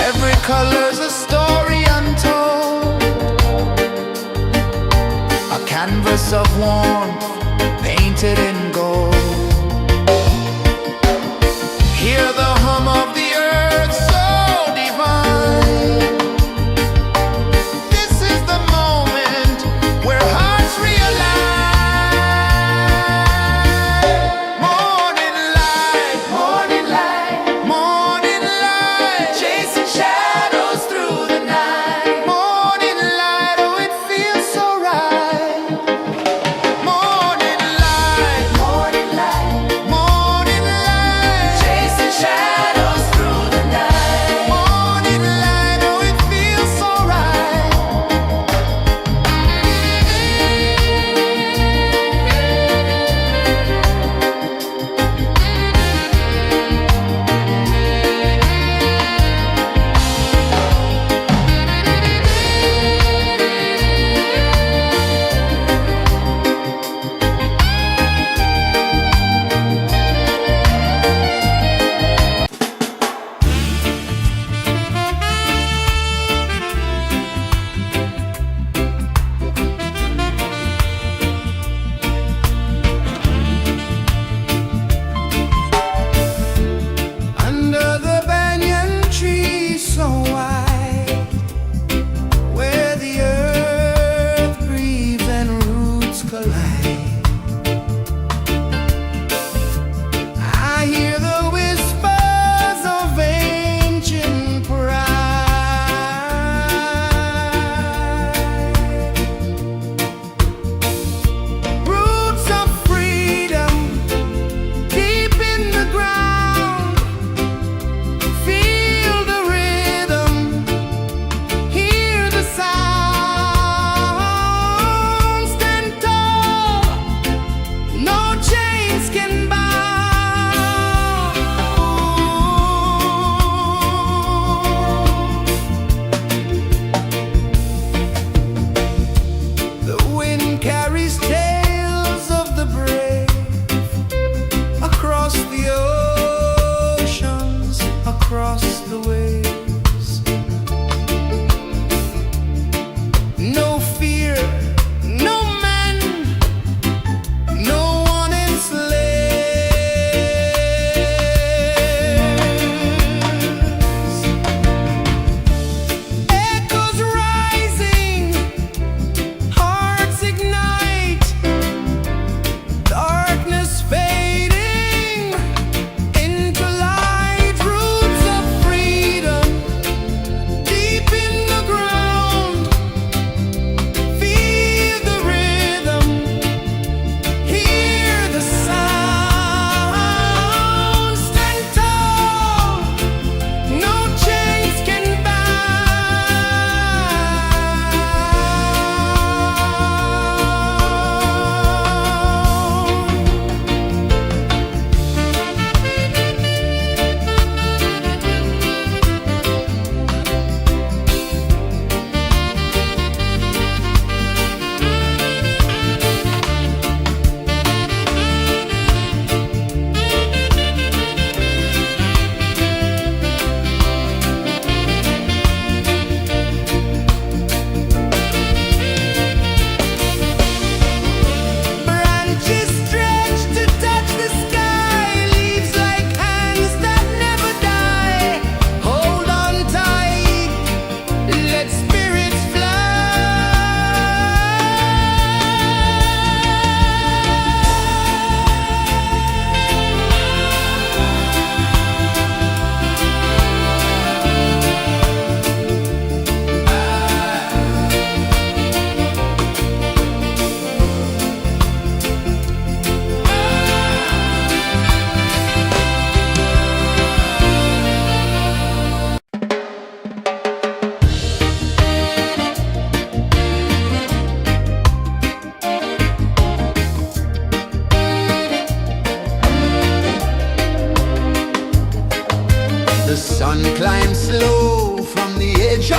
Every color's a story untold, a canvas of warmth painted in gold. Hear the hum of the earth so divine. This is the moment where hearts realign. Morning light, morning light, morning light, chasing shadows through the night. Morning light, oh it feels so right. Morning light, morning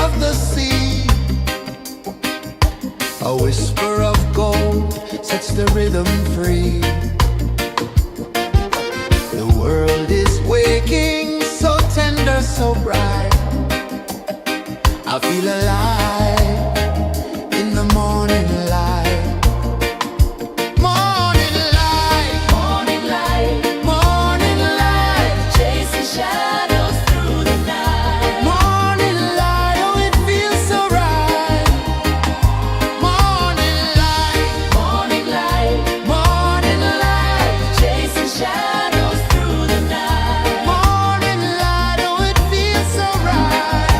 of the sea. A whisper of gold sets the rhythm free. The world is waking, so tender, so bright. I feel alive in the morning light. Morning light, Morning light, morning light, chasing shadows through the night. morning light, oh it feels so right. Morning light, Morning light, morning light, chasing shadows through the night. morning light, oh it feels so right.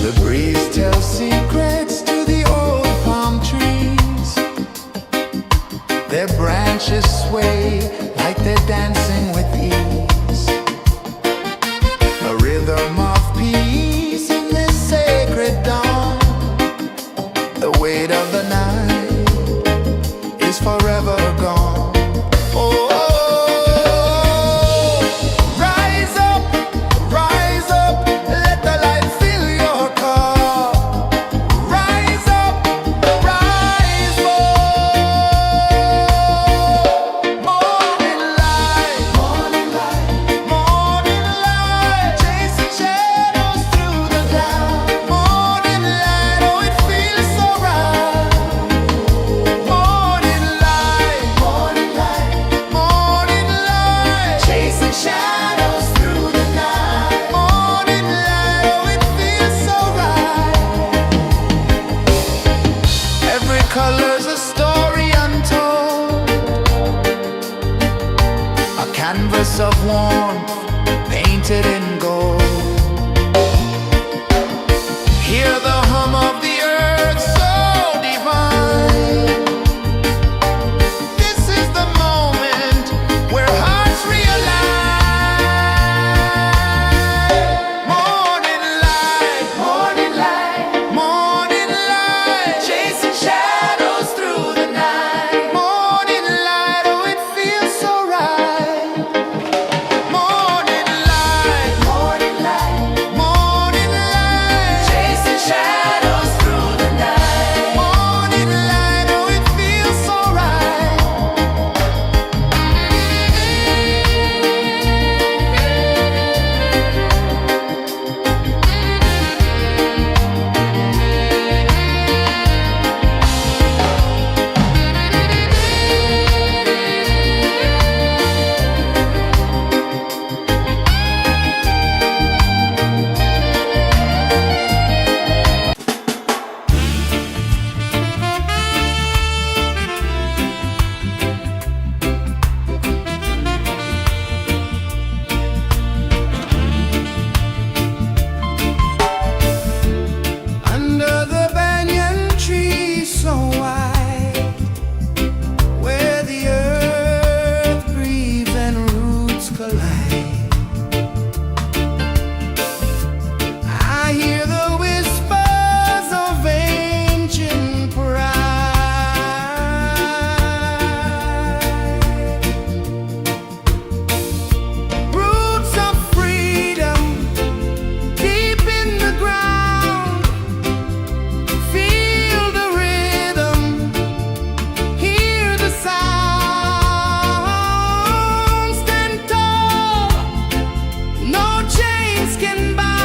The breeze tells secrets to the old palm trees. Their branches sway like they're dancing with ease. A rhythm of peace in this sacred dawn. The weight of the night is forever gone. Oh, rise up, let the light fill your cup. Rise up, rise more. Morning light, morning light, morning light, chasing shadows through the cloud. Morning light, oh it feels so right. Morning light, morning light, morning light, chasing shadows through the night. Morning light, oh it feels so right. Every color's a story untold, a canvas of warmth painted in gold. Hear the hum of the earth so divine. This is the moment where hearts realign. Morning light, morning light, morning light, chasing shadows through the night. Morning light, oh it feels so right. Morning light, morning light, morning light, chasing shadows through the night. Morning light, oh it feels so right. Under the banyan tree so wide, where the earth breathes and roots collide, I hear the whispers of ancient pride. Roots of freedom deep in the ground. Feel the rhythm, hear the sound. Stand tall, no chains can bound.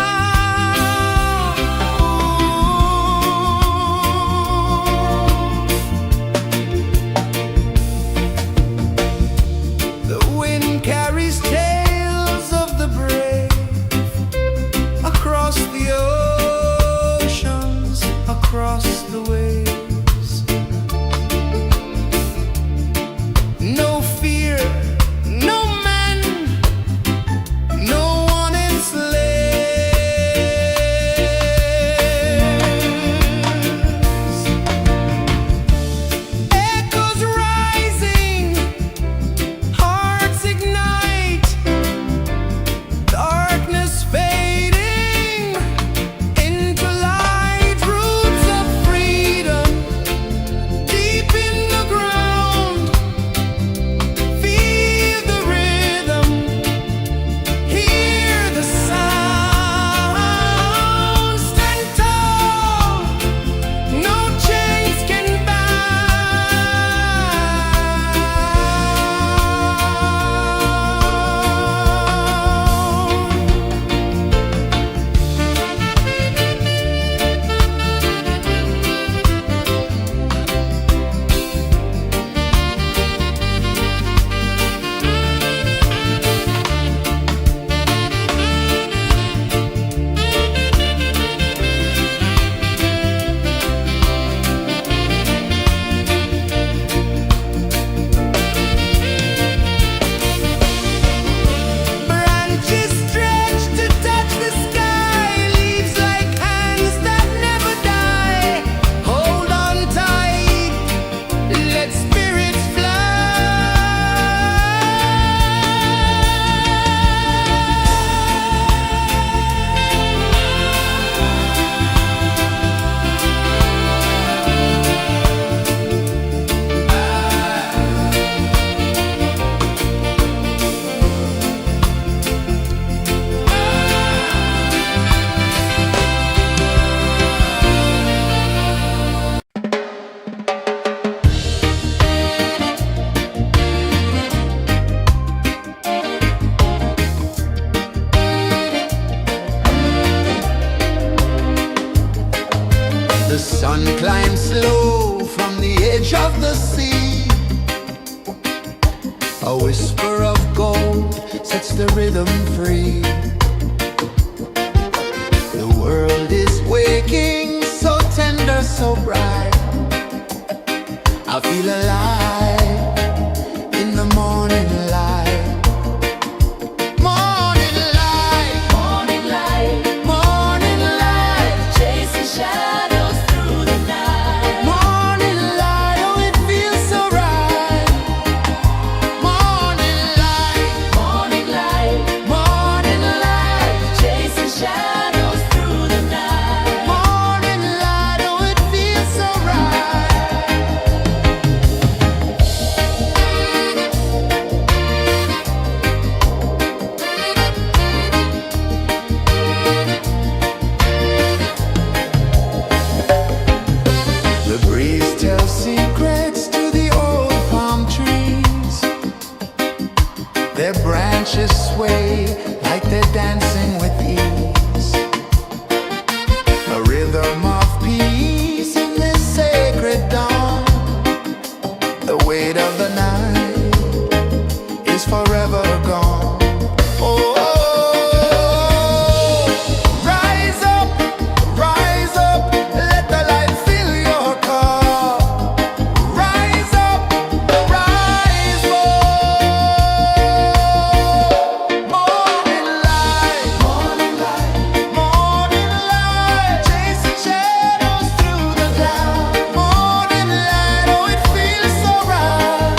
The wind carries tales of the brave across the oceans, across the waves. No fear, no man, no one enslaves. Echoes rising, hearts ignite, darkness fading into light. Roots of The sun climbs slow from the edge of the sea. A whisper of gold sets the rhythm free. The world is waking, so tender, so bright. I feel alive in the morning light. Morning light, Morning light, morning light, chasing shadows through the night. morning light, oh it feels so right. Morning light, Morning light, morning light, chasing shadows through the night. morning light, oh it feels so right. The breeze tells secrets to the old palm trees. Their branches sway like they're dancing with ease. A rhythm of peace in this sacred dawn. The weight of the night is forever gone. Oh, rise up, let the light fill your cup. Rise up, rise up. Morning light, morning light, morning light, chasing shadows through the cloud. Morning light, oh it feels so right.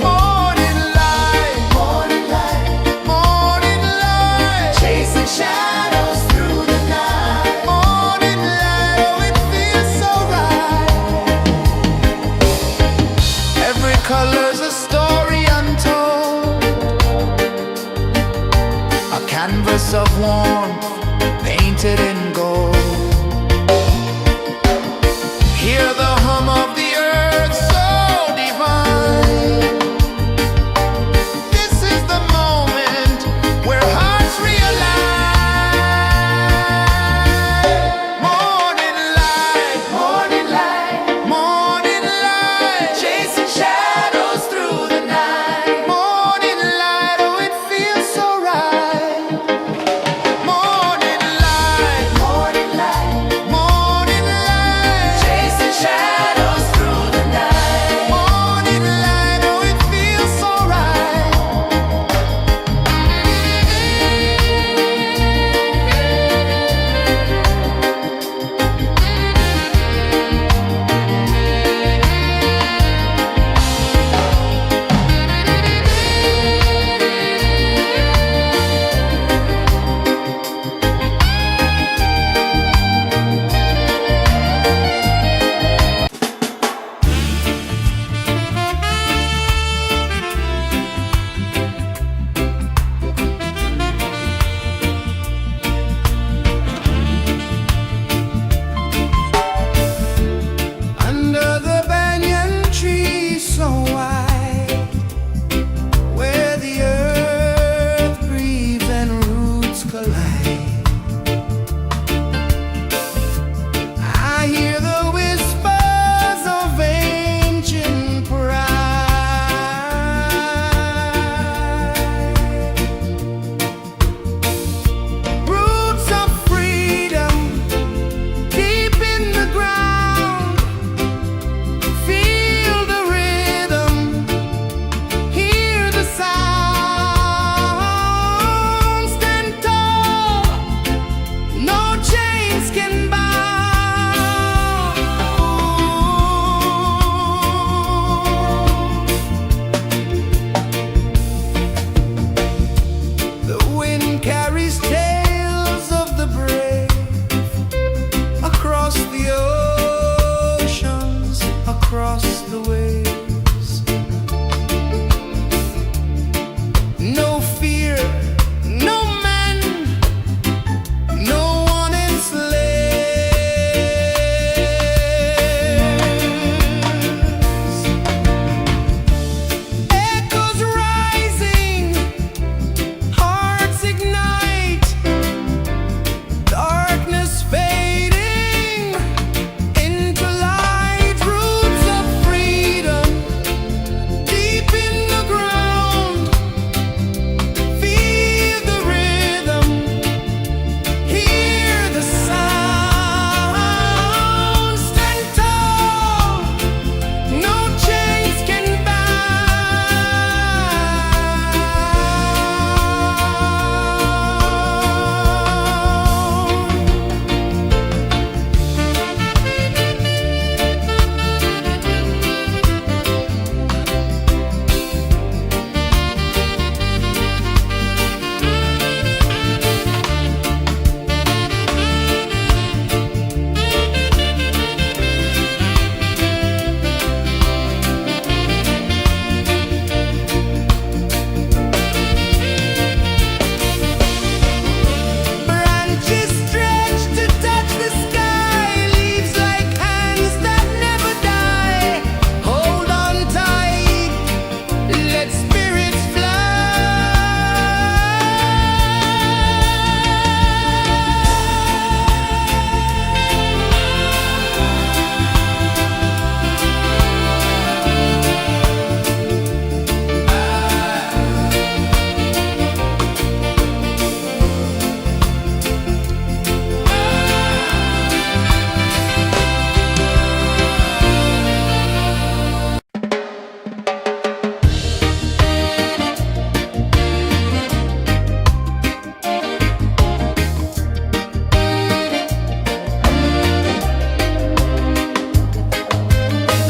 Morning light, morning light, morning light, chasing shadows through the night. Morning light, oh it feels so right. Every color's a story untold, a canvas of warmth painted in gold. Hear the hum of the earth so divine. This is the moment where hearts realign. Morning light, morning light, morning light, chasing shadows through the night. Morning light, oh it feels so right.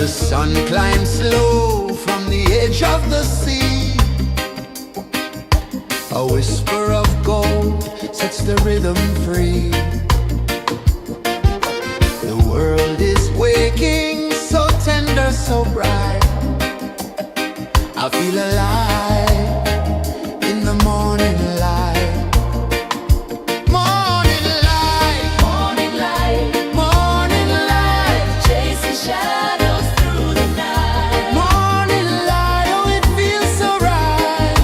The sun climbs slow from the edge of the sea. A whisper of gold sets the rhythm free. The world is waking, so tender, so bright. I feel alive in the morning light. Morning light, Morning light, morning light, chasing shadows through the night. morning light, oh it feels so right.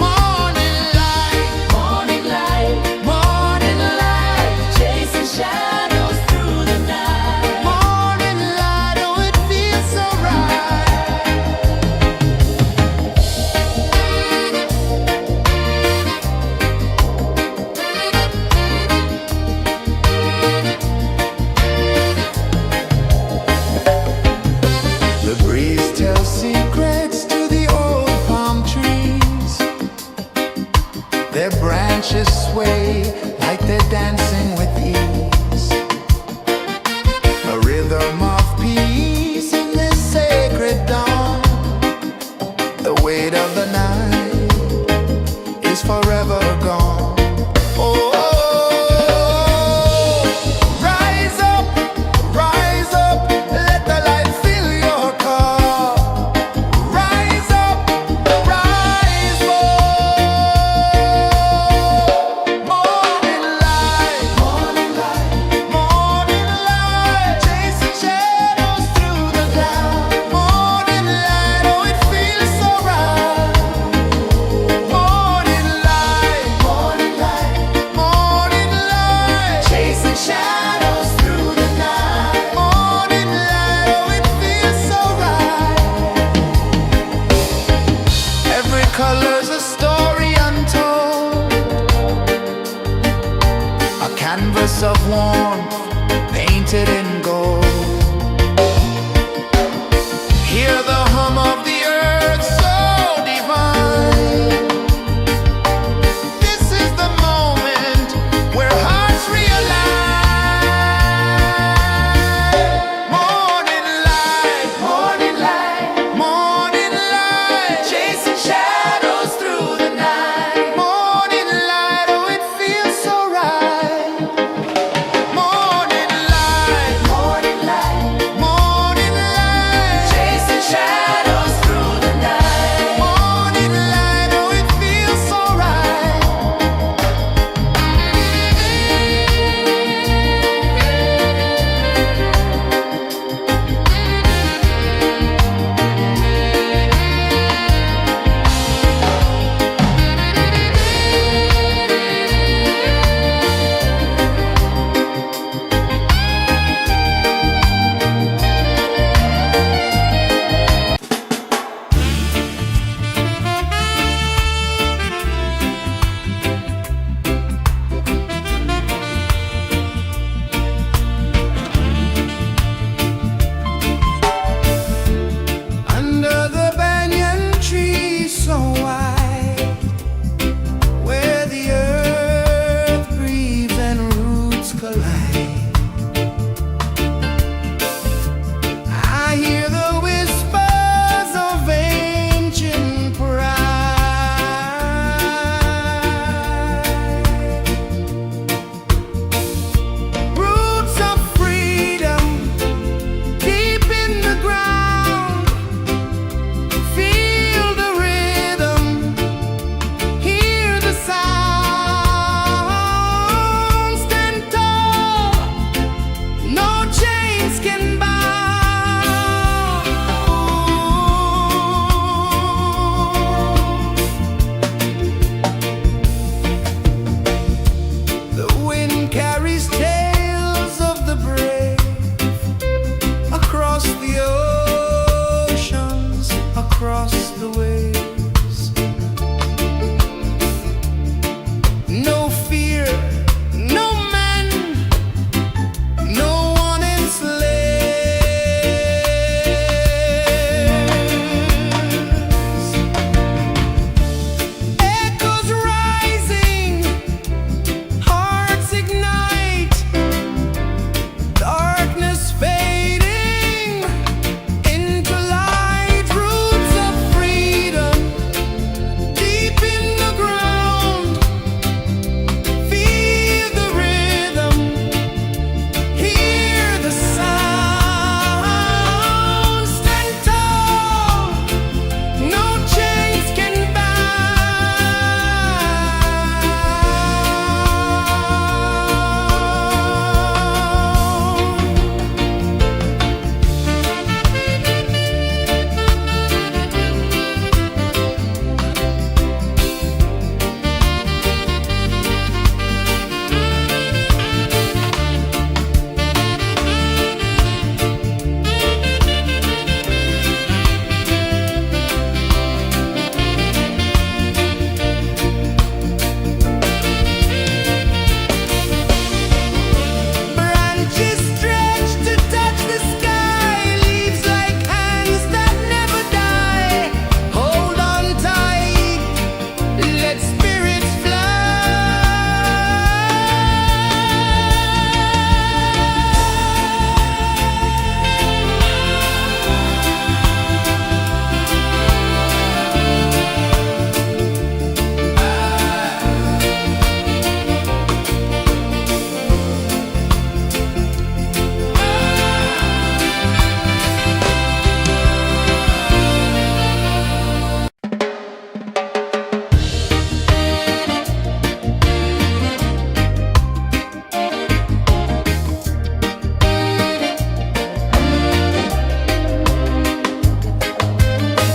Morning light, Morning light, morning light, chasing shadows through the night. morning light, oh it feels so right. The breeze tells secrets to the old palm trees. Their branches sway like they're dancing with ease. A rhythm of peace in this sacred dawn. The weight of the night is forever gone. Oh, rise up, let the light fill your cup. Rise up, rise more. Morning light, morning light, chasing shadows through the cloud. Morning light, oh it feels so right. Morning light, morning light, chasing shadows through the night. Morning light, oh it feels so right. Every color's a story untold, a canvas of warmth painted in gold. Hear the hum of the earth so divine. This is the moment where hearts realign. Morning light, morning light, chasing shadows through the night. Morning light, oh it feels so right. Morning light,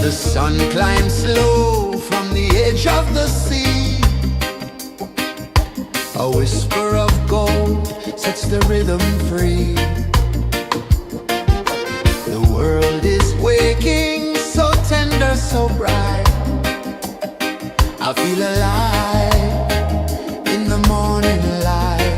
The sun climbs slow from the edge of the sea. A whisper of gold sets the rhythm free. The world is waking, so tender, so bright. I feel alive in the morning light.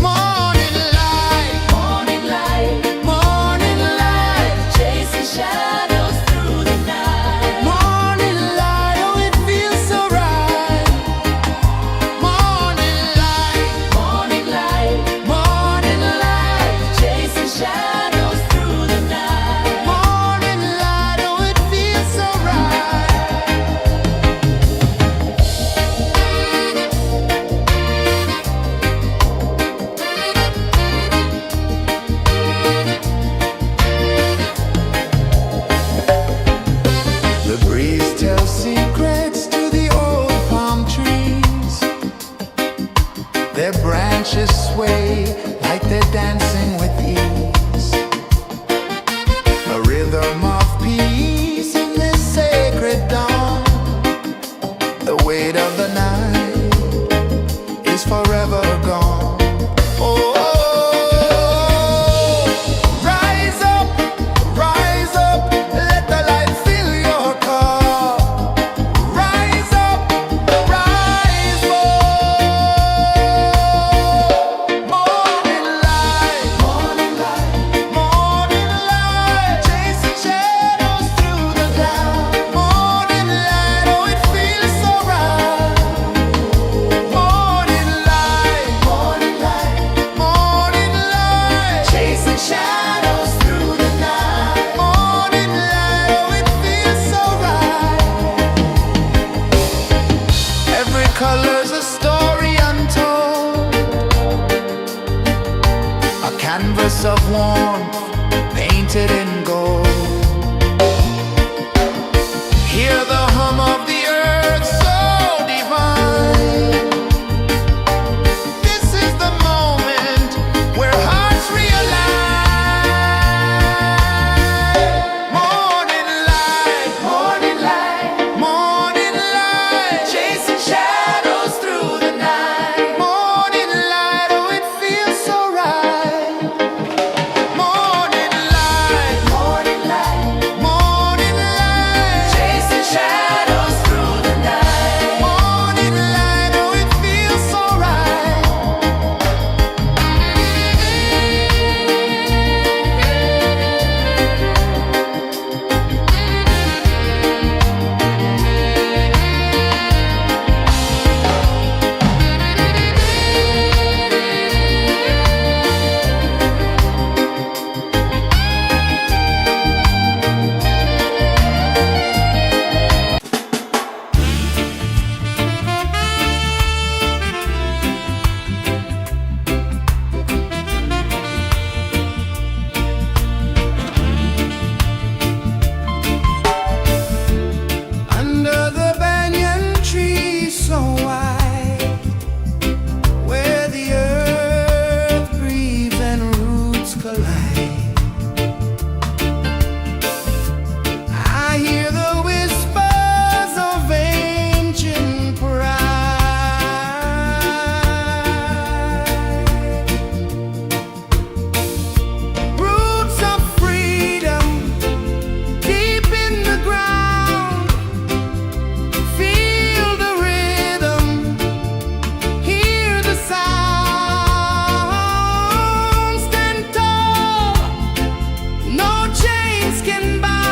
Morning light, Morning light, morning light, chasing shadows through the night. morning light, oh it feels so right. Morning light, Morning light, morning light, chasing shadows through the night. morning light, oh it feels so right. The breeze tells secrets to the old palm trees. Their branches sway like they're dancing with ease. A rhythm of peace in this sacred dawn. The weight of the night is forever gone. Oh, rise up, let the light fill your cup. Rise up, rise up. Morning light, morning light, chasing shadows through the cloud. Morning light, oh it feels so right. Morning light, morning light, chasing shadows through the night. Morning light, oh it feels so right. Every color's a story untold, a canvas of warmth painted in gold. Hear the hum of the earth so divine. This is the moment where hearts realign. Morning light, morning light, chasing shadows through the night. Morning light, oh it feels so right. Morning light, chasing shadows through the night. Morning light, oh it feels so right. Under the banyan tree so wide, where the earth breathes and roots collide, I hear the whispers of ancient pride. Roots of freedom deep in the ground. Feel the rhythm, hear the sound. Stand tall, no chains can bound.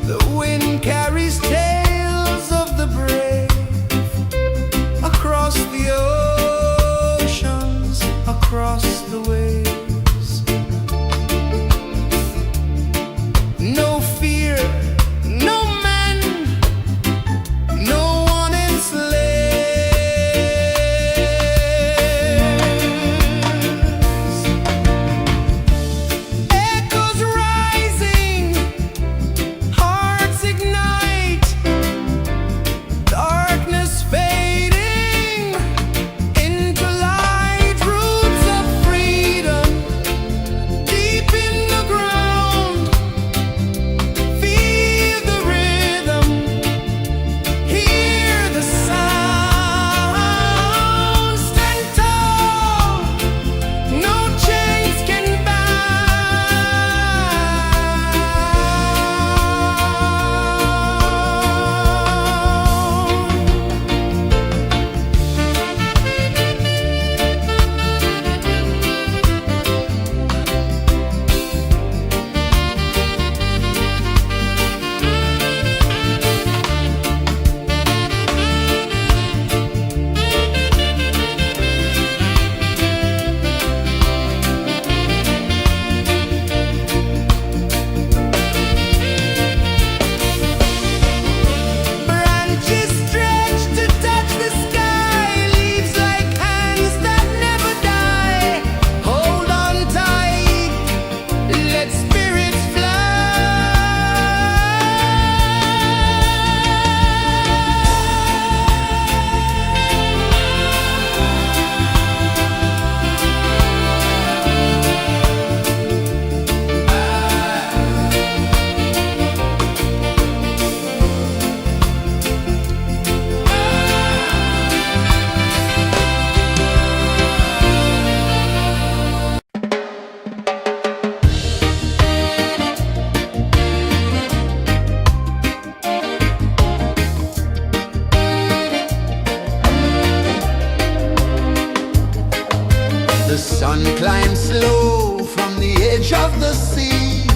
The wind carries tales of the brave across the oceans, across the waves. No fear, no man, no one enslaves. Echoes rising, hearts ignite. sun climbs slow from the edge of the sea.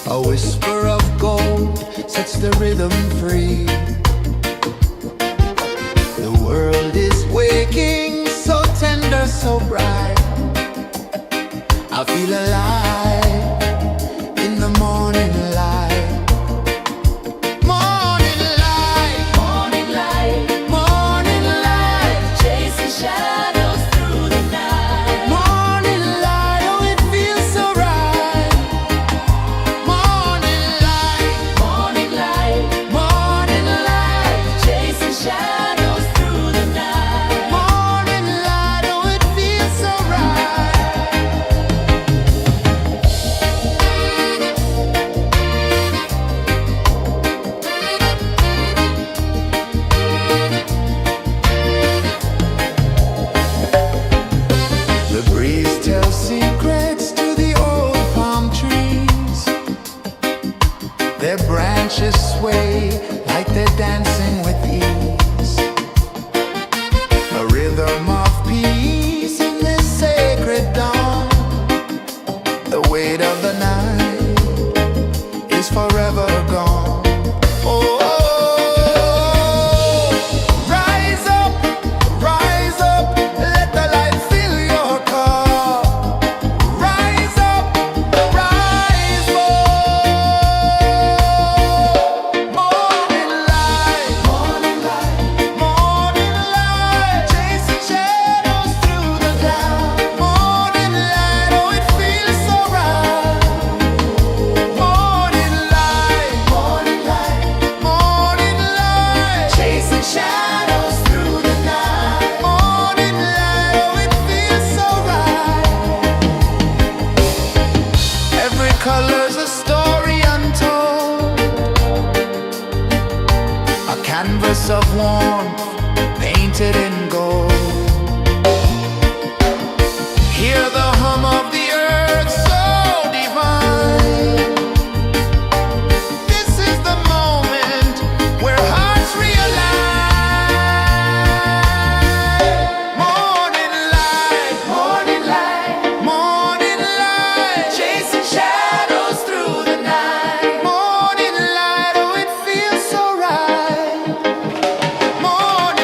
A whisper of gold sets the rhythm free. The world is waking, so tender, so bright. I feel alive in the morning light. Morning light, Morning light, morning light, chasing shadows through the night. morning light, oh it feels so right. Morning light, Morning light, morning light, chasing shadows through the night. morning light, oh it feels so right. The breeze tells secrets to the old palm trees. Their branches sway like they're dancing with ease. A rhythm of peace in this sacred dawn. The weight of the night is forever gone. Oh, rise up, let the light fill your cup. Rise up, rise more. Morning light, morning light, morning light, chasing shadows through the cloud. Morning light, oh it feels so right. Morning light, morning light, morning light, chasing shadows through the night. Morning light, oh it feels so right. Every color's a story untold, a canvas of warmth painted in gold. Hear the hum of the earth so divine. This is the moment where hearts realign. Morning light, morning light, morning light, chasing shadows through the night. Morning light, oh it feels so right. Morning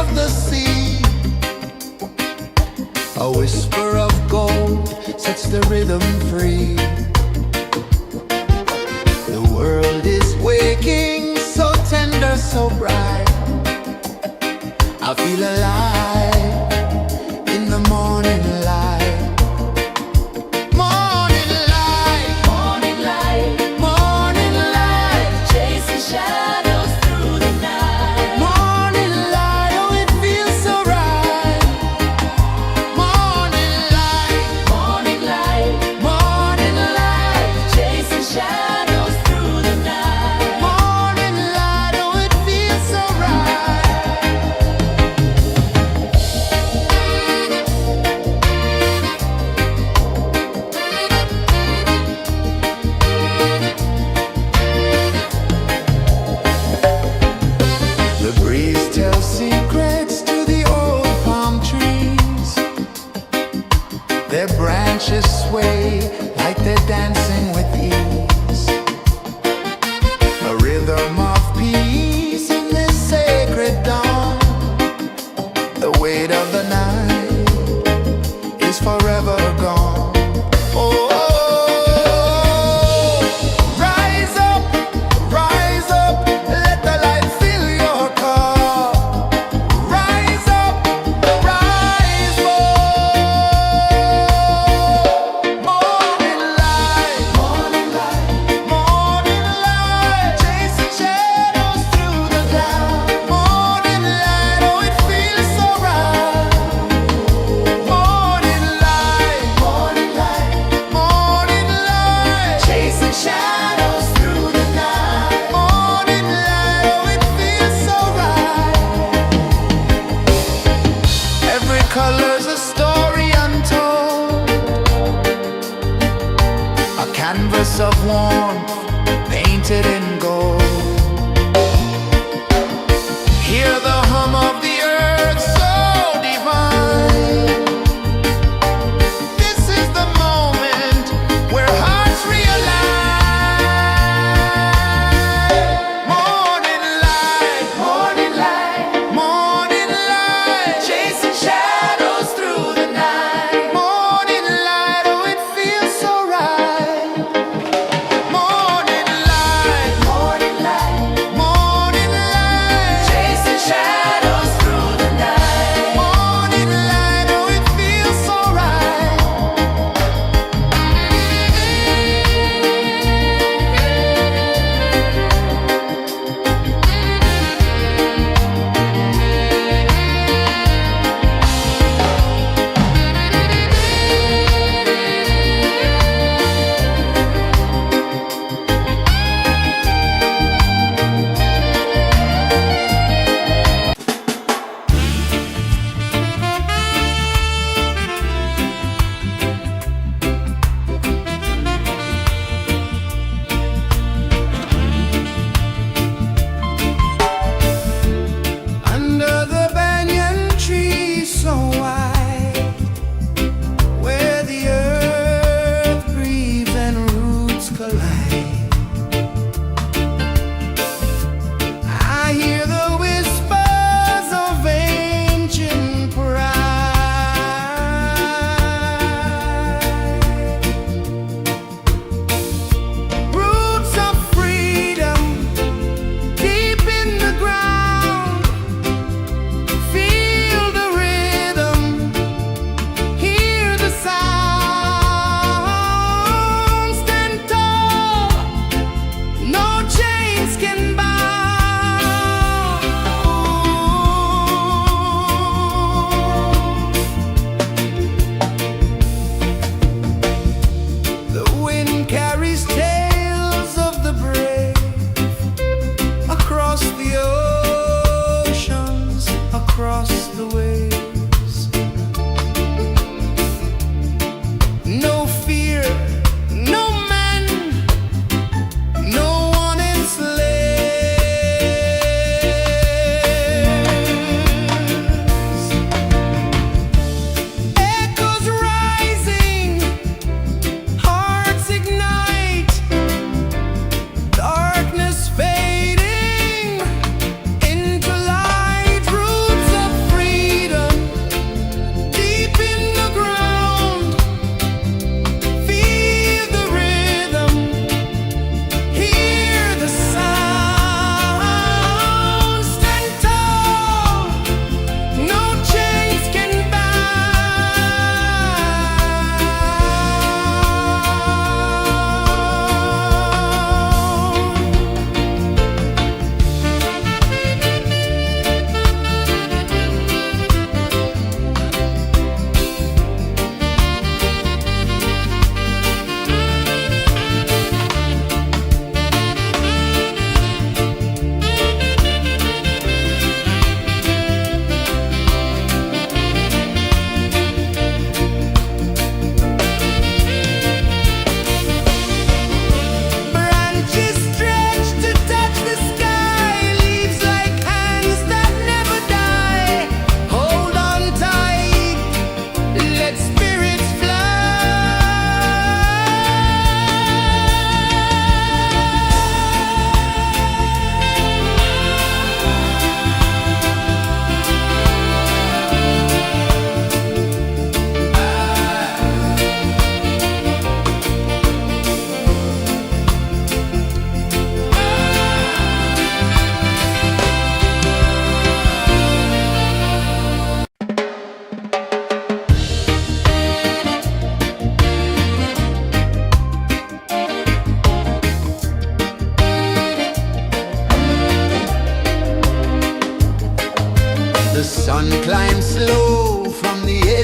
of the sea. A whisper of gold sets the rhythm free. The world is waking, so tender, so bright. I feel alive in the morning light. Morning light, Morning light, morning light, chasing shadows through the night. morning light, oh it feels so right. Morning light, Morning light, morning light, chasing shadows through the night. morning light, oh it feels so right. The breeze tells secrets to the old palm trees. Their branches sway like they're dancing with ease. A rhythm of peace in this sacred dawn. The weight of the night is forever gone. Oh, rise up, let the light fill your car. Rise up, rise up. Morning light, morning light, morning light, chasing shadows through the cloud. Morning light, oh it feels so right. Morning light, morning light, morning light, chasing shadows through the night. Morning light, oh it feels so right. Every color's a story untold, a canvas of warmth painted in gold. Hear the hum of the earth so divine. This is the moment where hearts realign. Morning light, morning light, morning light, chasing shadows through the night. Morning light, oh it feels so right. Morning light, morning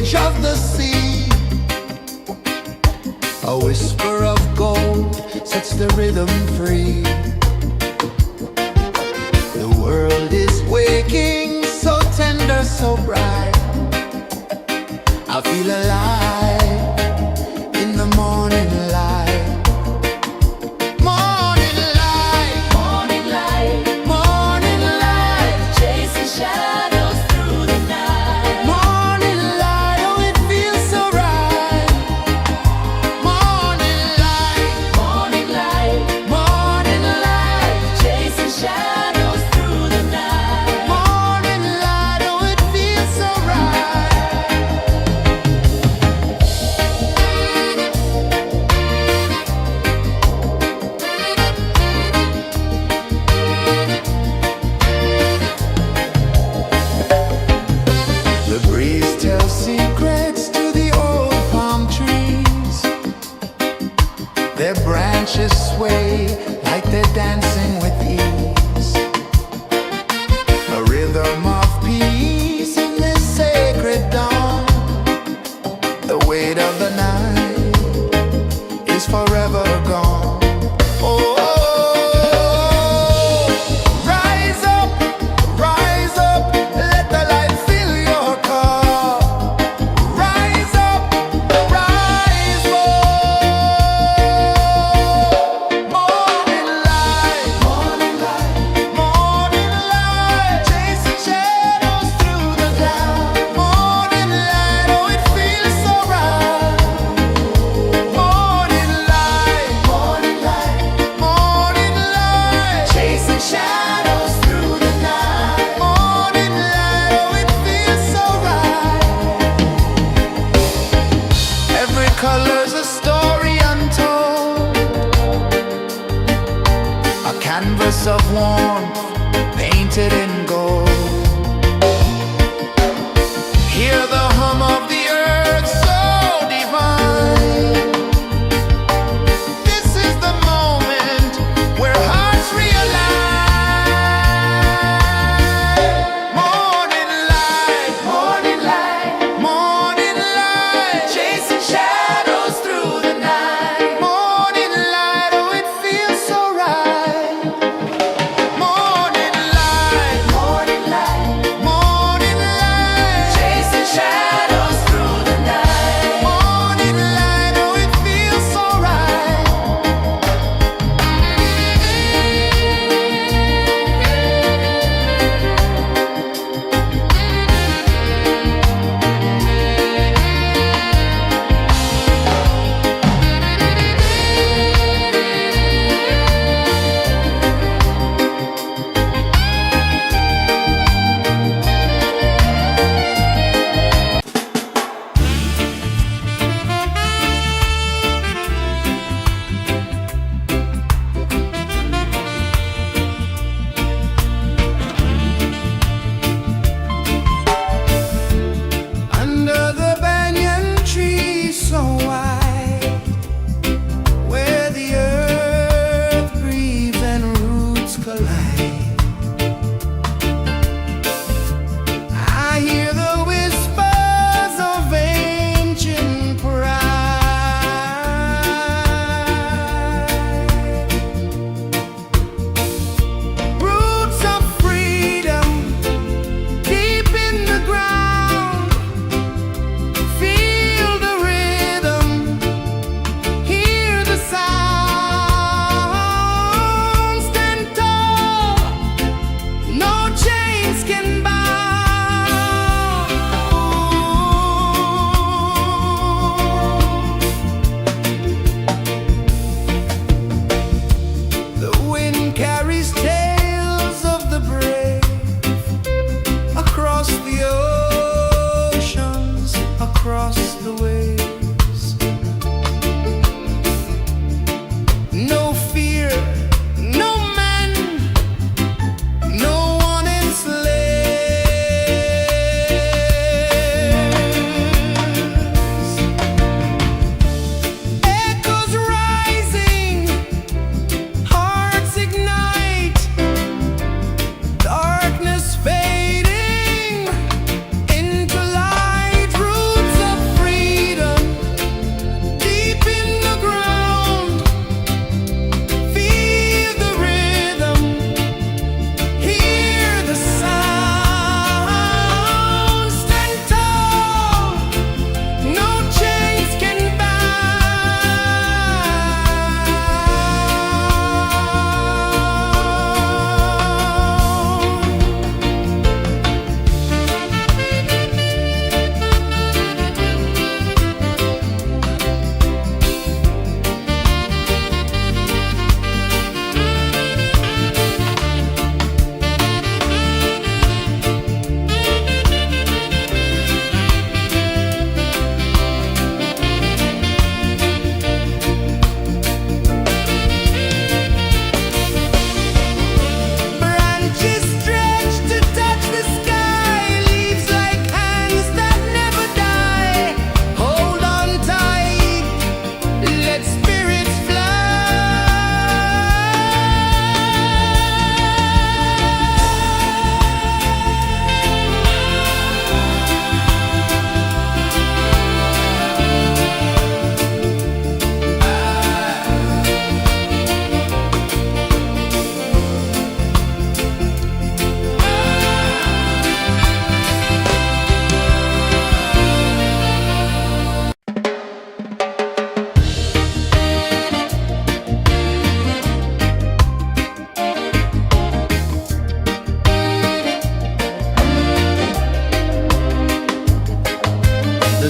edge of the sea. A whisper of gold sets the rhythm free. The world is waking, so tender, so bright. I feel alive in the morning light. Morning light, Morning light, morning light, chasing shadows through the night. morning light, oh it feels so right. Morning light, Morning light, morning light, chasing shadows through the night. morning light, oh it feels so right. The breeze tells secrets to the old palm trees. Their branches sway like they're dancing with ease. A rhythm of peace in this sacred dawn. The weight of the night is forever gone. Oh, rise up, let the light fill your cup. Rise up, rise up. Morning light, morning light, morning light, chasing shadows through the cloud. Morning light, oh it feels so right. Morning light, morning light, morning light, chasing shadows through the night. Morning light, oh it feels so right. Every color's a story untold, a canvas of warmth painted in gold. Hear the hum of the earth so divine. This is the moment where hearts realign. Morning light, morning light, morning light, chasing shadows through the night. Morning light, oh it feels so right. Morning light, morning light, morning light, chasing shadows through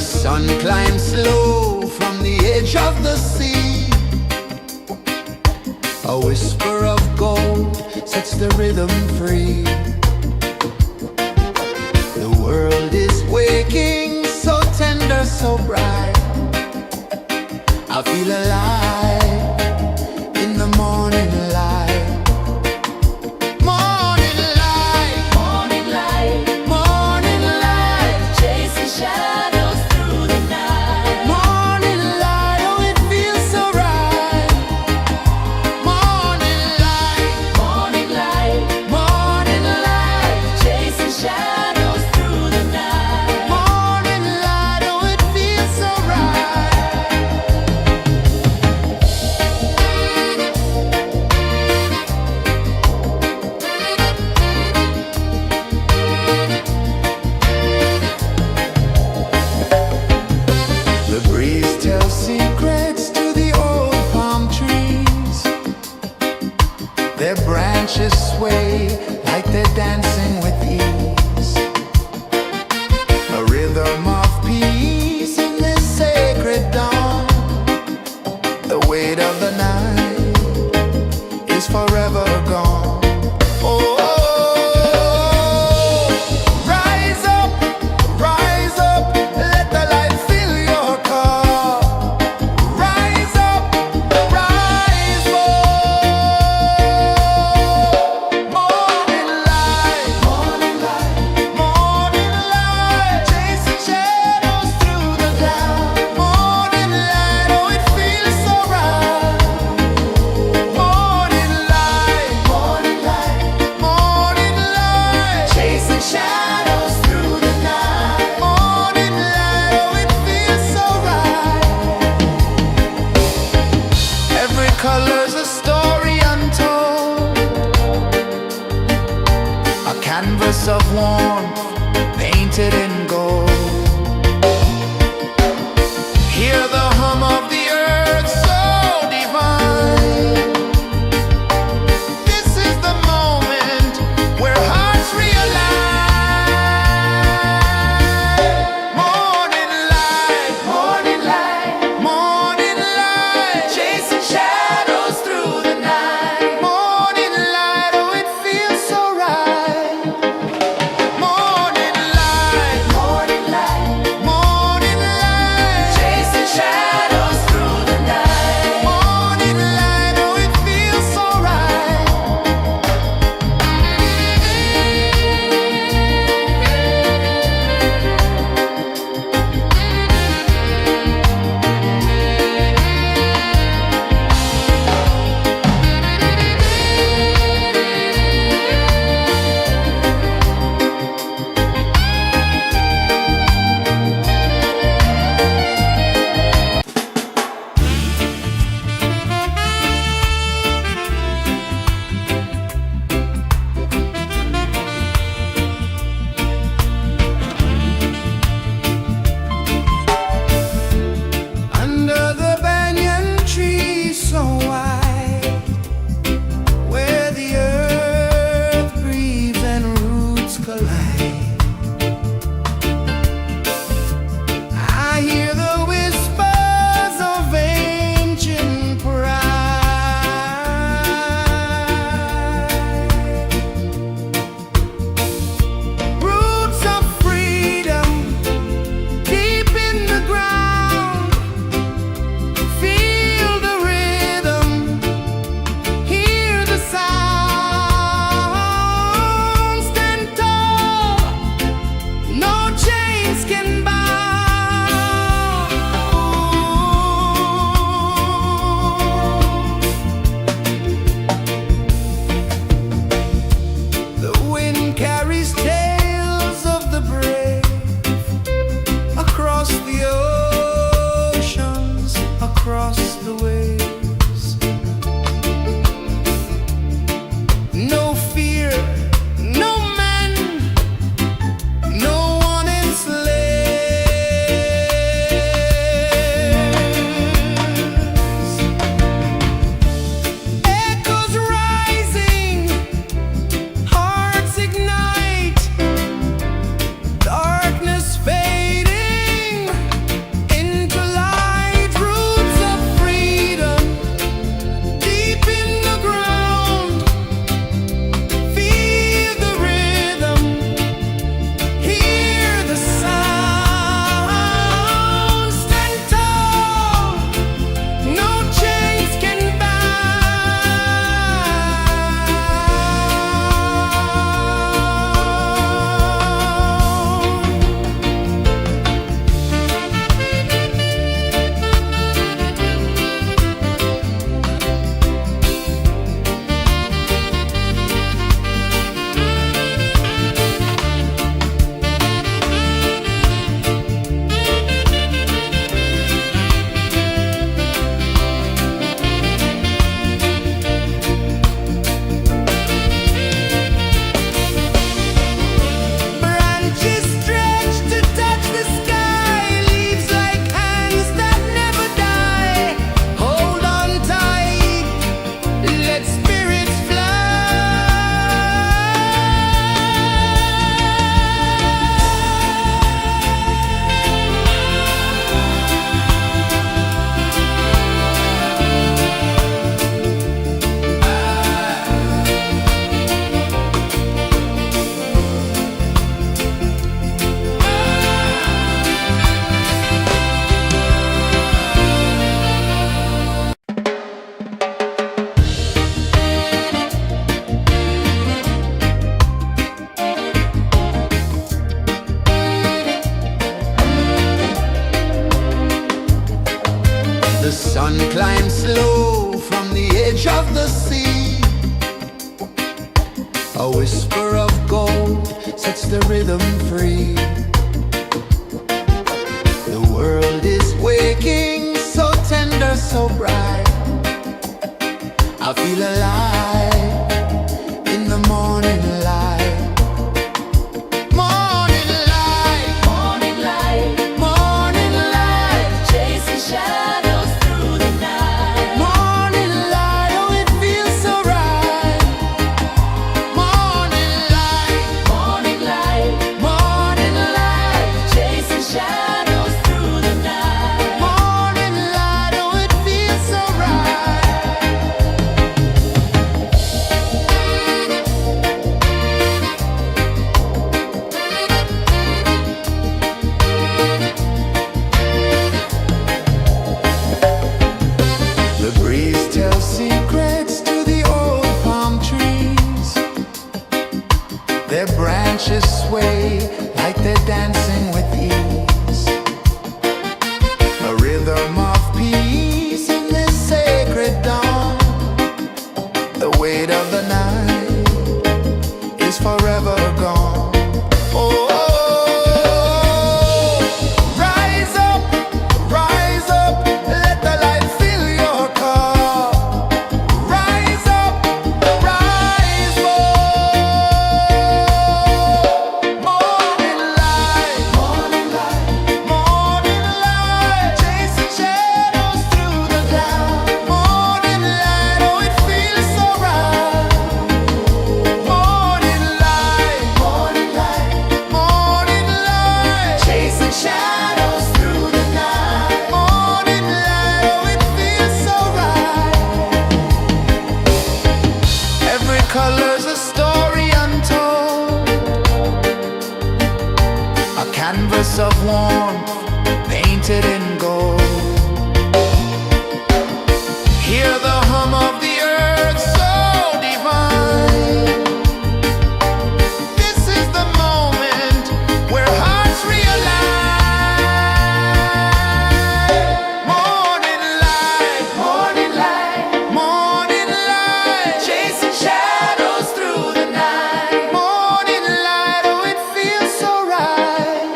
sun climbs slow from the edge of the sea. A whisper of gold sets the rhythm free. The world is waking, so tender, so bright. I feel alive in the morning light. Morning light, Morning light, morning light, chasing shadows through the night. morning light, oh it feels so right. Morning light, Morning light, morning light, chasing shadows through the night. morning light, oh it feels so right. The sun climbs slow from the edge of the sea. A whisper of gold sets the rhythm free. The world is waking, so tender, so bright. I feel alive in the morning light. Morning light, Morning light, morning light, chasing shadows through the night. morning light, oh it feels so right. Morning light, Morning light, morning light, chasing shadows through the night. morning light, oh it feels so right. The breeze tells secrets to the old palm trees. Their branches sway like they're dancing with ease. A rhythm of peace in this sacred dawn. The weight of the night is forever gone. Oh, rise up, let the light fill your cup. Rise up, rise more. Morning light, morning light, morning light, chasing shadows through the cloud. Morning light, oh it feels so right. Morning light, morning light, morning light, chasing shadows through the night. Morning light, oh it feels so right. Every color's a story untold, a canvas of warmth painted in gold. Hear the hum of the earth so divine. This is the moment where hearts realign. Morning light, morning light, morning light, chasing shadows through the night. Morning light, oh it feels so right.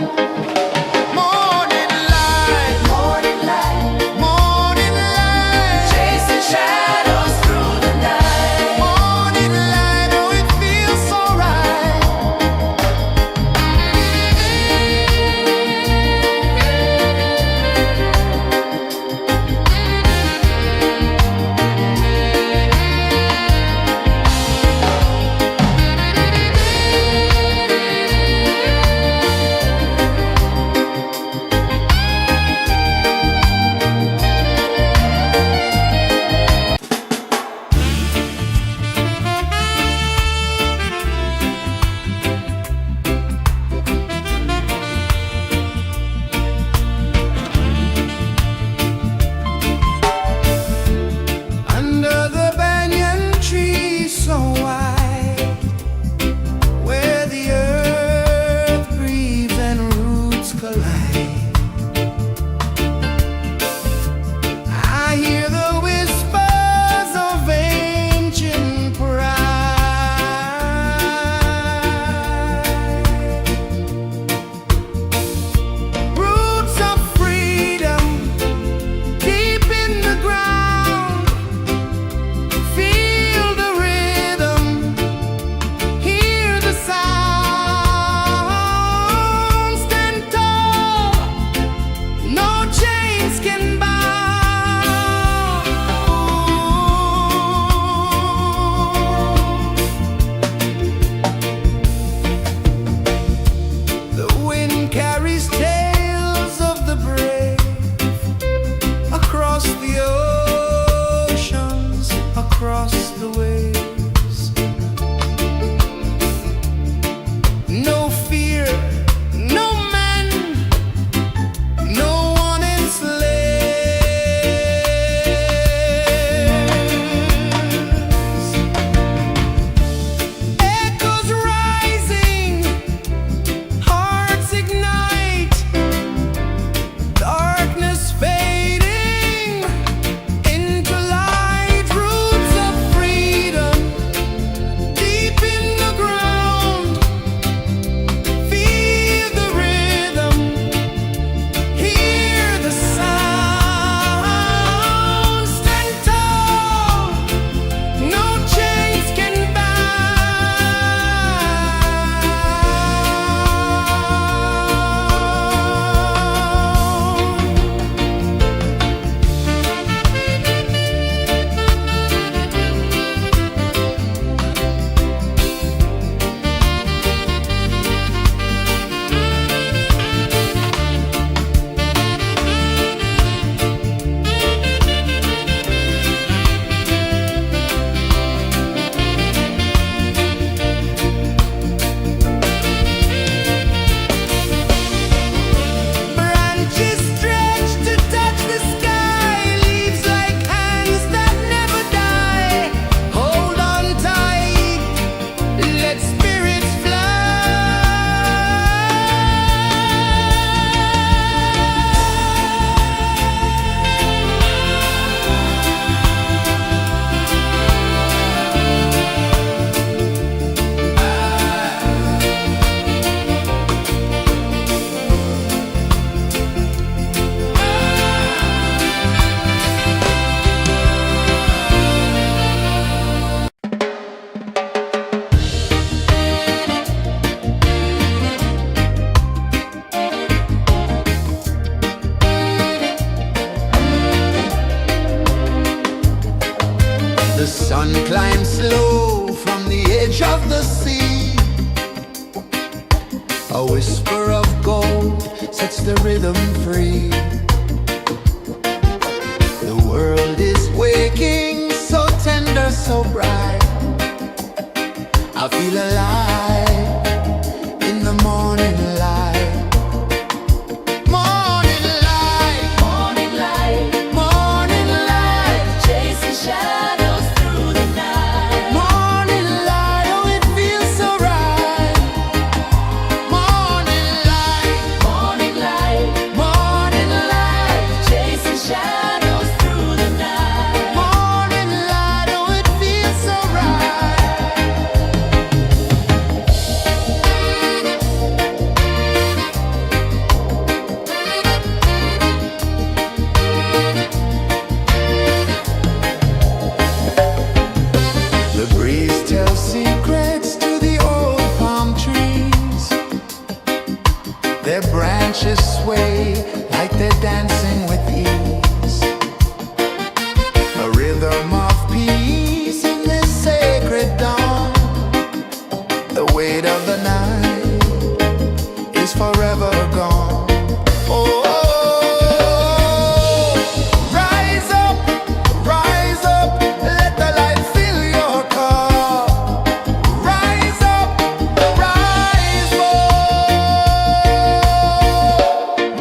Morning light, sun climbs slow from the edge of the sea. A whisper of gold sets the rhythm free. The world is waking, so tender, so bright. I feel alive in the morning light. Morning light, Morning light, morning light, chasing shadows through the night. morning light, oh it feels so right. Morning light, Morning light, morning light, chasing shadows through the night. morning light, oh it feels so right. The breeze tells secrets to the old palm trees. Their branches sway like they're dancing with ease. A rhythm of peace in this sacred dawn. The weight of the night is forever gone. Oh, rise up, let the light fill your cup. Rise up, rise more.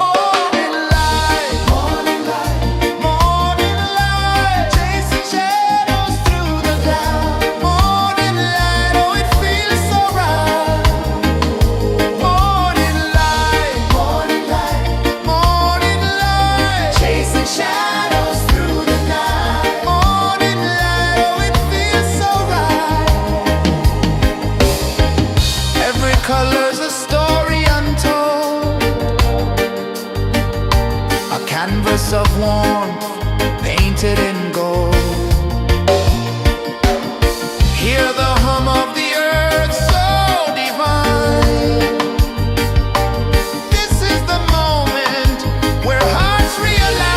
Morning light, morning light, morning light, chasing shadows through the cloud. Morning light, oh it feels so right. Morning light, morning light, morning light, chasing shadows through the night. Morning light, oh it feels so right. Every color's a story untold, a canvas of warmth painted in gold. Hear the hum of the earth so divine. This is the moment where hearts realign.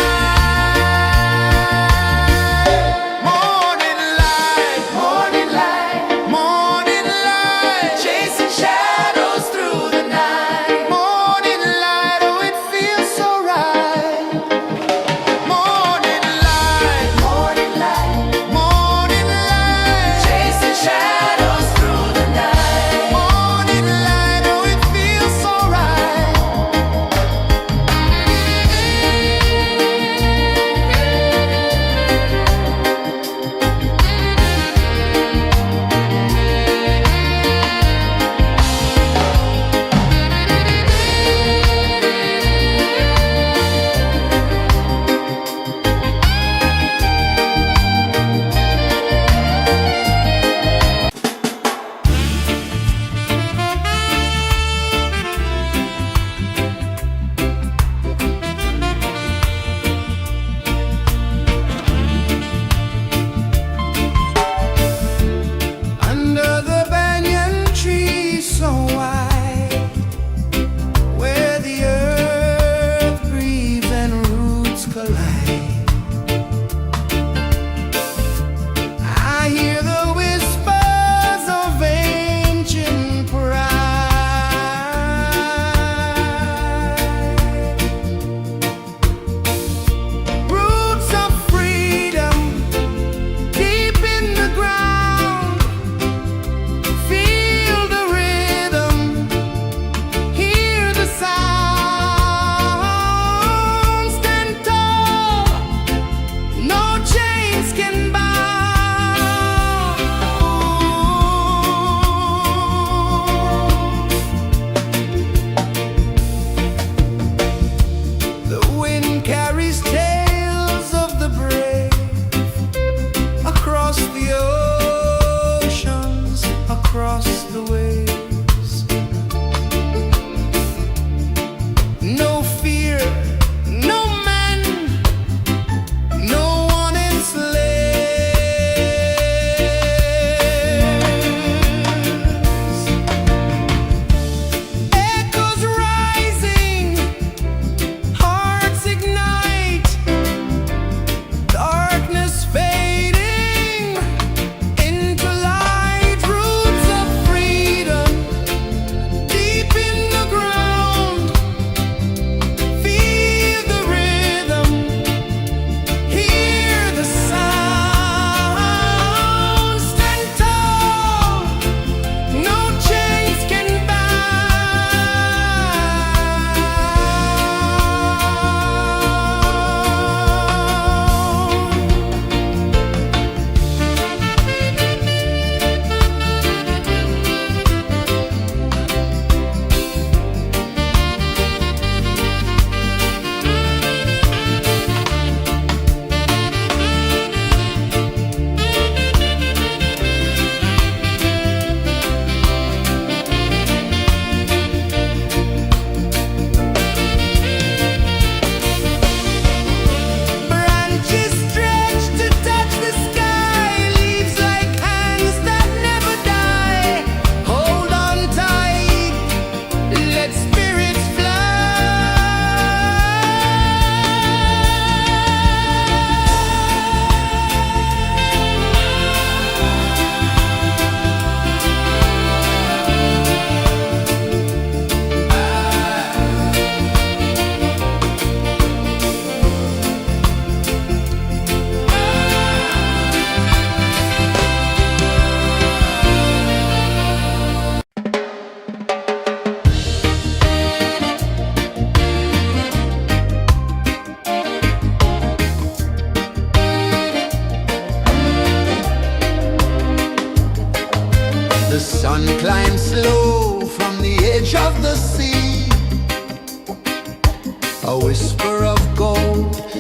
Morning light, morning light, morning light, chasing shadows through the night. Morning light, oh it feels so right. Morning light, morning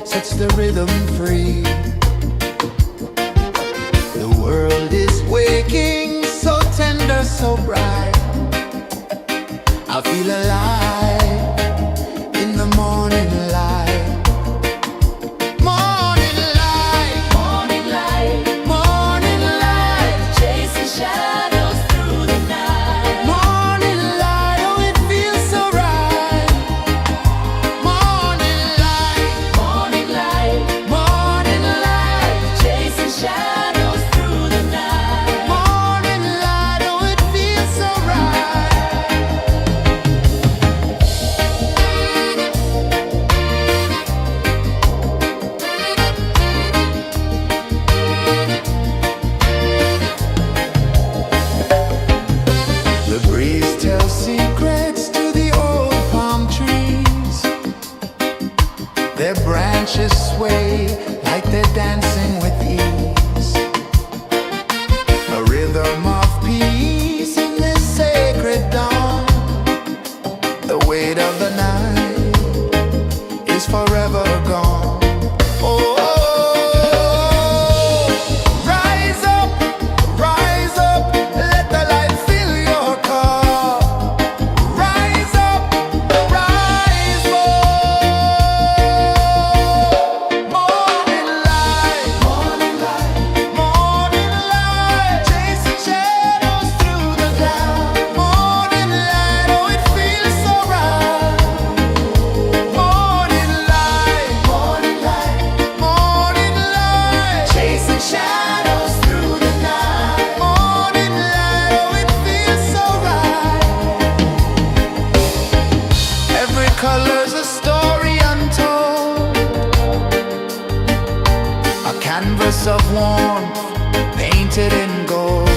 sets the rhythm free. The world is waking, so tender, so bright. I feel alive in the morning light. Morning light, Morning light, morning light, chasing shadows through the night. morning light, oh it feels so right. Morning light, Morning light, morning light, chasing shadows through the night. morning light, oh it feels so right. The breeze tells secrets to the old palm trees. Their branches sway like they're dancing with ease. A rhythm of peace in this sacred dawn. The weight of the night is forever gone. Oh, rise up, let the light fill your cup. Rise up, rise more. Morning light, morning light, morning light, chasing shadows through the cloud. Morning light, oh it feels so right. Morning light, morning light, morning light, chasing shadows through the night. Morning light, oh it feels so right. Every color's a story untold, a canvas of warmth painted in gold.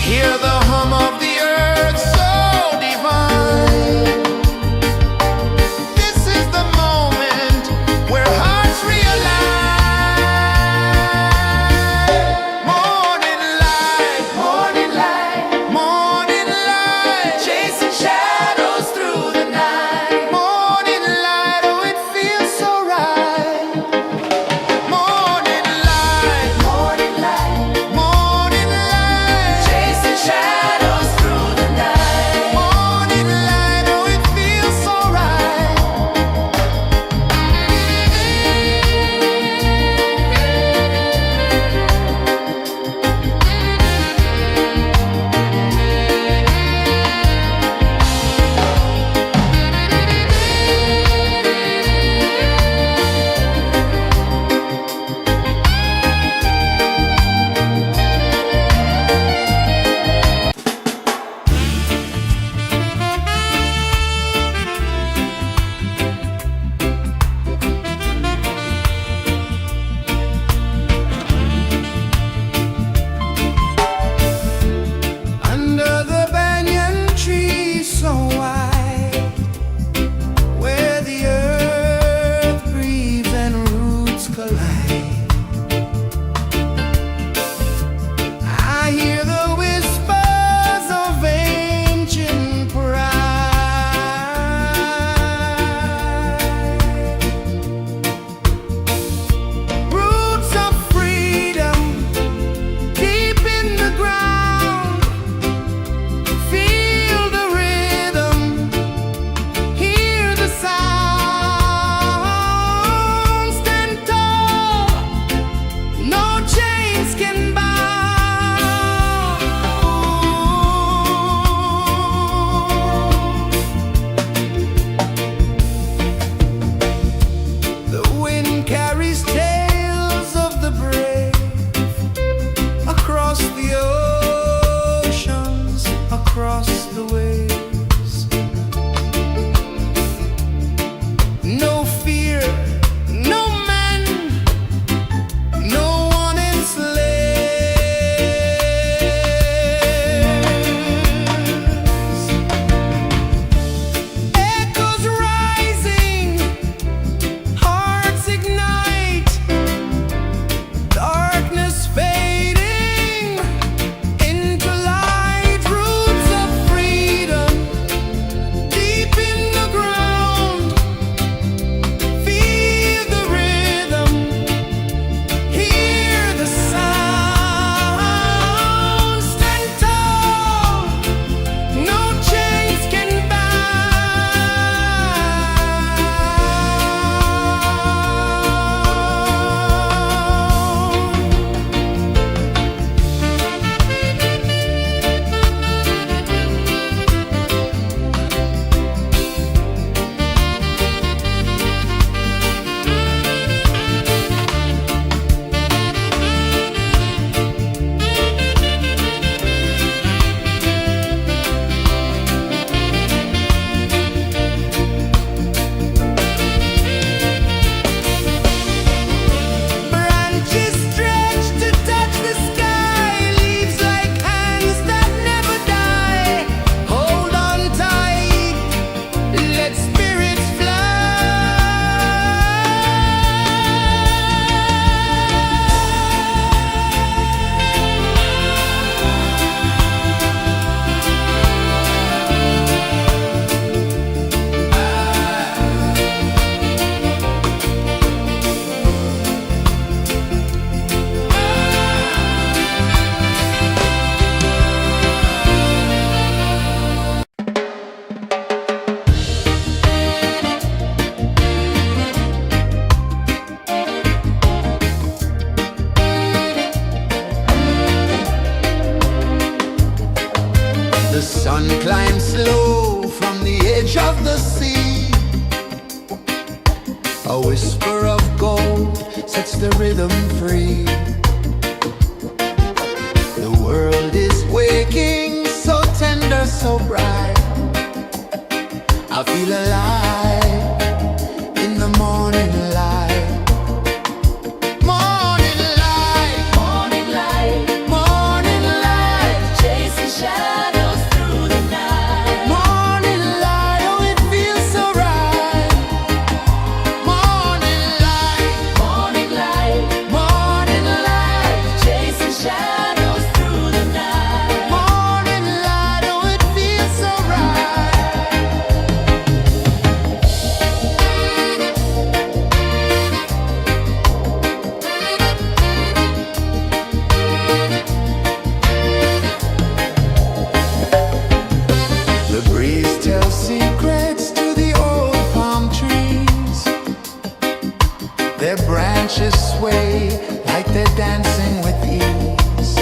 Hear the hum of the earth so divine. This is the moment where hearts realign. Morning light, morning light, morning light, chasing shadows through the night. Morning light, oh it feels so right. Morning slow from the edge of the sea. A whisper of gold sets the rhythm free. The world is waking, so tender, so bright. I feel alive in the morning light. Morning light, Morning light, morning light, chasing shadows through the night. morning light, oh it feels so right. Morning light, Morning light, morning light, chasing shadows through the night. morning light, oh it feels so right. The breeze tells secrets to the old palm trees. Their branches sway like they're dancing with ease.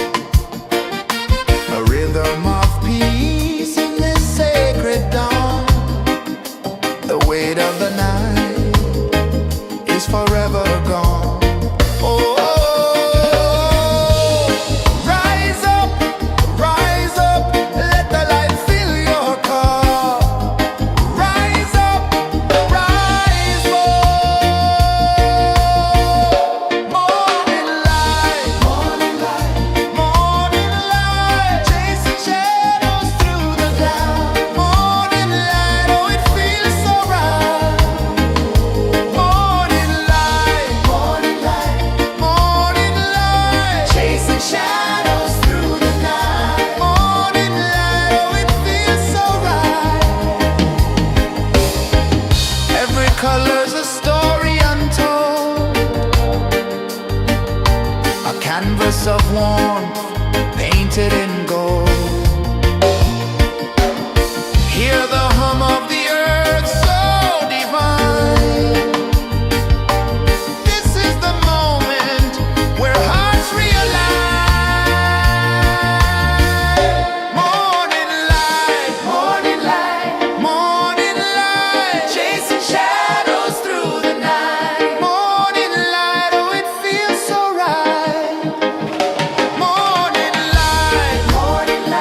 A rhythm of peace in this sacred dawn. The weight of the night is forever gone. Oh, rise up, let the light fill your cup. Rise up, rise up. Morning light, morning light, morning light, chasing shadows through the cloud. Morning light, oh it feels so right. Morning light, morning light, morning light, chasing shadows through the night. Morning light, oh it feels so right. Every color's a story untold, a canvas of warmth painted in gold. Hear the hum of the earth so divine. This is the moment where hearts realign. Morning light, morning light, morning light, chasing shadows through the night. Morning light, oh it feels so right. Morning light, morning light.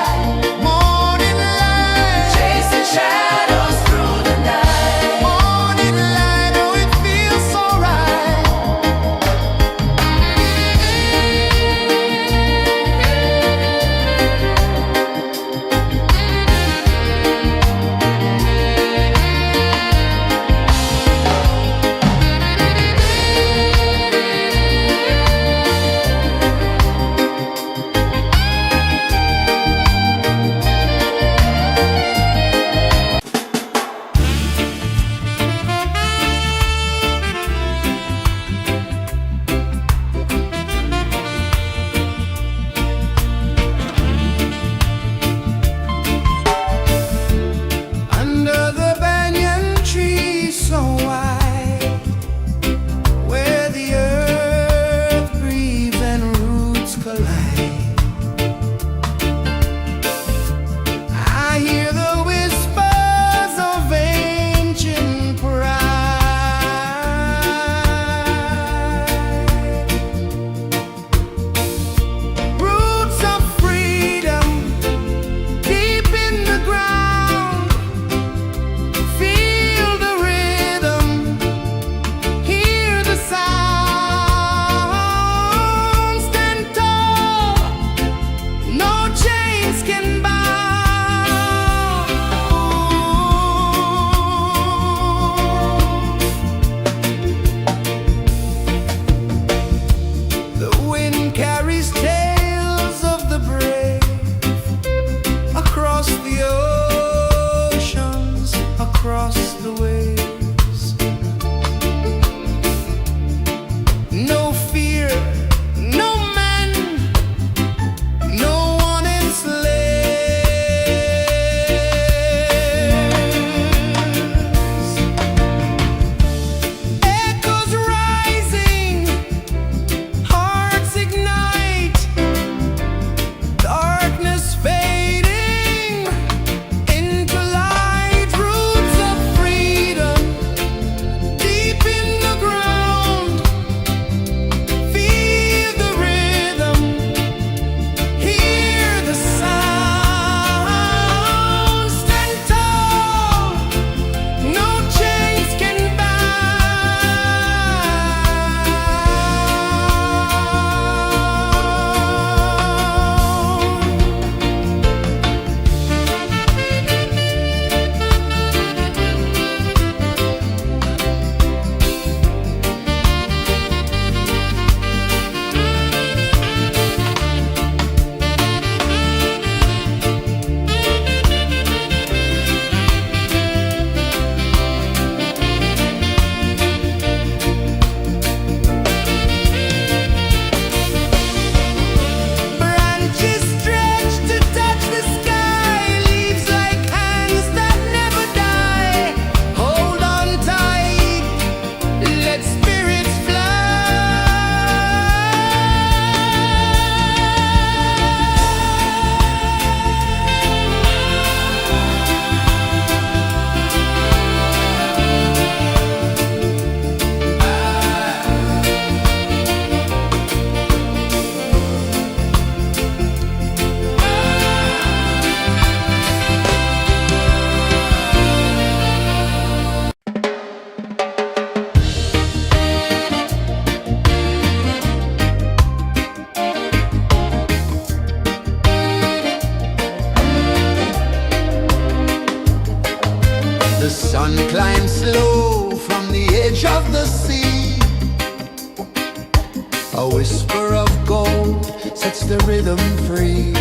whisper of gold sets the rhythm free.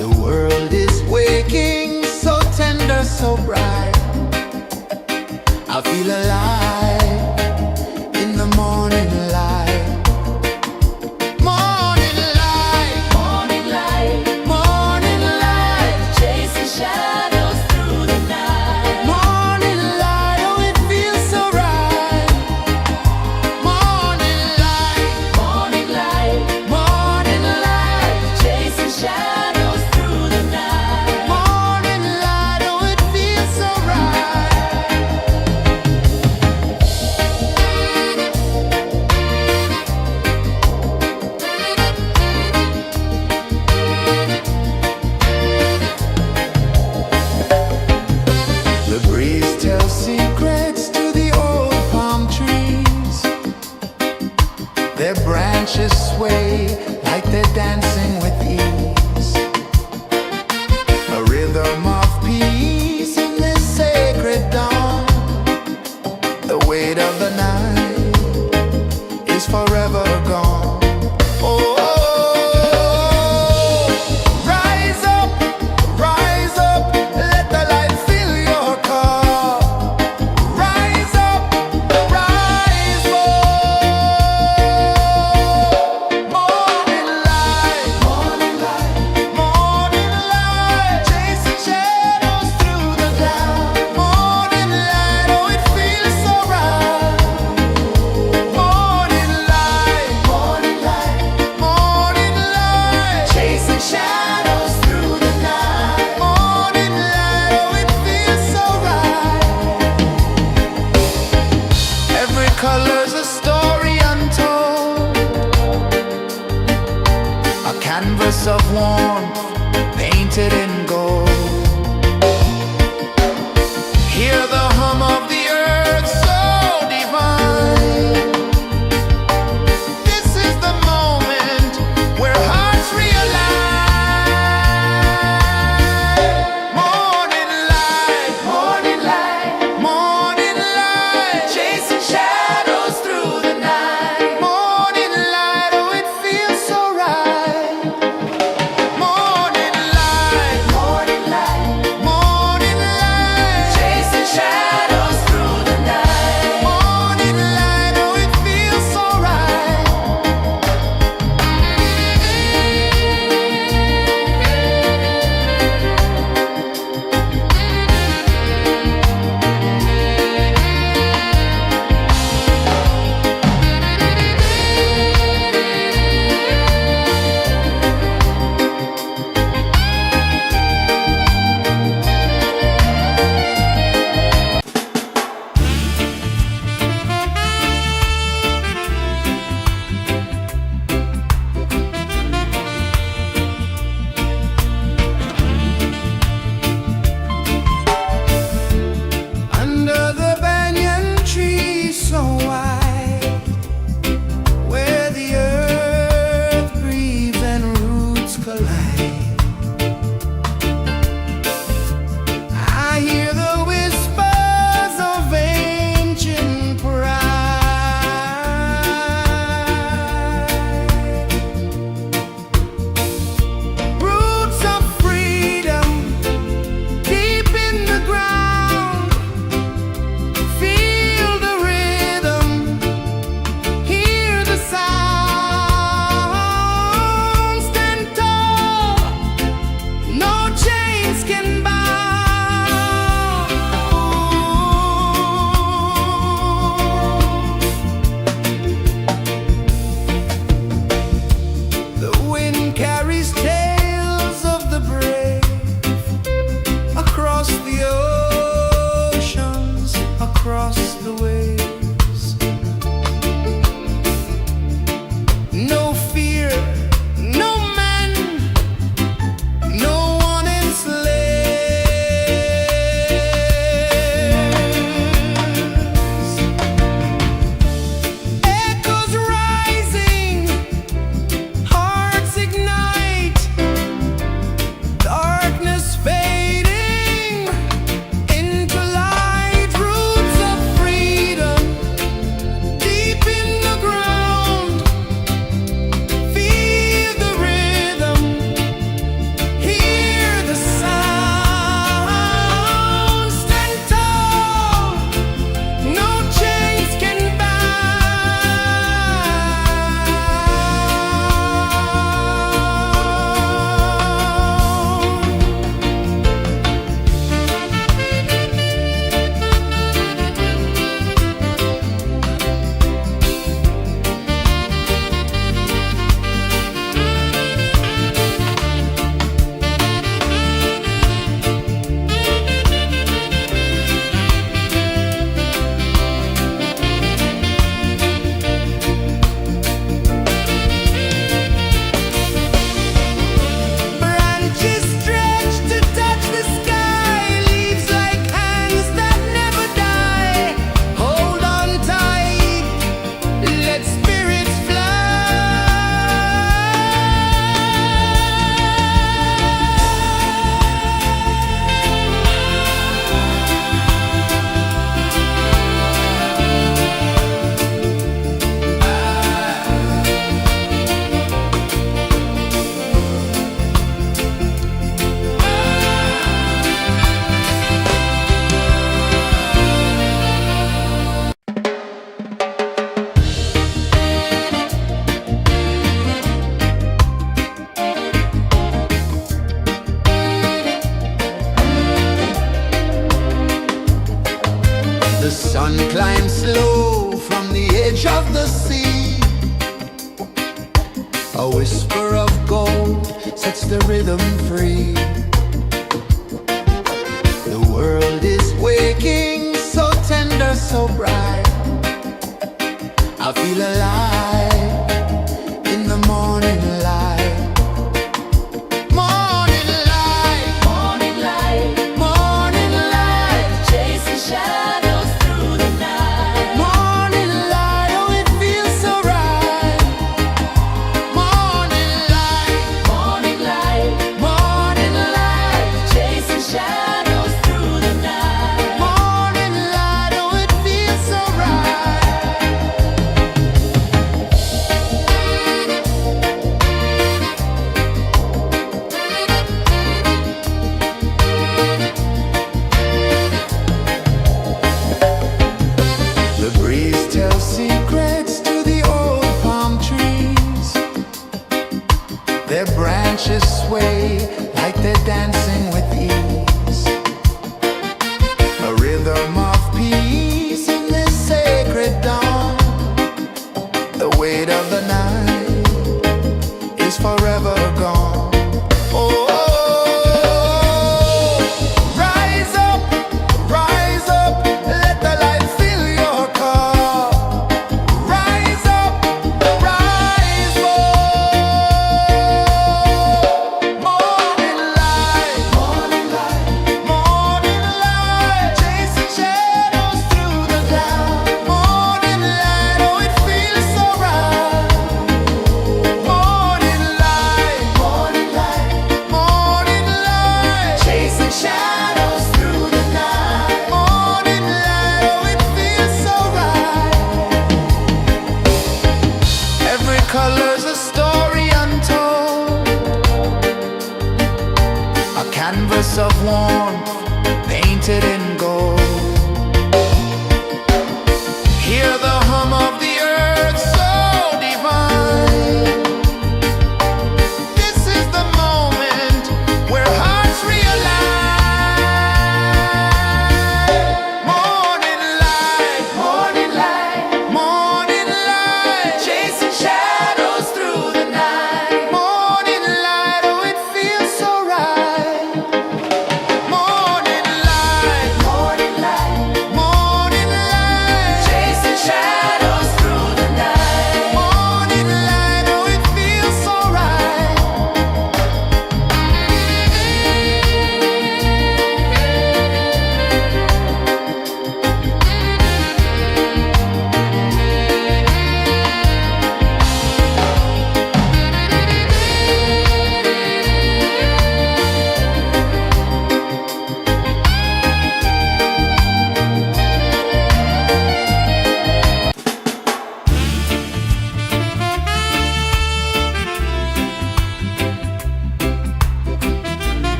The world is waking, so tender, so bright. I feel alive in the morning light. Morning light, Morning light, morning light, chasing shadows through the night. morning light, oh it feels so right. Morning light, Morning light, morning light, chasing shadows through the night. morning light, oh it feels so right. The breeze tells secrets to the old palm trees. Their branches sway like they're dancing with ease. A rhythm of peace in this sacred dawn. The weight of the night is forever gone. Oh, rise up, let the light fill your cup. Rise up, rise more. Morning light, morning light, chasing shadows through the cloud. Morning light, oh it feels so right. Morning light, morning light, chasing shadows through the night. Morning light, oh it feels so right. Every color's a story untold, a canvas of warmth painted in gold. Hear the hum of the earth so divine. This is the moment where hearts realign. Morning light, morning light, chasing shadows through the night. Morning light, oh it feels so right. Morning light, chasing shadows The sun climbs slow from the edge of the sea. A whisper of gold sets the rhythm free. The world is waking, so tender, so bright. I feel alive in the morning light. Morning light, Morning light, morning light, chasing shadows through the night. morning light, oh it feels so right. Morning light, Morning light, morning light, chasing shadows through the night. morning light, oh it feels so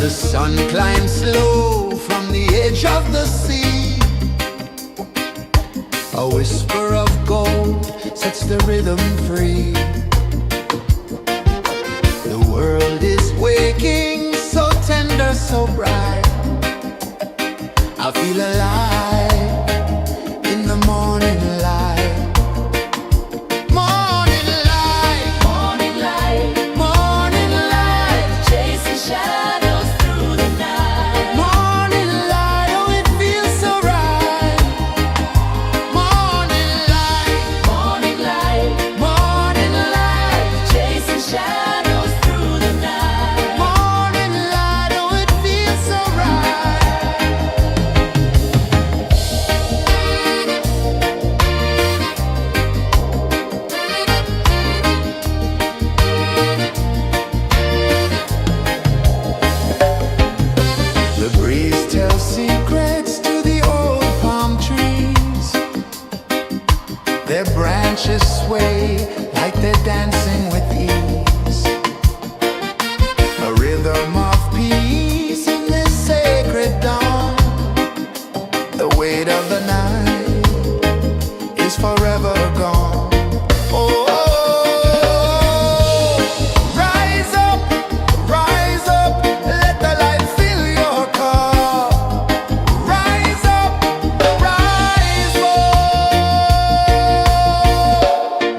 The sun climbs slow from the edge of the sea. A whisper of gold sets the rhythm free. The world is waking, so tender, so bright. I feel alive in the morning light. Morning light, Morning light, morning light, chasing shadows through the night. morning light, oh it feels so right. Morning light, Morning light, morning light, chasing shadows through the night. morning light, oh it feels so right. The breeze tells secrets to the old palm trees. Their branches sway like they're dancing with ease. A rhythm of peace in this sacred dawn. The weight of the night is forever gone. Oh, rise up, let the light fill your cup. Rise up, rise up.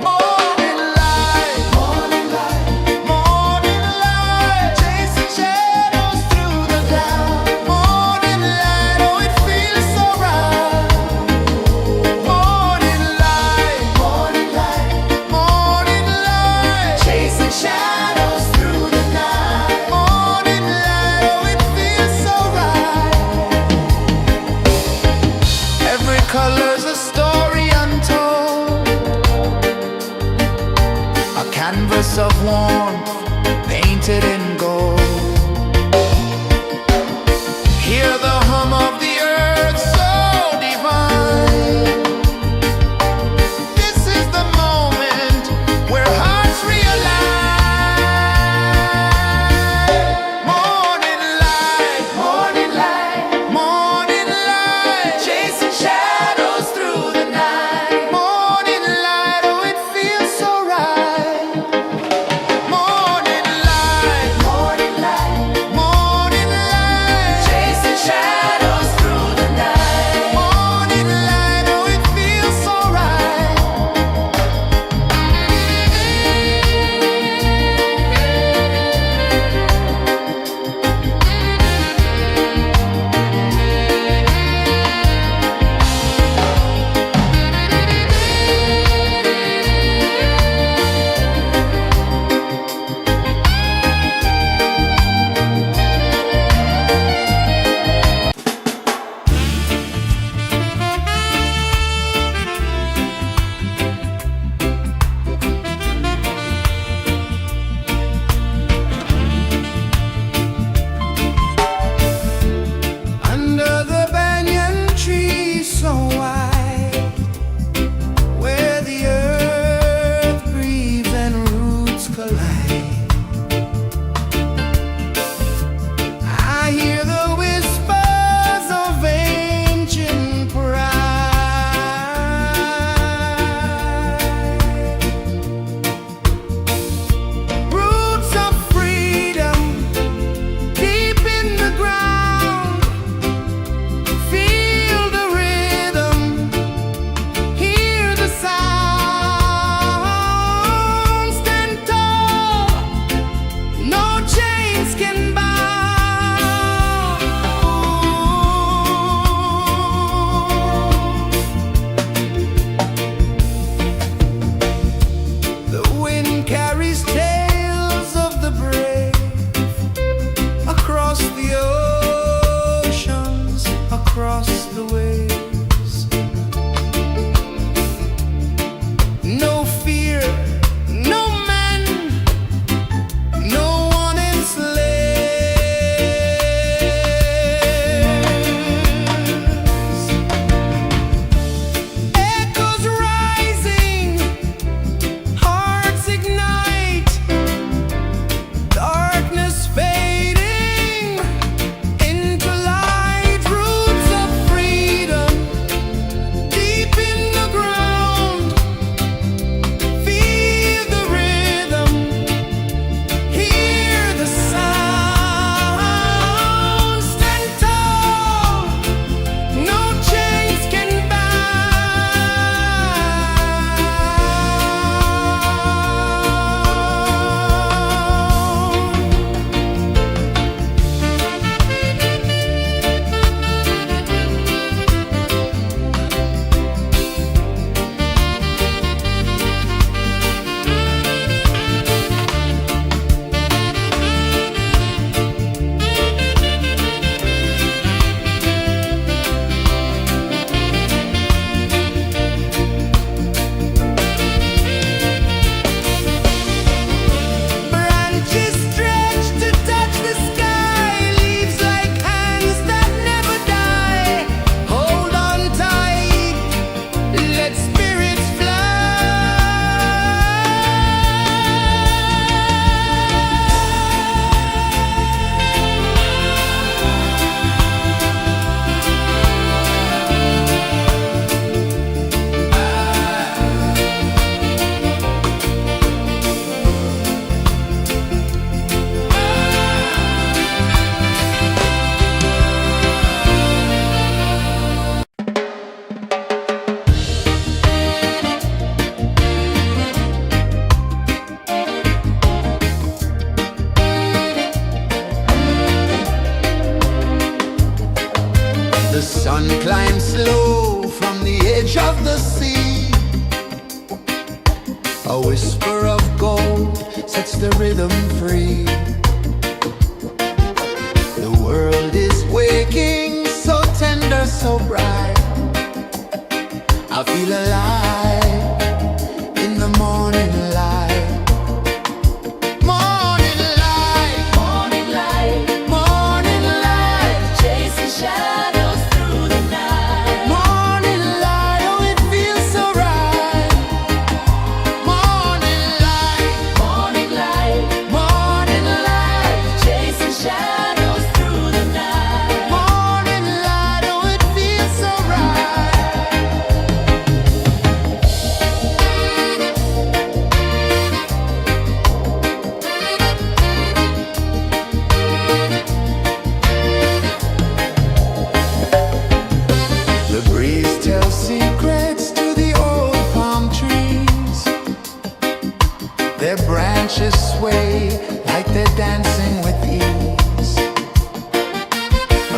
Morning light, morning light, morning light, chasing shadows through the cloud. Morning light, oh it feels so right. Morning light, morning light, morning light, chasing shadows through the night. Morning light, oh it feels so right. Every color's a story untold, a canvas of warmth painted in gold. Hear the hum of the earth so divine. This is the moment where hearts realign. Morning light, morning light, morning light, chasing shadows through the night. Morning light, oh it feels so right. Morning slow from the edge of the sea. A whisper of gold sets the rhythm free. The world is waking, so tender, so bright. I feel alive in the morning light. Morning light, Morning light, morning light, chasing shadows through the night. morning light, oh it feels so right. Morning light, Morning light, morning light, chasing shadows through the night. morning light, oh it feels so right. The breeze tells secrets to the old palm trees. Their branches sway like they're dancing with ease.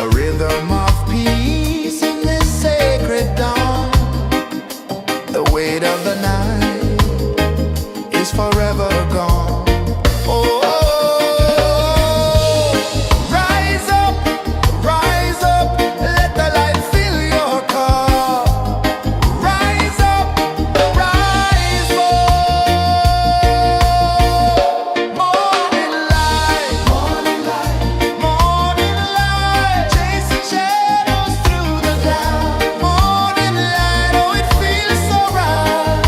A rhythm of peace in this sacred dawn. The weight of the night is forever gone. Oh, rise up, let the light fill your cup. Rise up, rise up. Morning light, morning light, morning light, chasing shadows through the cloud. Morning light, oh it feels so right.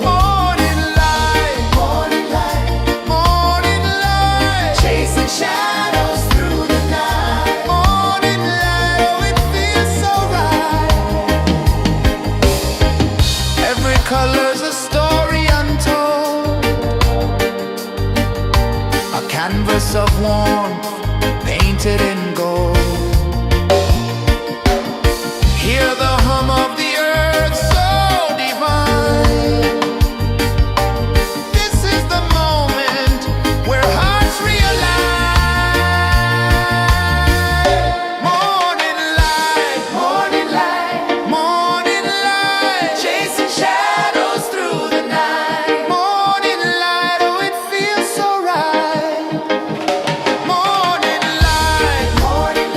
Morning light, morning light, morning light, chasing shadows through the night. Morning light, oh it feels so right. Every color's a story untold, a canvas of warmth painted in gold. Hear the hum of the earth so divine. This is the moment where hearts realign. Morning light, morning light, morning light, chasing shadows through the night. Morning light, oh it feels so right. Morning light, morning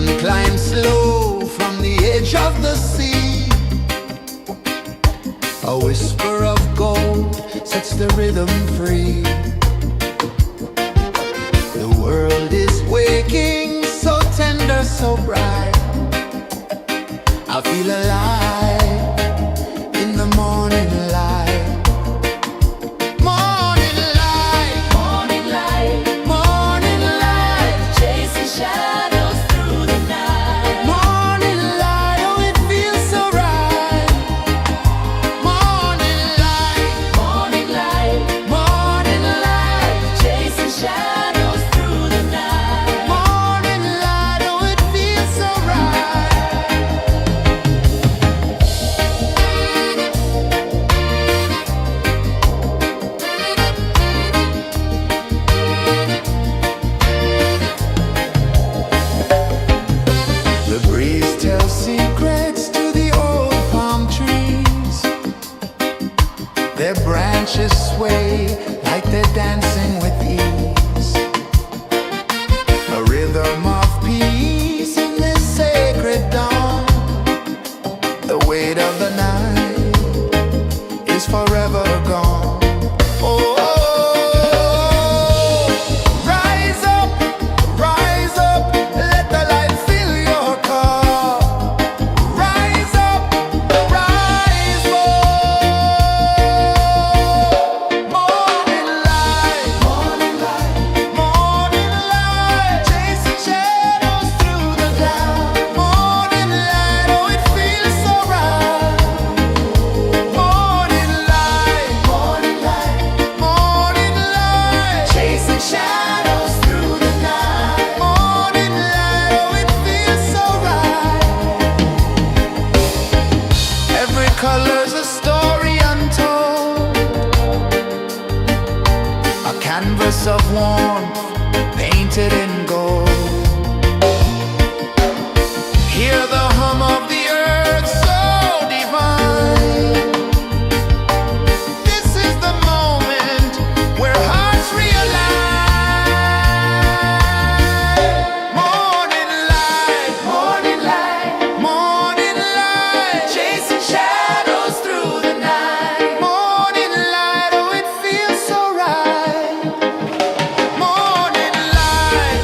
sun climbs slow from the edge of the sea. A whisper of gold sets the rhythm free. The world is waking, so tender, so bright. I feel alive in the morning light. Morning light, Morning light, morning light, chasing shadows through the night. morning light, oh it feels so right. Morning light, Morning light, morning light, chasing shadows through the night. morning light, oh it feels so right. The breeze tells secrets to the old palm trees. Their branches sway like they're dancing with ease. A rhythm of peace in this sacred dawn. The weight of the night is forever gone. Oh, rise up, let the light fill your cup. Rise up, rise more. Morning light, morning light, morning light, chasing shadows through the cloud. Morning light, oh it feels so right. Morning light, morning light, morning light, chasing shadows through the night. Morning light, oh it feels so right. Every color's a story untold, a canvas of warmth painted in gold. Hear the hum of the earth so divine. This is the moment where hearts realign. Morning light, morning light, morning light, chasing shadows through the night. Morning light, oh it feels so right. Morning light,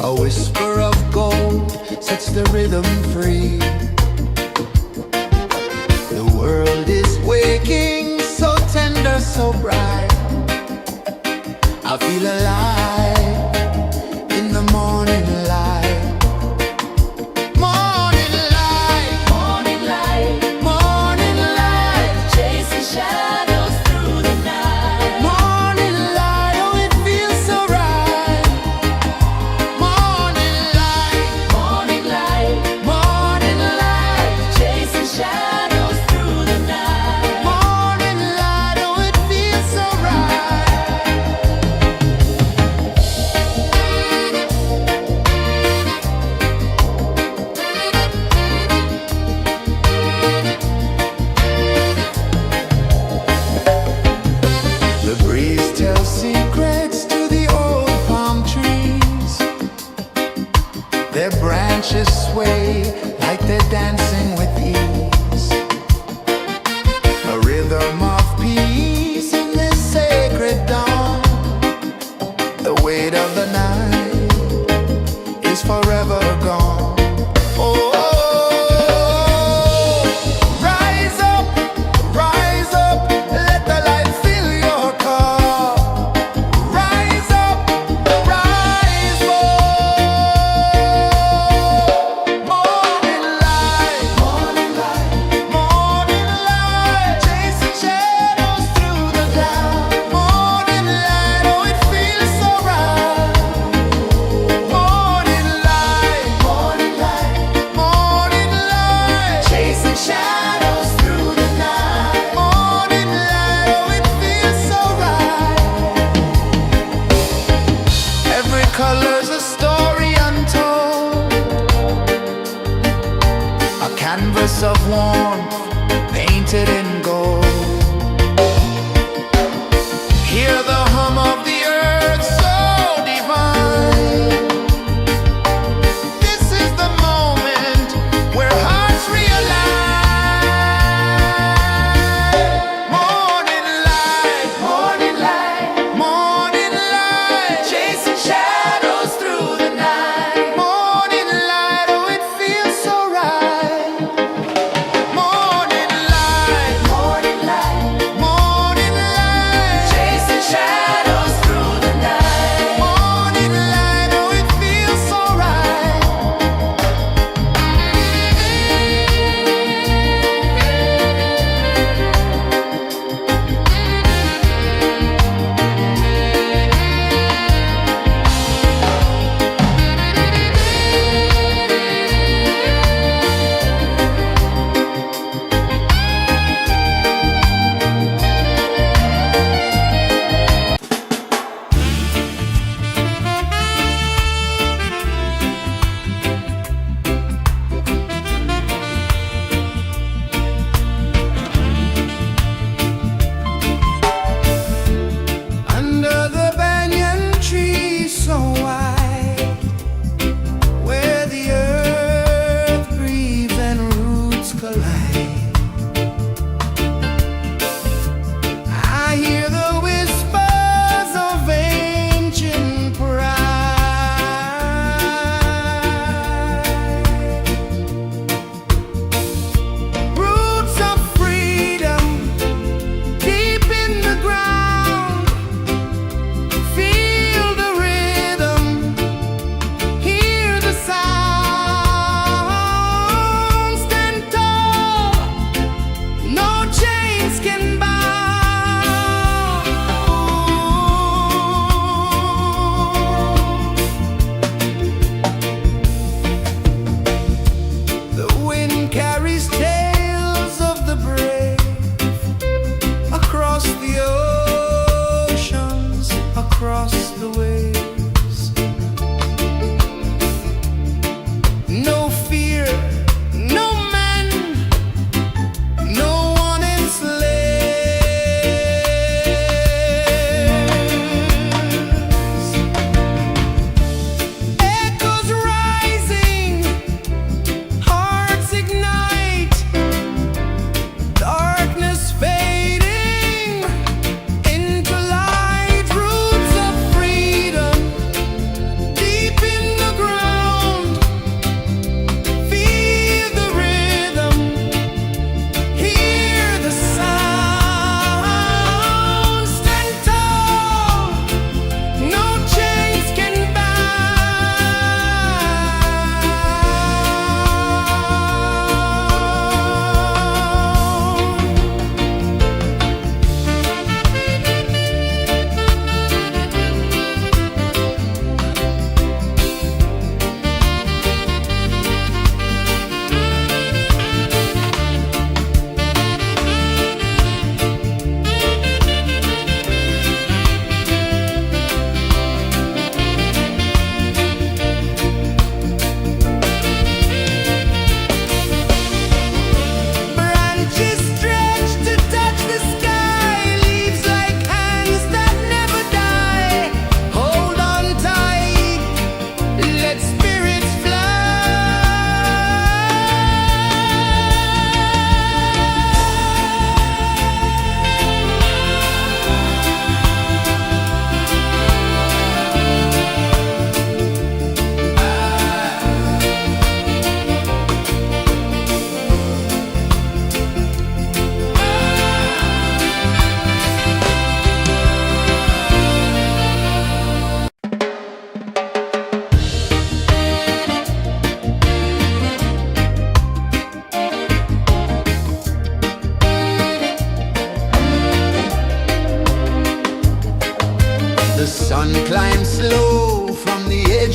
A whisper of gold sets the rhythm free. The world is waking, so tender, so bright. I feel alive in the morning light. Morning light, Morning light, morning light, chasing shadows through the night. morning light, oh it feels so right. Morning light, Morning light, morning light, chasing shadows through the night. morning light, oh it feels so right. The breeze tells secrets to the old palm trees. Their branches sway like they're dancing with ease. A rhythm of peace in this sacred dawn. The weight of the night is forever gone. Oh, rise up, let the light fill your cup. Rise up, rise up. Morning light, morning light, morning light, chasing shadows through the cloud. Morning light, oh it feels so right. Morning light, morning light, morning light, chasing shadows through the night. Morning light, oh it feels so right. Every color's a story untold, a canvas of warmth painted in gold. Hear the hum of the earth so divine. This is the moment where hearts realign. Morning light, morning light, morning light, chasing shadows through the night. Morning light, oh it feels so right. Morning light,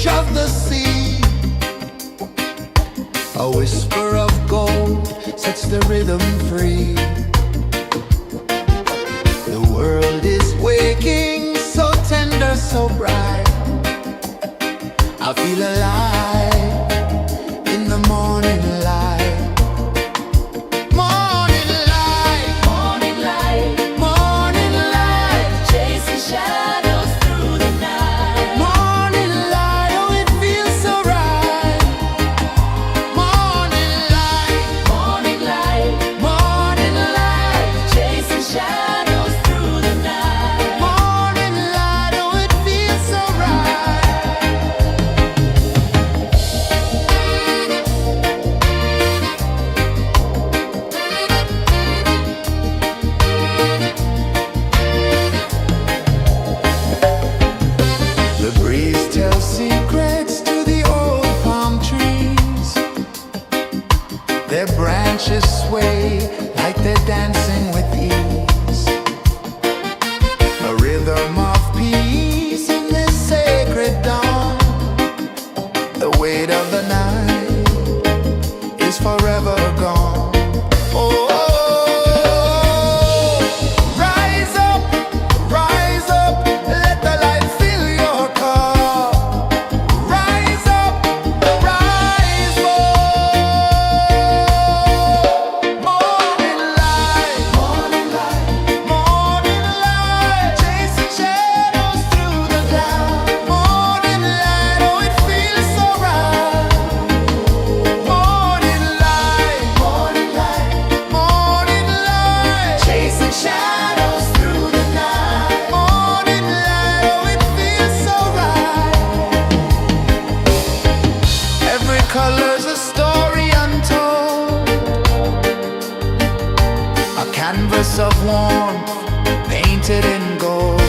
edge of the sea. A whisper of gold sets the rhythm free. The world is waking, so tender, so bright. I feel alive in the morning light. Morning light, Morning light, morning light, chasing shadows through the night. morning light, oh it feels so right. Morning light, Morning light, morning light, chasing shadows through the night. morning light, oh it feels so right. The breeze tells secrets to the old palm trees. Their branches sway like they're dancing with ease. A rhythm of peace in this sacred dawn. The weight of the night is forever gone. Oh, rise up, let the light fill your cup. Rise up, rise more. Morning light, morning light, morning light, chasing shadows through the cloud. Morning light, oh it feels so right. Morning light, morning light, morning light, chasing shadows through the night. Morning light, oh it feels so right. Every color's a story untold, a canvas of warmth painted in gold.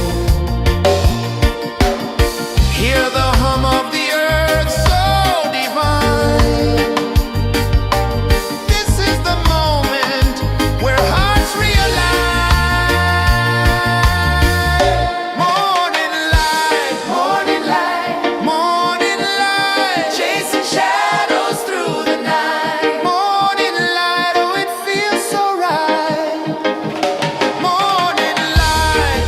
Hear the hum of the earth so divine. This is the moment where hearts realign. Morning light, morning light, morning light, chasing shadows through the night. Morning light, oh it feels so right. Morning light,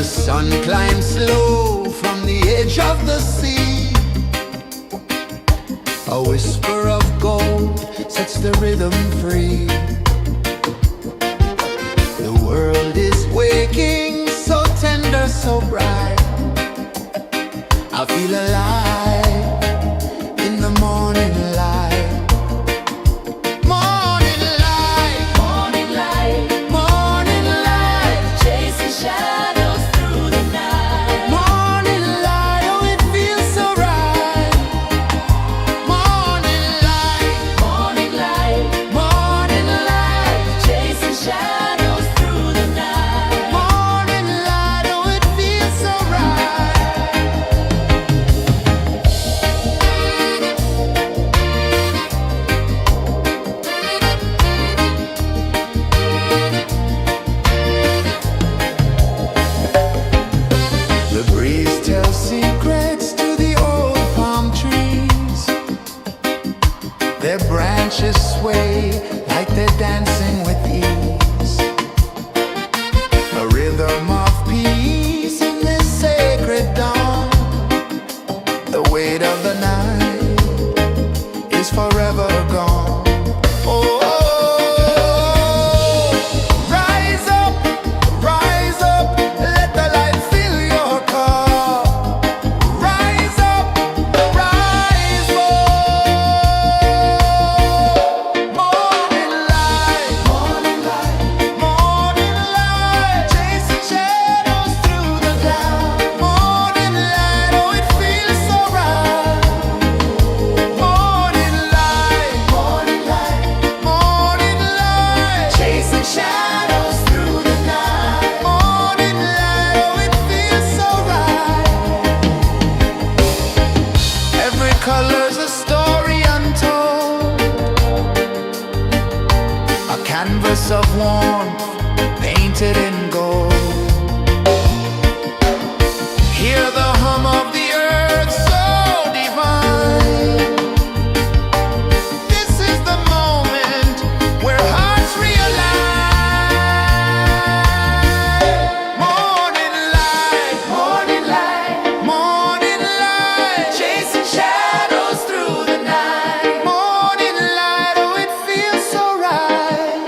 The sun climbs slow from the edge of the sea. A whisper of gold sets the rhythm free. The world is waking, so tender, so bright. I feel alive in the morning light. Morning light, Morning light, morning light, chasing shadows through the night. morning light, oh it feels so right. Morning light, Morning light, morning light, chasing shadows through the night. morning light, oh it feels so right. The breeze tells secrets to the old palm trees. Their branches sway like they're dancing with ease. A rhythm of peace in this sacred dawn. The weight of the night is forever gone. Oh, rise up, let the light fill your cup. Rise up, rise more. Morning light, morning light, chasing shadows through the cloud. Morning light, oh it feels so right. Morning light, chasing shadows through the night. Morning light, oh it feels so right. Every color's a story untold, a canvas of warmth painted in gold. Hear the hum of the earth so divine. This is the moment where hearts realign. Morning light, morning light, chasing shadows through the night. Morning light, oh it feels so right.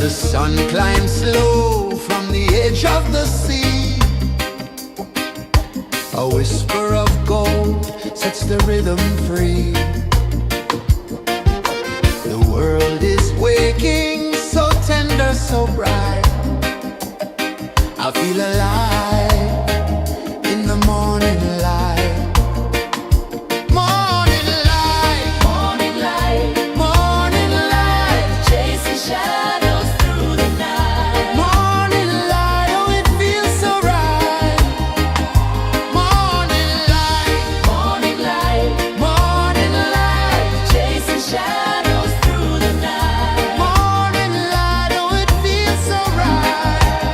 The sun climbs slow from the edge of the sea. A whisper of gold sets the rhythm free. The world is waking, so tender, so bright. I feel alive in the morning light. Morning light, Morning light, morning light, chasing shadows through the night. morning light, oh it feels so right. Morning light, Morning light, morning light, chasing shadows through the night. morning light, oh it feels so right.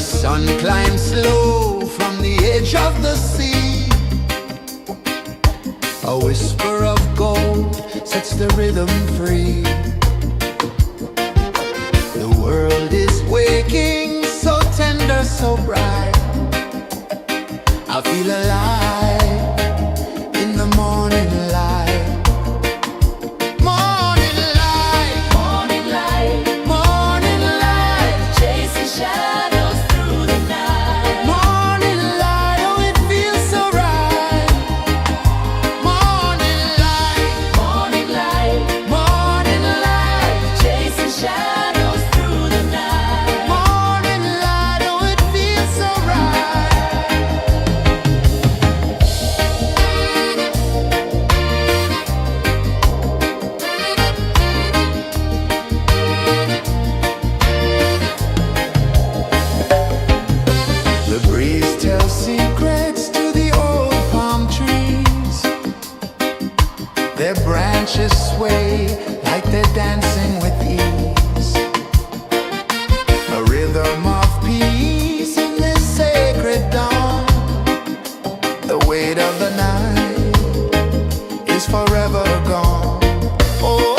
sun climbs slow from the edge of the sea. A whisper of gold sets the rhythm free. The world is waking, so tender, so bright. I feel alive in the morning light. Morning light, Morning light, morning light, chasing shadows through the night. morning light, oh it feels so right. Morning light, Morning light, morning light, chasing shadows through the night. morning light, oh it feels so right. The breeze tells secrets to the old palm trees. Their branches sway like they're dancing with ease. A rhythm of peace in this sacred dawn. The weight of the night is forever gone. Oh,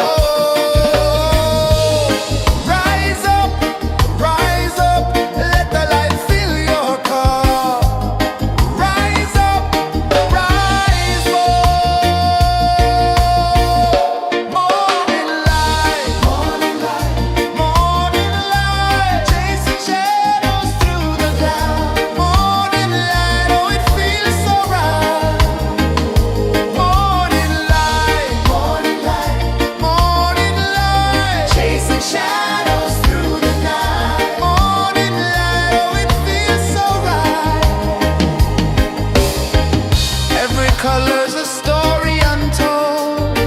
rise up, let the light fill your cup. Rise up, rise up. Morning light, morning light, morning light, chasing shadows through the cloud. Morning light, oh it feels so right. Morning light, morning light, morning light, chasing shadows through the night. Morning light, oh it feels so right. Every color's a story untold,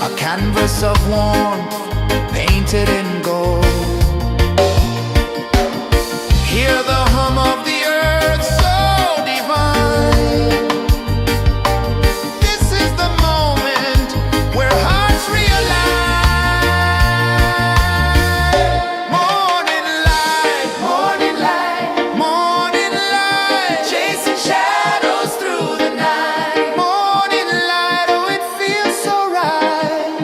a canvas of warmth painted in gold. Hear the hum of the earth so divine. This is the moment where hearts realign. Morning light, morning light, morning light, chasing shadows through the night. Morning light, oh it feels so right.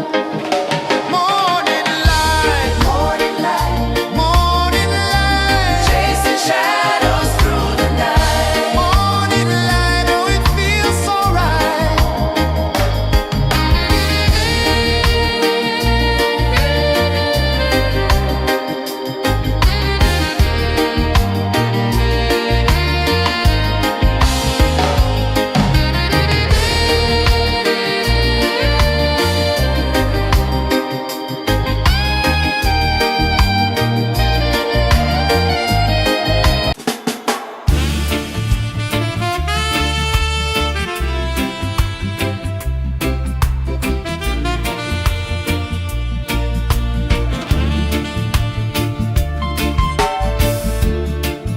Morning light, morning light, morning light, chasing shadows through the night. Morning light, oh it feels so right.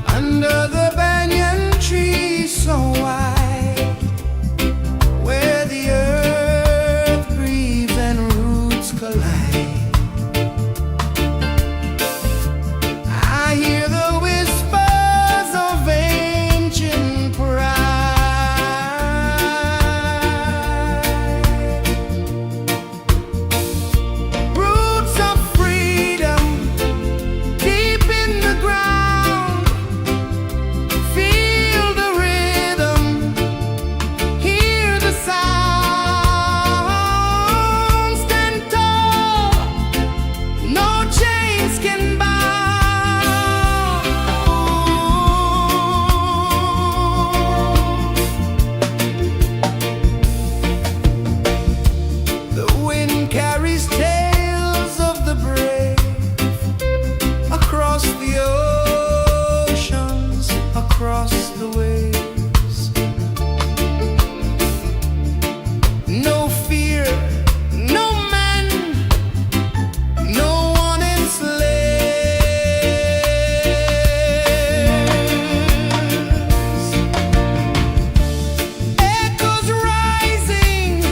Under the banyan tree so wide, where the earth breathes and roots collide, I hear the whispers of ancient pride. Roots of freedom deep in the ground. Feel the rhythm, hear the sound. Stand tall, no chains can bound. The wind carries tales of the brave across the oceans, across the waves. No fear, no man, no one enslaves. Echoes rising,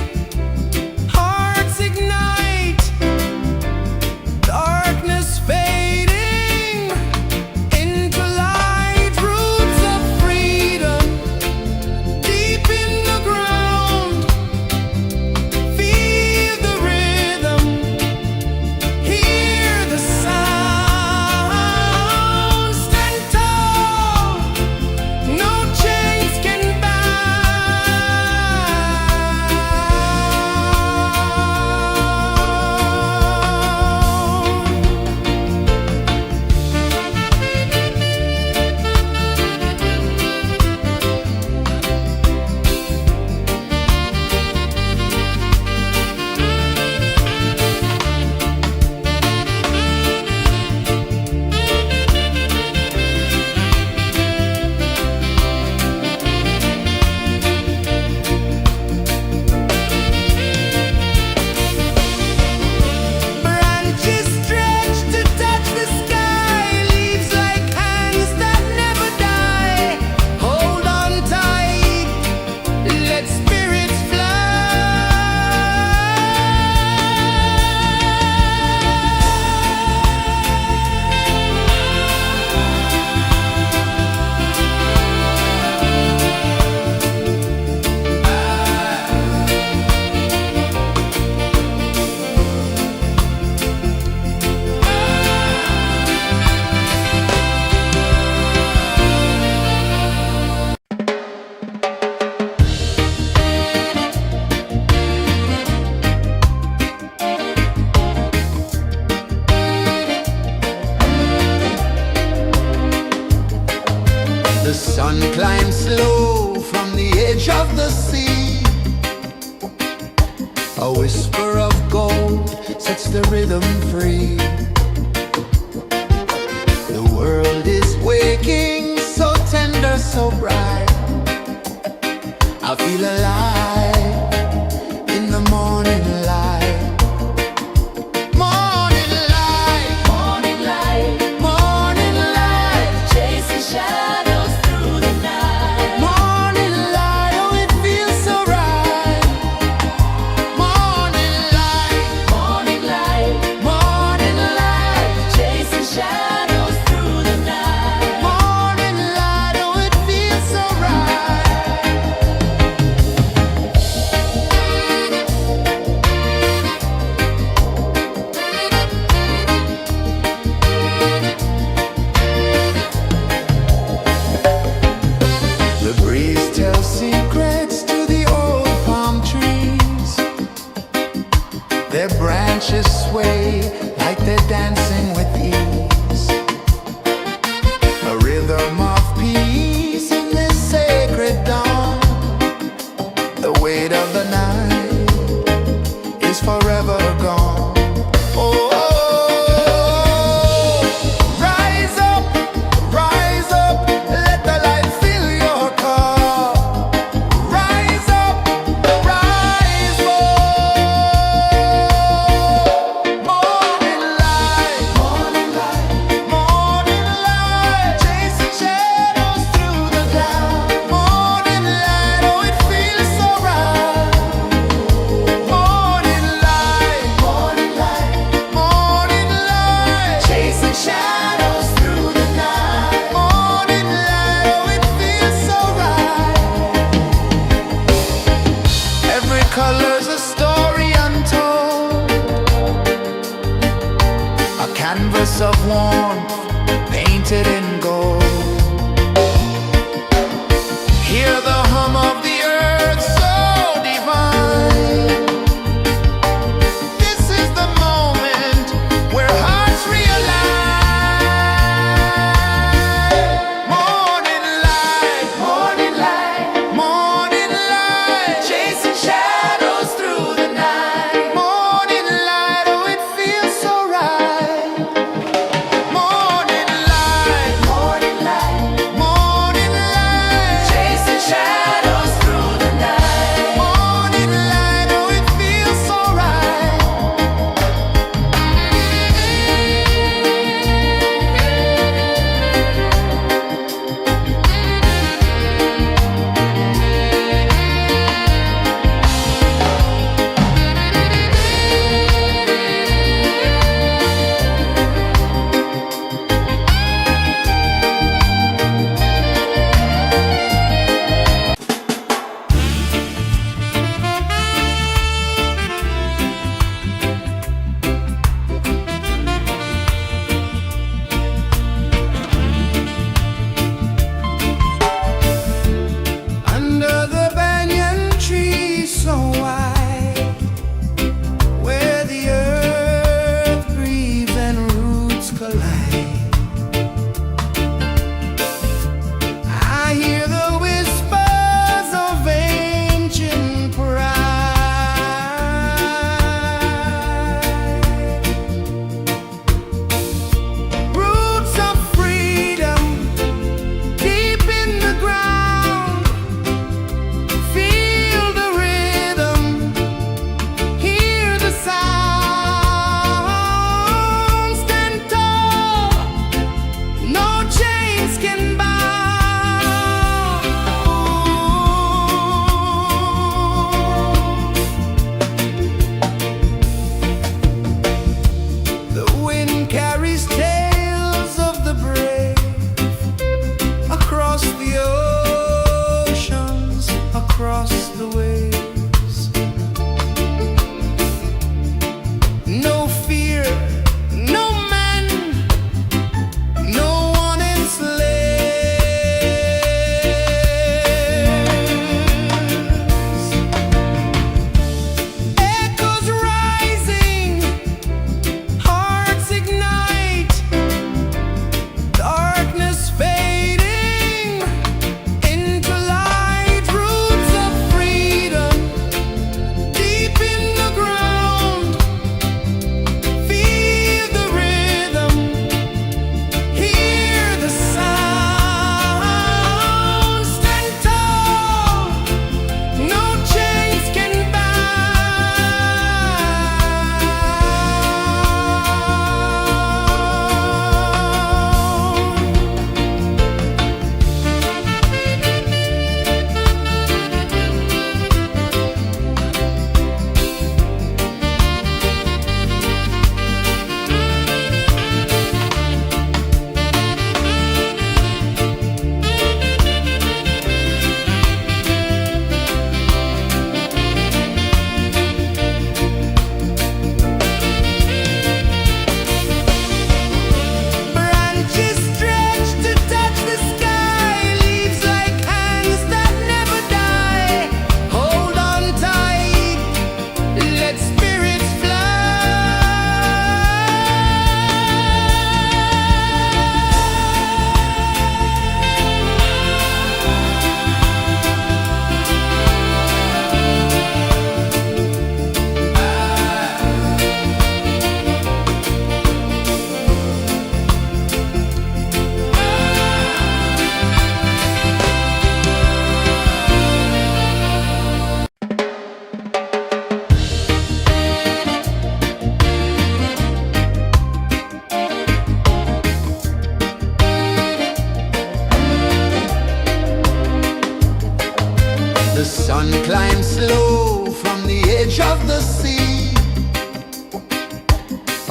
hearts ignite. sun climbs slow from the edge of the sea. A whisper of gold sets the rhythm free. The world is waking, so tender, so bright. I feel alive in the morning light. Morning light, Morning light, morning light, chasing shadows through the night. morning light, oh it feels so right. Morning light, Morning light, morning light, chasing shadows through the night. morning light, oh it feels so right. The breeze tells secrets to the old palm trees. Their branches sway like they're dancing with ease. A rhythm of peace in this sacred dawn. The weight of the night is forever gone. Oh, rise up, let the light fill your cup. Rise up, rise up. Morning light, morning light, morning light, chasing shadows through the cloud. Morning light, oh it feels so right. Morning light, morning light, morning light, chasing shadows through the night. Morning light, oh it feels so right. Every color's a story untold, a canvas of warmth painted in gold. Hear the hum of the earth so divine. This is the moment where hearts realign. Morning light, morning light, morning light, chasing shadows through the night. Morning light, oh it feels so right. Morning light, morning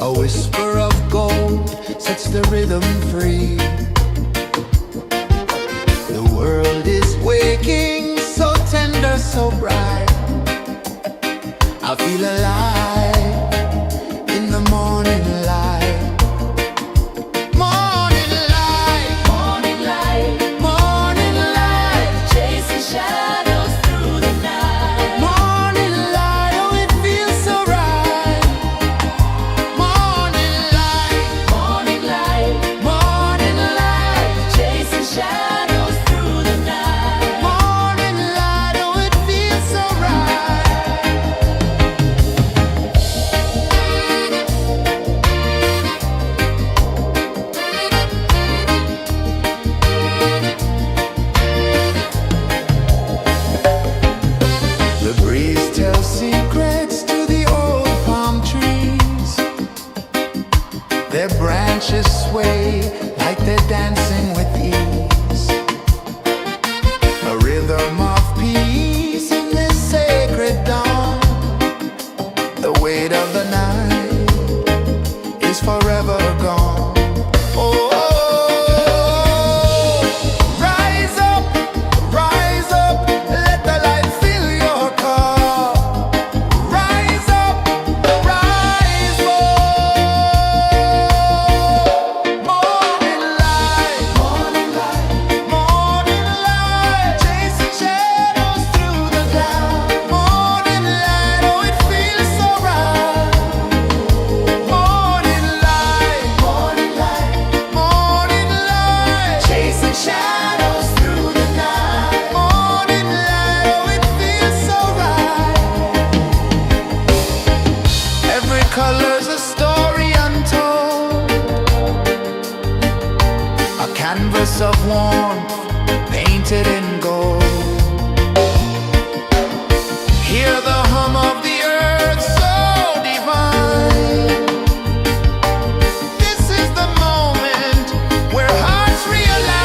A whisper of gold sets the rhythm free. The world is waking, so tender, so bright. I feel alive in the morning light. Morning light, Morning light, morning light, chasing shadows through the night. morning light, oh it feels so right. Morning light, Morning light, morning light, chasing shadows through the night. morning light, oh it feels so right. The breeze tells secrets to the old palm trees. Their branches sway like they're dancing with ease. A rhythm of peace in this sacred dawn. The weight of the night is forever gone. Oh, rise up, let the light fill your cup. Rise up, rise up. Morning light, morning light, morning light, chasing shadows through the cloud. Morning light, oh it feels so right. Morning light, morning light, morning light, chasing shadows through the night. Morning light, oh it feels so right. Every color's a story untold, a canvas of warmth painted in gold. Hear the hum of the earth so divine. This is the moment where hearts realign.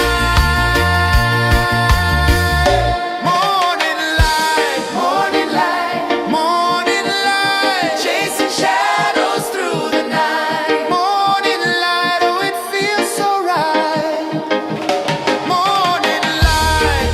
Morning light, morning light, morning light, chasing shadows through the night. Morning light, oh it feels so right. Morning light,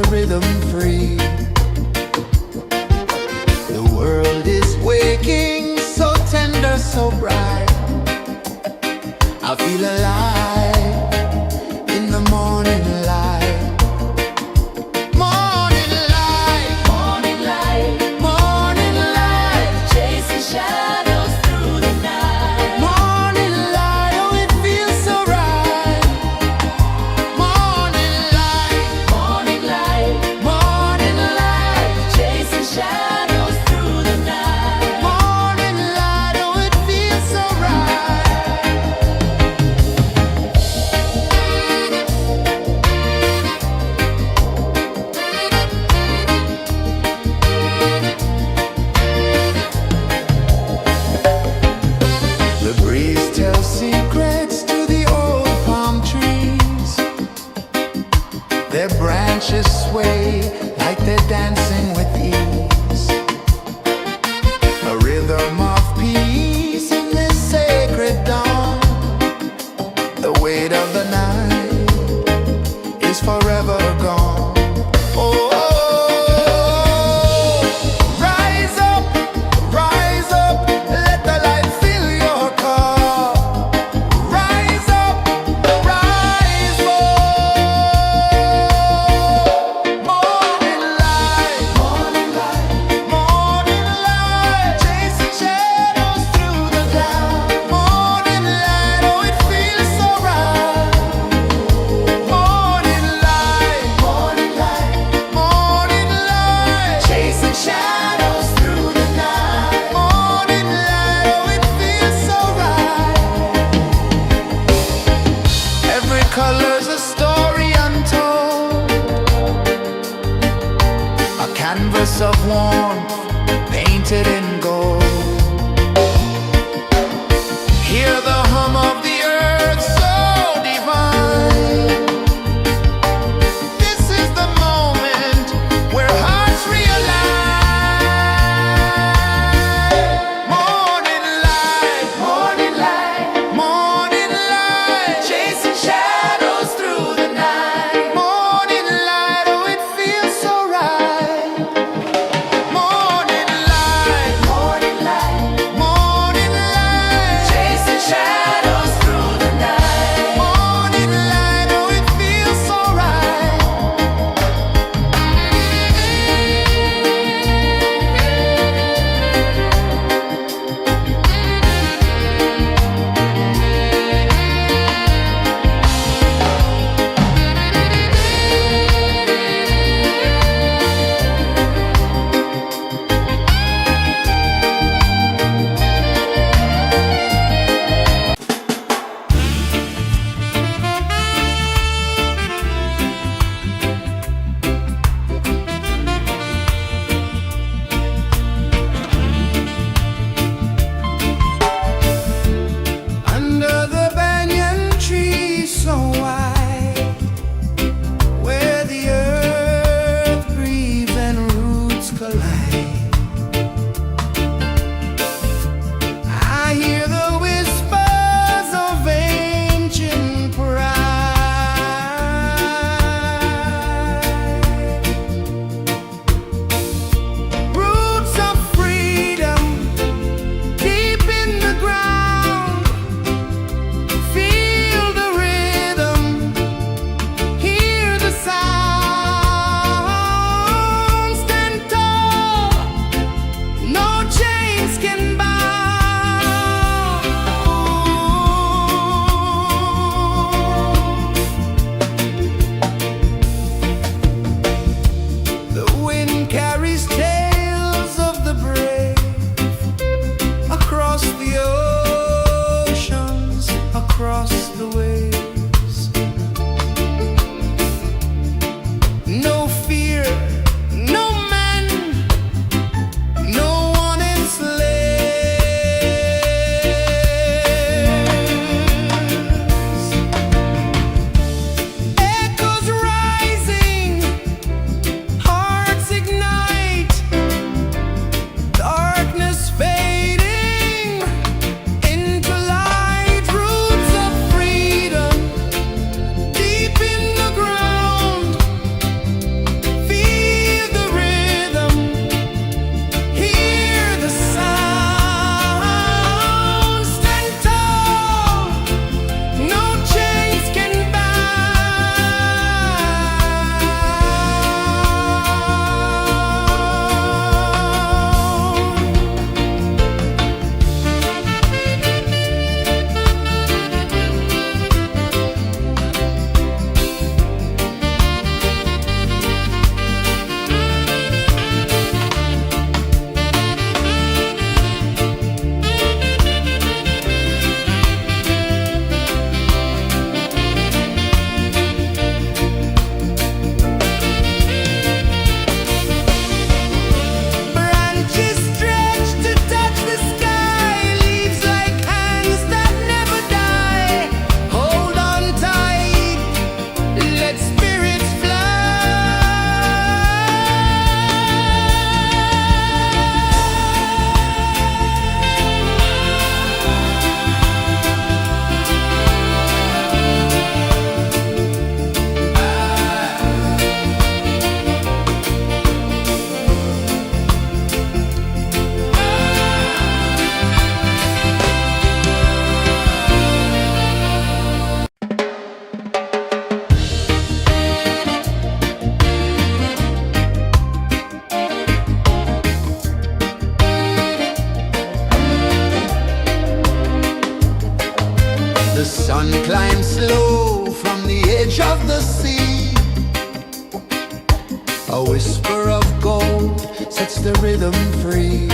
rhythm free. The world is waking, so tender, so bright. I feel alive in the morning light. Morning light, Morning light, morning light, chasing shadows through the night. morning light, oh it feels so right. Morning light, Morning light, morning light, chasing shadows through the night. morning light, oh it feels so right. The breeze tells secrets to the old palm trees. Their branches sway like they're dancing with ease. A rhythm of peace in this sacred dawn. The weight of the night is forever gone. Oh, rise up, let the light fill your cup. Rise up, rise up. Morning light, morning light, morning light, chasing shadows through the cloud. Morning light, oh it feels so right. Morning light, morning light, morning light, chasing shadows through the night. Morning light, oh it feels so right. Every color's a story untold, a canvas of warmth painted in gold. Hear the hum of the earth so divine. This is the moment where hearts realign. Morning light, morning light, morning light, chasing shadows through the night. Morning light, oh it feels so right. Morning light, morning light, morning light, chasing shadows through the night. Morning light, oh it feels so right. Under the banyan tree so wide, where the earth breathes and roots collide, I hear the whispers of ancient pride. Roots of freedom deep in the ground. Feel the rhythm, hear the sound. Stand tall, no chains can bound. The wind carries tales of the brave across the oceans, across the waves. No fear, no man, no one enslaves. Echoes rising, hearts ignite, darkness fading into light. Roots of freedom The sun climbs slow from the edge of the sea. A whisper of gold sets the rhythm free.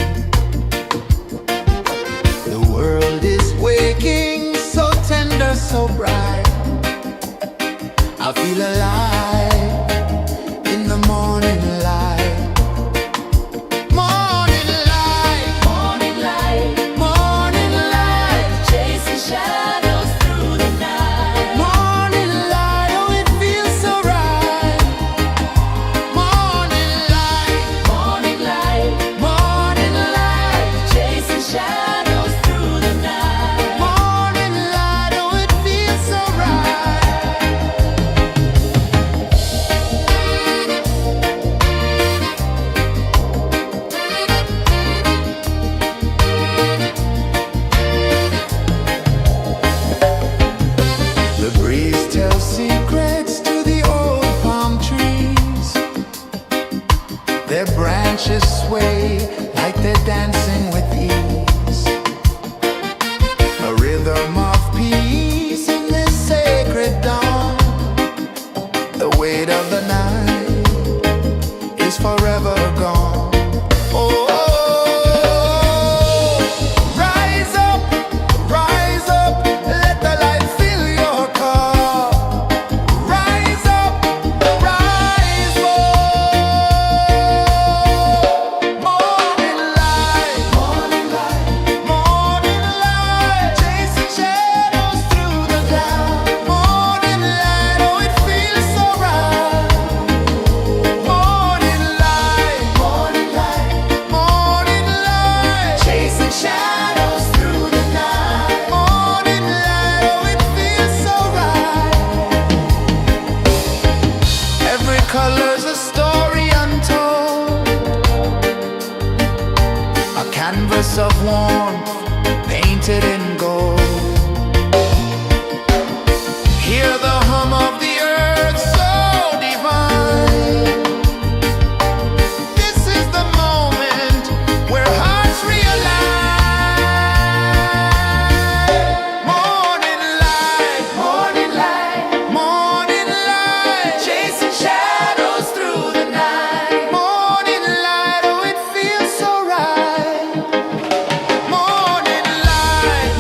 The world is waking, so tender, so bright. I feel alive in the morning light. Morning light, Morning light, morning light, chasing shadows through the night. morning light, oh it feels so right. Morning light, Morning light, morning light, chasing shadows through the night. morning light, oh it feels so right. The breeze tells secrets to the old palm trees. Their branches sway like they're dancing with ease. A rhythm of peace in this sacred dawn. The weight of the night is forever gone. Oh, rise up, let the light fill your cup. Rise up, rise up. Morning light, morning light, morning light, chasing shadows through the cloud. Morning light, oh it feels so right. Morning light, morning light, morning light, chasing shadows through the night. Morning light, oh it feels so right. Every color's a story untold, a canvas of warmth painted in gold. Hear the hum of the earth so divine. This is the moment where hearts realign. Morning light, morning light, morning light, chasing shadows through the night. Morning light, oh it feels so right. Morning light,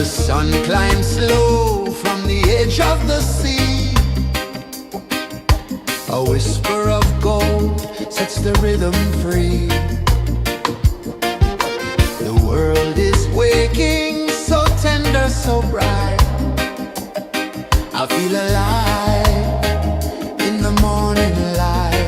sun climbs slow from the edge of the sea. A whisper of gold sets the rhythm free. The world is waking, so tender, so bright. I feel alive in the morning light.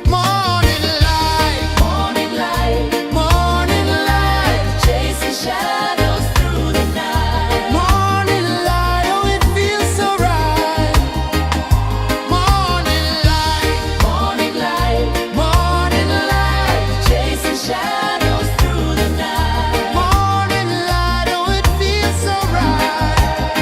Morning light, Morning light, morning light, chasing shadows through the night. morning light, oh it feels so right. Morning light, Morning light, morning light, chasing shadows through the night. morning light, oh it feels so right.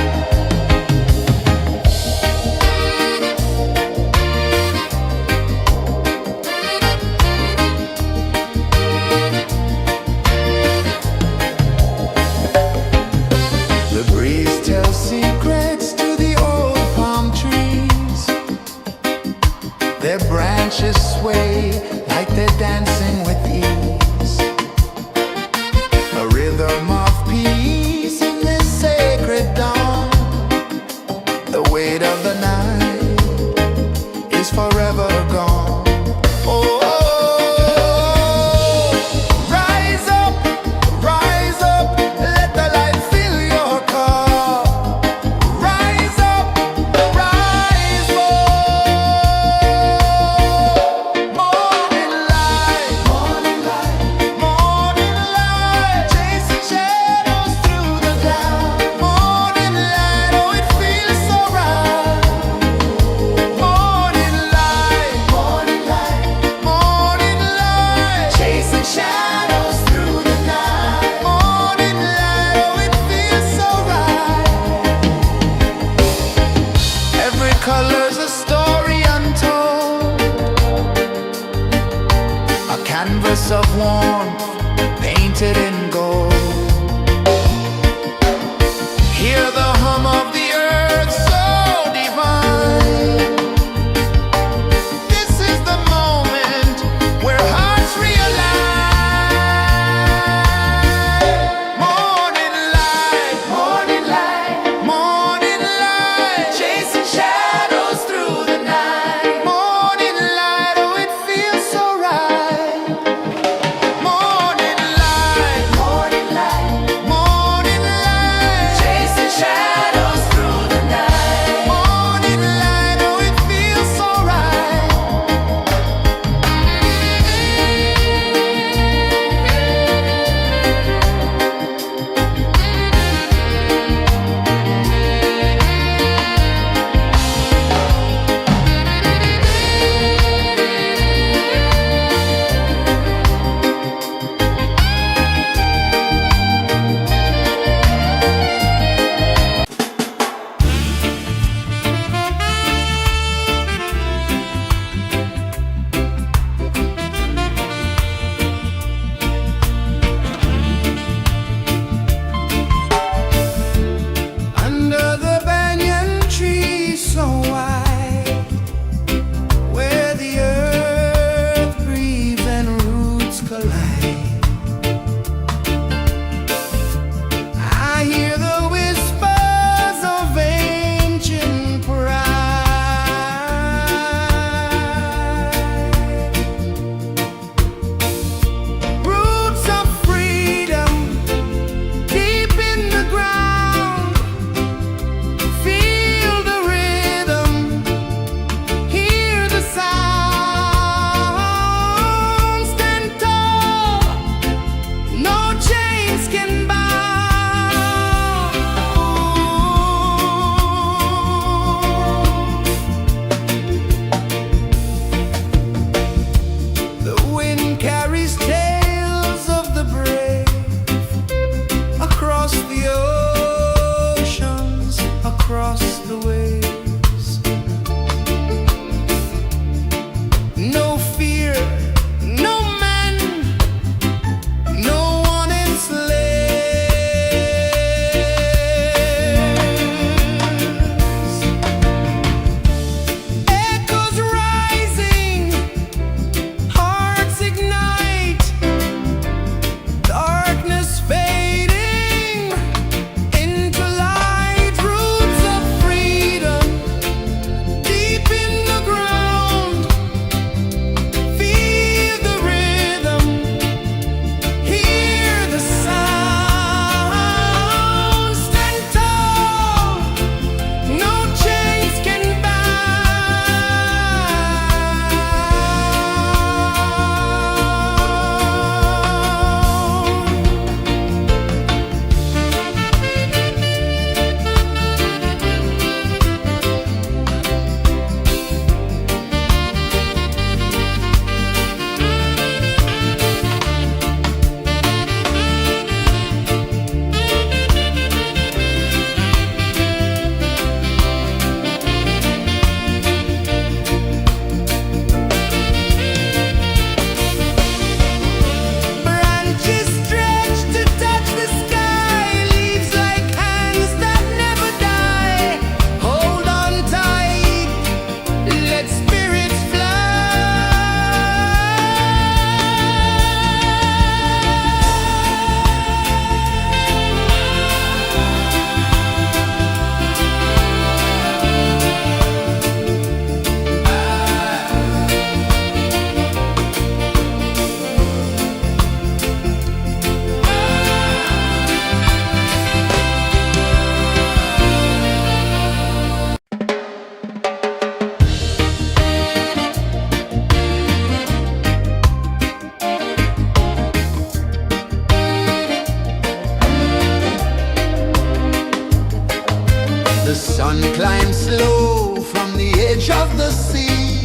The sun climbs slow from the edge of the sea.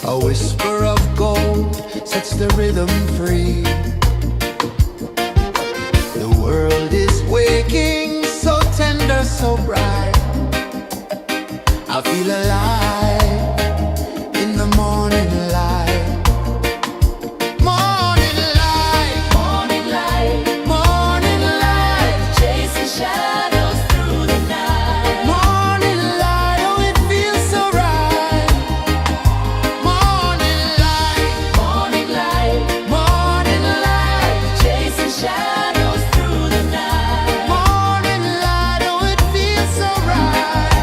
A whisper of gold sets the rhythm free. The world is waking, so tender, so bright. I feel alive in the morning light. Morning light, Morning light, morning light, chasing shadows through the night. morning light, oh it feels so right. Morning light, Morning light, morning light, chasing shadows through the night. morning light, oh it feels so right.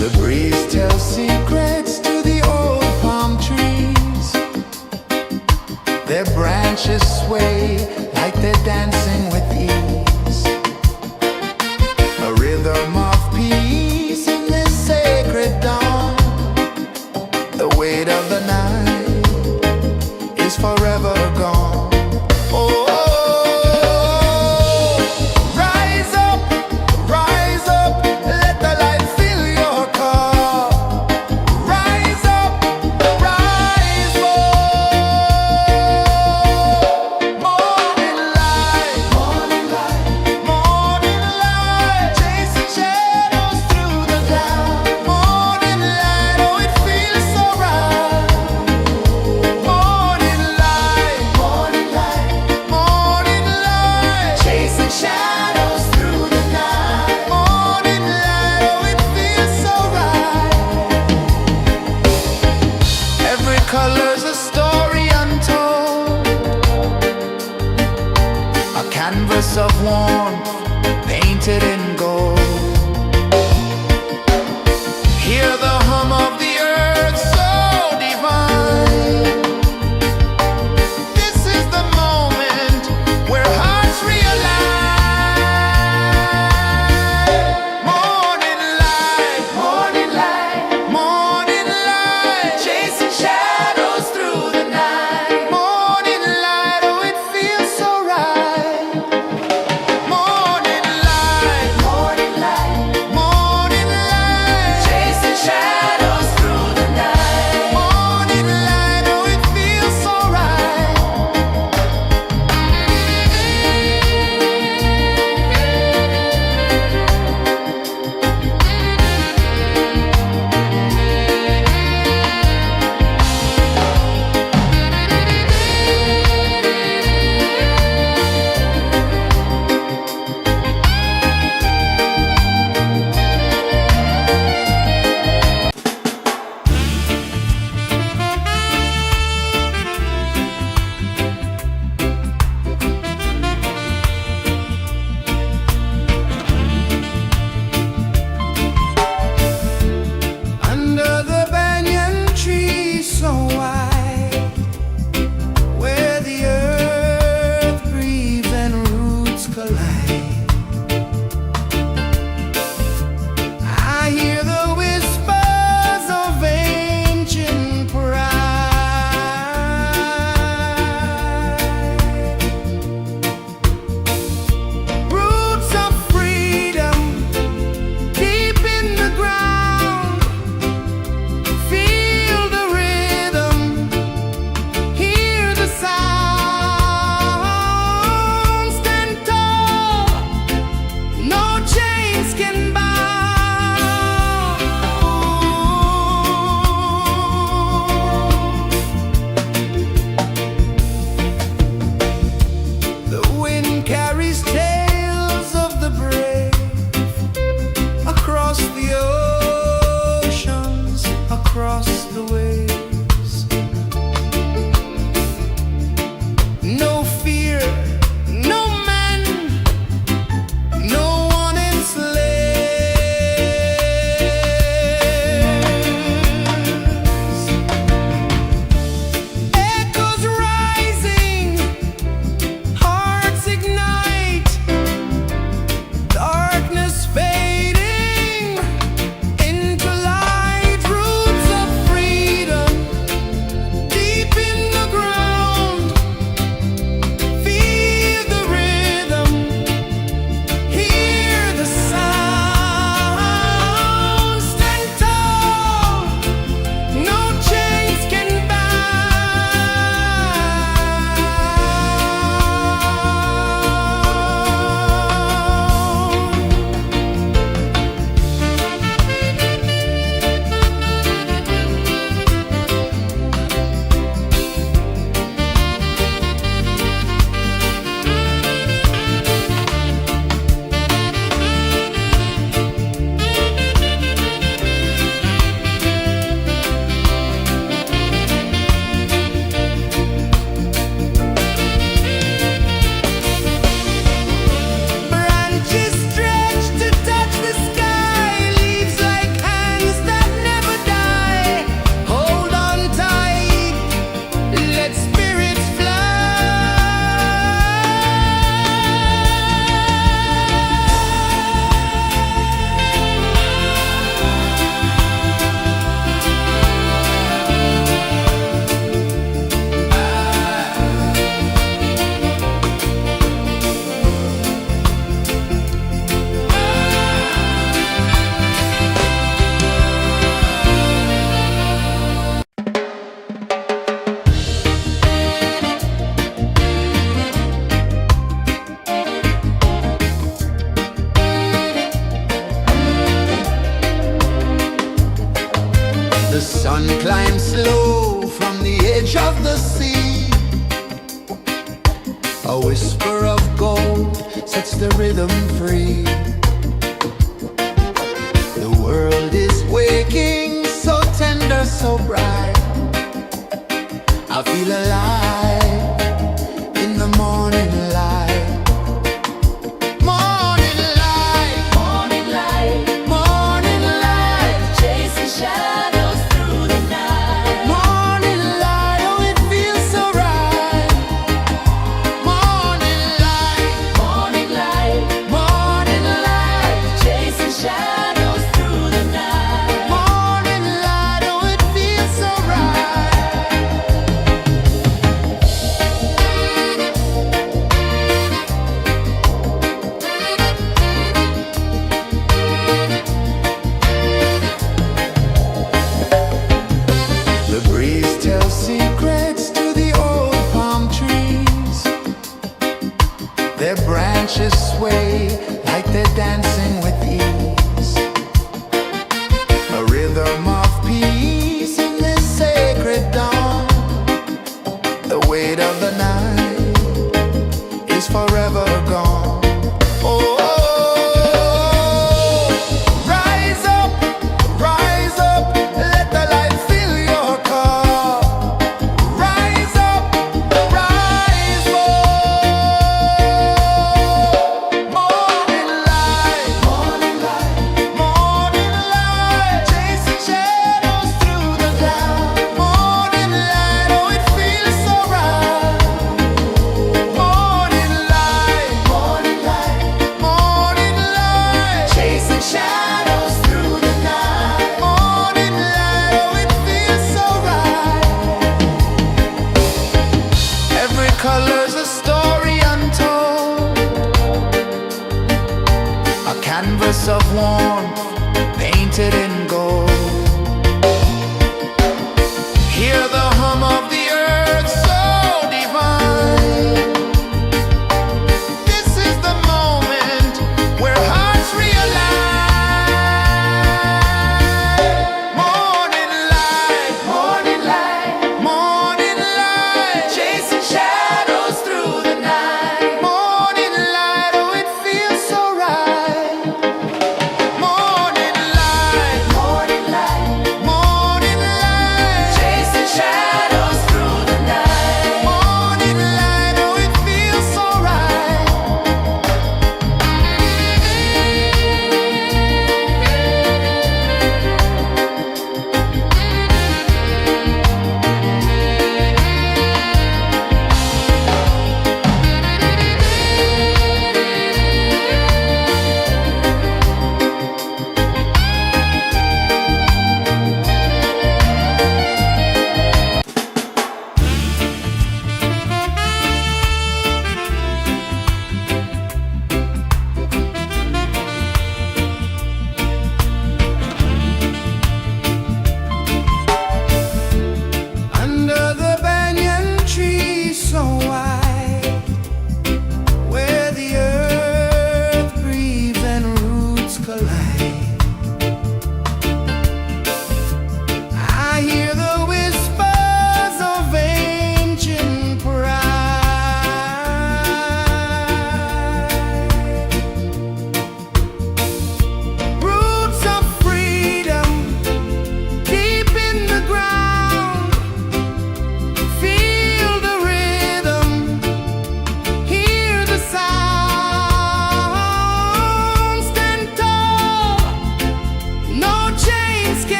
The breeze tells secrets to the old palm trees. Their branches sway like they're dancing with ease. A rhythm of peace in this sacred dawn. The weight of the night is forever gone. Oh, rise up, let the light fill your cup. Rise up, rise up. Morning light, morning light, morning light, chasing shadows through the cloud. Morning light, oh it feels so right. Morning light, morning light, morning light, chasing shadows through the night. Morning light, oh it feels so right. Every color's a story untold, a canvas of warmth painted in gold. Hear the hum of the earth so divine. This is the moment where hearts realign. Morning light, morning light, morning light, chasing shadows through the night. Morning light, oh it feels so right. Morning light, morning light, morning light, chasing shadows through the night. Morning light, oh it feels so right. Under the banyan tree so wide, where the earth breathes and roots collide, I hear the whispers of ancient pride. Roots of freedom deep in the ground. Feel the rhythm, hear the sound. Stand tall, no chains can bound. The wind carries tales of the brave across the oceans, across the waves. No fear, no man, no one enslaves. Echoes rising, hearts ignite. One climbs slow from the edge of the sea. A whisper of gold sets the rhythm free. The world is waking, so tender, so bright. I feel alive in the morning light. Morning light, Morning light, morning light, chasing shadows through the night. morning light, oh it feels so right. Morning light, Morning light, morning light, chasing shadows through the night. morning light, oh it feels so right. The breeze tells secrets to the old palm trees. Their branches sway like they're dancing with ease. A rhythm of peace in this sacred dawn. The weight of the night is forever gone. Oh, rise up, let the light fill your cup. Rise up, rise more. Morning light, morning light, chasing shadows through the cloud. Morning light, oh it feels so right. Morning light, morning light, chasing shadows through the night. Morning light, oh it feels so right. Every color's a story untold, a canvas of warmth painted in gold. Hear the hum of the earth so divine. This is the moment where hearts realign. Morning light, morning light, chasing shadows through the night. Morning light, oh it feels so right. Morning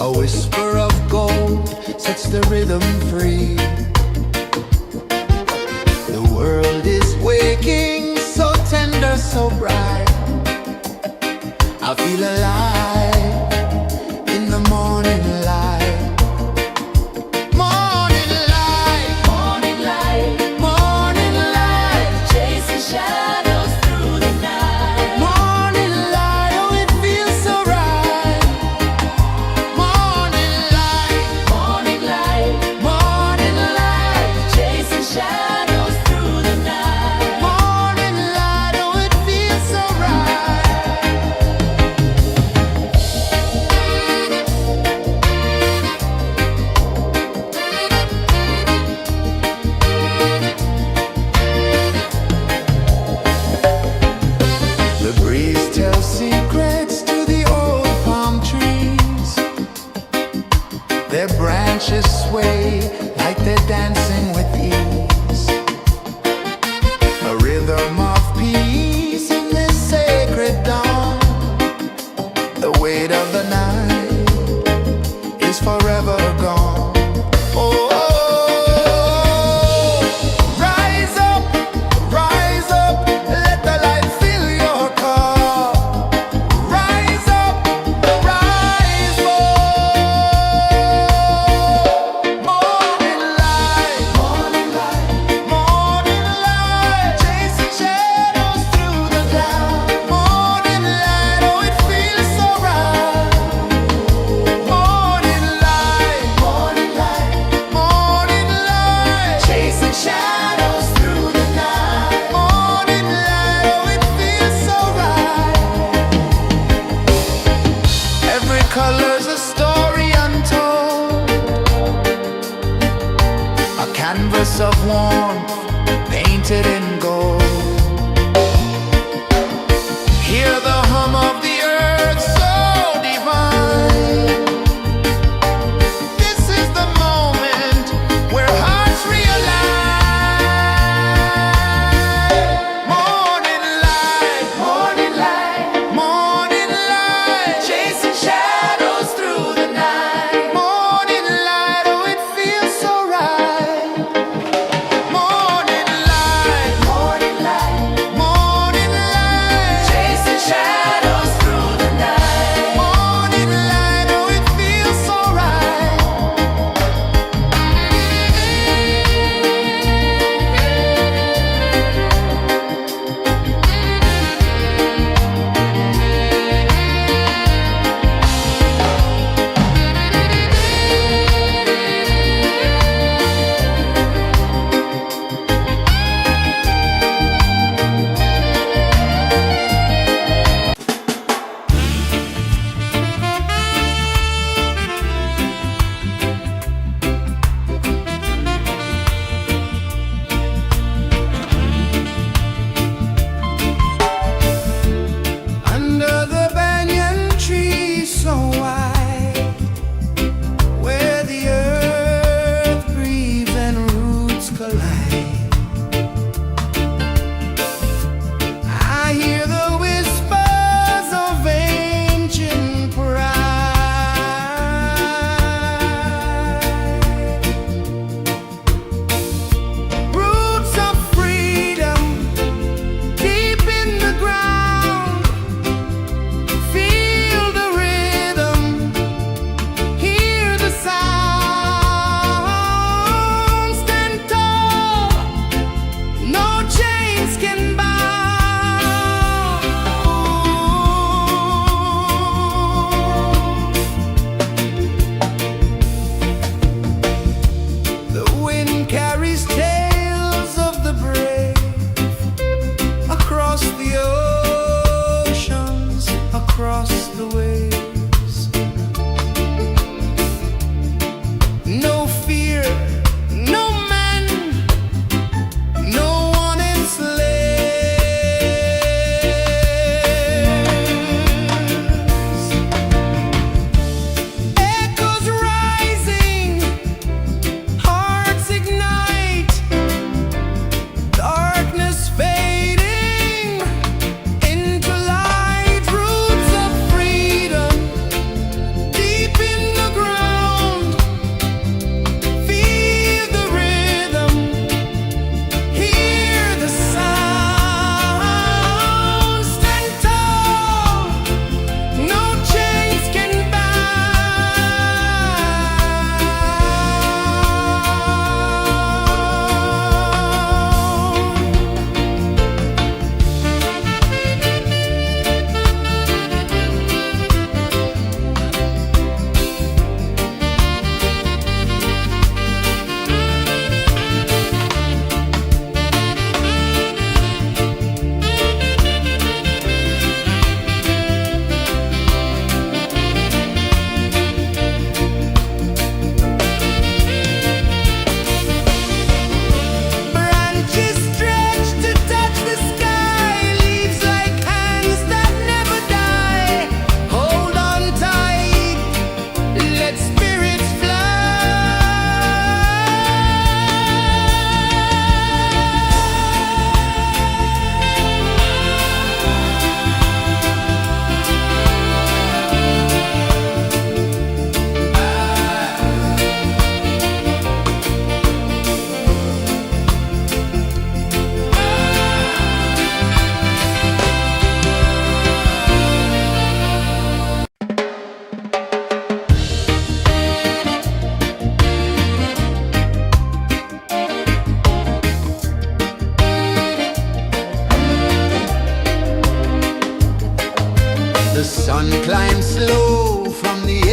A whisper of gold sets the rhythm free. The world is waking, so tender, so bright. I feel alive in the morning light. Morning light, Morning light, morning light, chasing shadows through the night. morning light, oh it feels so right. Morning light, Morning light, morning light, chasing shadows through the night. morning light, oh it feels so right. The breeze tells secrets to the old palm trees. Their branches sway like they're dancing with ease. A rhythm of peace in this sacred dawn. The weight of the night is forever gone. Oh, rise up, let the light fill your cup. Rise up, rise more. Morning light, morning light, chasing shadows through the cloud. Morning light, oh it feels so right. Morning light, morning light, chasing shadows through the night. Morning light, oh it feels so right. Every color's a story untold, a canvas of warmth painted in gold. Hear the hum of the earth so divine. This is the moment where hearts realign. Morning light, morning light, chasing shadows through the night. Morning light, oh it feels so right. Morning light,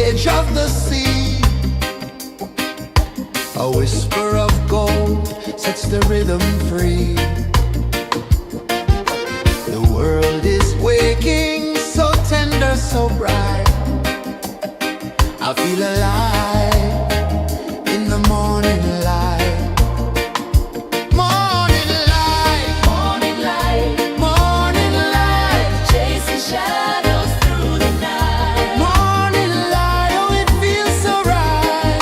edge of the sea. A whisper of gold sets the rhythm free. The world is waking, so tender, so bright. I feel alive in the morning light. Morning light, Morning light, morning light, chasing shadows through the night. morning light, oh it feels so right.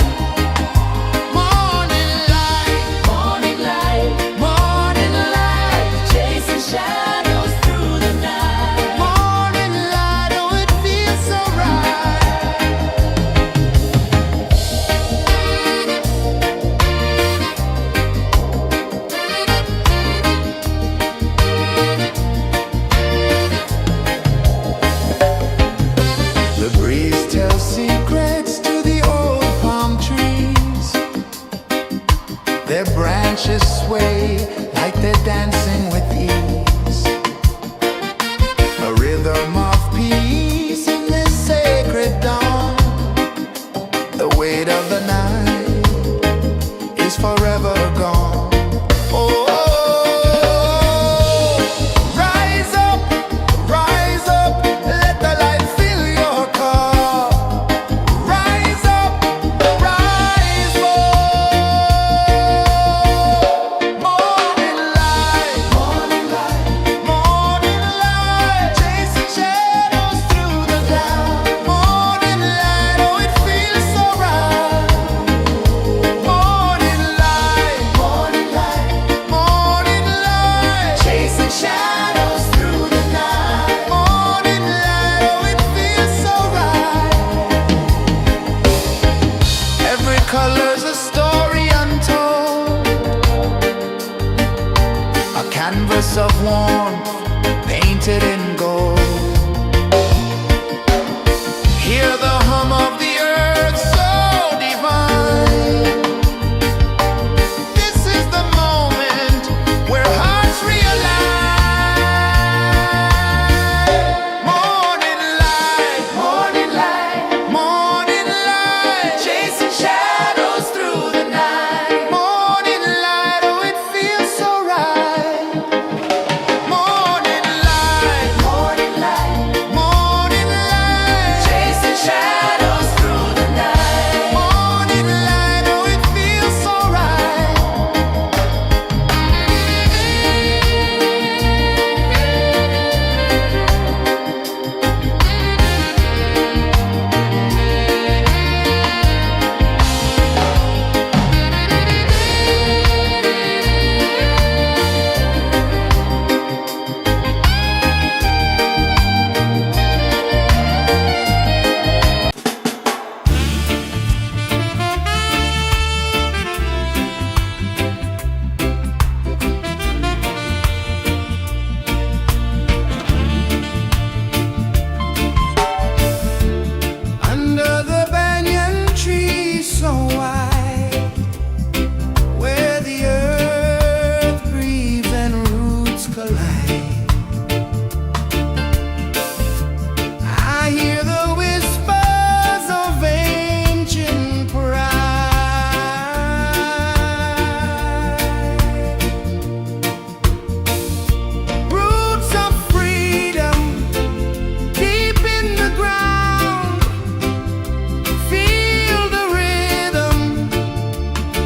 Morning light, Morning light, morning light, chasing shadows through the night. morning light, oh it feels so right. The breeze tells secrets to the old palm trees. Their branches sway like they're dancing with ease. A rhythm of peace in this sacred dawn. The weight of the night is forever gone. Oh, rise up, let the light fill your cup. Rise up, rise up. Morning light, morning light, morning light, chasing shadows through the cloud. Morning light, oh it feels so right. Morning light, morning light, morning light, chasing shadows through the night. Morning light, oh it feels so right. Every color's a story untold, a canvas of warmth painted in gold. Hear the hum of the earth so divine. This is the moment where hearts realign. Morning light, morning light, morning light, chasing shadows through the night. Morning light, oh it feels so right. Morning light, morning light, morning light, chasing shadows through the night. Morning light, oh it feels so right. Under the banyan tree so wide, where the earth breathes and roots collide, I hear the whispers of ancient pride. Roots of freedom deep in the ground. Feel the rhythm,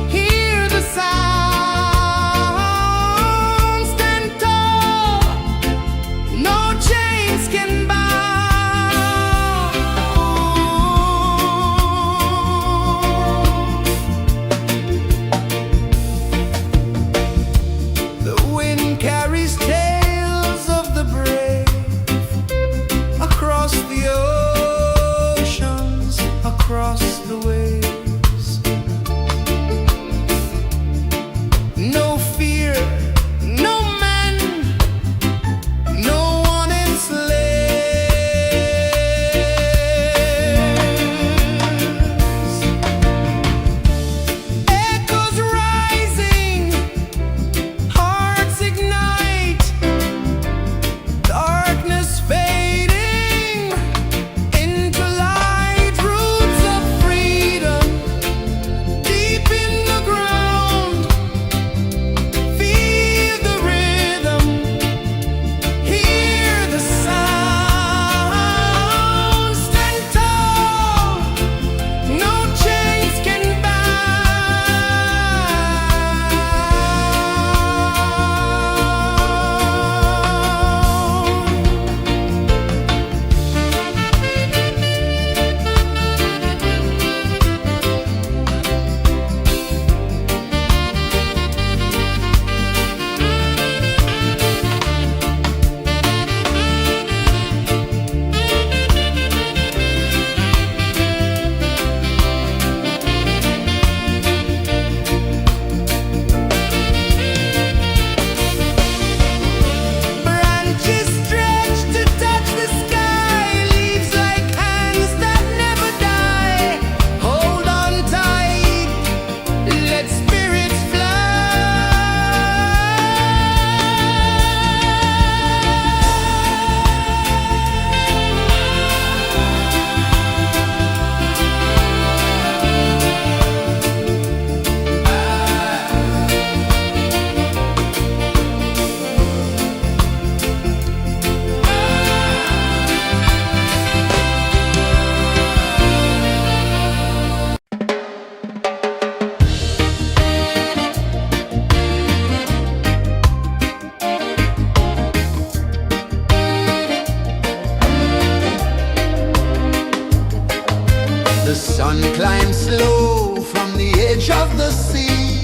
hear the sound. Stand tall, no chains can bound. The wind carries tales of the brave across the oceans, across the waves. No fear, no man, no one enslaves. Echoes rising, hearts ignite, darkness fading into light. Roots sun climbs slow from the edge of the sea.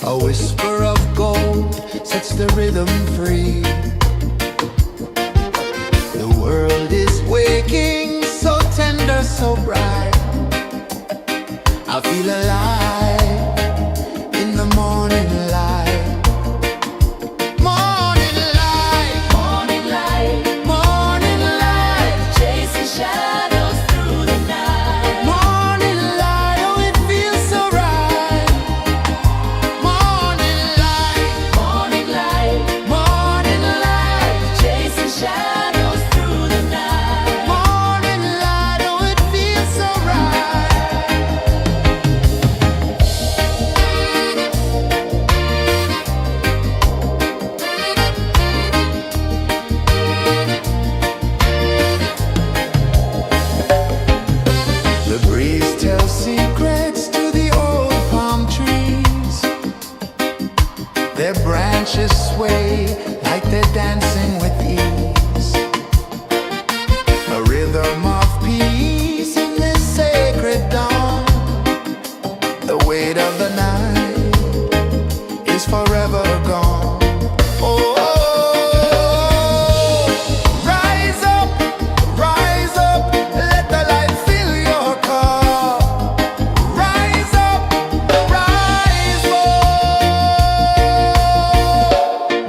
A whisper of gold sets the rhythm free. The world is waking, so tender, so bright. I feel alive in the morning light. Morning light, Morning light, morning light, chasing shadows through the night. morning light, oh it feels so right. Morning light, Morning light, morning light, chasing shadows through the night. morning light, oh it feels so right. The breeze tells secrets to the old palm trees. Their branches sway like they're dancing with ease. A rhythm of peace in this sacred dawn. The weight of the night is forever gone. Oh, rise up, let the light fill your cup. Rise up, rise up.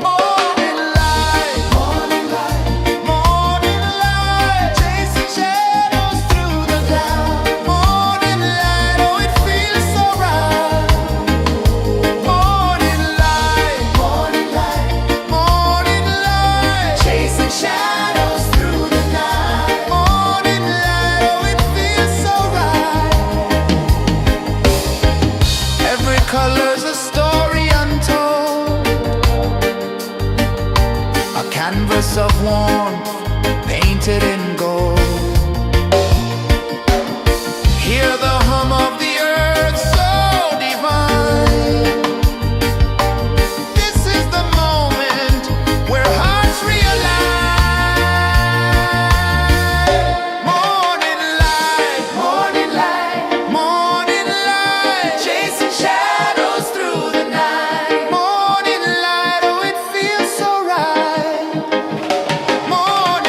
Morning light, morning light, morning light, chasing shadows through the cloud. Morning light, oh it feels so right. Morning light, morning light, morning light, chasing shadows through the night. Morning light, oh it feels so right. Every color's a story untold, a canvas of warmth painted in gold. Hear the hum of the earth so divine. This is the moment where hearts realign. Morning light, morning light, morning light, chasing shadows through the night. Morning light, oh it feels so right. Morning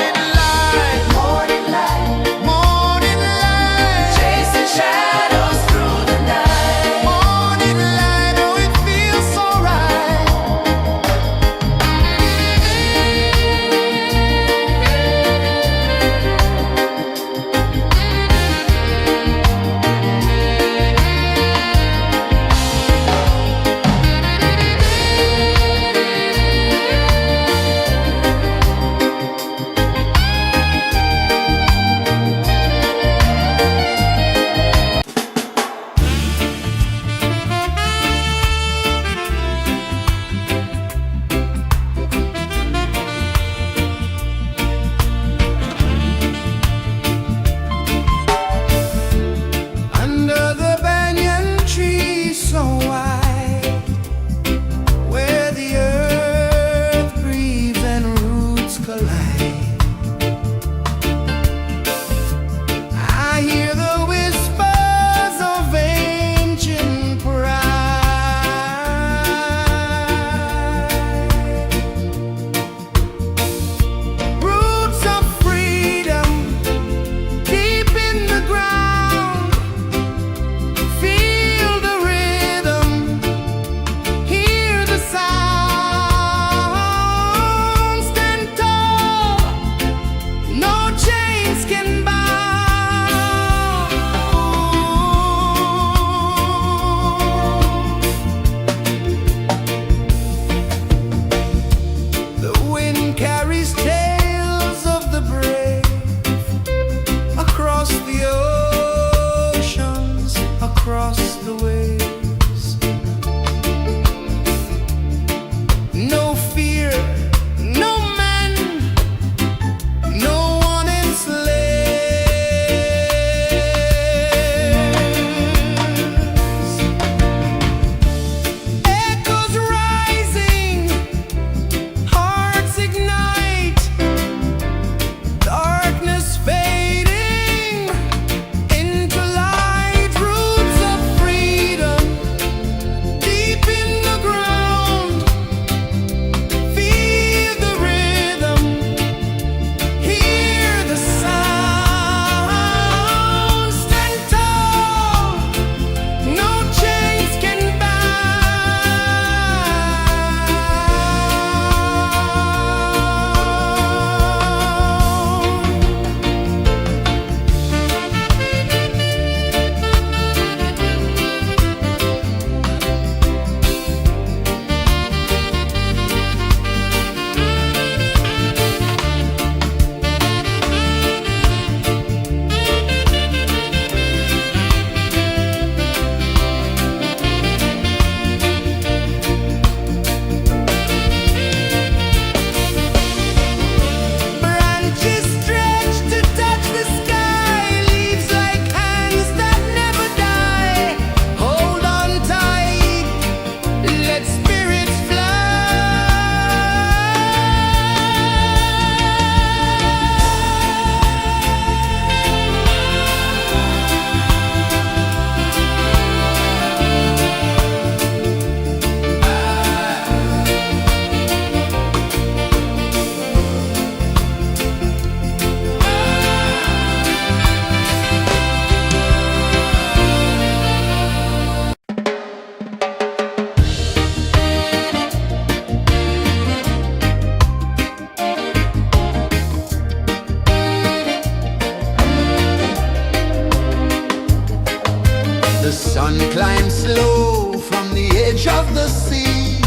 The sun climbs slow from the edge of the sea.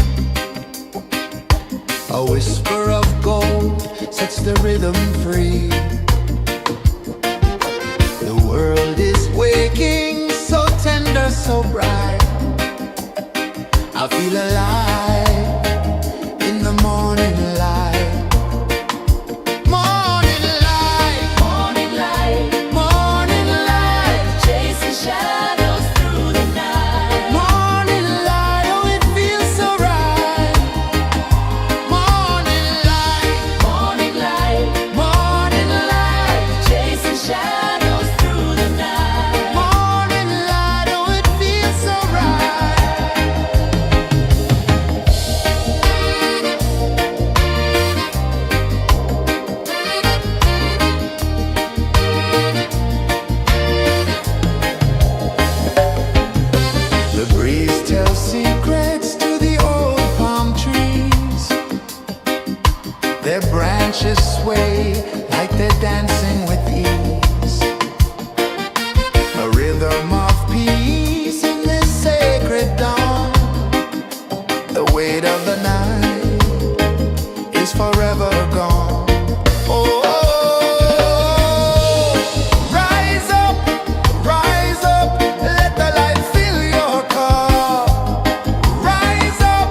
A whisper of gold sets the rhythm free. The world is waking, so tender, so bright. I feel alive in the morning light. Morning light, Morning light, morning light, chasing shadows through the night. morning light, oh it feels so right. Morning light, Morning light, morning light, chasing shadows through the night. morning light, oh it feels so right. The breeze tells secrets to the old palm trees. Their branches sway like they're dancing with ease. A rhythm of peace in this sacred dawn. The weight of the night is forever gone. Oh, rise up, let the light fill your cup. Rise up,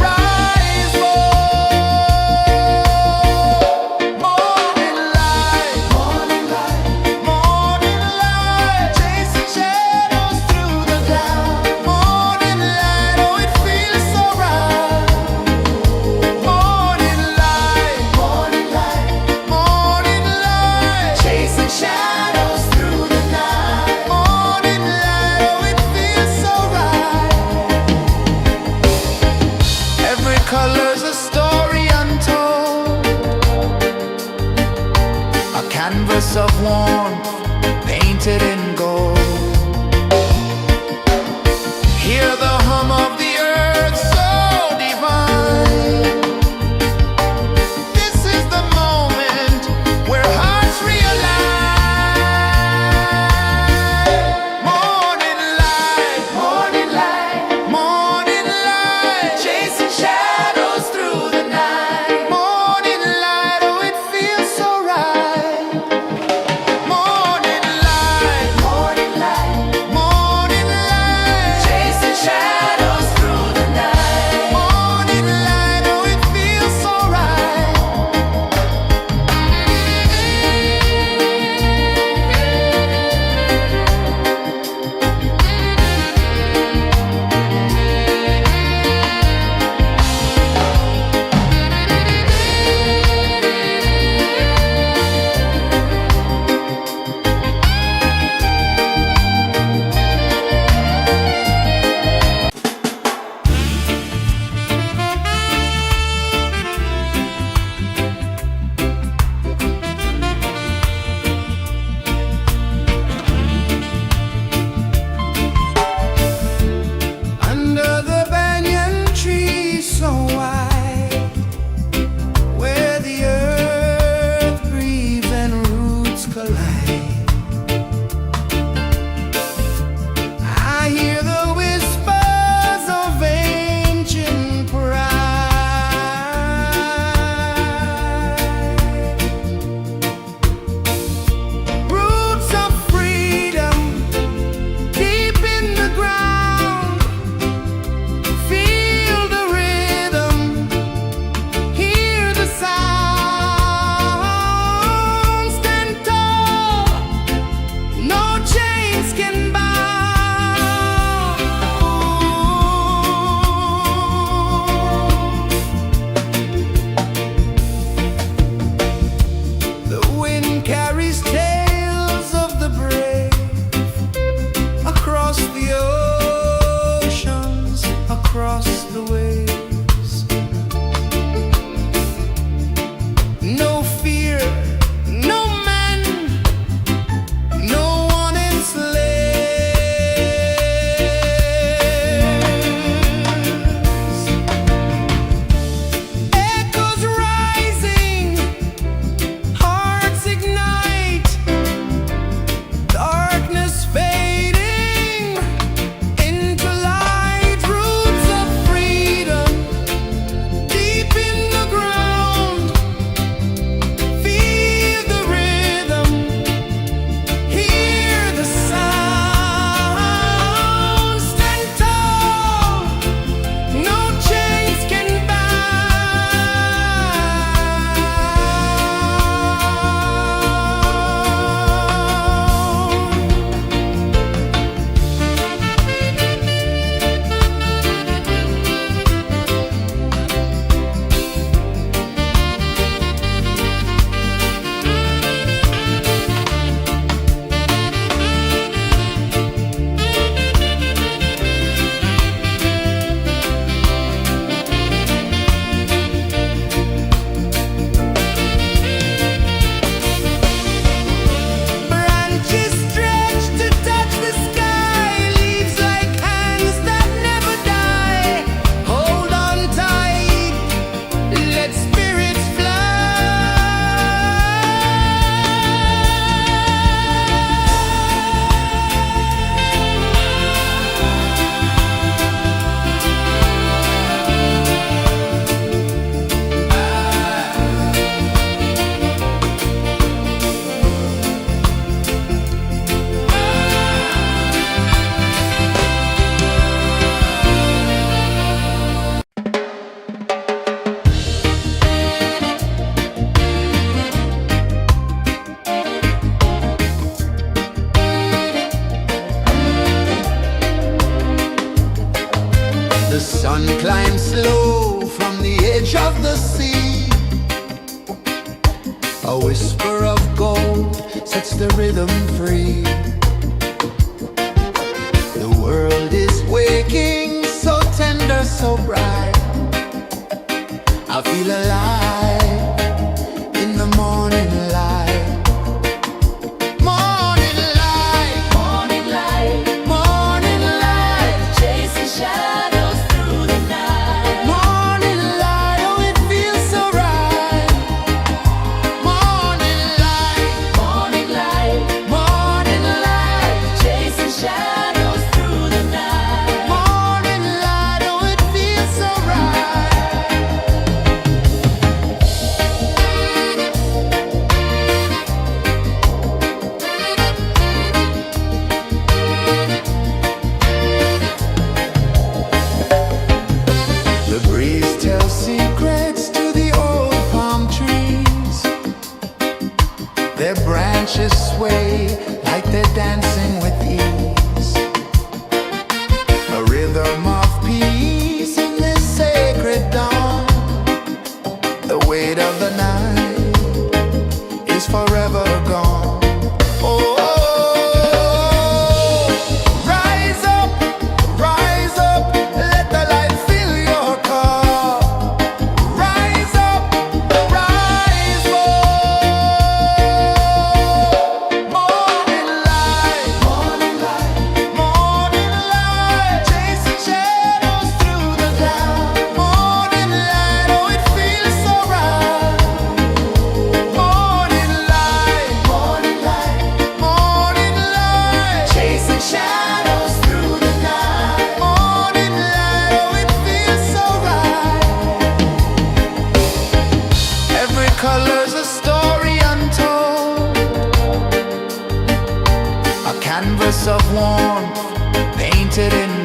rise up. Morning light, morning light, morning light, chasing shadows through the cloud. Morning light, oh it feels so right. Morning light, morning light, morning light, chasing shadows through the night. Morning light, oh it feels so right. Every color's a story untold, a canvas of warmth painted in gold. Hear the hum of the earth so divine. This is the moment where hearts realign. Morning light, morning light, morning light, chasing shadows through the night. Morning light, oh it feels so right. Morning light, sun climbs slow from the edge of the sea. A whisper of gold sets the rhythm free. The world is waking, so tender, so bright. I feel alive in the morning light. Morning light, Morning light, morning light, chasing shadows through the night. morning light, oh it feels so right. Morning light, Morning light, morning light, chasing shadows through the night. morning light, oh it feels so right. The breeze tells secrets to the old palm trees. Their branches sway like they're dancing with ease. A rhythm of peace in this sacred dawn. The weight of the night is forever gone. Oh, rise up, let the light fill your car. Rise up, rise up. Morning light, morning light, morning light, chasing shadows through the cloud. Morning light, oh it feels so right. Morning light, morning light, morning light, chasing shadows through the night. Morning light, oh it feels so right. Every color's a story untold, a canvas of warmth painted in